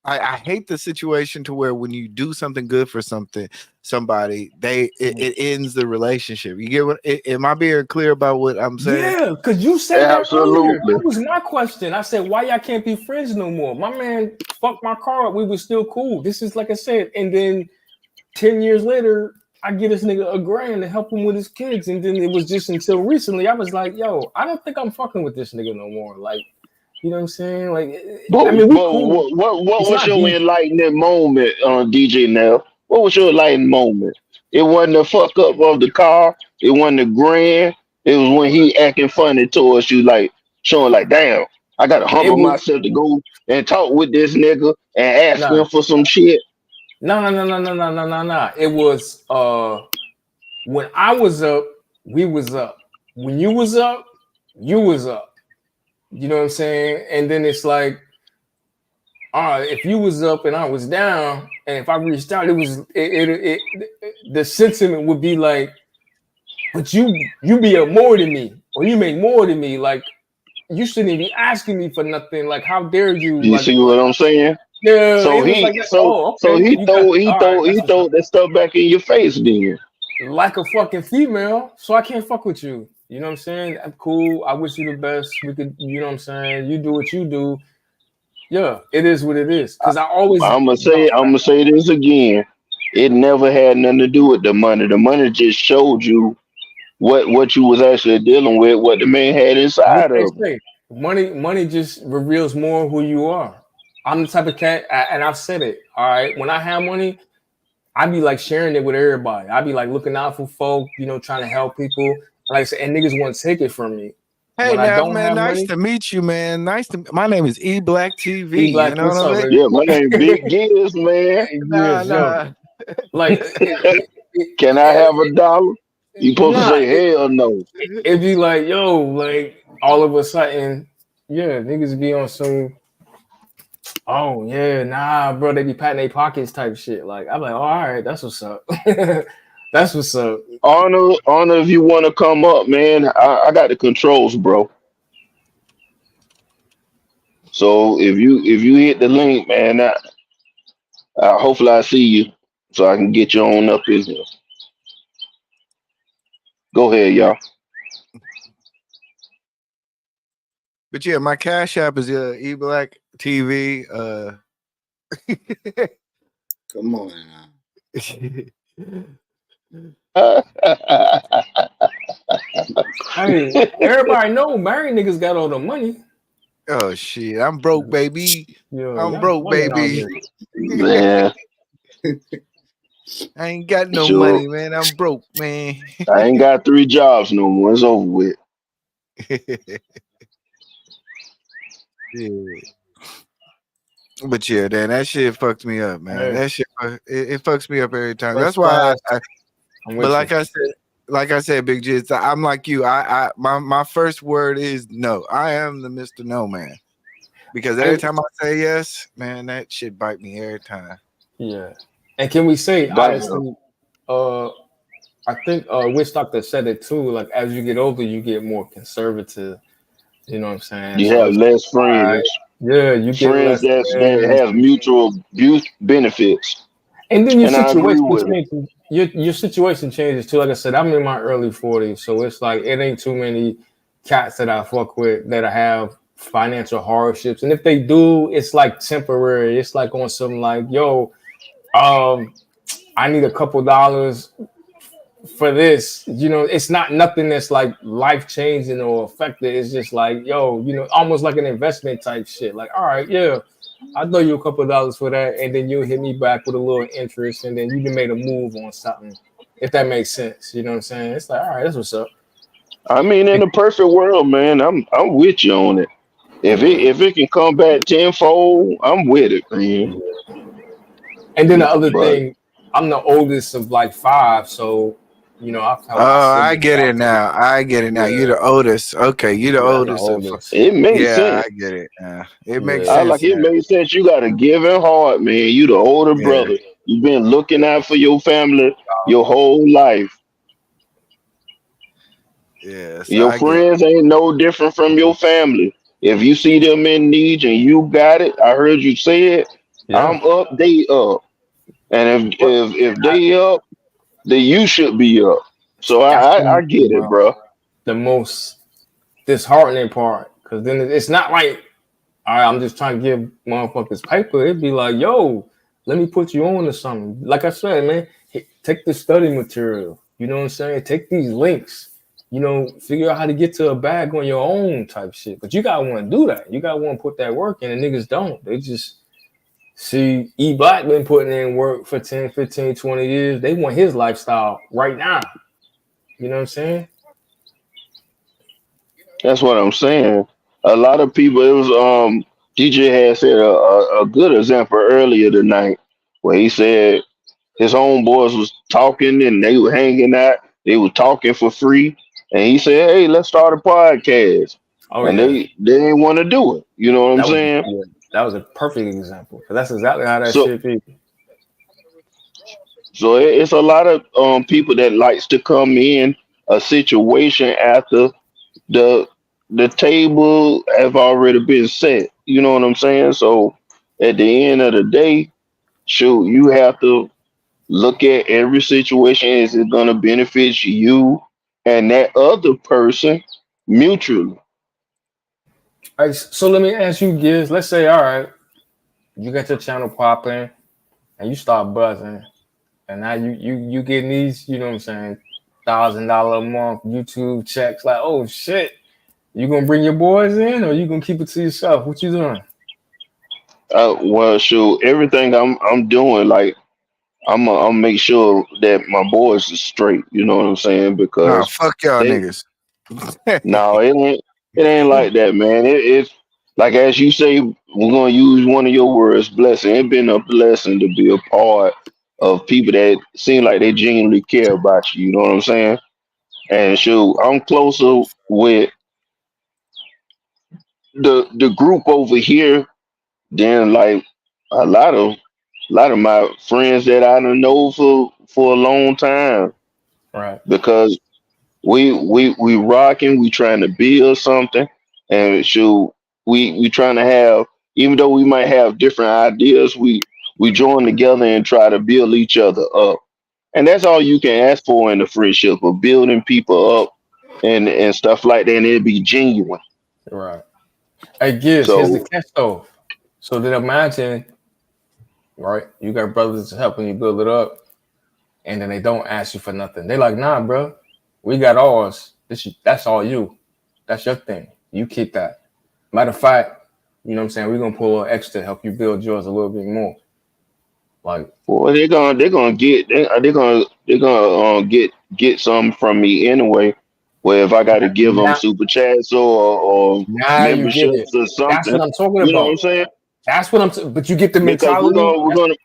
I hate the situation to where when you do something good for somebody, it ends the relationship. You get what? Am I being clear about what I'm saying? Yeah, because you said that earlier. That was my question. I said, why y'all can't be friends no more? My man fucked my car up. We were still cool. This is like I said. And then 10 years later, I get this nigga $1,000 to help him with his kids, and then it was just until recently I was like, yo, I don't think I'm fucking with this nigga no more. Like, you know what I'm saying? Like, I mean, we But cool. what It's was not your deep. enlightening moment on DJ now? What was your enlightening moment? It wasn't the fuck up of the car. It wasn't the grand. It was when he acting funny towards you, like showing like, damn, I gotta It humble was myself to go and talk with this nigga and ask nah, him for some shit. no. It was when I was up, we was up. When you was up, you was up. You know what I'm saying? And then it's like, all right, if you was up and I was down, and if I reached out, the sentiment would be like, but you be up more than me, or you make more than me. Like, you shouldn't be asking me for nothing. Like, how dare you? You see what I'm saying? Yeah, So it was he like that. so Oh, so okay. he You got throw he all right. throw he That's what's throw up. that stuff back in your face then. Like a fucking female, so I can't fuck with you. You know what I'm saying? I'm cool. I wish you the best. We could, you know what I'm saying? You do what you do. Yeah, it is what it is. Cause I always I'm gonna say this again. It never had nothing to do with the money. The money just showed you what you was actually dealing with, what the man had what inside they of him. say. Money just reveals more who you are. I'm the type of cat, and I've said it. All right, when I have money, I be like sharing it with everybody. I be like looking out for folk, you know, trying to help people. Like I said, and niggas want to take it from me. Hey When I now, don't man, have nice money, to meet you, man. My name is E Black E TV. You Black, know what's what up, I mean? baby? Yeah, my name Big Giz, man. Nah, Yes, yo. nah. Like, Can I have $1? You supposed to nah, say hell no. it'd be like, yo, like all of a sudden, yeah, niggas be on some, oh yeah, nah, bro, they be patting their pockets type shit. Like, I'm like, oh, all right, that's what's up. That's what's up. Honor, if you want to come up, man, I got the controls, bro. So if you hit the link, man, hopefully I see you, so I can get you on up in here. Go ahead, y'all. But yeah, my cash app is E Black TV. Come on now. Hey, everybody know married niggas got all the money. Oh shit, I'm broke, baby. Yo, I'm y'all broke, bugging out baby. here. Man, I ain't got no sure. money, man. I'm broke, man. I ain't got 3 jobs no more. It's over with. Yeah. But yeah, Dan, that shit fucked me up, man. Hey, That shit it fucks me up every time. first That's why class, I'm but with you. like I said, Big G, I'm like you. My first word is no. I am the Mr. No Man. Because every And time I say yes, man, that shit bite me every time. yeah, and can we say Damn. honestly, I think Witch Doctor said it too. Like as you get older, you get more conservative. You know what I'm saying? You So have it's less all right. friends. Yeah, you get Friends less that friends, have mutual benefits. and then your And I agree situation with it. changes. Your situation changes too. Like I said, I'm in my early 40s, so it's like it ain't too many cats that I fuck with that I have financial hardships, and if they do, it's like temporary. It's like on some like, yo, I need a couple dollars for this. You know, it's not nothing that's like life changing or affected. It's just like, yo, you know, almost like an investment type shit. Like, all right, yeah, I'll throw you a couple dollars for that, and then you'll hit me back with a little interest, and then you can make a move on something, if that makes sense. You know what I'm saying? It's like, all right, that's what's up. I mean, in the perfect world, man, I'm with you on it. If it can come back tenfold, I'm with it, man. And then the other But thing, I'm the oldest of like 5, so you know, I've helped my Oh, I siblings get out it too. now. I get it now. You're Yeah, the oldest. Okay, you're the yeah, I'm the oldest. oldest. it makes Yeah, sense. I get it. It makes Yeah, I like sense it now. makes sense. You got a giving heart, man. You the older Yeah. brother. You've been looking out for your family your whole life. Yeah, so Your I get it. friends ain't no different from your family. If you see them in need and you got it, I heard you say it. yeah. I'm up, they up, and if What? if they up, then you should be up. So That's I get it, bro. the most disheartening part, because then it's not like, all right, I'm just trying to give motherfuckers paper. It'd be like, yo, let me put you on to something. Like I said, man, Take the study material. You know what I'm saying? Take these links. You know, figure out how to get to a bag on your own type shit. But you gotta want to do that. You gotta want to put that work in, and niggas don't. They just see E Black been putting in work for 10, 15, 20 years. They want his lifestyle right now. You know what I'm saying? That's what I'm saying. A lot of people. It was DJ had said a good example earlier tonight where he said his homeboys was talking and they were hanging out. They were talking for free, and he said, "Hey, let's start a podcast." Oh And yeah, they didn't want to do it. You know what I'm that was saying? yeah, that was a perfect example. 'Cause that's exactly how that So shit be. so it's a lot of people that likes to come in a situation after the the table have already been set. You know what I'm saying? So at the end of the day, shoot, you have to look at every situation. Is it gonna benefit you and that other person mutually? All right, so let me ask you, Giz. Let's say, all right, you got your channel popping and you start buzzing, and now you getting these, you know what I'm saying, $1,000 a month YouTube checks. Like, oh shit, you gonna bring your boys in, or you gonna keep it to yourself? What you doing? Well, shoot, everything I'm doing, like I'm make sure that my boys is straight. You know what I'm saying? Nah, Because fuck y'all they niggas. no, it ain't like that, man. It's like as you say, we're gonna use one of your words, blessing. It's been a blessing to be a part of people that seem like they genuinely care about you. You know what I'm saying? And shoot, I'm closer with the group over here than like a lot of my friends that I don't know for a long time Right. because we rocking, we trying to build something, and shoot, we trying to have, even though we might have different ideas, we join together and try to build each other up, and that's all you can ask for in the friendship of building people up and stuff like that, and it'd be genuine. Right. Hey, Giz, here's the So catch though. So then imagine, right? You got brothers helping you build it up, and then they don't ask you for nothing. They like, nah, bro, we got ours. That's all you. That's your thing. You keep that. Matter of fact, you know what I'm saying? We're gonna pull a little extra to help you build yours a little bit more. Like, well, they're gonna get some from me anyway. Where if I got to give them now, super chats or now you get it. memberships or That's something, what I'm talking you know what about. I'm saying? That's what but you get the Because we're mentality. gonna we're gonna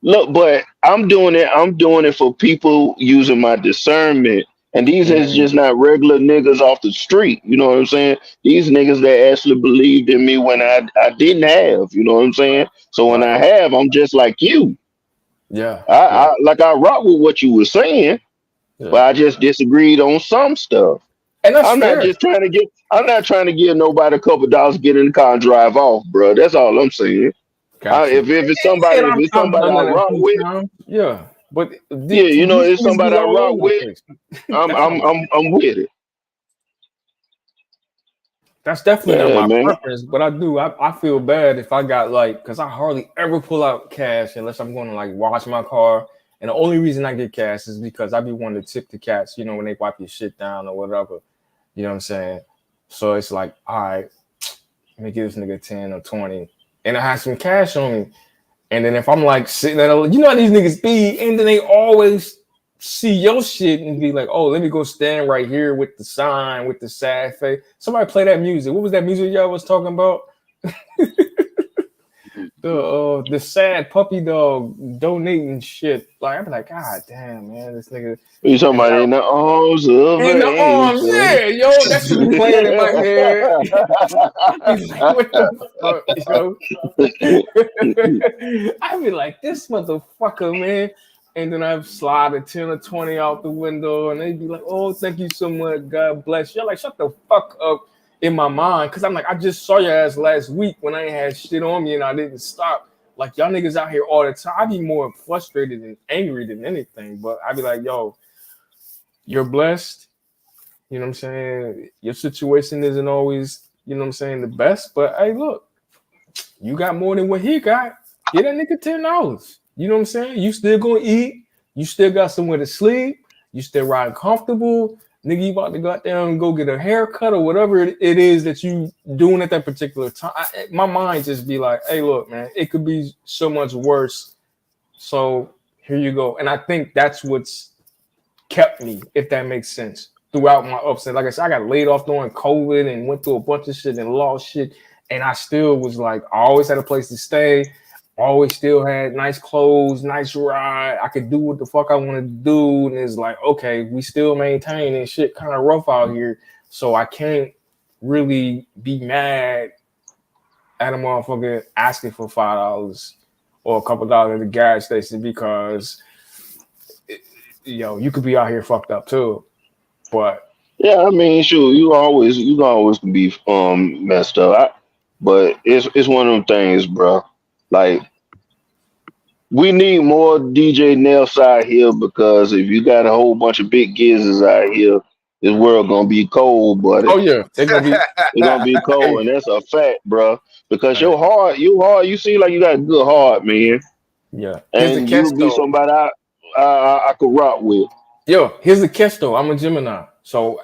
look, but I'm doing it. I'm doing it for people using my discernment. And these is just not regular niggas off the street. You know what I'm saying? These niggas that actually believed in me when I didn't have. You know what I'm saying? So when Right. I have, I'm just like you. Yeah. I like I rock with what you were saying, but Yeah. I just disagreed on some stuff. And that's I'm not fair. just trying to get. I'm not trying to give nobody a couple dollars, get in the car, and drive off, bro. That's all I'm saying. Got you. If it's And if it's I've somebody done I that a rock few with, times. Yeah. But yeah, you know, these if niggas somebody be I all rock over the with, place. I'm That's not I'm my I'm I'm with it. That's definitely not Yeah, my man. preference, but I feel bad if I got like, because I hardly ever pull out cash unless I'm going to like wash my car. And the only reason I get cash is because I be wanting to tip the cats, you know, when they wipe your shit down or whatever. You know what I'm saying? So it's like, all right, let me give this nigga 10 or 20. And I have some cash on me. And then if I'm like sitting at you know how these niggas be, and then they always see your shit and be like, oh, let me go stand right here with the sign, with the sad face. Somebody play that music. What was that music y'all was talking about? The sad puppy dog donating shit. Like, I'm like, God damn, man, this nigga. You talking And about in the arms of in an the arms, angel? yeah, yo, that should be playing in my head. I be like, what the fuck, yo? I be like, this motherfucker, man. And then I slide a 10 or 20 out the window, and they be like, oh, thank you so much. God bless you. I'm like, shut the fuck up in my mind. Cause I'm like, I just saw your ass last week when I ain't had shit on me and I didn't stop. Like, y'all niggas out here all the time. I be more frustrated and angry than anything. But I be like, yo, you're blessed. You know what I'm saying? Your situation isn't always, you know what I'm saying, the best. But hey, look, you got more than what he got. Get that nigga $10. You know what I'm saying? You still gonna eat. You still got somewhere to sleep. You still riding comfortable. Nigga, you about to go out there and go get a haircut or whatever it is that you doing at that particular time. My mind just be like, hey, look, man, it could be so much worse. So here you go. And I think that's what's kept me, if that makes sense, throughout my ups. And like I said, I got laid off during COVID and went through a bunch of shit and lost shit. And I still was like, I always had a place to stay. Always still had nice clothes, nice ride. I could do what the fuck I wanted to do. And it's like, okay, we still maintain and shit kind of rough out here. So I can't really be mad at a motherfucker asking for $5 or a couple dollars at the gas station because, you could be out here fucked up too. But yeah, I mean, sure, you always can be messed up. But it's one of them things, bro. Like, we need more DJ Nelson out here because if you got a whole bunch of big gizzes out here, this world gonna be cold, buddy. oh yeah, they're gonna be It's gonna be cold, and that's a fact, bro. Because your heart, you seem like you got a good heart, man. Yeah, And you'll be somebody I could rock with. Yo, here's the catch though. I'm a Gemini, so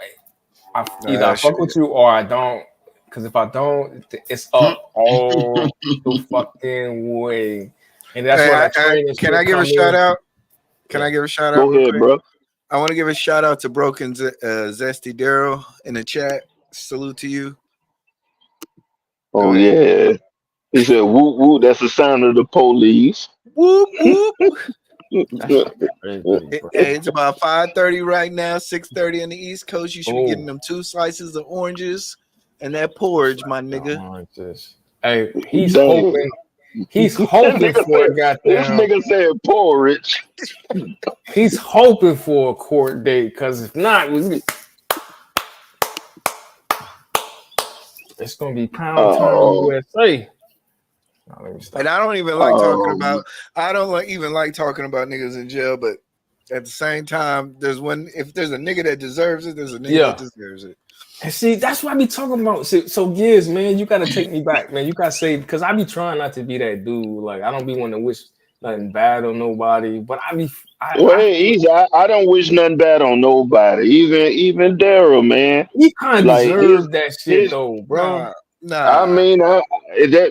either I fuck with you or I don't. Because if I don't, it's up all the fucking way. And that's why I train. Can I give a shout out? Can I give a shout out? Go ahead, bro. I want to give a shout out to Broken Zesty Daryl in the chat. Salute to you. Oh yeah. He said, "Whoop whoop." That's the sound of the police. Whoop whoop. It's about 5:30 right now. 6:30 in the East Coast. You should be getting them 2 slices of oranges and that porridge, my nigga. Hey, he's hoping. He's hoping for a goddamn. This nigga said porridge. He's hoping for a court date because if not, it's gonna be pound time USA. And I don't even like talking about. I don't even like talking about niggas in jail, but at the same time, if there's a nigga that deserves it, there's a nigga that deserves it. And see, that's what I be talking about. So Giz, man, you gotta take me back, man. You gotta say, because I be trying not to be that dude. Like, I don't be wanting to wish nothing bad on nobody, but I don't wish nothing bad on nobody. Even Daryl, man. He kind of deserves that shit though, bro. Nah. I mean,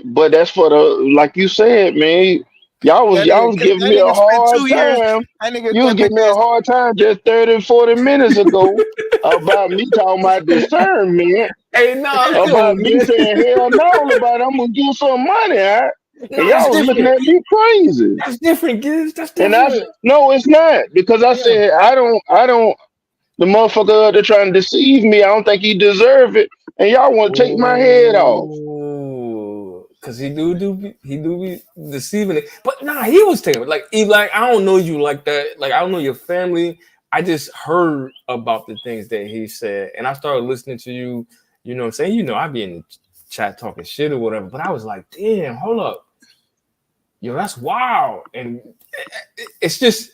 but that's for the, like you said, man. Y'all was giving me a hard time. You was giving me a hard time just 30, 40 minutes ago about me talking about discernment. Hey, no, about me saying hell no, about I'm gonna give some money, right? And y'all was looking at me crazy. That's different, Giz. That's different. And no, it's not, because I said I don't. The motherfucker they're trying to deceive me. I don't think he deserve it, and y'all want to take my head off. Cause he do be deceiving it, but nah, he was taking it. Like I don't know you like that. Like I don't know your family. I just heard about the things that he said, and I started listening to you. You know what I'm saying? You know, I be in the chat talking shit or whatever, but I was like, damn, hold up, yo, that's wild, and it's just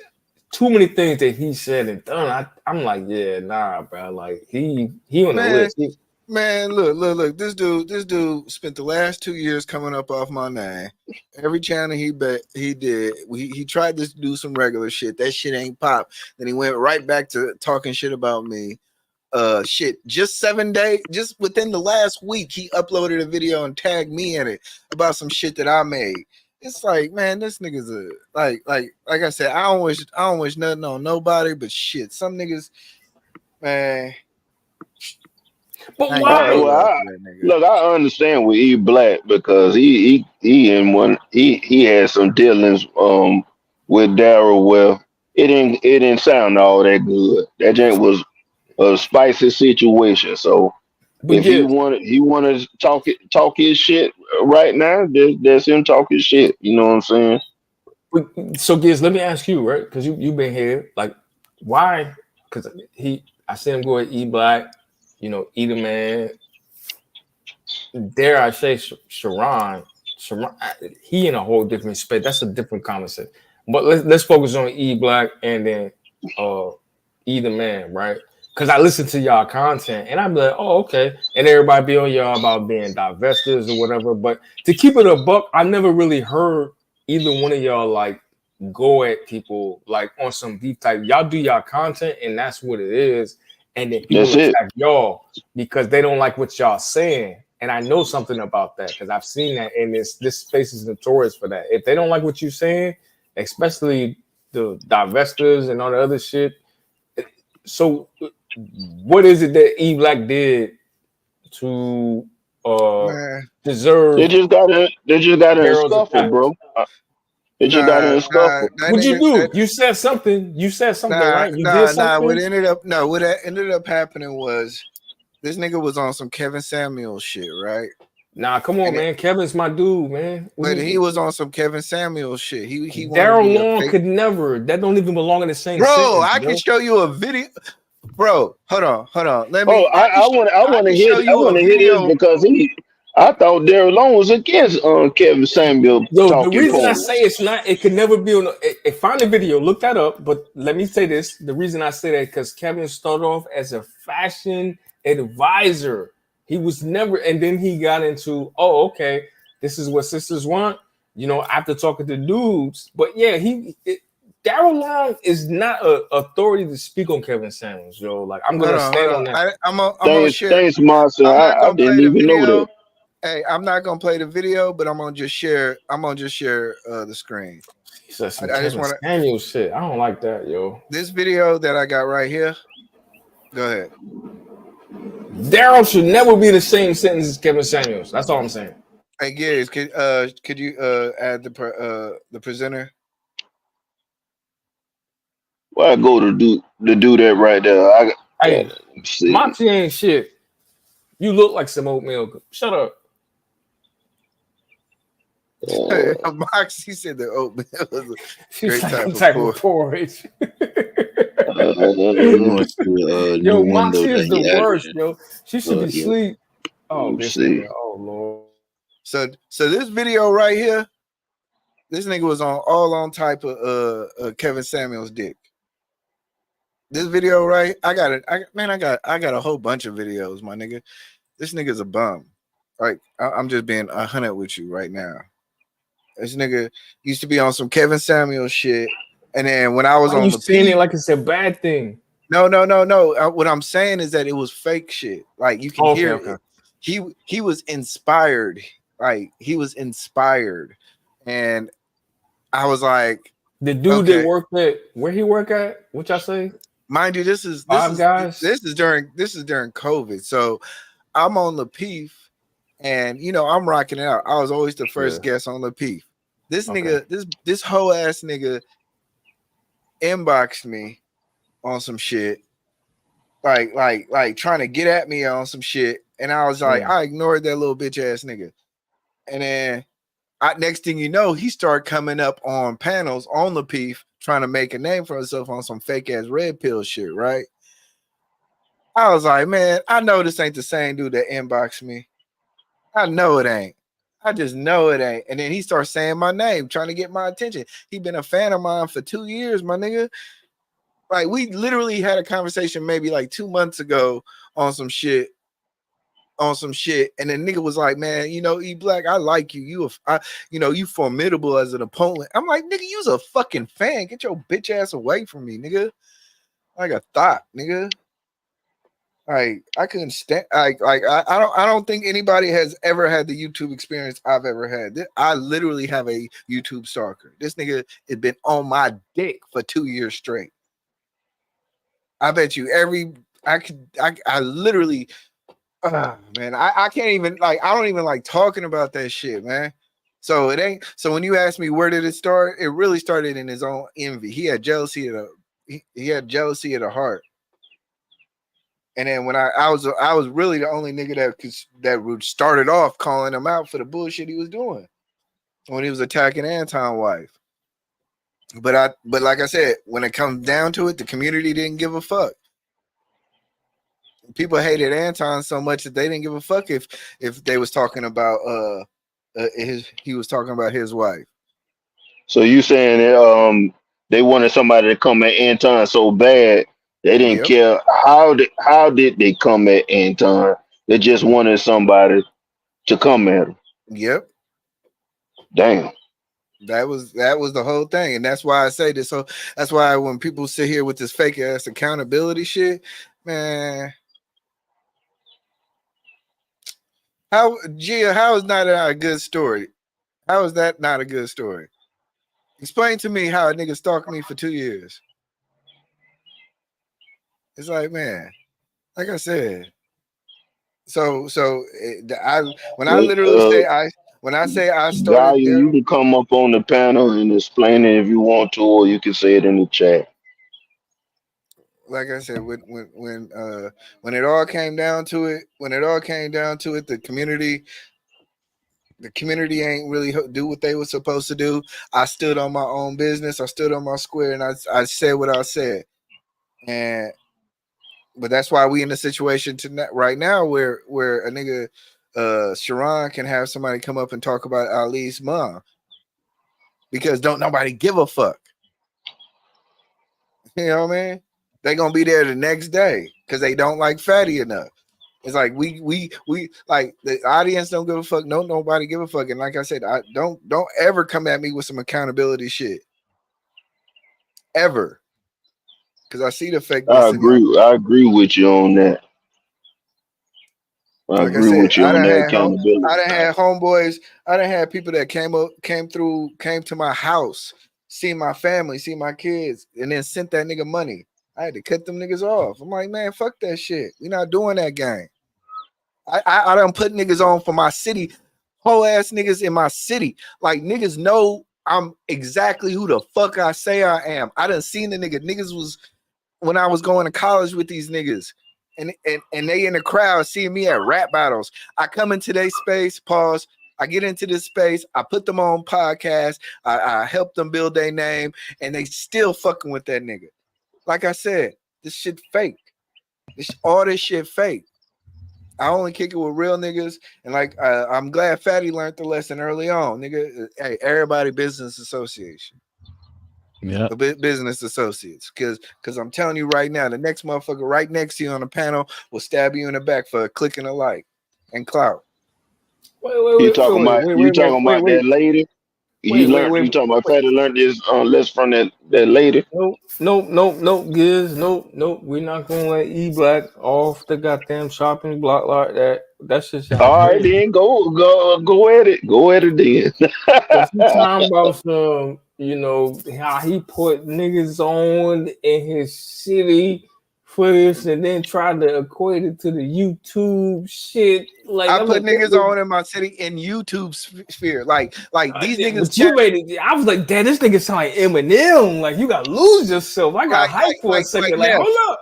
too many things that he said and done. I'm like, yeah, nah, bro. Like he on the list. Man, look. This dude spent the last 2 years coming up off my name. Every channel he did, he tried to do some regular shit. That shit ain't pop. Then he went right back to talking shit about me. Just 7 days, just within the last week, he uploaded a video and tagged me in it about some shit that I made. It's like, man, this nigga's like I said, I don't wish nothing on nobody, but shit, some niggas, man. But why? Look, I understand with E Black because he had some dealings with Daryl. Well, it didn't sound all that good. That joint was a spicy situation. So if he wanted to talk his shit right now, that's him talking shit. You know what I'm saying? So Giz, let me ask you, right? Because you've been here, like, why? Because I see him go at E Black. You know, Either Man, dare I say, Sharon, he in a whole different space. That's a different conversation. But let's focus on E Black and then Either Man, right? Because I listen to y'all content and I'm like, oh, okay. And everybody be on y'all about being divestors or whatever. But to keep it a buck, I never really heard either one of y'all like go at people like on some deep type. Y'all do y'all content, and that's what it is. And then people That's it. attack y'all because they don't like what y'all saying. And I know something about that because I've seen that, and this space is notorious for that. If they don't like what you're saying, especially the divestors and all the other shit. So, what is it that E Black did to Man, deserve They just got in a Daryl's scuffle, attack? bro. They just got in a scuffle. that What'd you nigga, do? that You said something. You said something, right? You did something. What ended up happening was this nigga was on some Kevin Samuels shit, right? Nah, come on, And man. Kevin's my dude, man. but he was on some Kevin Samuels shit. He wanted to Daryl be a Long fake. could never. That don't even belong in the same Bro, sentence, I can show you a video. Bro, hold on. Let me. Oh, I want to can hear show you a this video. because I thought Daryl Long was against Kevin Samuel Yo, the talking reason I points. say it's not, it could never be on. Find the video, look that up. But let me say this: the reason I say that because Kevin started off as a fashion advisor. He was never, and then he got into, oh, okay, this is what sisters want. You know, after talking to dudes, but yeah, Daryl Long is not an authority to speak on Kevin Samuels, yo. Like I'm gonna stand on that. I'm gonna share. Thanks, Monster. I'm not I gonna didn't play the even know video. that. Hey, I'm not gonna play the video, but I'm gonna just share. The screen. He said some I just Kevin want to. Samuels shit. I don't like that, yo. This video that I got right here. Go ahead. Daryl should never be the same sentence as Kevin Samuels. That's all I'm saying. Hey, Gibbs, could you add the presenter? Well, I go to do that right there. Hey, see. Moxie ain't shit. You look like some oatmeal. Shut up. Moxie said the oatmeal was a She's great like type of porridge. Yo, Yo, Moxie is the worst, yo. She should be asleep. Oh, this see. nigga. Oh, Lord. So this video right here, this nigga was on type of Kevin Samuels dick. This video, right? I got a whole bunch of videos, my nigga. This nigga's a bum. Like I'm just being 100 with you right now. This nigga used to be on some Kevin Samuels shit, and then when I was Why on you the saying peak, it like it's a bad thing? No. What I'm saying is that it was fake shit. Like you can hear it. He was inspired. Like he was inspired, and I was like, the dude that worked at where he work at? What y'all say? Mind you, this is during COVID. So I'm on Lapeef, and I'm rocking it out. I was always the first guest on Lapeef. This nigga, this whole ass nigga inboxed me on some shit, like trying to get at me on some shit, and I was like, I ignored that little bitch ass nigga, and then next thing you know, he started coming up on panels on Lapeef, trying to make a name for himself on some fake ass red pill shit, right? I was like, man, I know this ain't the same dude that inboxed me. I know it ain't. I just know it ain't. And then he starts saying my name, trying to get my attention. He been a fan of mine for 2 years, my nigga. Like we literally had a conversation maybe like 2 months ago on some shit. And the nigga was like, man, E Black, I like you. You formidable as an opponent. I'm like, nigga, you's a fucking fan. Get your bitch ass away from me, nigga. Like a thought, nigga. Like I couldn't stand. I don't think anybody has ever had the YouTube experience I've ever had. I literally have a YouTube stalker. This nigga has been on my dick for 2 years straight. I bet you I literally. Man, I can't even I don't even like talking about that shit, man. So it ain't. So when you ask me where did it start, it really started in his own envy. He had jealousy of the heart. And then when I was really the only nigga that started off calling him out for the bullshit he was doing when he was attacking Anton's wife. But like I said, when it comes down to it, the community didn't give a fuck. People hated Anton so much that they didn't give a fuck if they was talking about he was talking about his wife. So you saying that they wanted somebody to come at Anton so bad they didn't care how did they come at Anton? They just wanted somebody to come at him. Yep. Damn. That was the whole thing, and that's why I say this. So that's why when people sit here with this fake ass accountability shit, man, how is not a good story? How is that not a good story? Explain to me how a nigga stalked me for 2 years. It's like, man, like I said. So when I literally say I Guy, started there, you can come up on the panel and explain it if you want to, or you can say it in the chat. like I said, when it all came down to it, the community ain't really do what they were supposed to do. I stood on my own business. I stood on my square, and I said what I said. But that's why we in the situation right now where a nigga, Sharon can have somebody come up and talk about Ali's mom because don't nobody give a fuck. You know what I mean? They gonna be there the next day because they don't like Fatty enough. It's like we like the audience don't give a fuck. No, nobody give a fuck. And like I said, I don't ever come at me with some accountability shit. Ever. Because I see the fakeness in y'all. I agree with you on that. I Like I agree said, with you on that accountability. I done had homeboys. I done had people that came to my house, see my family, see my kids, and then sent that nigga money. I had to cut them niggas off. I'm like, man, fuck that shit. We not doing that game. I done put niggas on for my city, whole ass niggas in my city. Like niggas know I'm exactly who the fuck I say I am. I done seen the nigga. Niggas was when I was going to college with these niggas. And they in the crowd seeing me at rap battles. I come into their space, pause. I get into this space. I put them on podcast. I help them build their name, and they still fucking with that nigga. Like I said, this shit fake. All this shit fake. I only kick it with real niggas, and like I'm glad Fatty learned the lesson early on, nigga. Hey, everybody business association. Yeah, business associates, because I'm telling you right now, the next motherfucker right next to you on the panel will stab you in the back for clicking a like and clout. You talking about that lady? You talking about Fatty learned this lesson from that lady? Nope, Giz. Nope. We're not gonna let E Black off the goddamn shopping block like that. That's just All right, crazy. then go at it. Go at it then. Cause he talking about some, how he put niggas on in his city for this, and then tried to equate it to the YouTube shit. Like I I'm put like, niggas on in my city in YouTube sphere. Like these niggas. But you made it. I was like, damn, this nigga sound like Eminem. Like you gotta lose yourself. I got hyped for a second. Like, hold up.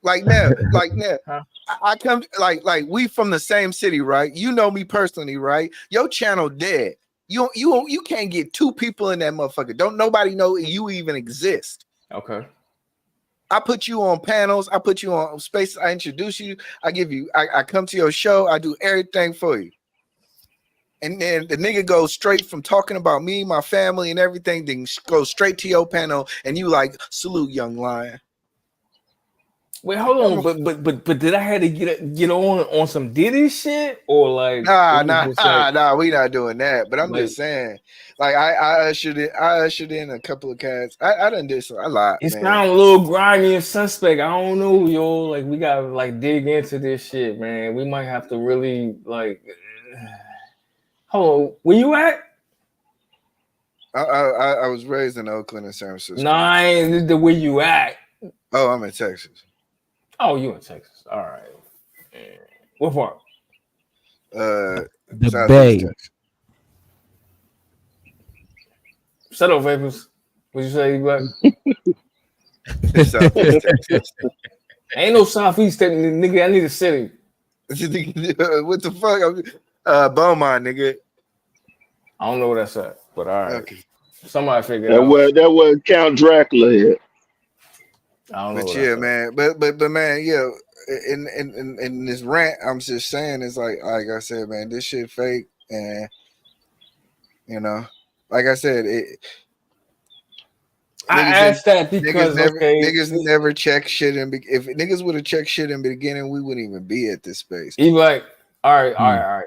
Like now. Huh? I come like we from the same city, right? You know me personally, right? Your channel dead. You can't get two people in that motherfucker. Don't nobody know you even exist. Okay. I put you on panels. I put you on spaces. I introduce you. I come to your show. I do everything for you. And then the nigga goes straight from talking about me, my family, and everything, then goes straight to your panel, and you like, salute, young lion. Wait, hold on, but did I have to get on some Diddy shit or like? Nah, we not doing that. But I'm just saying, like I ushered in a couple of cats. I done did a lot. It's kind of a little grimy and suspect. I don't know, yo. Like we gotta like dig into this shit, man. We might have to really like. Hold on, where you at? I was raised in Oakland and San Francisco. Nah, the where you at? Oh, I'm in Texas. Oh, you in Texas? All right. What part? The Bay. Texas. Shut up, Vapors. What'd you say, Black? Southeast Texas. Ain't no Southeast Texas, nigga. I need a city. What the fuck? Beaumont, nigga. I don't know where that's at, but all right. Okay. Somebody figure it out. That was Count Dracula here. I don't know. But yeah, man. But man, yeah. In this rant, I'm just saying, it's like I said, man, this shit fake, and like I said, I asked that because niggas never check shit, and if niggas would have checked shit in the beginning, we wouldn't even be at this space. He like, all right.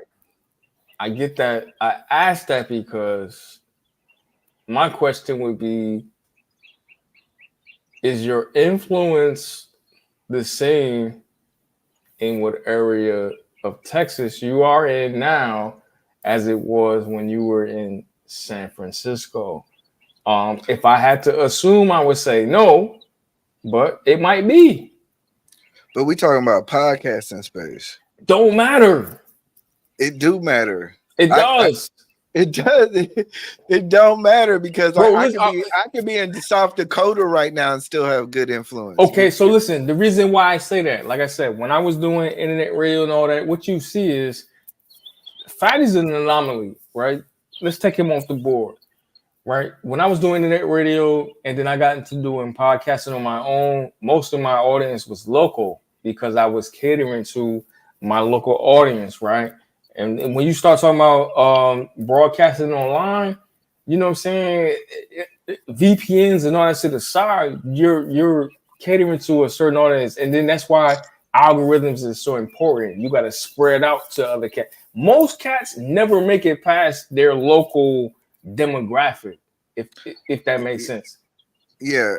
I get that. I asked that because my question would be: is your influence the same in what area of Texas you are in now as it was when you were in San Francisco? If I had to assume, I would say no, but it might be. But we talking about podcasting space. Don't matter. It do matter. It does. It does. It don't matter because Bro, I listen, could be in South Dakota right now and still have good influence. Okay, so listen, the reason why I say that, like I said, when I was doing internet radio and all that, what you see is Fatty's an anomaly, right? Let's take him off the board, right? When I was doing internet radio and then I got into doing podcasting on my own, most of my audience was local because I was catering to my local audience, right? And when you start talking about broadcasting online, you know what I'm saying? VPNs and all that shit aside, you're catering to a certain audience, and then that's why algorithms is so important. You got to spread out to other cats. Most cats never make it past their local demographic, if that makes sense. Yeah,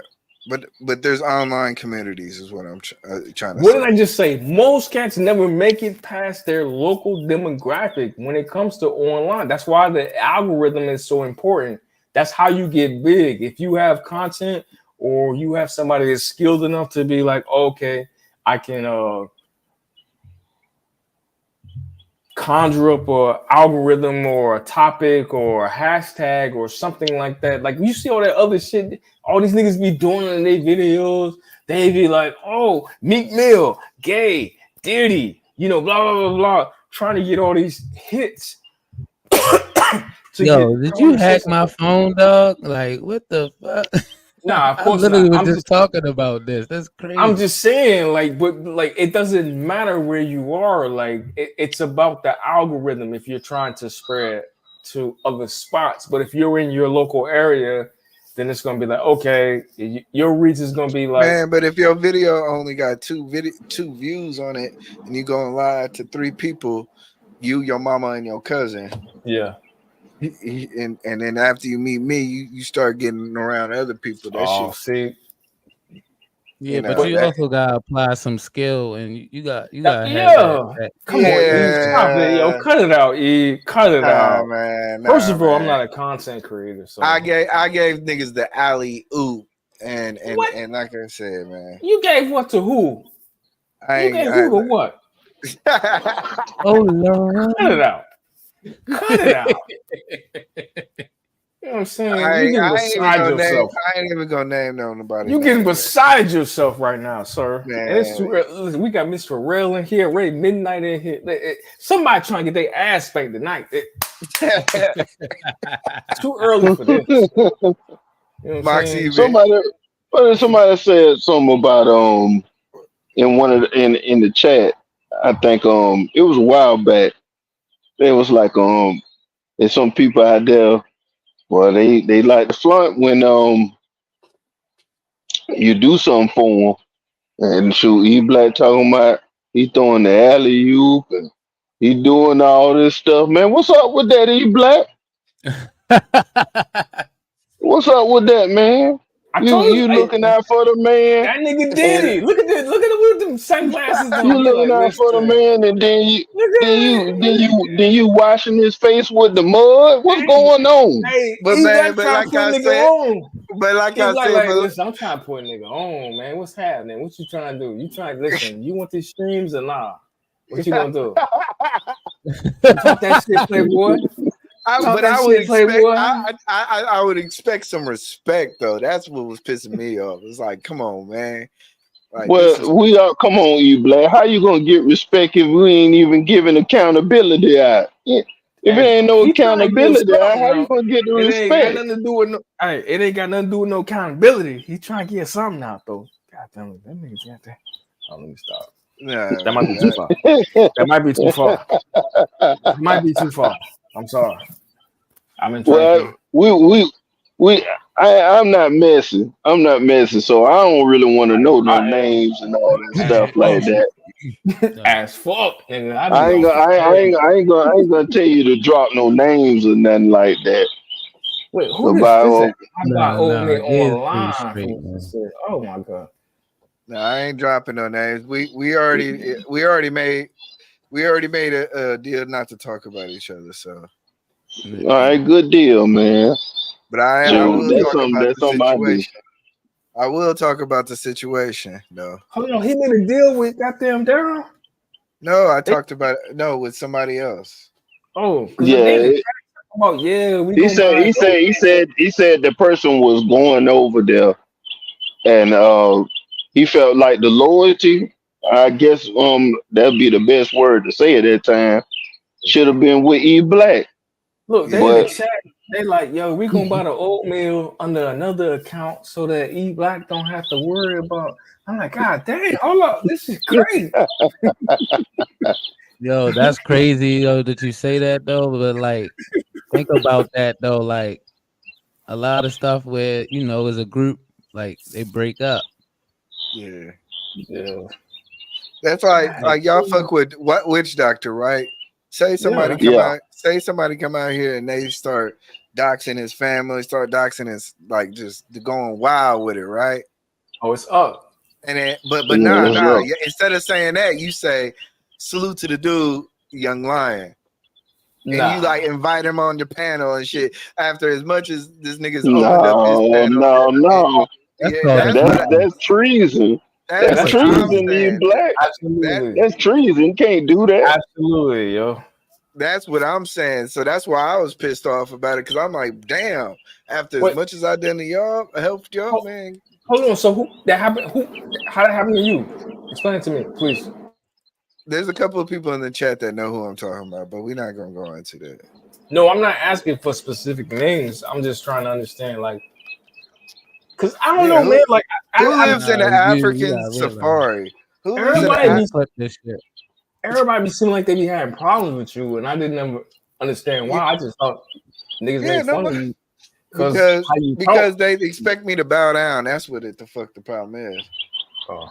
but there's online communities, is what I'm trying to What say. did I just say? Most cats never make it past their local demographic when it comes to online. That's why the algorithm is so important. That's how you get big. If you have content or you have somebody that's skilled enough to be like, okay, I can conjure up a algorithm or a topic or a hashtag or something like that. Like you see all that other shit, all these niggas be doing in their videos. They be like, oh, Meek Mill, gay, dirty, you know, blah, blah, blah, blah, trying to get all these hits. Yo, did you hack my phone, dog? Like, what the fuck? Nah, of course I literally not. was just talking about this. That's crazy. I'm just saying, like, but like, it doesn't matter where you are. Like, it's about the algorithm if you're trying to spread to other spots. But if you're in your local area, then it's gonna be like, okay, your reach is gonna be like, Man, but if your video only got two views on it, and you going live to 3 people, you, your mama, and your cousin, yeah. And then after you meet me, you start getting around other people. That shit. See. Yeah, you know, but you that- also gotta apply some skill, and you got have that. Come on, E. Stop it, yo. Cut it out, E. Cut it out, man. First of all, I'm not a content creator, so I gave niggas the alley oop, and like I said, man, you gave what to who? You gave who to what? Oh Lord, cut it out. Cut it out. You know what I'm saying? You getting beside yourself. I ain't even gonna name nobody. You getting beside yourself right now, sir. Man. And it's too early. Listen, we got Mr. Rail in here, Ray Midnight in here. Somebody trying to get their ass spanked tonight. It's too early for this. You know what I'm Moxie, saying? somebody said something about in one of in the chat. I think it was a while back. There was like there's some people out there. Well, they like to flaunt when you do something for them, and shoot, E Black talking about he throwing the alley oop and he doing all this stuff. Man, what's up with that, E Black? What's up with that, man? You looking out for the man? That nigga did it. Look at this. Look at him with them sunglasses on. You looking out for the man, and then you washing his face with the mud. What's going on? Hey, But man, but like I said, listen, I'm trying to put a nigga on, man. What's happening? What you trying to do? You trying to listen? You want these streams or nah? What you gonna do? Talk that shit, Playboy. I would expect some respect though. That's what was pissing me off. It's like, come on, man. Like, we are. Come on, E Black. How you gonna get respect if we ain't even giving accountability out? If it ain't no accountability out, how you gonna get the respect? It ain't got nothing to do with no. Hey, it ain't got nothing to do with no accountability. He trying to get something out though. God damn it, that nigga got that. Oh, let me stop. Nah, that might be too far. That might be too far. That might be too far. I'm sorry. I'm in. Well, I'm not messing. So I don't really want to know no names and all that stuff like that. As fuck, nigga. I ain't gonna tell you to drop no names or nothing like that. Wait, who to this? buy This is old. I buy old man It's pretty online. straight, man. Oh my god. No, I ain't dropping no names. We already made a deal not to talk about each other. So, All right, good deal, man. but I Shoot, will that's talk something. about That's the something I do. situation. I will talk about the situation, though. Hold on, he made a deal with goddamn Daryl. No, I talked about with somebody else. Oh, because Yeah, they talking about we he gonna said. buy. He said the person was going over there, and he felt like the loyalty. I guess that'd be the best word to say at that time. Should have been with E Black, Look, they in the but chat. They like, yo, we gonna buy the oatmeal under another account so that E Black don't have to worry about. I'm like, God dang, hold up, this is crazy. Yo, that's crazy, yo, that you say that though. But like, think about that though. Like, a lot of stuff where as a group, like they break up. Yeah. Yeah. That's like y'all fuck with what witch doctor, right? Say somebody come out here and they start doxing his family, start doxing his just going wild with it, right? Oh, it's up. And then but nah. Instead of saying that, you say salute to the dude, Young Lion. And you like invite him on your panel and shit. After as much as this nigga's opened up his panel. No. Yeah, That's treason. That's treason, E Black. Absolutely. That's treason. You can't do that. Absolutely, yo. That's what I'm saying. So that's why I was pissed off about it, because I'm like, damn, after as much as I done to y'all, I helped y'all, man. Hold on. So how that happened to you? Explain it to me, please. There's a couple of people in the chat that know who I'm talking about, but we're not gonna go into that. No, I'm not asking for specific names. I'm just trying to understand, like, because I don't know, man. Like, who lives in an African safari? Who lives in Everybody be seeming like they be having problems with you, and I didn't ever understand why. I just thought niggas made fun of you because they expect me to bow down. That's what the fuck the problem is. Oh.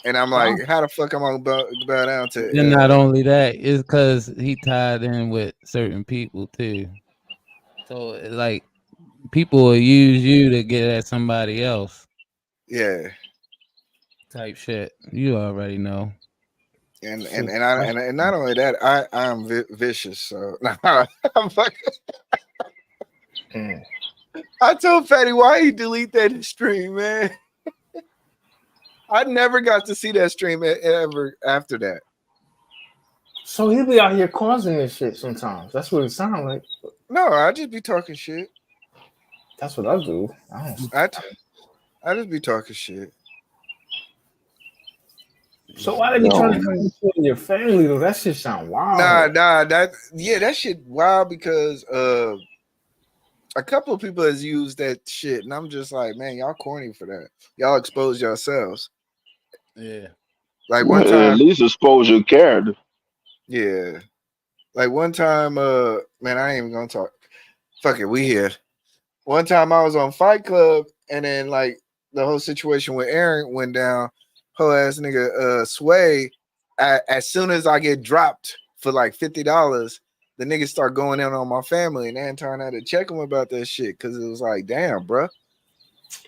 And I'm like, how the fuck am I gonna bow down to? And not only that, it's because he tied in with certain people too. So like, people will use you to get at somebody else. Yeah. Type shit. You already know. And not only that, I'm vicious. So I'm fucking. I told Fatty why he delete that stream, man. I never got to see that stream ever after that. So he'll be out here causing this shit sometimes. That's what it sounds like. No, I just be talking shit. That's what I do. I just be talking shit. So why they be trying to come to your family though? That shit sound wild. Nah, that shit wild because a couple of people has used that shit, and I'm just like, man, y'all corny for that. Y'all expose yourselves. Yeah. Like one time, at least expose your character. Yeah. Like one time, man, I ain't even gonna talk. Fuck it, we here. One time I was on Fight Club, and then like the whole situation with Aaron went down. Whole ass nigga Sway, as soon as I get dropped for like $50, the niggas start going in on my family, and Anton had to check him about that shit because it was like, damn, bro,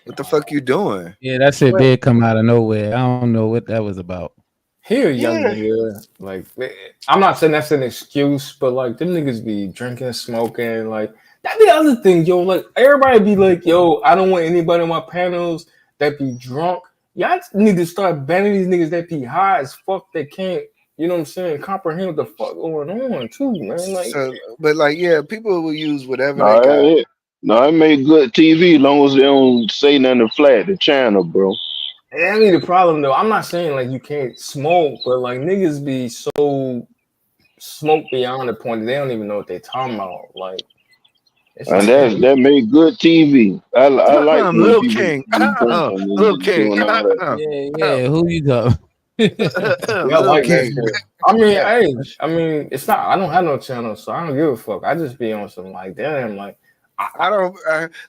what the fuck you doing? Yeah, that shit did come out of nowhere. I don't know what that was about. Here, young here, like I'm not saying that's an excuse, but like them niggas be drinking, smoking, like that be the other thing, yo. Like everybody be like, yo, I don't want anybody on my panels that be drunk. Y'all need to start banning these niggas that be high as fuck that can't, you know what I'm saying, comprehend what the fuck going on too, man. Like, so, but like, yeah, people will use whatever they got. No, it make good TV as long as they don't say nothing to flat the channel, bro. That ain't the problem though. I'm not saying like you can't smoke, but like niggas be so smoked beyond the point that they don't even know what they talking about. Like, and that made good TV. I like Lil King. Lil King. Yeah, who you talking? I like that shit. I mean, it's not. I don't have no channel, so I don't give a fuck. I just be on some like, damn, like. I don't.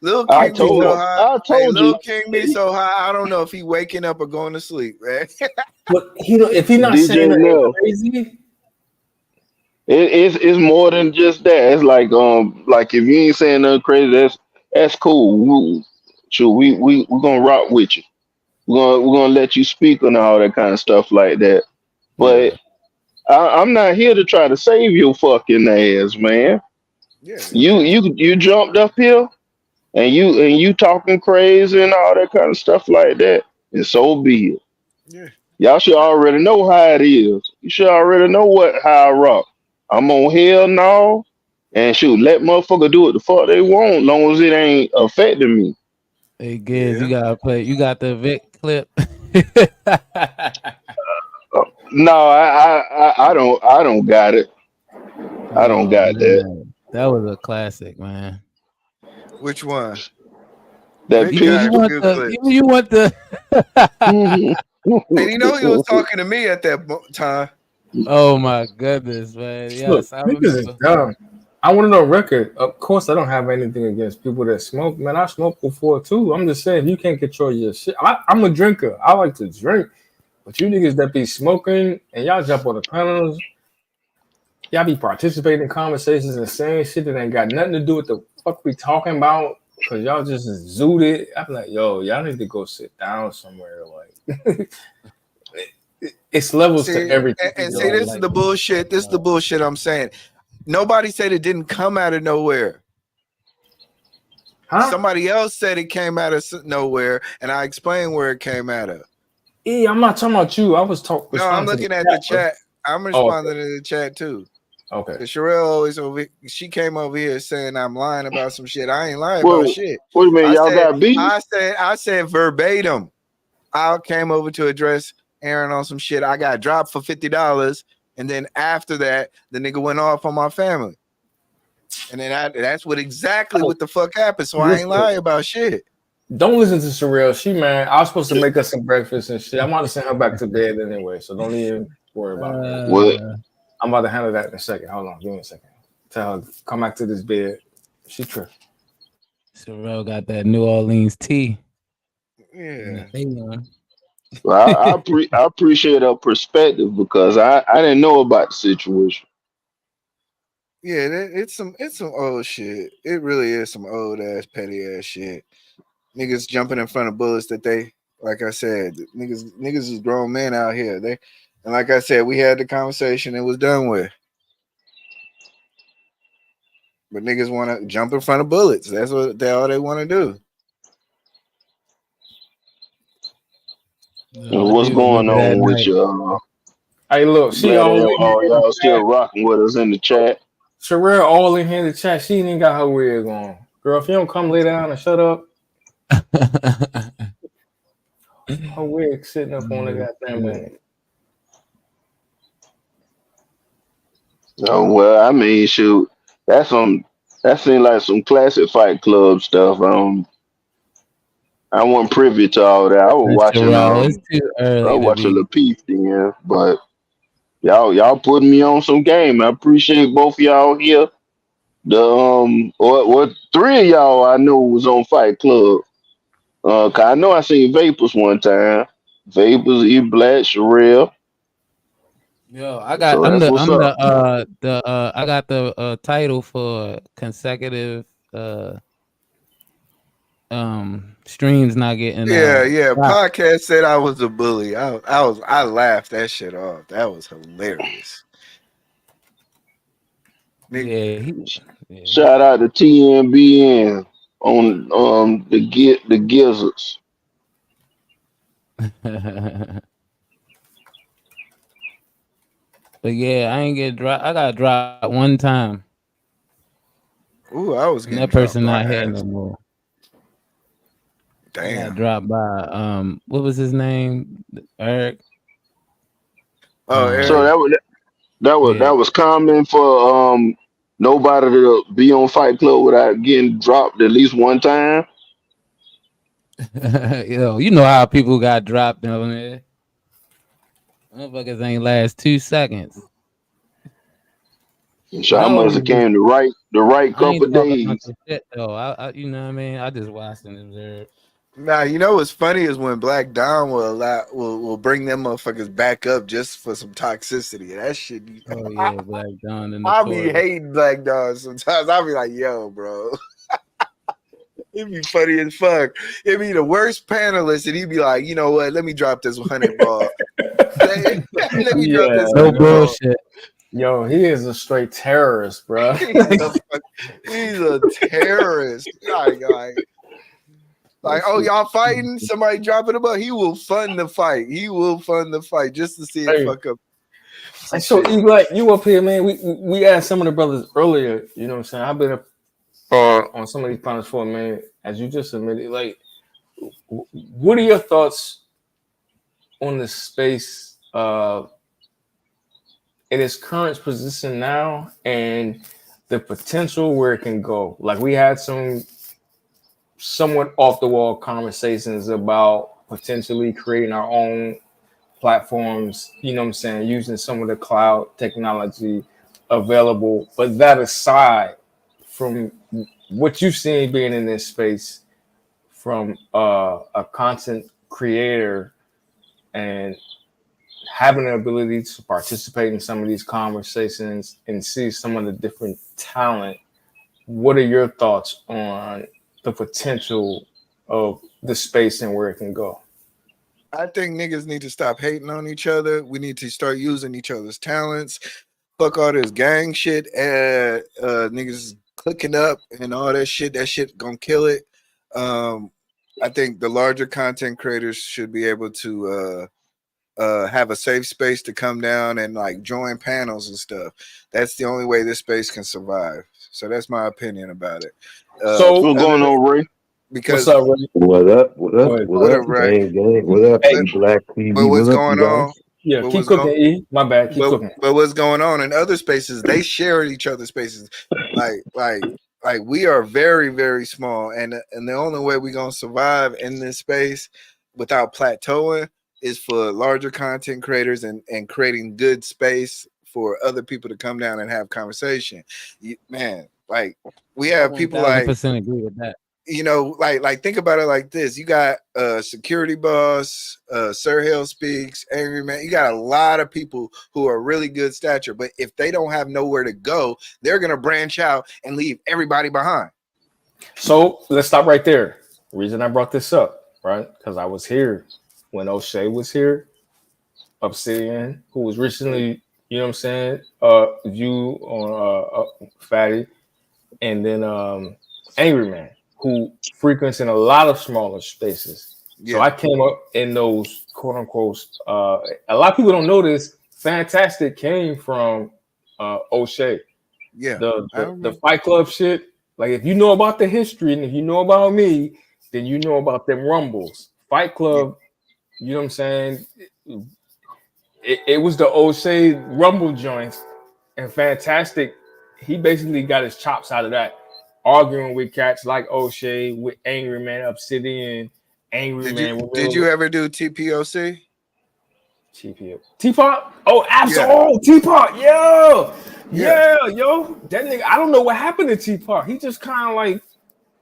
Lil King be so high. Lil King be so high. I don't know if he waking up or going to sleep, man. But if he not saying nothing crazy, It's more than just that. It's like if you ain't saying nothing crazy, that's cool. We gonna rock with you. We're gonna let you speak and all that kind of stuff like that. Yeah. But I'm not here to try to save your fucking ass, man. Yeah, You jumped up here and you talking crazy and all that kind of stuff like that, and so be it. yeah. Y'all should already know how it is. You should already know how I rock. I'm on hell now, and shoot, let motherfucker do what the fuck they want, long as it ain't affecting me. Hey, Giz, you Yeah. gotta play. You got the Vic clip. No, I don't got it. I don't Oh got that. man, that was a classic, man. Which one? That Vic You got you a pistol. want few the clips. you want the And you know he was talking to me at that time. Oh my goodness, man. Look, Yes, I niggas is remember. dumb. I want to know record. Of course, I don't have anything against people that smoke. Man, I smoked before too. I'm just saying, you can't control your shit. I'm a drinker. I like to drink. But you niggas that be smoking and y'all jump on the panels, y'all be participating in conversations and saying shit that ain't got nothing to do with the fuck we talking about. Cause y'all just zooted. I'm like, yo, y'all need to go sit down somewhere. Like, it's levels to See, everything, and see, yo. this is Like, the bullshit. This is the bullshit I'm saying. Nobody said it didn't come out of nowhere. huh? Somebody else said it came out of nowhere, and I explained where it came out of. I'm not talking about you. I was No, I'm responding to the looking at chat, the bro. chat. I'm Oh, responding to the chat too. okay. Cause Sherelle always she came over here saying I'm lying about some shit. I ain't lying about Well, shit. what do you mean? I Y'all said, got beef? I said verbatim. I came over to address Aaron on some shit. I got dropped for $50, and then after that, the nigga went off on my family. And then that's exactly Oh, what the fuck happened. So I ain't listen, lying about shit. don't listen to Sherelle. She man, I was supposed to make us some breakfast and shit. I'm about to send her back to bed anyway, so don't even worry about that. What? I'm about to handle that in a second. Hold on, give me a second. Tell her come back to this bed. She tripped. Sorrel got that New Orleans tea. Yeah. Well, I appreciate her perspective because I didn't know about the situation. Yeah, it's some old shit. It really is some old ass petty ass shit. Niggas jumping in front of bullets that they, like I said, niggas is grown men out here. And like I said, we had the conversation. It was done with. But niggas want to jump in front of bullets. That's what all they want to do. And what's going on with you? Hey, look, she Glad all in here. y'all still rocking with us in the chat. Sherelle all in here in the chat. She ain't even got her wig on. Girl, if you don't come lay down and shut up, her wig sitting up on the goddamn thing. Oh well, I mean, shoot, that seemed like some classic Fight Club stuff. I wasn't privy to all that. I was watching Sherelle, it's too early to be. Lapeef then, but y'all putting me on some game. I appreciate both of y'all here. The what three of y'all I know was on Fight Club. 'Cause I know I seen Vapors one time. Vapors, E Black, Sherelle. Yo, I So got that's what's up. I got the title for consecutive streams not getting Yeah. dropped. Podcast said I was a bully. I laughed that shit off. That was hilarious. Yeah, Shout out to TNBN on the gizzards. But yeah, I ain't get dropped. I got dropped one time. Ooh, I was And getting that dropped person by not here no accident. more. I got Damn. dropped by what was his name? Eric. Oh, So Eric. that was common for nobody to be on Fight Club without getting dropped at least one time. You know how people got dropped on there. Motherfuckers ain't last 2 seconds. So I must have came the right I couple ain't talking about days. the shit though. I you know what I mean? I just watched and observed. Nah, you know what's funny is when Black Dom will bring them motherfuckers back up just for some toxicity. That shit. Oh yeah, Black John and I'll be Notorious. hating Black Dom sometimes. I'll be like, yo, bro. It'd be funny as fuck. It'd be the worst panelist, and he'd be like, you know what? Let me drop this 100 ball. Let me drop this No 100 ball. bullshit. Yo, he is a straight terrorist, bro. He's a terrorist. Like, oh, y'all fighting? Somebody dropping a ball. He will fund the fight. He will fund the fight just to see it fuck up. And so, like, you up here, man. We asked some of the brothers earlier. You know what I'm saying? I've been up on some of these panels for a minute, as you just admitted. Like, what are your thoughts on the space in its current position now and the potential where it can go? Like, we had some somewhat off the wall conversations about potentially creating our own platforms, you know what I'm saying, using some of the cloud technology available. But that aside, from what you've seen being in this space from a content creator and having the ability to participate in some of these conversations and see some of the different talent, what are your thoughts on the potential of the space and where it can go? I think niggas need to stop hating on each other. We need to start using each other's talents. Fuck all this gang shit and niggas clicking up and all that shit. That shit gonna kill it. I think the larger content creators should be able to have a safe space to come down and like join panels and stuff. That's the only way this space can survive. So that's my opinion about it. So what's going on, Ray? Because what's up, Ray? What up? What up? What up, Ray? Gang? What up, Hey, Black TV? but what's What up, going you guys? on? Yeah, But keep what's cooking, go- E. My bad, keep cooking. But what's going on in other spaces? They share each other's spaces. Like we are very, very small, and the only way we're gonna survive in this space without plateauing is for larger content creators and creating good space for other people to come down and have conversation. Man, like we have people like 1000% agree with that. you know, like think about it like this. You got Security Boss, Sir Hill Speaks, Angry Man. You got a lot of people who are really good stature, but if they don't have nowhere to go, they're gonna branch out and leave everybody behind. So let's stop right there. The reason I brought this up, right? Because I was here when O'Shea was here, Obsidian, who was recently, you know what I'm saying, you on Fatty, and then Angry Man, who frequents in a lot of smaller spaces. Yeah. So I came up in those quote unquote. A lot of people don't know this. Fantastic came from O'Shea. Yeah, The Fight Club shit. Like if you know about the history and if you know about me, then you know about them rumbles. Fight Club, you know what I'm saying? It was the O'Shea rumble joints, and Fantastic. He basically got his chops out of that, arguing with cats like O'Shea, with Angry Man, Obsidian, Angry Man. Did you ever do TPOC? T-Pop? Oh, absolutely. Yeah. Oh, T-Pop. Yo. That nigga, I don't know what happened to T-Pop. He just kind of like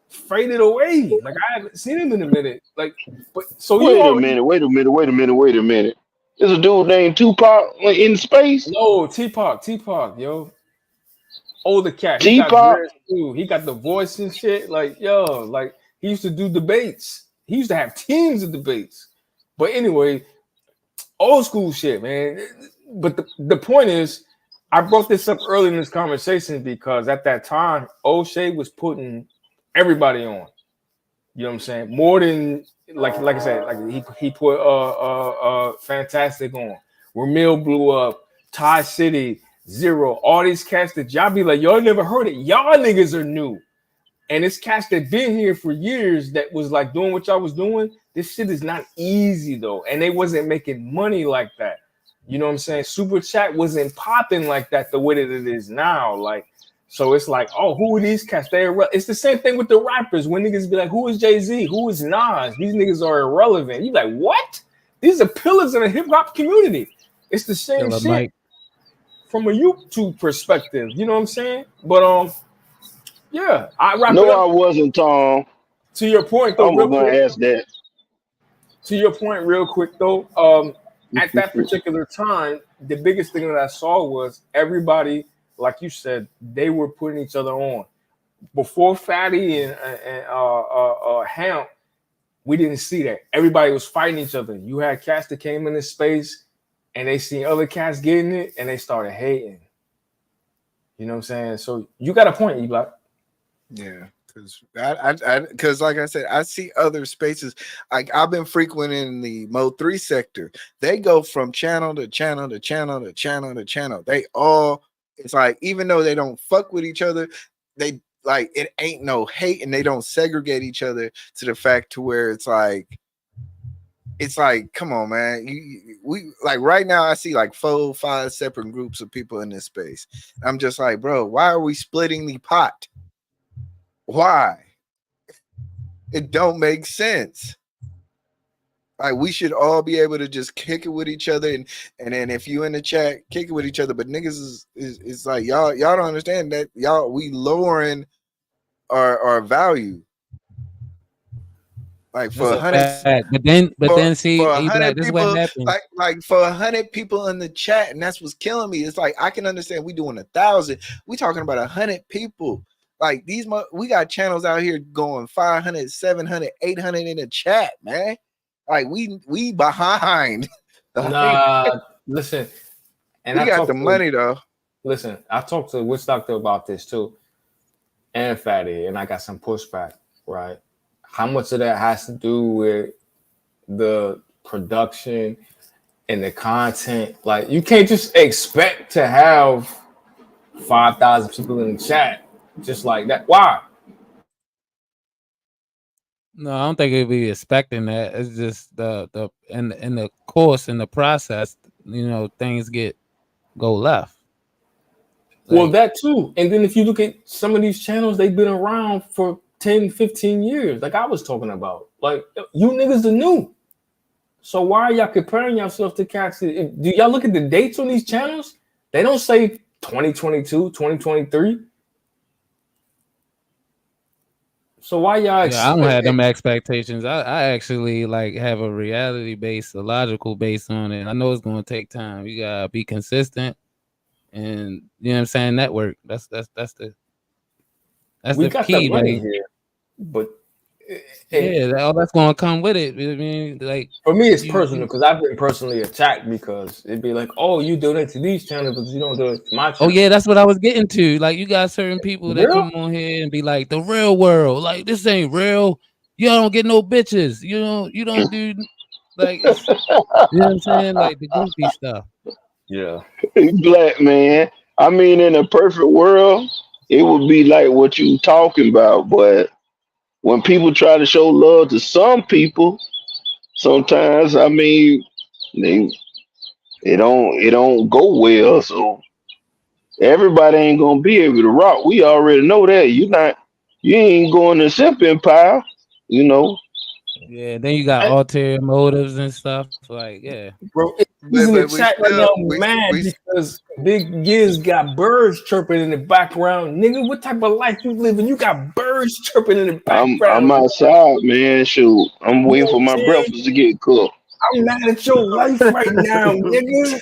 faded away. Like I haven't seen him in a minute. Like, but so Wait a minute. There's a dude named Tupac in space. No, T-Pop, yo. Older cat. He T-Pop? got dreads too. He got the voice and shit. Like, yo, like he used to do debates. He used to have teams of debates. But anyway, old school shit, man. But the point is, I brought this up early in this conversation because at that time, O'Shea was putting everybody on. You know what I'm saying? More than like I said, like he put Fantastic on. Ramil blew up, Ty City, Zero, all these cats that y'all be like, y'all never heard it. Y'all niggas are new. And it's cats that been here for years that was like doing what y'all was doing. This shit is not easy though. And they wasn't making money like that. You know what I'm saying? Super chat wasn't popping like that the way that it is now. Like, so it's like, oh, who are these cats? It's the same thing with the rappers. When niggas be like, who is Jay-Z? Who is Nas? These niggas are irrelevant. You like, what? These are pillars in the hip hop community. It's the same shit Mike. from a YouTube perspective. You know what I'm saying? But yeah, I wrap it No, up. I wasn't, Tom. To your point, I though, was real gonna quick. ask that. To your point, real quick, though. At that particular time, the biggest thing that I saw was everybody, like you said, they were putting each other on. Before Fatty and Ham, we didn't see that. Everybody was fighting each other. You had cats that came into space and they seen other cats getting it and they started hating. You know what I'm saying? So you got a point, E-Block. Yeah, because like I said, I see other spaces. Like I've been frequenting the Mo 3 sector. They go from channel to channel to channel to channel to channel. They all, it's like, even though they don't fuck with each other, they like, it ain't no hate, and they don't segregate each other to the fact to where it's like, come on, man. We like right now, I see like 4, 5 separate groups of people in this space. I'm just like, bro, why are we splitting the pot? Why? It don't make sense. Like we should all be able to just kick it with each other, and then if you in the chat, kick it with each other. But niggas is like y'all don't understand that we lowering our value. Like for 100, but then see, for E-Black, 100 this is what people, happened. like for 100 people in the chat, and that's what's killing me. It's like I can understand we doing 1,000. We talking about 100 people. Like we got channels out here going 500, 700, 800 in the chat, man. Like we behind. Nah, listen. And we got the money though. Listen, I talked to Witch Doctor about this too, and Fatty, and I got some pushback. Right? How much of that has to do with the production and the content? Like, you can't just expect to have 5,000 people in the chat just like that. Why? No, I don't think it'd be expecting that. It's just the in the course in the process, things go left. Well, that too. And then if you look at some of these channels, they've been around for 10, 15 years, like I was talking about. Like, you niggas are new. So why are y'all comparing yourself to cats? Do y'all look at the dates on these channels? They don't say 2022, 2023. So why y'all? Yeah, I don't have them expectations. I actually like have a reality base, a logical base on it. I know it's gonna take time. You gotta be consistent, and you know what I'm saying. Network. That's the we got key, the money like, here, but all that's gonna come with it. I mean, like for me, it's personal because I've been personally attacked because it'd be like, oh, you donate to these channels, but you don't do it to my channel. Oh yeah, that's what I was getting to. Like, you got certain people that come on here and be like, the real world, like, this ain't real. Y'all don't get no bitches. You don't do like, you know what I'm saying? Like the goofy stuff. Yeah. Black man. I mean, in a perfect world, it would be like what you talking about, but when people try to show love to some people, sometimes I mean it don't go well. So everybody ain't gonna be able to rock. We already know that. You ain't going to simp empire, you know. Yeah, then you got ulterior motives and stuff. Like, yeah. Bro, he's in the chat right now mad because Big Giz got birds chirping in the background. Nigga, what type of life you living? You got birds chirping in the background. I'm outside, man. Shoot, I'm waiting for my breakfast to get cooked. I'm mad at your life right now, nigga.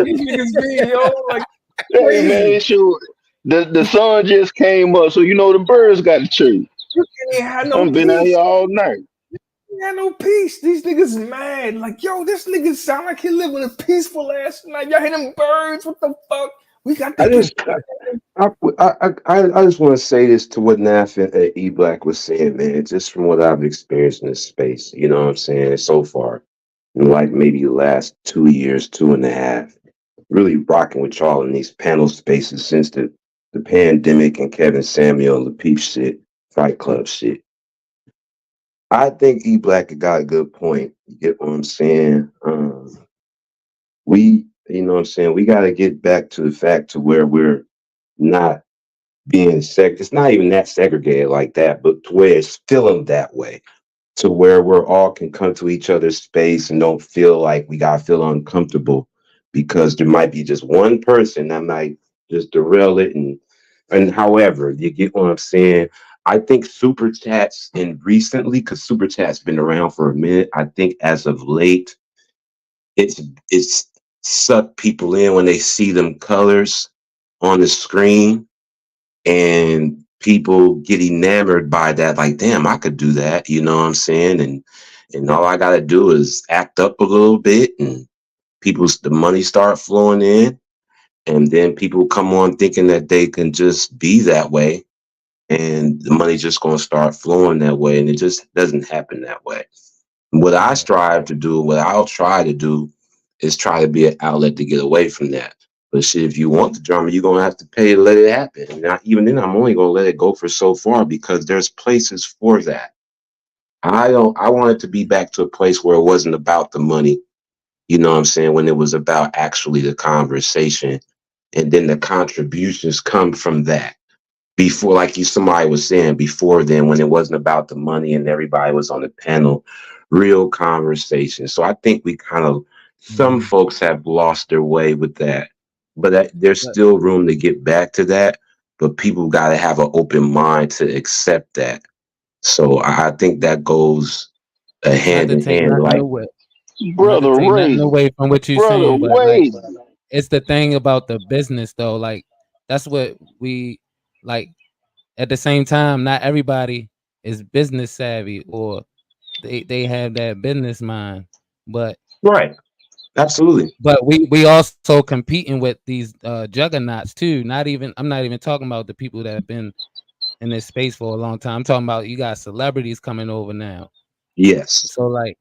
These niggas be, yo, like, hey man, shoot. The sun just came up, so you know the birds got to chirp. You can't have no I've been out peace. here all night. You got no peace. These niggas mad. Like, yo, this nigga sound like he living a peaceful ass night. Y'all hear them birds? What the fuck? We got I the just want to say this to what Naf and E-Black was saying, man. Just from what I've experienced in this space, you know what I'm saying, so far, in like maybe the last 2 years, 2.5, really rocking with y'all in these panel spaces since the pandemic and Kevin Samuel, the Peep shit, Fight Club shit. I think E-Black got a good point. You get what I'm saying? You know what I'm saying? We got to get back to the fact to where we're not being it's not even that segregated like that, but to where it's feeling that way, to where we're all can come to each other's space and don't feel like we got to feel uncomfortable because there might be just one person that might just derail it and And however, you get what I'm saying. I think super chats and recently, because super chats been around for a minute. I think as of late, it's sucked people in when they see them colors on the screen, and people get enamored by that. Like, damn, I could do that. You know what I'm saying? And all I gotta do is act up a little bit, and the money start flowing in, and then people come on thinking that they can just be that way, and the money's just gonna start flowing that way, and it just doesn't happen that way. What I strive to do, what I'll try to do, is try to be an outlet to get away from that. But shit, if you want the drama, you're gonna have to pay to let it happen. And even then, I'm only gonna let it go for so far because there's places for that. I don't. I want it to be back to a place where it wasn't about the money. You know what I'm saying? When it was about actually the conversation, and then the contributions come from that. Before, like somebody was saying before, then when it wasn't about the money and everybody was on the panel, real conversation. So I think we kind of, some folks have lost their way with that, but there's still room to get back to that. But people got to have an open mind to accept that. So I think that goes Not hand to in take hand. nothing Like, away, not to Brother take nothing Ray, away from what you're brother saying, but like Wade. it's the thing about the business though. Like that's what we like. At the same time, not everybody is business savvy or they have that business mind, but right, absolutely. we also competing with these juggernauts too. I'm not even talking about the people that have been in this space for a long time. I'm talking about you got celebrities coming over now. Yes, So like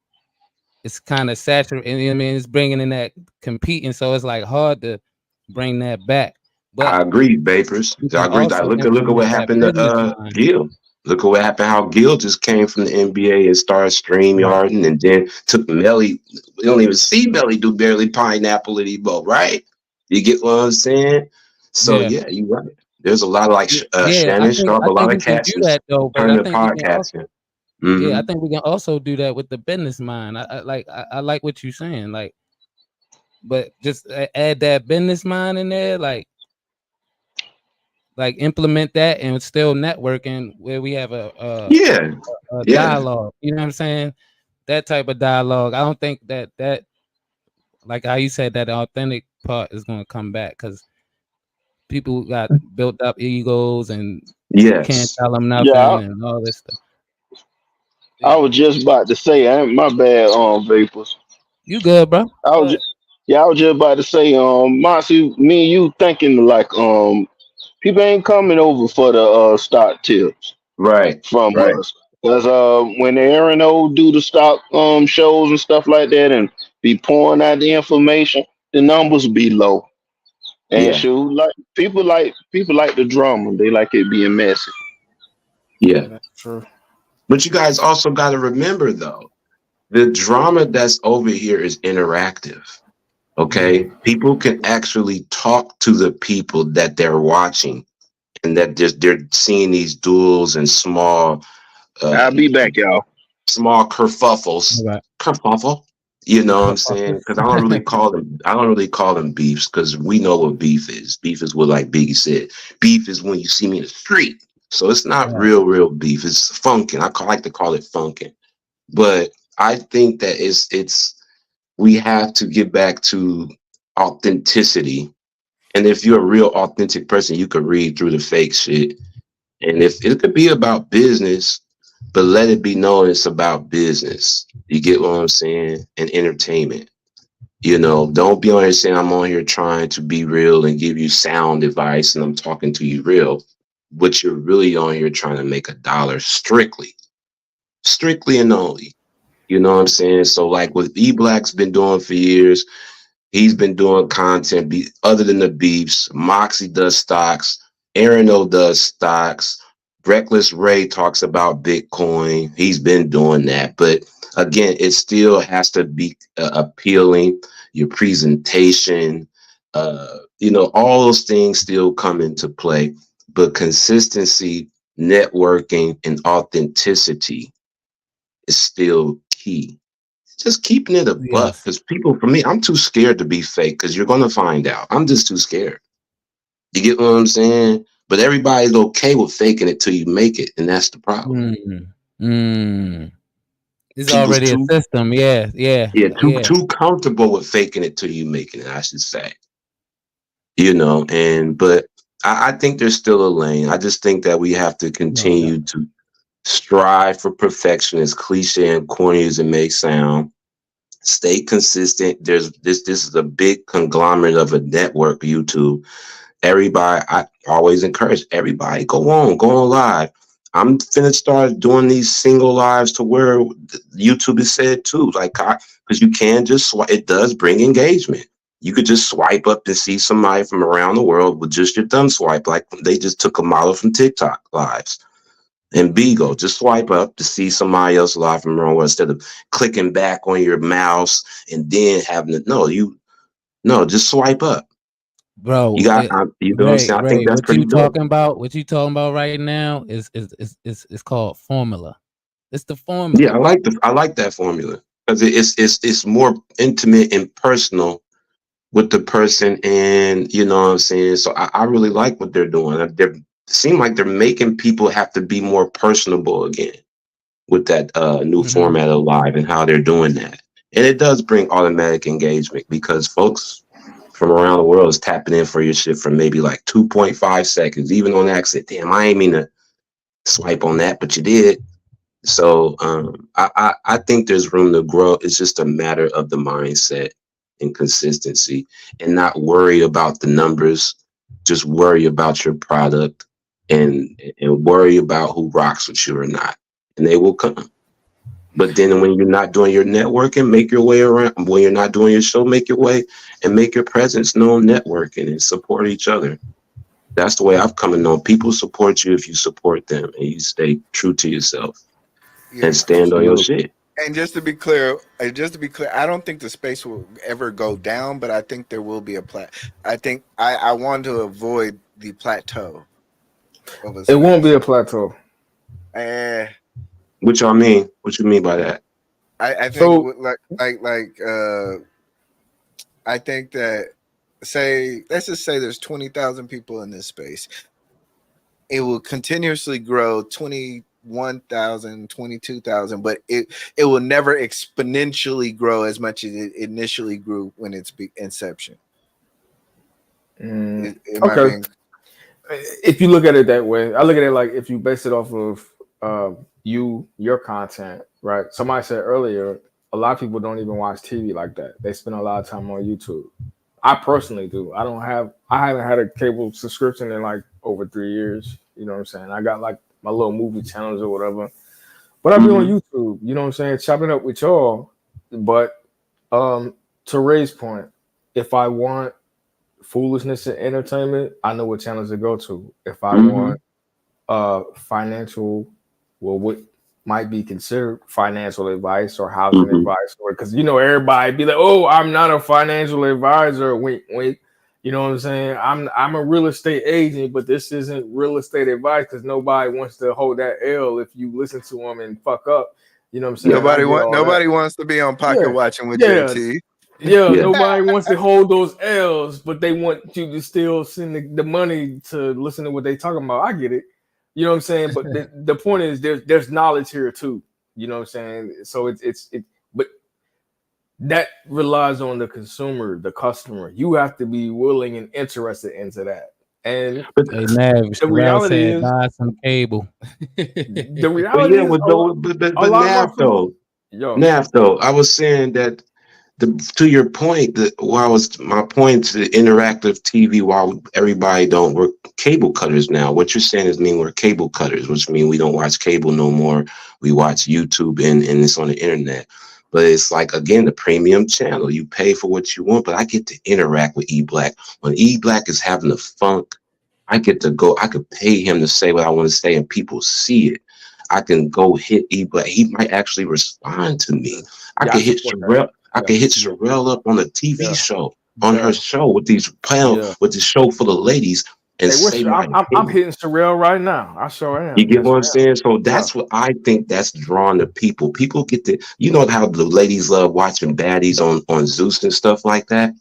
it's kind of saturated. You know what I mean, it's bringing in that competing, so it's like hard to bring that back. But I agree, Vapors. you I can agree. also Look at what implement that happened to business mind. Gil. Look at what happened. How Gil just came from the NBA and started Right. StreamYarding, and then took Melly. We don't even see Melly do barely pineapple anymore, right? You get what I'm saying? So Yeah. yeah, you're right. There's a lot of like Yeah, Shannon Sharp, I a think lot of we can do cats is that though, but I turning to think we can also podcasting. yeah, I Hmm. think we can also do that with the business mind. I like what you're saying, like, but just add that business mind in there, like implement that and still networking where we have Yeah, a yeah, dialogue. You know what I'm saying? That type of dialogue. I don't think that like how you said that authentic part is going to come back because people got built up egos and you can't yes. tell them Yeah, nothing and all this stuff. I Yeah, was just about to say, my bad, Vapors. you good, bro? I was, yeah, I was just about to say, Mossy, me and you thinking like, people ain't coming over for the stock tips Right, from right. us, because when Aaron O do the stock shows and stuff like that, and be pouring out the information, the numbers be low. And Yeah, shoot, like the drama. They like it being messy. yeah. That's true. But you guys also got to remember though, the drama that's over here is interactive. Yeah. Okay, people can actually talk to the people that they're watching, and that just they're seeing these duels and uh I'll be back, y'all. small kerfuffles. All right. Kerfuffle. You know what I'm saying? Because I don't really call them beefs, because we know what beef is. Beef is what, like Biggie said, beef is when you see me in the street. So it's not Right. real beef. It's funkin'. Like to call it funkin'. But I think that it's we have to get back to authenticity. And if you're a real authentic person, you could read through the fake shit. And if it could be about business, but let it be known it's about business. You get what I'm saying? And entertainment. You know, don't be on here saying I'm on here trying to be real and give you sound advice and I'm talking to you real. But you're really on here trying to make $1 strictly and only. You know what I'm saying? So like what E Black's been doing for years, he's been doing content other than the beefs. Moxie does stocks. Aaron O does stocks. Reckless Ray talks about Bitcoin. He's been doing that. But again, it still has to be appealing. Your presentation, all those things still come into play. But consistency, networking, and authenticity is still key. Just keeping it a buck, Yes. because people, for me, I'm too scared to be fake, because you're going to find out. I'm just too scared. You get what I'm saying? But everybody's okay with faking it till you make it, and that's the problem. It's People's already a too system. Yeah, yeah, yeah. too comfortable with faking it till you making it, I should say. You know, but I think there's still a lane. I just think that we have to No doubt. continue to strive for perfection, as cliche and corny as it may sound. Stay consistent. There's this is a big conglomerate of a network, YouTube. Everybody, I always encourage everybody, go on live. I'm finna start doing these single lives to where YouTube is said too, like, because you can just swipe. It does bring engagement. You could just swipe up to see somebody from around the world with just your thumb swipe, like they just took a model from TikTok lives. And Bigo, just swipe up to see somebody else live from around the world instead of clicking back on your mouse and then having to just swipe up. Bro, You got, you know what I'm saying? I think that's what you pretty dope. talking about? What you talking about right now is called formula. It's the formula. Yeah, I like that formula because it's more intimate and personal with the person, and you know what I'm saying. So I really like what they're doing. They seem like they're making people have to be more personable again with that new format of live and how they're doing that, and it does bring automatic engagement because folks from around the world is tapping in for your shit for maybe like 2.5 seconds, even on accident. Damn, I ain't mean to swipe on that, but you did. So I think there's room to grow. It's just a matter of the mindset and consistency, and not worry about the numbers. Just worry about your product and worry about who rocks with you or not, and they will come. But then when you're not doing your networking, make your way around. When you're not doing your show, make your way and make your presence known, networking and support each other. That's the way I've come to know. People support you if you support them and you stay true to yourself and stand on your shit. And just to be clear, I don't think the space will ever go down, but I think there will be I think I want to avoid the plateau. It won't be a plateau. What y'all mean? What you mean by that? I think I think that let's just say there's 20,000 people in this space. It will continuously grow 21,000, 22,000, but it will never exponentially grow as much as it initially grew when it's inception. Okay. If you look at it that way, I look at it like if you base it off of your content, right? Somebody said earlier, a lot of people don't even watch TV like that. They spend a lot of time on YouTube. I personally do. I haven't had a cable subscription in like over 3 years. You know what I'm saying? I got like my little movie channels or whatever. But I be on YouTube, you know what I'm saying, chopping up with y'all. But to Ray's point, if I want foolishness and entertainment, I know what channels to go to. If I want financial, what might be considered financial advice or housing advice, or because everybody be like, oh, I'm not a financial advisor, wink wink, you know what I'm saying, I'm a real estate agent, but this isn't real estate advice because nobody wants to hold that L if you listen to them and fuck up, you know what I'm saying. Nobody wants to be on pocket watching with JT. Nobody wants to hold those L's, but they want you to still send the money to listen to what they talking about. I get it. You know what I'm saying? But the point is there's knowledge here too. You know what I'm saying? So but that relies on the consumer, the customer. You have to be willing and interested into that. And the reality is buy some cable. The reality is Nav though, I was saying that to your point, my point to the interactive TV, while everybody we're cable cutters now. What you're saying is we're cable cutters, which means we don't watch cable no more. We watch YouTube and it's on the internet. But it's like, again, the premium channel. You pay for what you want, but I get to interact with E-Black. When E-Black is having a funk, I get to go. I could pay him to say what I want to say and people see it. I can go hit E-Black. He might actually respond to me. I can hit Sherelle. I can hit Sherelle up on a TV show, on her show with these panels, with the show full of ladies, and say I'm hitting Sherelle right now. I sure am. You get what I'm saying? So that's what I think that's drawing the people. People get to, how the ladies love watching baddies on Zeus and stuff like that.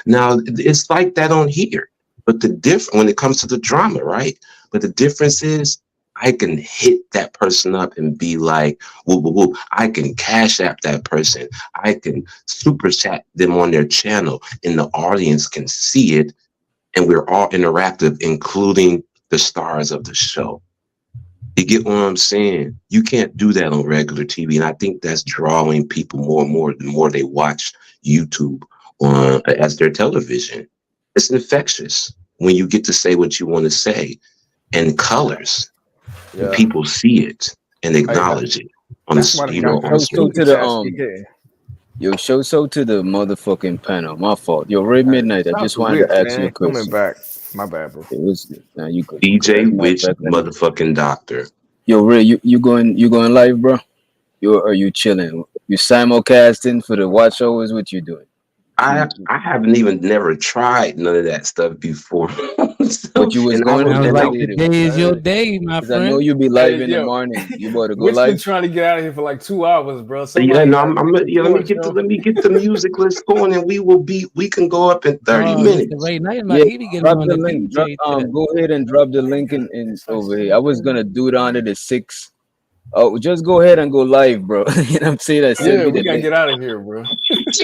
Now it's like that on here. But when it comes to the drama, right? But the difference is I can hit that person up and be like, whoop, whoop, whoop. I can cash app that person. I can super chat them on their channel and the audience can see it. And we're all interactive, including the stars of the show. You get what I'm saying? You can't do that on regular TV. And I think that's drawing people more and more the more they watch YouTube as their television. It's infectious when you get to say what you want to say in colors. And people see it and acknowledge it. That's why they got Show so to the yeah. Yo, show so to the motherfucking panel. My fault. Yo, Ray Midnight. I just wanted to ask you a question. Coming back. My bad, bro. It was now you could DJ Witch motherfucking doctor. Yo, Ray, you going live, bro? Are you chilling? You simulcasting for the watch hours? What you doing? I haven't even never tried none of that stuff before. But you was going Sounds like today is your day, my friend. I know you be live in the morning. You better go Which live. been trying to get out of here for like 2 hours, bro. Yeah, no, let me get the music list going, and we can go up in 30 minutes. Drop the link. Go ahead and drop the link in over here. I was gonna do it on it at 6. Oh, just go ahead and go live, bro. You know what I'm saying? Yeah, we gotta get out of here, bro. It's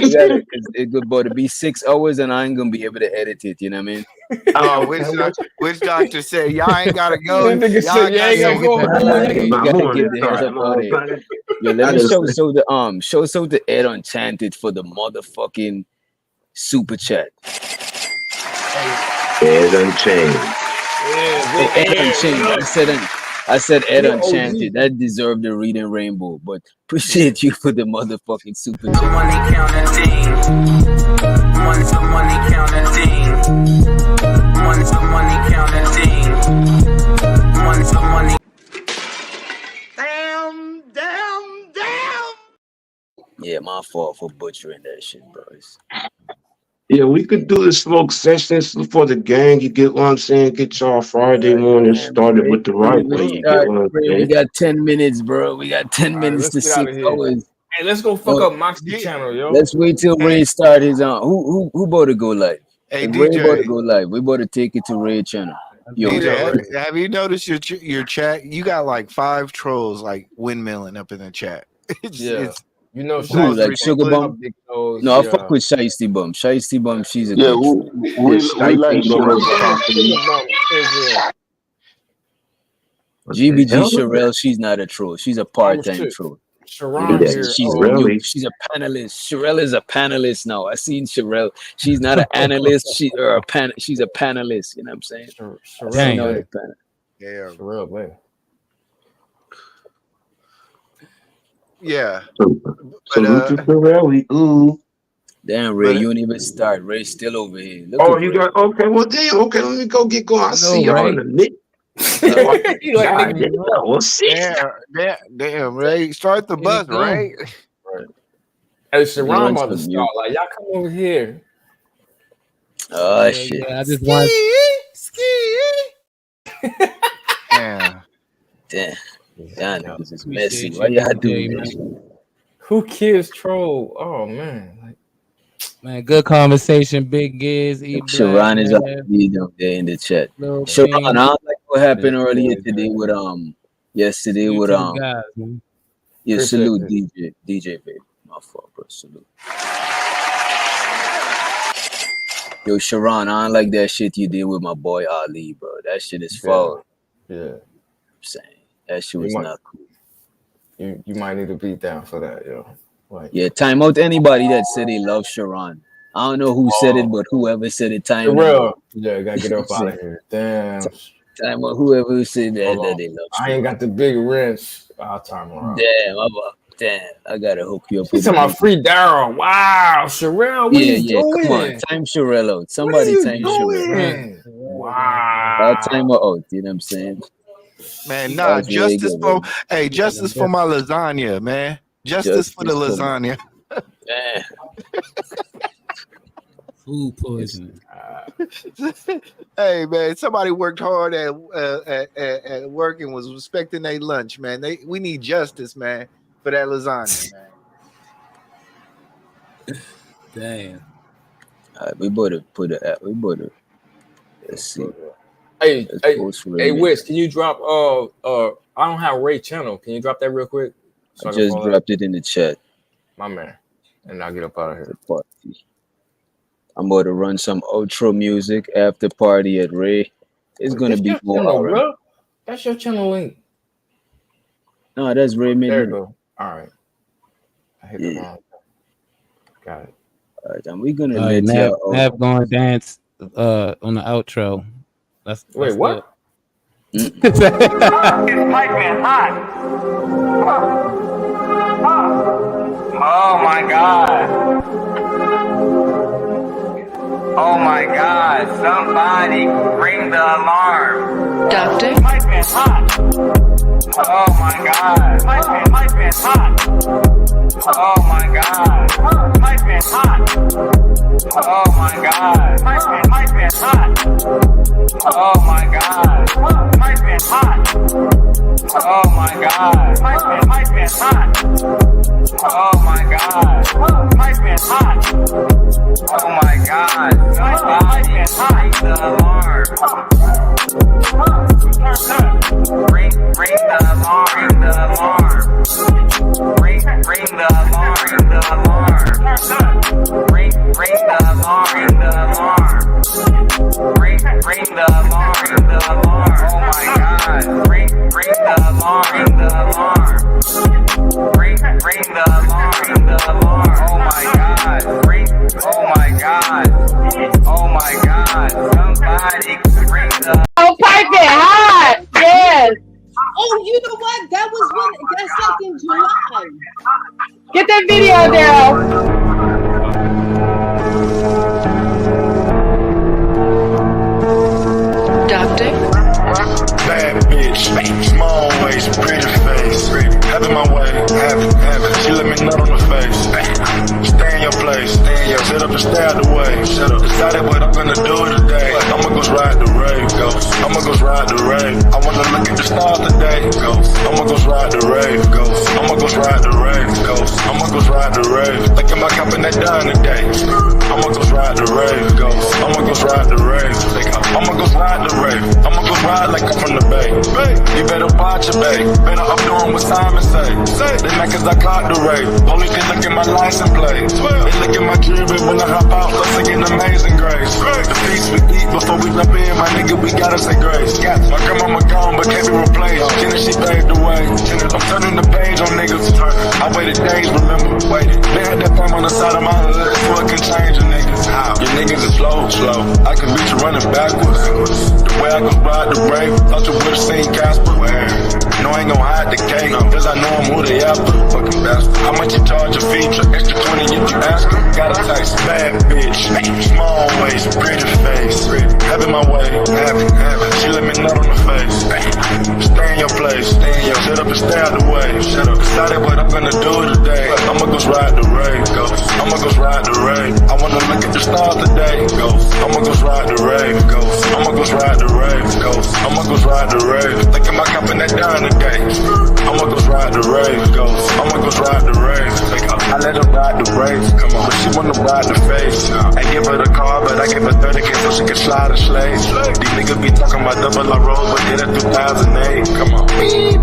good, but to be 6 hours and I ain't gonna be able to edit it. You know what I mean? Oh, which doctor said y'all ain't gotta go? That nigga said, "Yeah, ain't gotta go." You gotta get the hell up out of here. Yo, let me show the Ed Enchanted for the motherfucking super chat. Ed Unchained. Ed Unchained. I said Ed Enchanted. That deserved the reading rainbow, but appreciate you for the motherfucking super chat. Money counting team. Money counting team. Money counting team. Money. Damn. Yeah, my fault for butchering that shit, bros. Yeah, we could do the smoke sessions for the gang. You get what I'm saying? Get y'all Friday morning started with the right way. You get what I'm saying? We got 10 minutes, bro. We got 10 minutes to 6 hours. Hey, let's go fuck up Moxie channel, yo. Let's wait till Ray start his on. Who about to go live? Hey, Ray DJ. about to go live. We about to take it to Ray channel. Yo, DJ, have you noticed your chat? You got like 5 trolls like windmilling up in the chat. It's you know, who, like Sugar Bum? No, I fuck with Shiesty Bum. Shiesty Bum, she's a good we like Sugar GBG Sherelle, she's not a troll. She's a part-time troll. Sharon here. She's a panelist. Sherelle is a panelist now. I seen Sherelle. She's not an analyst. She's a panelist. You know what I'm saying? Sherelle, yeah. Sherelle, man. Yeah. Salute to Pirelli. Ooh. Damn, Ray, you don't even start. Ray's still over here. You got okay. Well, damn. Okay, let me go get going. I'll see y'all in a minute. We'll see. Damn, Ray. Start the bus, right? Hey, Sharon about to start. Like, y'all come over here. Oh, shit. Yeah, I just want. Damn. Damn, this is messy. Why y'all doing this? Who cares, troll? Oh, man. Man, good conversation, Big Giz. Sharon is up there in the chat. Sharon, I don't like what happened earlier today with yesterday with guys, yeah, salute DJ baby. My fault, bro. Salute. Yo, Sharon, I don't like that shit you did with my boy Ali, bro. That shit is foul. Yeah. I'm saying that shit was not cool. You might need to beat down for that, yo. Like, yeah, time out anybody that said they love Sharon. I don't know who said it, but whoever said it, time out. Yeah, gotta get up out of here. Damn. Time out, whoever said that they love Sharon. I ain't got the big wrench. I'll time around. Damn, I gotta hook you up. He's talking about free Daryl. Wow, Sherelle, what are you doing? Come on, time Sherelle out. Somebody time Sherelle. Wow. I'll time her out. You know what I'm saying? Man, nah, justice for justice for my lasagna, man. Justice for the lasagna. Man. Food poisoning. Hey man, somebody worked hard at work and was respecting their lunch, man. We need justice, man, for that lasagna, man. Damn. We better put it. We better. Let's see. Hey, Let's hey, post for a hey, minute. Wiz, can you drop I don't have Ray channel. Can you drop that real quick? So I can just follow that? dropped it in the chat. My man. And I'll get up out of here. The party. I'm about to run some outro music after party at Ray. It's gonna That's be your more channel, R&B. bro. That's your channel link. No, that's Ray There you Midnight. go. All right. I hit the Yeah. wrong. Got it. All right, and we're gonna All right, let y'all. Nav going dance on the outro. Wait, what? It's piping hot. Oh my God. Oh my God. Somebody ring the alarm. Doctor? It's piping hot. Oh my God. Piping hot. Oh my God. Piping hot. Oh my God. Piping hot. Oh my God. Piping hot. Oh my God. Piping hot. Oh my God. Piping hot. Oh my God. Somebody ring the alarm. Ring the alarm. Ring the alarm. Ring the alarm. Ring the alarm. Ring the alarm. Ring the alarm. Ring the alarm. Ring the alarm. Oh my God. Ring the alarm. Ring the alarm. Ring the alarm. Ring the alarm. Oh my God. Oh my God. Oh my God. Somebody ring the. Oh, pipe it hot. Yes. Oh, you know what? That's like in July. Get that video down. Doctor? Bad bitch, small waist, pretty face. Having my way, have it. She let me nut on the face. Stay in your place, sit up and stay out the way. Decided what I'm gonna do today. I'ma go ride the rave, I'ma go ride the rave. I wanna look at the stars today, I'ma go ride the rave, I'ma go ride the rave, I'ma go ride the rave. Thinking about copping that dime today. I'ma go ride the rave, I'ma go ride the rave. I'ma go ride the rave. I'ma go ride like I'm from the bay. You better watch your bay. Better up doing what Simon say. They mad cause I caught the rave. Police they look at my license plate. They look at my jewelry when I hop out. Let's sing Amazing Grace. The feast we eat before we jump in, my nigga, we gotta say grace. My grandmama gone but can't be replaced. She paved the way. I'm turning the page on niggas. I waited days, remember, waited. They had that fame on the side of my hood. That's what can change a nigga. Your niggas is slow. I can beat you running backwards. The way I can ride the rave, thought you would've seen Casper. No, I ain't gon' hide the cake, cause I know I'm who they after. Fucking bastard. How much you charge a feature? Extra 20 if you ask her. Got a taste, bad bitch, small waist, pretty face. Having my way, have it. She let me nut on the face. Stay in your place, shut up and stay out the way. Decided what I'm gonna do today. I'ma go ride the rave, I'ma go ride the rave. I wanna look at the stars today, I'ma go ride the rave, I'ma go ride the rave, I'ma go ride the rave. Thinking about copping that dime today. I'ma go ride the rave, I'ma go ride the rave. I let her ride the rave, come on, but she wanna ride the face. I give her the car, but I give her 30K so she can slide a slave. These niggas be talking about double I roll, but did it 2008. Come on, beep,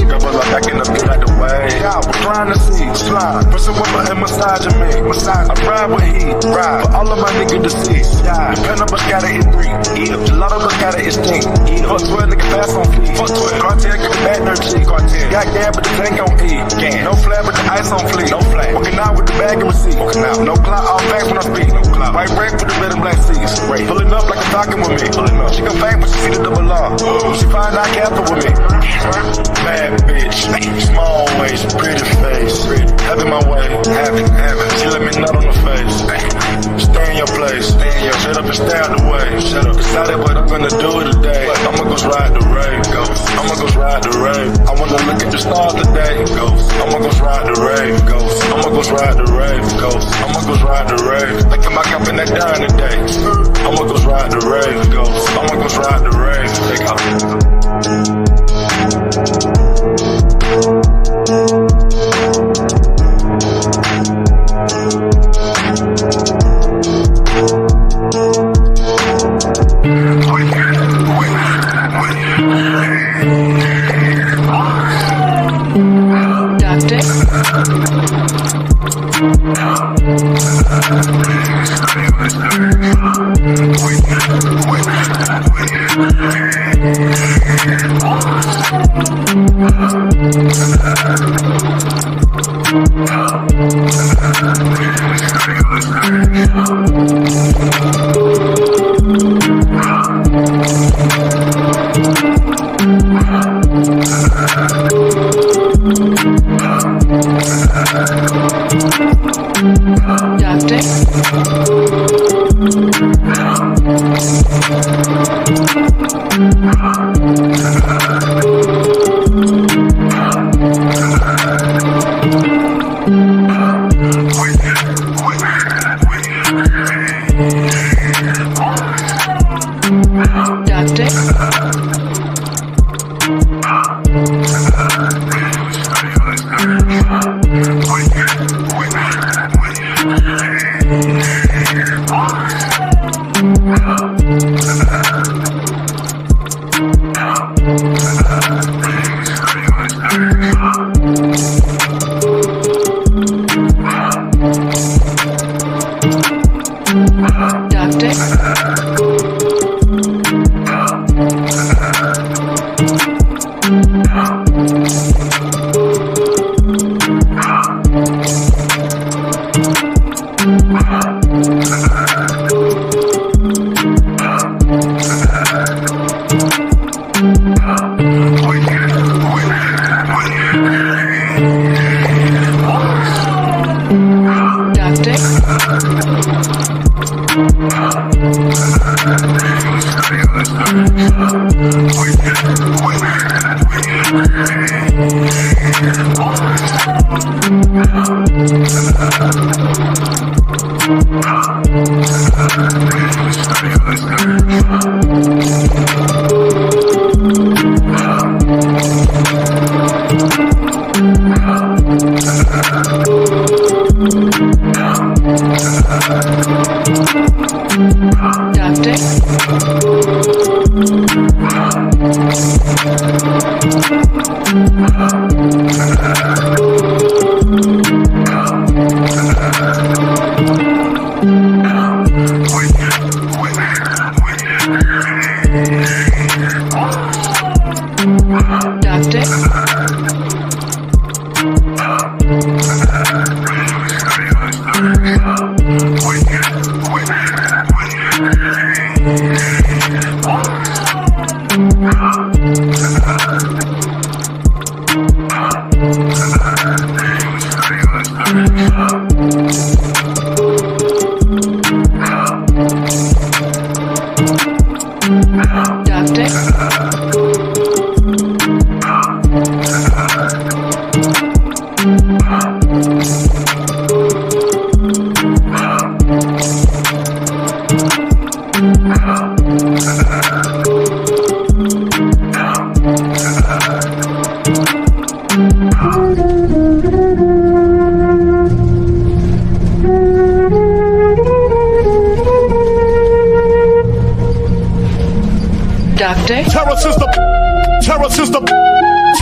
double up back in the pit out the way. Yeah, we're trying to see, slide, pressing with my and massaging me. I ride with heat, ride, for all of my niggas deceased. Yeah, the pen up a scatter hit 3. Gelato look at it, it's stink. Fuck 12, nigga fast on feet. Fuck 12, cartel, get the bad dirt cheek. Got gas, but the tank on E. No flat, but the ice on fleek. No flat. Walking out with the bag and receipt. Walking out. No clout, all facts when I speak. No clout. White break with the red and black seats. Pulling up like a talking with me. Pulling up. She gon' fame when she see the double R. When she find out careful with me. Bad bitch, small waist, pretty face. Having my way, have it. She let me nut on the face. Stay in your place, shut up and stay out the way. Decided what I'm gonna do today. I'ma go ride the rave, I'ma go ride the rave. I wanna look at the stars today, I'ma go ride the rave, I'ma go ride the rave, I'ma go ride the rave. Thinking about copping that dime today. I'ma go ride the rave, I'ma go ride the rave.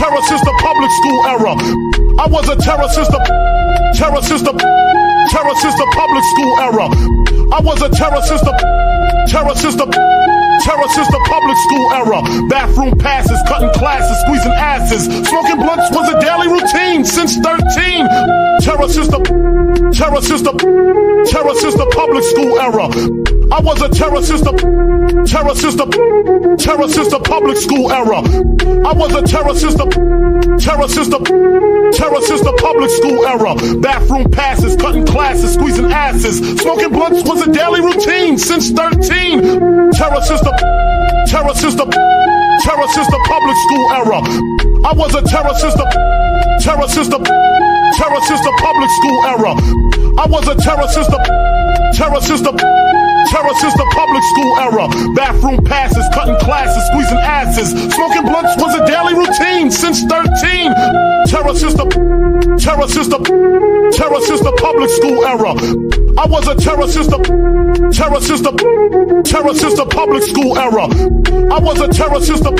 Terror since the public school era. I was a terror since the public school era. I was a terror since the public school era. Bathroom passes, cutting classes, squeezing asses. Smoking blunts was a daily routine since 13. Terror since the public school era. I was a terror since the public school era. I was a terror since the public school era. Bathroom passes, cutting classes, squeezing asses. Smoking blunts was a daily routine since 13. Terror since the public school era. I was a terror since the public school era. I was a terror since the public school era. Bathroom passes, cutting classes, squeezing asses. Smoking blunts was a daily routine since 13. Terror since the public school era. I was a terror since the public school era. I was a terror since the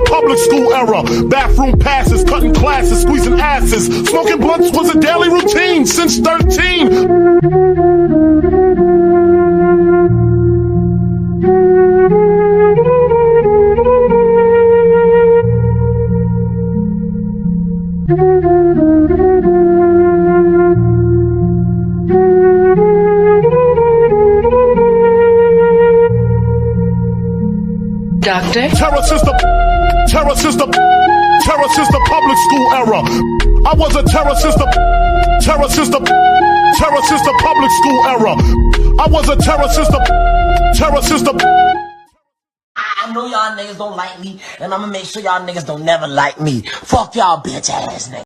public school era. Bathroom passes, cutting classes, squeezing asses. Smoking blunts was a daily routine since 13. Doctor? Terror since the public school era. I was a terror since the public school era. I was a terror since the I know y'all niggas don't like me, and I'm gonna make sure y'all niggas don't never like me. Fuck y'all bitch ass niggas.